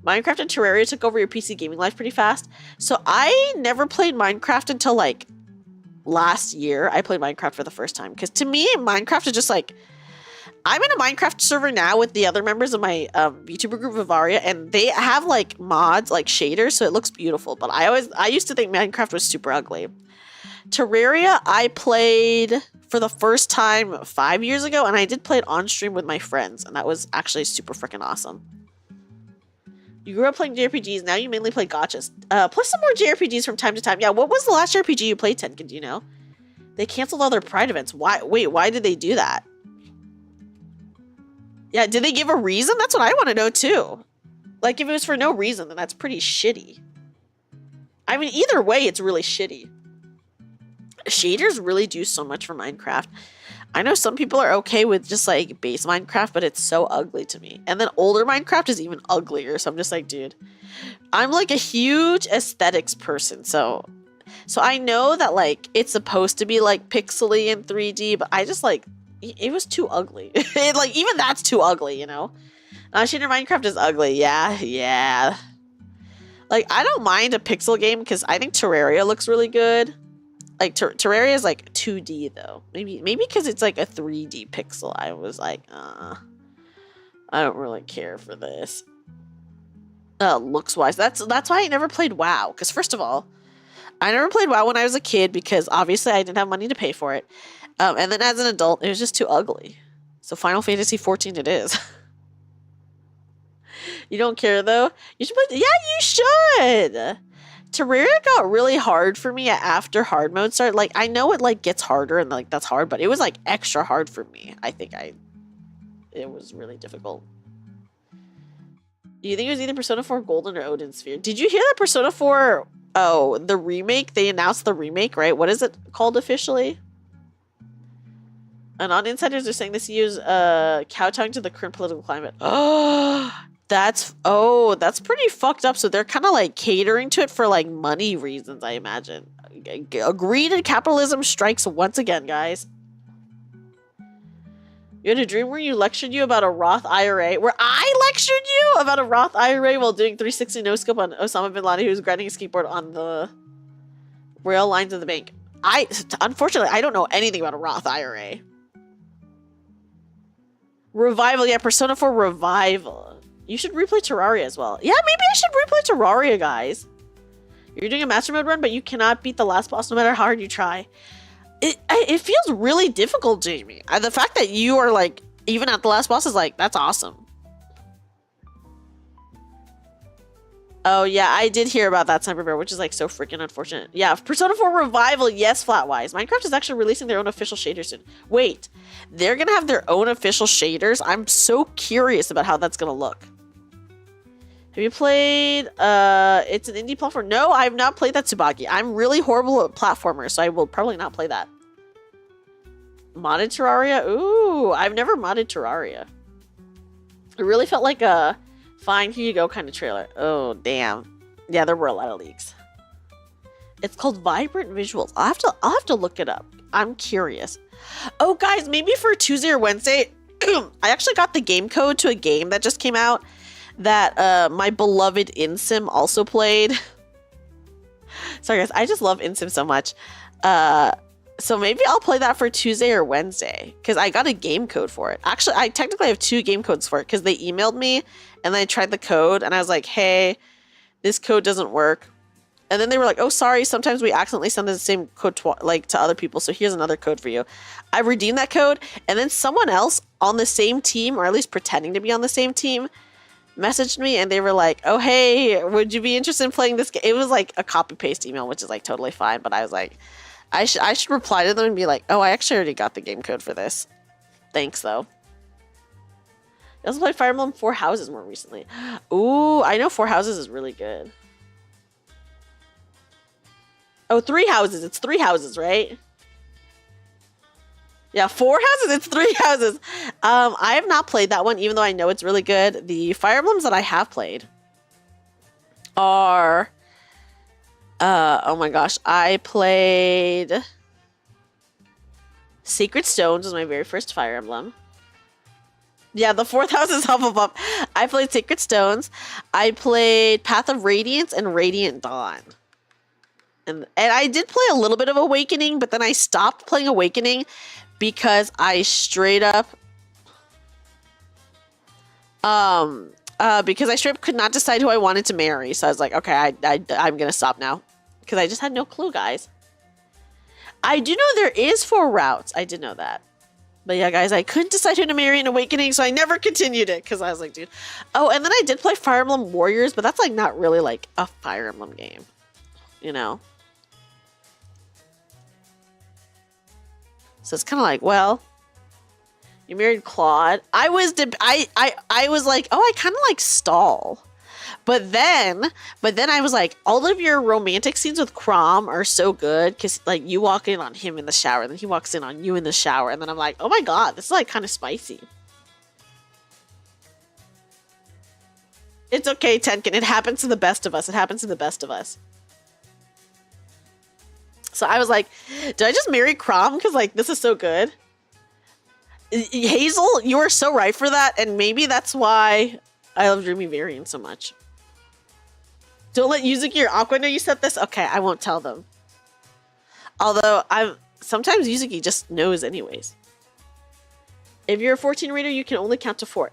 Minecraft and Terraria took over your PC gaming life pretty fast. So I never played Minecraft until like last year. I played Minecraft for the first time. Because to me, Minecraft is just like... I'm in a Minecraft server now with the other members of my VTuber group, Vivaria, and they have like mods, like shaders, so it looks beautiful. But I used to think Minecraft was super ugly. Terraria, I played for the first time 5 years ago, and I did play it on stream with my friends, and that was actually super freaking awesome. You grew up playing JRPGs, now you mainly play gachas. Plus some more JRPGs from time to time. Yeah, what was the last JRPG you played, Tenkin, do you know? They canceled all their Pride events. Why? Wait, why did they do that? Yeah, did they give a reason? That's what I want to know, too. Like, if it was for no reason, then that's pretty shitty. I mean, either way, it's really shitty. Shaders really do so much for Minecraft. I know some people are okay with just, like, base Minecraft, but it's so ugly to me. And then older Minecraft is even uglier, so I'm just like, dude. I'm, like, a huge aesthetics person, so I know that, like, it's supposed to be, like, pixely and 3D, but I just, like... It was too ugly. Like, even that's too ugly, you know? Shader Minecraft is ugly. Yeah. Like, I don't mind a pixel game because I think Terraria looks really good. Like, Terraria is, like, 2D, though. Maybe because it's, like, a 3D pixel. I was like, I don't really care for this. Looks-wise. That's why I never played WoW. Because, first of all, I never played WoW when I was a kid because, obviously, I didn't have money to pay for it. And then as an adult, it was just too ugly. So Final Fantasy 14 it is. You don't care, though? You should play... Yeah, you should! Terraria got really hard for me after hard mode started. Like, I know it, like, gets harder and, like, that's hard, but it was, like, extra hard for me. I think it was really difficult. Do you think it was either Persona 4 Golden or Odin Sphere? Did you hear that Persona 4... Oh, the remake? They announced the remake, right? What is it called officially? And on insiders are saying this use kowtowing to the current political climate. Oh, that's pretty fucked up. So they're kind of like catering to it for like money reasons, I imagine. Greed and capitalism strikes once again, guys. You had a dream where you lectured you about a Roth IRA, where I lectured you about a Roth IRA while doing 360 no scope on Osama bin Laden, who was grinding a skateboard on the rail lines of the bank. Unfortunately, I don't know anything about a Roth IRA. Revival, yeah, Persona 4 Revival. You should replay Terraria as well. Yeah, maybe I should replay Terraria, guys. You're doing a master mode run, but you cannot beat the last boss no matter how hard you try. It feels really difficult, Jamie. The fact that you are, like, even at the last boss is, like, that's awesome. Oh, yeah, I did hear about that, Sniper Bear, which is, like, so freaking unfortunate. Yeah, Persona 4 Revival, yes, Flatwise. Minecraft is actually releasing their own official shaders soon. Wait, they're gonna have their own official shaders? I'm so curious about how that's gonna look. Have you played, it's an indie platform? No, I have not played that, Tsubaki. I'm really horrible at platformers, so I will probably not play that. Modded Terraria? Ooh, I've never modded Terraria. It really felt like a... Fine, here you go kind of trailer. Oh, damn. Yeah, there were a lot of leaks. It's called Vibrant Visuals. I'll have to look it up. I'm curious. Oh, guys, maybe for Tuesday or Wednesday, I actually got the game code to a game that just came out that my beloved InSim also played. Sorry, guys. I just love InSim so much. So maybe I'll play that for Tuesday or Wednesday because I got a game code for it. Actually, I technically have 2 game codes for it because they emailed me and then I tried the code and I was like, hey, this code doesn't work. And then they were like, oh, sorry, sometimes we accidentally send the same code to other people, so here's another code for you. I redeemed that code, and then someone else on the same team, or at least pretending to be on the same team, messaged me, and they were like, oh, hey, would you be interested in playing this game? It was like a copy-paste email, which is like totally fine, but I was like, I should reply to them and be like, oh, I actually already got the game code for this. Thanks, though. I also played Fire Emblem 4 Houses more recently. Ooh, I know 4 Houses is really good. Oh, 3 Houses. It's 3 Houses, right? Yeah, 4 Houses. It's 3 Houses. I have not played that one, even though I know it's really good. The Fire Emblems that I have played are... oh my gosh. I played... Sacred Stones was my very first Fire Emblem. Yeah, the 4th house is Hufflepuff. I played Sacred Stones. I played Path of Radiance and Radiant Dawn. And I did play a little bit of Awakening, but then I stopped playing Awakening because I straight up could not decide who I wanted to marry. So I was like, okay, I'm gonna stop now. Because I just had no clue, guys. I do know there is 4 routes. I did know that. But yeah, guys, I couldn't decide who to marry in Awakening, so I never continued it. Because I was like, dude. Oh, and then I did play Fire Emblem Warriors, but that's like not really like a Fire Emblem game. You know? So it's kind of like, well, you married Claude. I was like, oh, I kind of like Stall. But then I was like, all of your romantic scenes with Crom are so good because like you walk in on him in the shower, and then he walks in on you in the shower, and then I'm like, oh my god, this is like kind of spicy. It's okay, Tenkin. It happens to the best of us. It happens to the best of us. So I was like, did I just marry Crom? Because, like, this is so good. Hazel, you are so right for that. And maybe that's why I love Dreamy Variant so much. Don't let Yuzuki or Aqua know you said this. Okay, I won't tell them. Although, sometimes Yuzuki just knows anyways. If you're a 14 reader, you can only count to 4.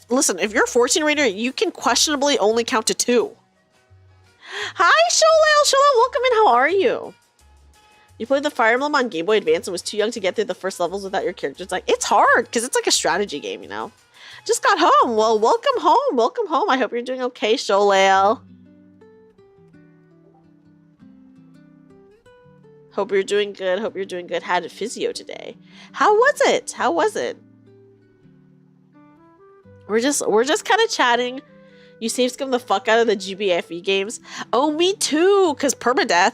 Listen, if you're a 14 reader, you can questionably only count to 2. Hi, Sholale! Sholale, welcome in. How are you? You played the Fire Emblem on Game Boy Advance and was too young to get through the first levels without your character. It's like, it's hard because it's like a strategy game, you know? Just got home. Well, welcome home. Welcome home. I hope you're doing okay, Sholale. Hope you're doing good. Hope you're doing good. Had physio today. How was it? How was it? We're just kind of chatting. You save scum the fuck out of the GBFE games. Oh, me too. Because permadeath.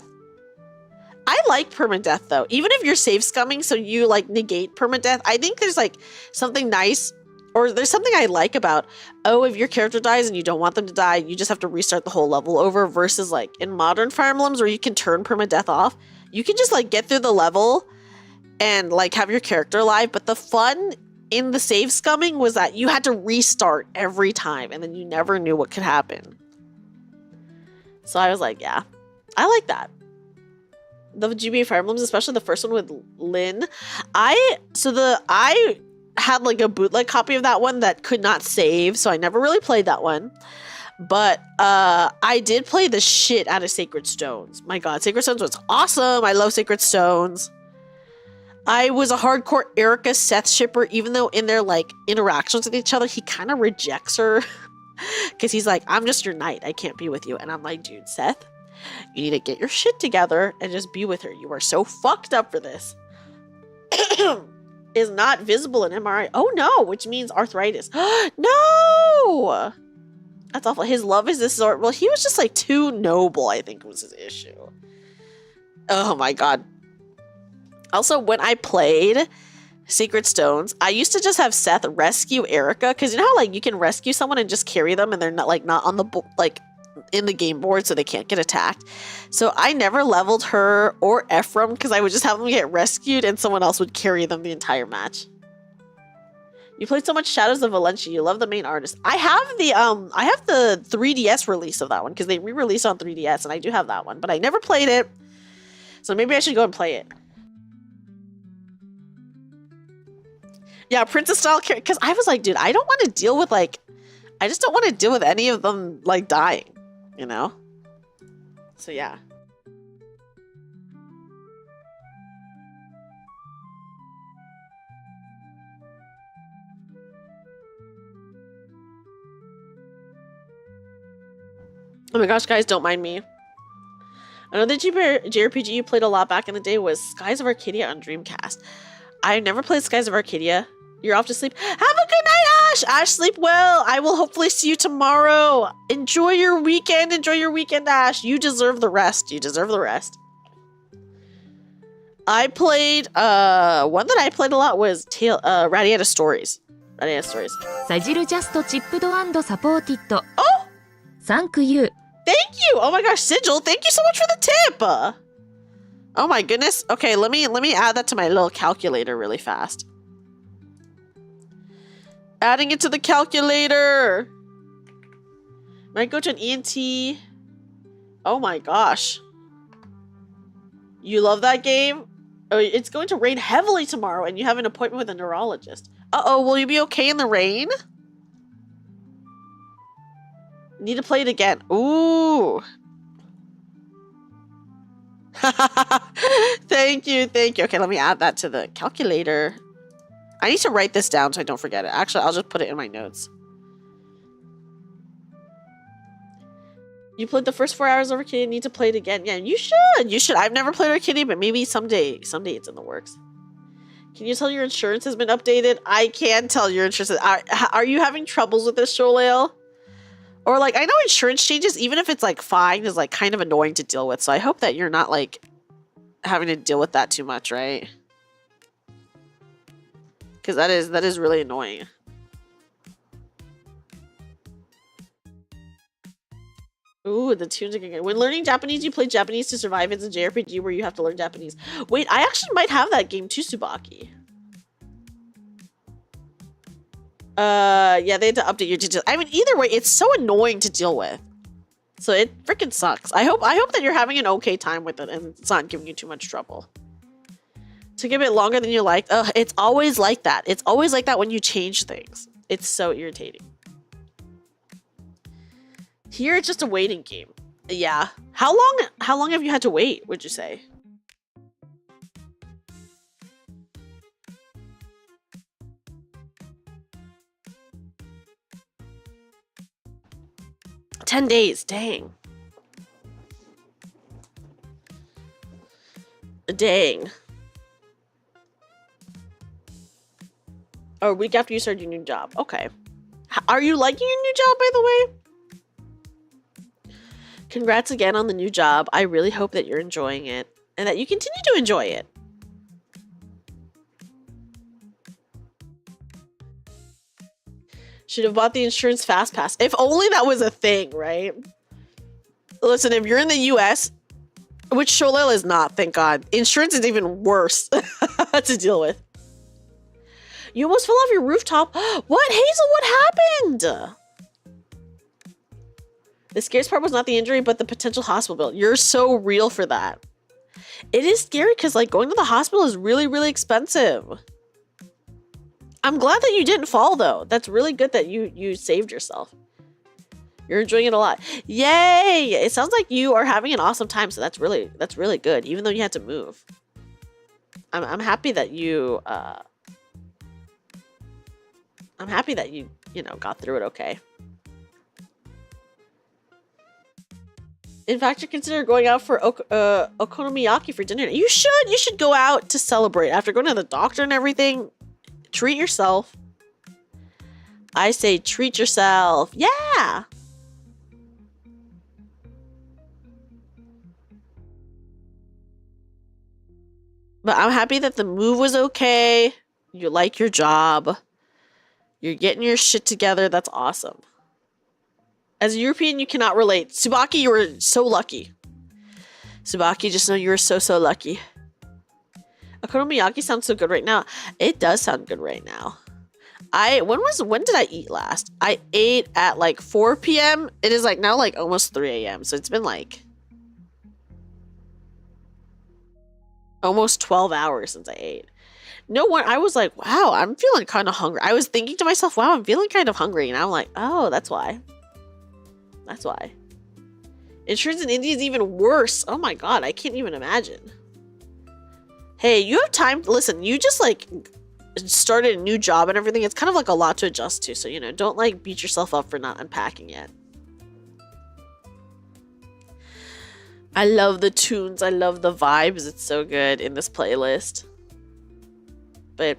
I like permadeath though. Even if you're save scumming, so you like negate permadeath, I think there's like something nice, or there's something I like about, oh, if your character dies and you don't want them to die, you just have to restart the whole level over, versus like in modern Fire Emblems where you can turn permadeath off. You can just like get through the level and like have your character alive. But the fun in the save scumming was that you had to restart every time and then you never knew what could happen. So I was like, yeah, I like that. The GBA Fire Emblems, especially the first one with Lynn. I had like a bootleg copy of that one that could not save, so I never really played that one. But I did play the shit out of Sacred Stones. My god, Sacred Stones was awesome. I love Sacred Stones. I was a hardcore Erica Seth shipper, even though in their like interactions with each other, he kind of rejects her. Because he's like, I'm just your knight. I can't be with you. And I'm like, dude, Seth, you need to get your shit together and just be with her. You are so fucked up for this. Is not visible in MRI. Oh no, which means arthritis. No! That's awful. His love is this sort. Well, he was just like too noble, I think was his issue. Oh my god. Also, when I played Secret Stones, I used to just have Seth rescue Erica, because you know how like you can rescue someone and just carry them and they're not on the like in the game board so they can't get attacked. So I never leveled her or Ephraim because I would just have them get rescued and someone else would carry them the entire match. You played so much Shadows of Valencia. You love the main artist. I have the 3DS release of that one because they re-released on 3DS and I do have that one, but I never played it. So maybe I should go and play it. Yeah, princess style character. Because I was like, dude, I don't want to deal with I just don't want to deal with any of them like dying, you know? So yeah. Oh my gosh, guys, don't mind me. Another JRPG you played a lot back in the day was Skies of Arcadia on Dreamcast. I never played Skies of Arcadia. You're off to sleep. Have a good night, Ash! Ash, sleep well. I will hopefully see you tomorrow. Enjoy your weekend. Enjoy your weekend, Ash. You deserve the rest. You deserve the rest. I played, one that I played a lot was Radiata Stories. Radiata Stories. サジルジャストチップド&サポーティッド Oh! Thank you. Thank you! Oh my gosh, Sigil, thank you so much for the tip! Oh my goodness. Okay, let me add that to my little calculator really fast. Adding it to the calculator! Might go to an ENT. Oh my gosh. You love that game? Oh, it's going to rain heavily tomorrow and you have an appointment with a neurologist. Uh-oh, will you be okay in the rain? Need to play it again. Ooh. Thank you, thank you. Okay, let me add that to the calculator. I need to write this down so I don't forget it. Actually, I'll just put it in my notes. You played the first 4 hours of Arcadia, need to play it again. Yeah, you should. You should. I've never played Arcadia, but maybe someday it's in the works. Can you tell your insurance has been updated? I can tell your insurance. Are you having troubles with this, Sholale? Or like, I know insurance changes, even if it's like fine, is like kind of annoying to deal with. So I hope that you're not like having to deal with that too much, right? Because that is really annoying. Ooh, the tunes are good. When learning Japanese, you play Japanese to survive. It's a JRPG where you have to learn Japanese. Wait, I actually might have that game too, Tsubaki. Yeah, they had to update your details. I mean, either way, it's so annoying to deal with. So it freaking sucks. I hope that you're having an okay time with it and it's not giving you too much trouble. Took a bit longer than you liked. It's always like that. It's always like that when you change things. It's so irritating. Here, it's just a waiting game. Yeah. How long have you had to wait, would you say? $10 days, dang. Dang. Oh, a week after you started your new job. Okay. Are you liking your new job, by the way? Congrats again on the new job. I really hope that you're enjoying it and that you continue to enjoy it. Should have bought the insurance fast pass. If only that was a thing, right? Listen, if you're in the US, which Sholale is not, thank God, insurance is even worse to deal with. You almost fell off your rooftop. What, Hazel? What happened? The scariest part was not the injury, but the potential hospital bill. You're so real for that. It is scary because like going to the hospital is really, really expensive. I'm glad that you didn't fall though. That's really good that you saved yourself. You're enjoying it a lot. Yay! It sounds like you are having an awesome time, so that's really good, even though you had to move. I'm happy that you I'm happy that you know, got through it okay. In fact, you're considering going out for okonomiyaki for dinner. You should go out to celebrate after going to the doctor and everything. Treat yourself. I say treat yourself. Yeah. But I'm happy that the move was okay. You like your job. You're getting your shit together. That's awesome. As a European, you cannot relate. Tsubaki, you were so lucky. Tsubaki, just know you were so lucky. Okonomiyaki sounds so good right now. It does sound good right now. When did I eat last? I ate at like 4 p.m. It is like now like almost 3 a.m. So it's been like almost 12 hours since I ate. No one, I was like, wow, I'm feeling kind of hungry. I was thinking to myself, wow, I'm feeling kind of hungry. And I'm like, oh, that's why. That's why. Insurance in India is even worse. Oh my god, I can't even imagine. Hey, you have time. Listen, you just like started a new job and everything. It's kind of like a lot to adjust to. So, you know, don't like beat yourself up for not unpacking it. I love the tunes. I love the vibes. It's so good in this playlist. But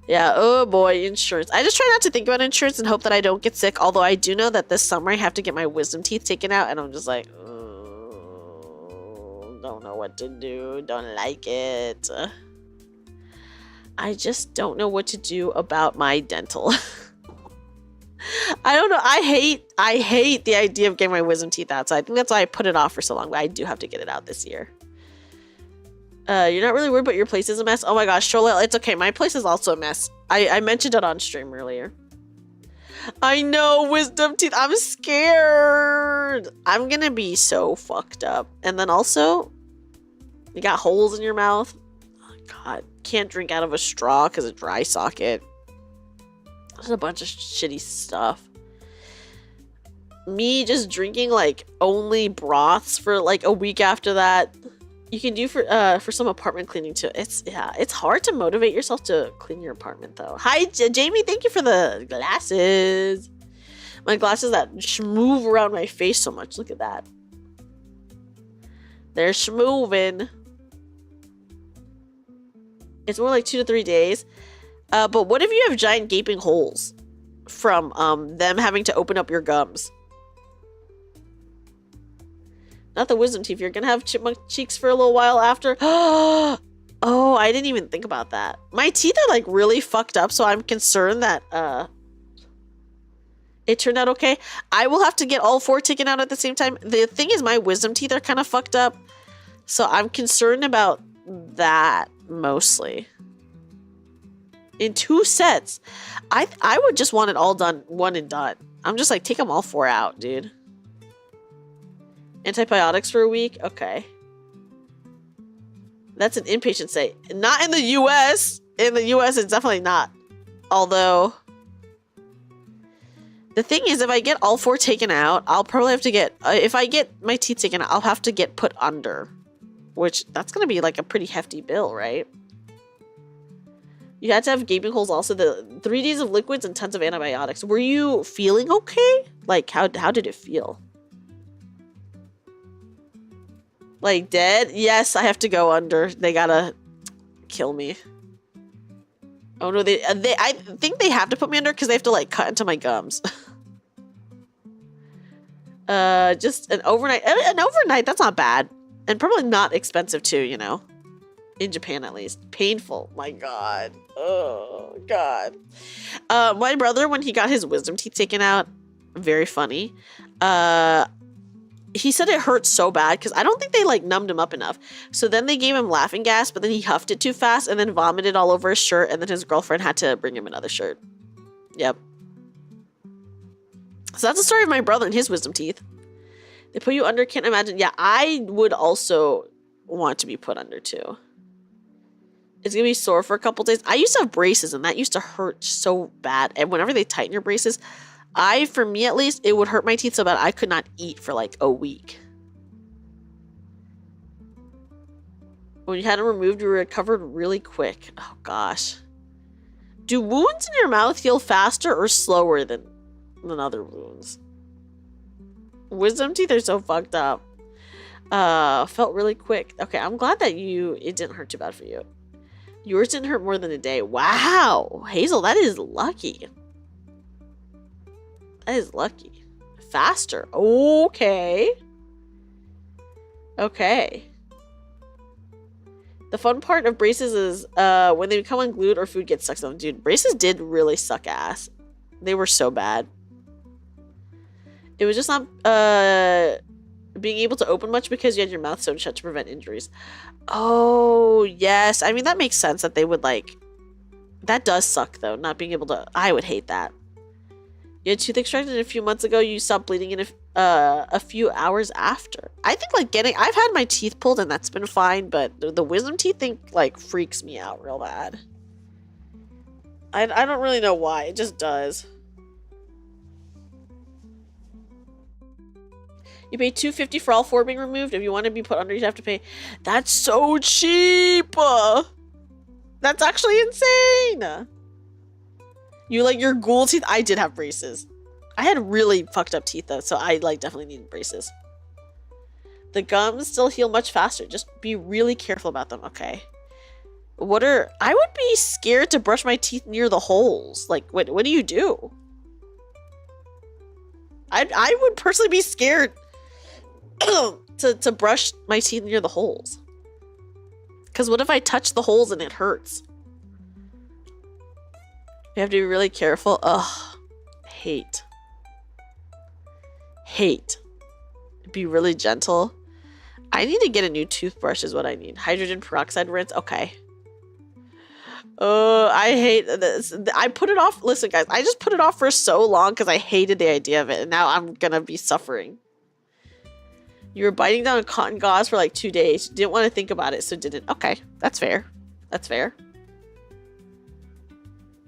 yeah, oh boy, insurance. I just try not to think about insurance and hope that I don't get sick. Although I do know that this summer I have to get my wisdom teeth taken out. And I'm just like, don't know what to do. Don't like it. I just don't know what to do about my dental. I don't know. I hate the idea of getting my wisdom teeth out. So I think that's why I put it off for so long. But I do have to get it out this year. You're not really worried, but your place is a mess. Oh my gosh, Sholil, it's okay. My place is also a mess. I mentioned it on stream earlier. I know, wisdom teeth. I'm scared. I'm gonna be so fucked up. And then also, you got holes in your mouth. Oh god, can't drink out of a straw because of dry socket. There's a bunch of shitty stuff. Me just drinking like only broths for like a week after that. You can do for some apartment cleaning too. It's hard to motivate yourself to clean your apartment though. Hi Jamie, thank you for the glasses. My glasses that move around my face so much. Look at that. They're schmoving. It's more like 2 to 3 days. But what if you have giant gaping holes from them having to open up your gums? Not the wisdom teeth. You're gonna have chipmunk cheeks for a little while after. Oh, I didn't even think about that. My teeth are like really fucked up, so I'm concerned that it turned out okay. I will have to get all 4 taken out at the same time. The thing is, my wisdom teeth are kind of fucked up, so I'm concerned about that mostly. In 2 sets, I would just want it all done, one and done. I'm just like, take them all 4 out, dude. Antibiotics for a week? Okay. That's an inpatient stay. Not in the US. In the US, it's definitely not. Although, the thing is, if I get all 4 taken out, I'll probably have to get... if I get my teeth taken out, I'll have to get put under. Which, that's going to be like a pretty hefty bill, right? You had to have gaping holes also. The 3 days of liquids and tons of antibiotics. Were you feeling okay? Like, how did it feel? Like dead? Yes, I have to go under. They gotta kill me. Oh no, I think they have to put me under because they have to like cut into my gums. Just an overnight. An overnight, that's not bad. And probably not expensive too, you know. In Japan at least. Painful. My god. Oh god. My brother, when he got his wisdom teeth taken out, very funny. He said it hurt so bad because I don't think they like numbed him up enough. So then they gave him laughing gas, but then he huffed it too fast and then vomited all over his shirt. And then his girlfriend had to bring him another shirt. Yep. So that's the story of my brother and his wisdom teeth. They put you under, can't imagine. Yeah, I would also want to be put under too. It's gonna be sore for a couple days. I used to have braces and that used to hurt so bad. And whenever they tighten your braces, for me at least, it would hurt my teeth so bad I could not eat for like a week. When you had them removed, you recovered really quick. Oh gosh. Do wounds in your mouth heal faster or slower than other wounds? Wisdom teeth are so fucked up. Felt really quick. Okay, I'm glad that it didn't hurt too bad for you. Yours didn't hurt more than a day. Wow, Hazel, that is lucky. That is lucky. Faster. Okay. Okay. The fun part of braces is when they become unglued or food gets stuck to them. Dude, braces did really suck ass. They were so bad. It was just not being able to open much because you had your mouth sewn shut to prevent injuries. Oh, yes. I mean, that makes sense that they would like... That does suck, though, not being able to... I would hate that. You had tooth extracted a few months ago. You stopped bleeding in a few hours after. I think like I've had my teeth pulled and that's been fine, but the wisdom teeth thing like freaks me out real bad. I don't really know why. It just does. You pay $2.50 for all 4 being removed. If you want to be put under, you have to pay. That's so cheap. That's actually insane. You like your ghoul teeth? I did have braces. I had really fucked up teeth though, so I like definitely needed braces. The gums still heal much faster. Just be really careful about them. Okay. I would be scared to brush my teeth near the holes. Like, what do you do? I would personally be scared to brush my teeth near the holes. Because what if I touch the holes and it hurts? You have to be really careful. Ugh. Hate. Be really gentle. I need to get a new toothbrush is what I need. Hydrogen peroxide rinse. Okay. I hate this. I put it off. Listen, guys, I just put it off for so long because I hated the idea of it. And now I'm going to be suffering. You were biting down on cotton gauze for like 2 days. You didn't want to think about it, so didn't. Okay, that's fair. That's fair.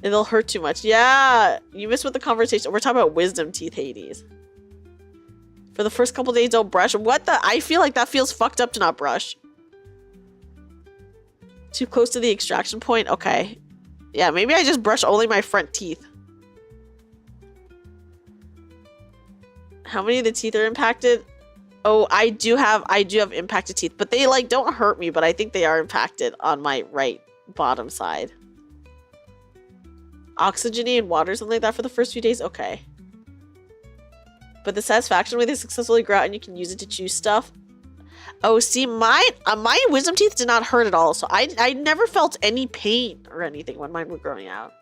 It'll hurt too much. Yeah, you missed with the conversation. We're talking about wisdom teeth, Hades. For the first couple days, don't brush. What the? I feel like that feels fucked up to not brush. Too close to the extraction point? Okay. Yeah, maybe I just brush only my front teeth. How many of the teeth are impacted? Oh, I do have impacted teeth, but they like don't hurt me, but I think they are impacted on my right bottom side. Oxygenate and water, something like that for the first few days? Okay. But the satisfaction when they successfully grow out and you can use it to chew stuff. Oh, see, my wisdom teeth did not hurt at all. So I never felt any pain or anything when mine were growing out.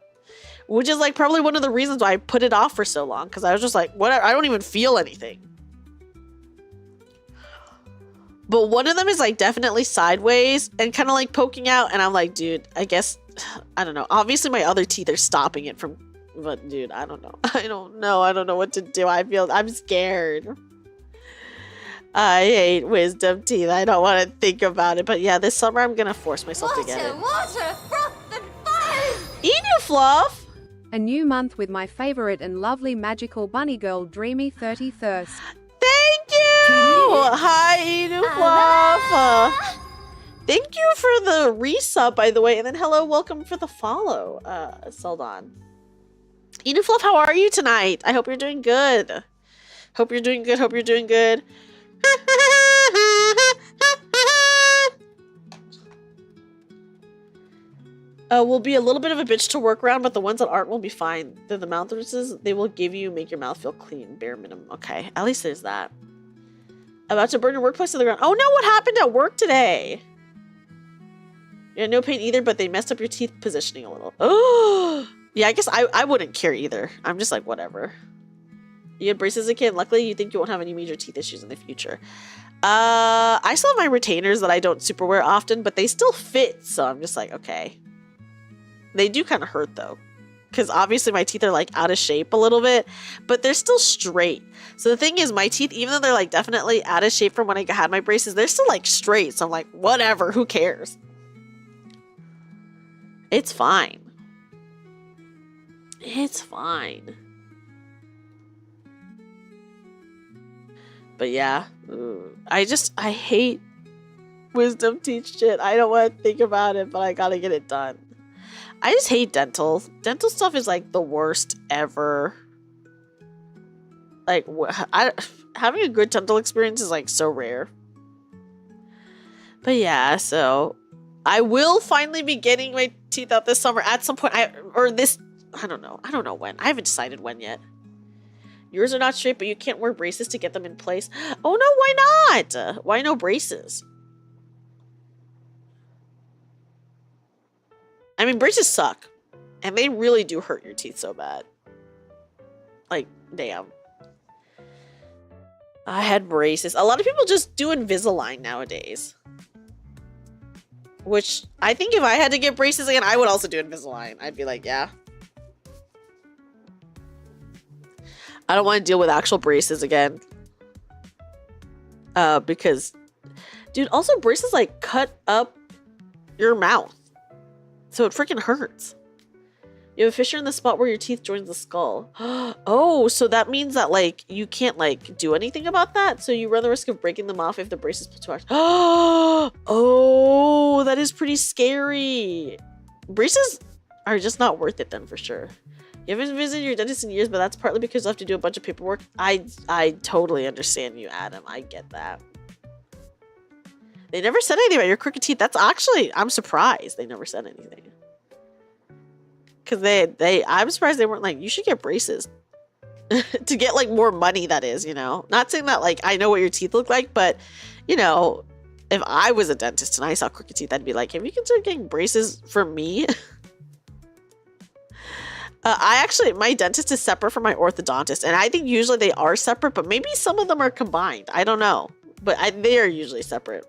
Which is like probably one of the reasons why I put it off for so long. Because I was just like, whatever, I don't even feel anything. But one of them is like definitely sideways and kind of like poking out. And I'm like, dude, I guess, I don't know. Obviously my other teeth are stopping it from, but dude, I don't know. I don't know what to do. I'm scared. I hate wisdom teeth. I don't want to think about it. But yeah, this summer I'm going to force myself to get it. Water, froth, and foam! Enu Fluff! A new month with my favorite and lovely magical bunny girl, Dreamy 30 Thirst. Thank you! Hi, Enu Fluff! Thank you for the resub, by the way. And then hello, welcome for the follow, Seldon. Enu Fluff, how are you tonight? I hope you're doing good. Hope you're doing good. Will be a little bit of a bitch to work around, but the ones that aren't will be fine. They're the mouth rinses they will give you, make your mouth feel clean, bare minimum. Okay, at least there's that. About to burn your workplace to the ground. Oh no, what happened at work today? You had no pain either, but they messed up your teeth positioning a little. Oh, yeah, I guess I wouldn't care either. I'm just like, whatever. You had braces as a kid. Luckily, you think you won't have any major teeth issues in the future. I still have my retainers that I don't super wear often, but they still fit. So I'm just like, okay. They do kind of hurt though. Because obviously my teeth are like out of shape a little bit, but they're still straight. So the thing is my teeth, even though they're like definitely out of shape from when I had my braces, they're still like straight. So I'm like, whatever, who cares? It's fine. It's fine. But yeah, I hate wisdom teeth shit. I don't want to think about it, but I gotta get it done. I just hate dental. Dental stuff is like the worst ever. Like, having a good dental experience is like so rare. But yeah, so I will finally be getting my teeth out this summer at some point. I don't know. I don't know when. I haven't decided when yet. Yours are not straight, but you can't wear braces to get them in place. Oh no, why not? Why no braces? I mean, braces suck. And they really do hurt your teeth so bad. Like, damn. I had braces. A lot of people just do Invisalign nowadays. Which, I think if I had to get braces again, I would also do Invisalign. I'd be like, yeah. I don't want to deal with actual braces again. Because, dude, also braces like cut up your mouth. So it freaking hurts. You have a fissure in the spot where your teeth joins the skull. Oh, so that means that like you can't like do anything about that. So you run the risk of breaking them off if the braces pull too hard. Oh, that is pretty scary. Braces are just not worth it then for sure. You haven't visited your dentist in years, but that's partly because you have to do a bunch of paperwork. I totally understand you, Adam. I get that. They never said anything about your crooked teeth. That's actually, I'm surprised they never said anything. Because I'm surprised they weren't like, you should get braces. To get like more money, that is, you know. Not saying that like I know what your teeth look like, but you know, if I was a dentist and I saw crooked teeth, I'd be like, have you considered getting braces for me? My dentist is separate from my orthodontist, and I think usually they are separate, but maybe some of them are combined. I don't know, but they are usually separate.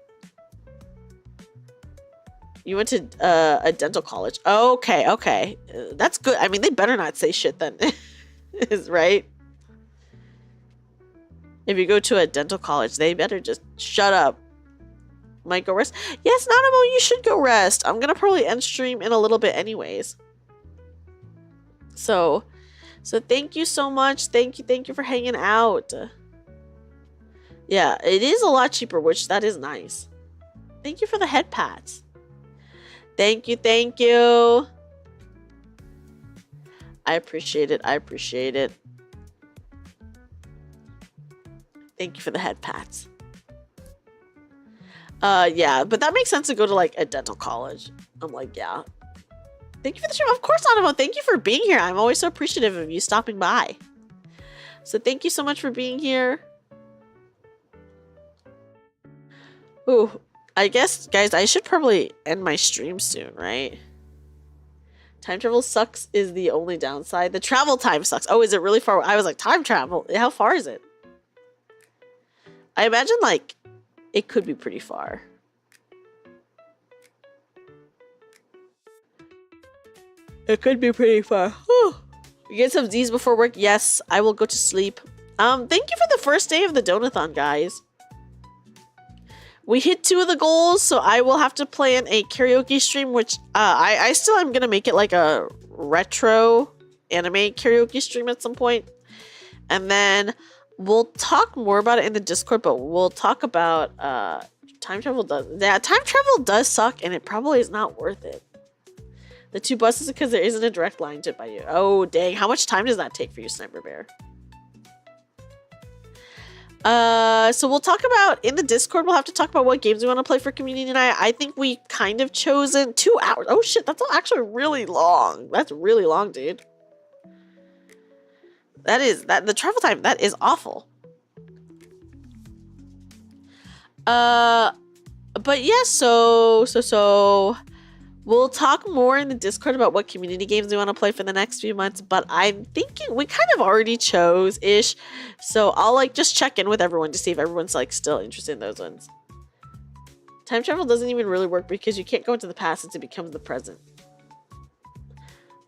You went to a dental college. Okay. That's good. I mean, they better not say shit then, is right? If you go to a dental college, they better just shut up. Might go rest. Yes, Nanamo, you should go rest. I'm gonna probably end stream in a little bit anyways. So thank you so much. Thank you for hanging out. Yeah, it is a lot cheaper, which that is nice. Thank you for the head pats. Thank you. I appreciate it. Thank you for the head pats. Yeah, but that makes sense to go to like a dental college. I'm like, yeah. Thank you for the stream. Of course, Animo. Thank you for being here. I'm always so appreciative of you stopping by. So thank you so much for being here. Ooh, I guess, guys, I should probably end my stream soon, right? Time travel sucks is the only downside. The travel time sucks. Oh, is it really far? I was like, time travel? How far is it? I imagine, like, it could be pretty far. It could be pretty far. Whew. You get some Z's before work? Yes, I will go to sleep. Thank you for the first day of the Donathon, guys. We hit 2 of the goals, so I will have to plan a karaoke stream, which I still am going to make it like a retro anime karaoke stream at some point. And then we'll talk more about it in the Discord, but we'll talk about time travel does suck, and it probably is not worth it. The 2 buses because there isn't a direct line to it by you. Oh, dang. How much time does that take for you, Sniper Bear? So we'll talk about, in the Discord, we'll have to talk about what games we want to play for community night. I think we kind of chosen 2 hours. Oh shit, that's actually really long. That's really long, dude. The travel time, that is awful. But yeah, so we'll talk more in the Discord about what community games we want to play for the next few months, but I'm thinking we kind of already chose-ish, so I'll like just check in with everyone to see if everyone's like still interested in those ones. Time travel doesn't even really work because you can't go into the past since it becomes the present.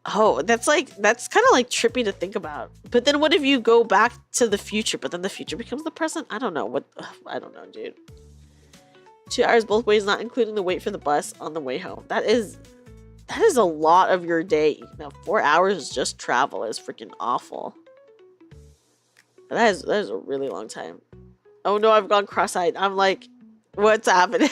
Oh, that's kind of like trippy to think about. But then what if you go back to the future, but then the future becomes the present? I don't know. I don't know, dude. 2 hours both ways, not including the wait for the bus on the way home. That is a lot of your day. Now, 4 hours just travel is freaking awful. That is a really long time. Oh no, I've gone cross-eyed. I'm like, what's happening?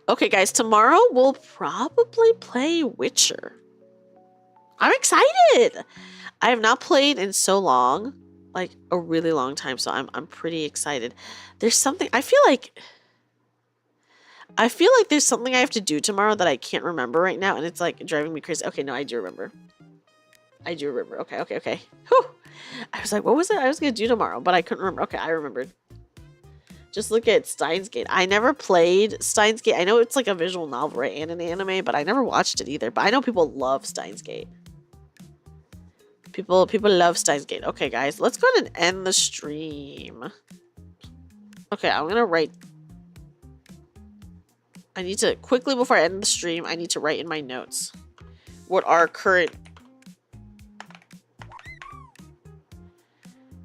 Okay, guys, tomorrow we'll probably play Witcher. I'm excited. I have not played in so long. Like a really long time, so I'm pretty excited. There's something I feel like there's something I have to do tomorrow that I can't remember right now, and it's like driving me crazy. Okay, no, I do remember. Okay. Whew. I was like, what was it I was gonna do tomorrow, but I couldn't remember. Okay, I remembered. Just look at Steins Gate. I never played Steins Gate. I know it's like a visual novel, right, and an anime, but I never watched it either. But I know people love Steins Gate. People love Steins Gate. Okay, guys, let's go ahead and end the stream. Okay, I'm gonna write. I need to quickly before I end the stream. I need to write in my notes what our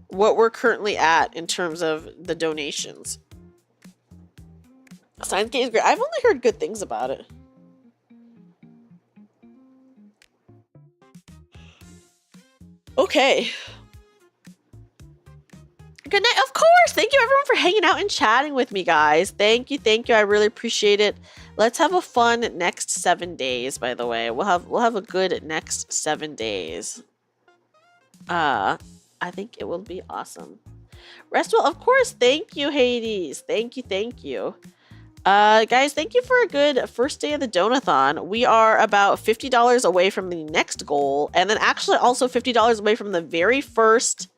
what we're currently at in terms of the donations. Science Gate is great. I've only heard good things about it. Okay. Good night. Of course. Thank you everyone for hanging out and chatting with me, guys. Thank you. Thank you. I really appreciate it. Let's have a fun next 7 days, by the way. We'll have a good next 7 days. I think it will be awesome. Rest well, of course. Thank you, Hades. Thank you. Thank you. Guys, thank you for a good first day of the Donathon. We are about $50 away from the next goal, and then actually also $50 away from the very first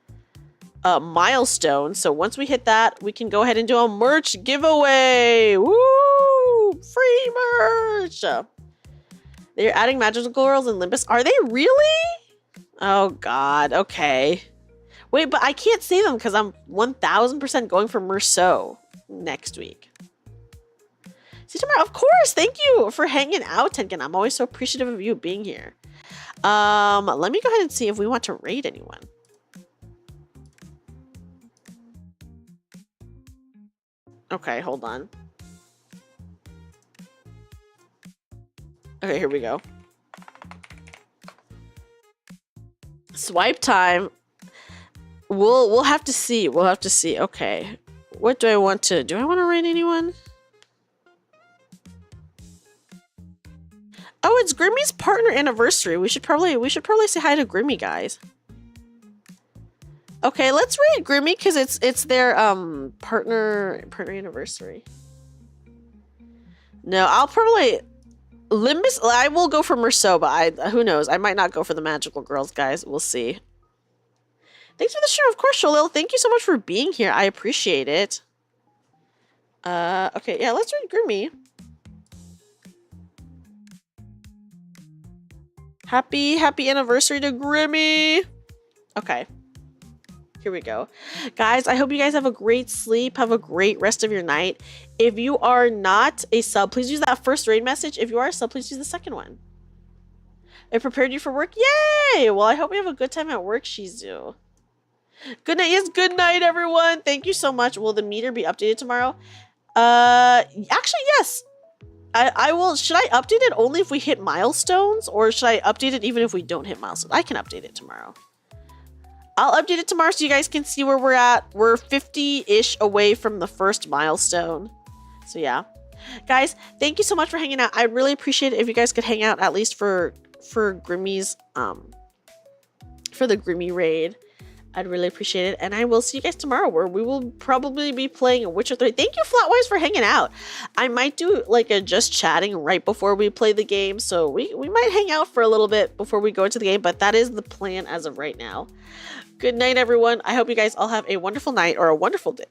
milestone. So once we hit that, we can go ahead and do a merch giveaway. Woo! Free merch! They're adding magical girls in Limbus. Are they really? Oh god, okay. Wait, but I can't say them because I'm 1000% going for Merceau next week. See you tomorrow. Of course. Thank you for hanging out, Tenkin. I'm always so appreciative of you being here. Let me go ahead and see if we want to raid anyone. Okay, hold on. Okay, here we go. Swipe time. We'll have to see. We'll have to see. Okay. What do I want to raid anyone? Oh, it's Grimmy's partner anniversary. We should probably say hi to Grimmy, guys. Okay, let's raid Grimmy because it's their partner anniversary. No, I'll probably Limbus. I will go for Merceau, but who knows? I might not go for the magical girls, guys. We'll see. Thanks for the stream, of course, Sholil. Thank you so much for being here. I appreciate it. Okay, yeah, let's raid Grimmy. Happy anniversary to Grimmy. Okay. Here we go. Guys, I hope you guys have a great sleep. Have a great rest of your night. If you are not a sub, please use that first raid message. If you are a sub, please use the second one. I prepared you for work. Yay! Well, I hope you have a good time at work, Shizu. Good night. Yes, good night, everyone. Thank you so much. Will the meter be updated tomorrow? Actually, yes. I will. Should I update it only if we hit milestones, or should I update it even if we don't hit milestones? I can update it tomorrow. I'll update it tomorrow so you guys can see where we're at. We're 50-ish away from the first milestone. So yeah. Guys, thank you so much for hanging out. I really appreciate it if you guys could hang out at least for Grimmy's for the Grimmy raid. I'd really appreciate it. And I will see you guys tomorrow where we will probably be playing a Witcher 3. Thank you, Flatwise, for hanging out. I might do like a just chatting right before we play the game. So we might hang out for a little bit before we go into the game. But that is the plan as of right now. Good night, everyone. I hope you guys all have a wonderful night or a wonderful day.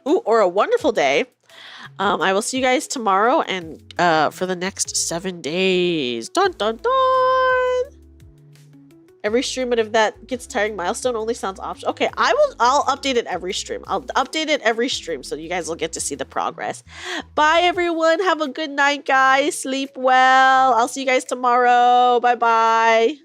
Ooh, or a wonderful day. I will see you guys tomorrow and for the next 7 days. Dun, dun, dun. Every stream, but if that gets tiring, milestone only sounds optional. Okay, I'll update it every stream. I'll update it every stream so you guys will get to see the progress. Bye, everyone. Have a good night, guys. Sleep well. I'll see you guys tomorrow. Bye-bye.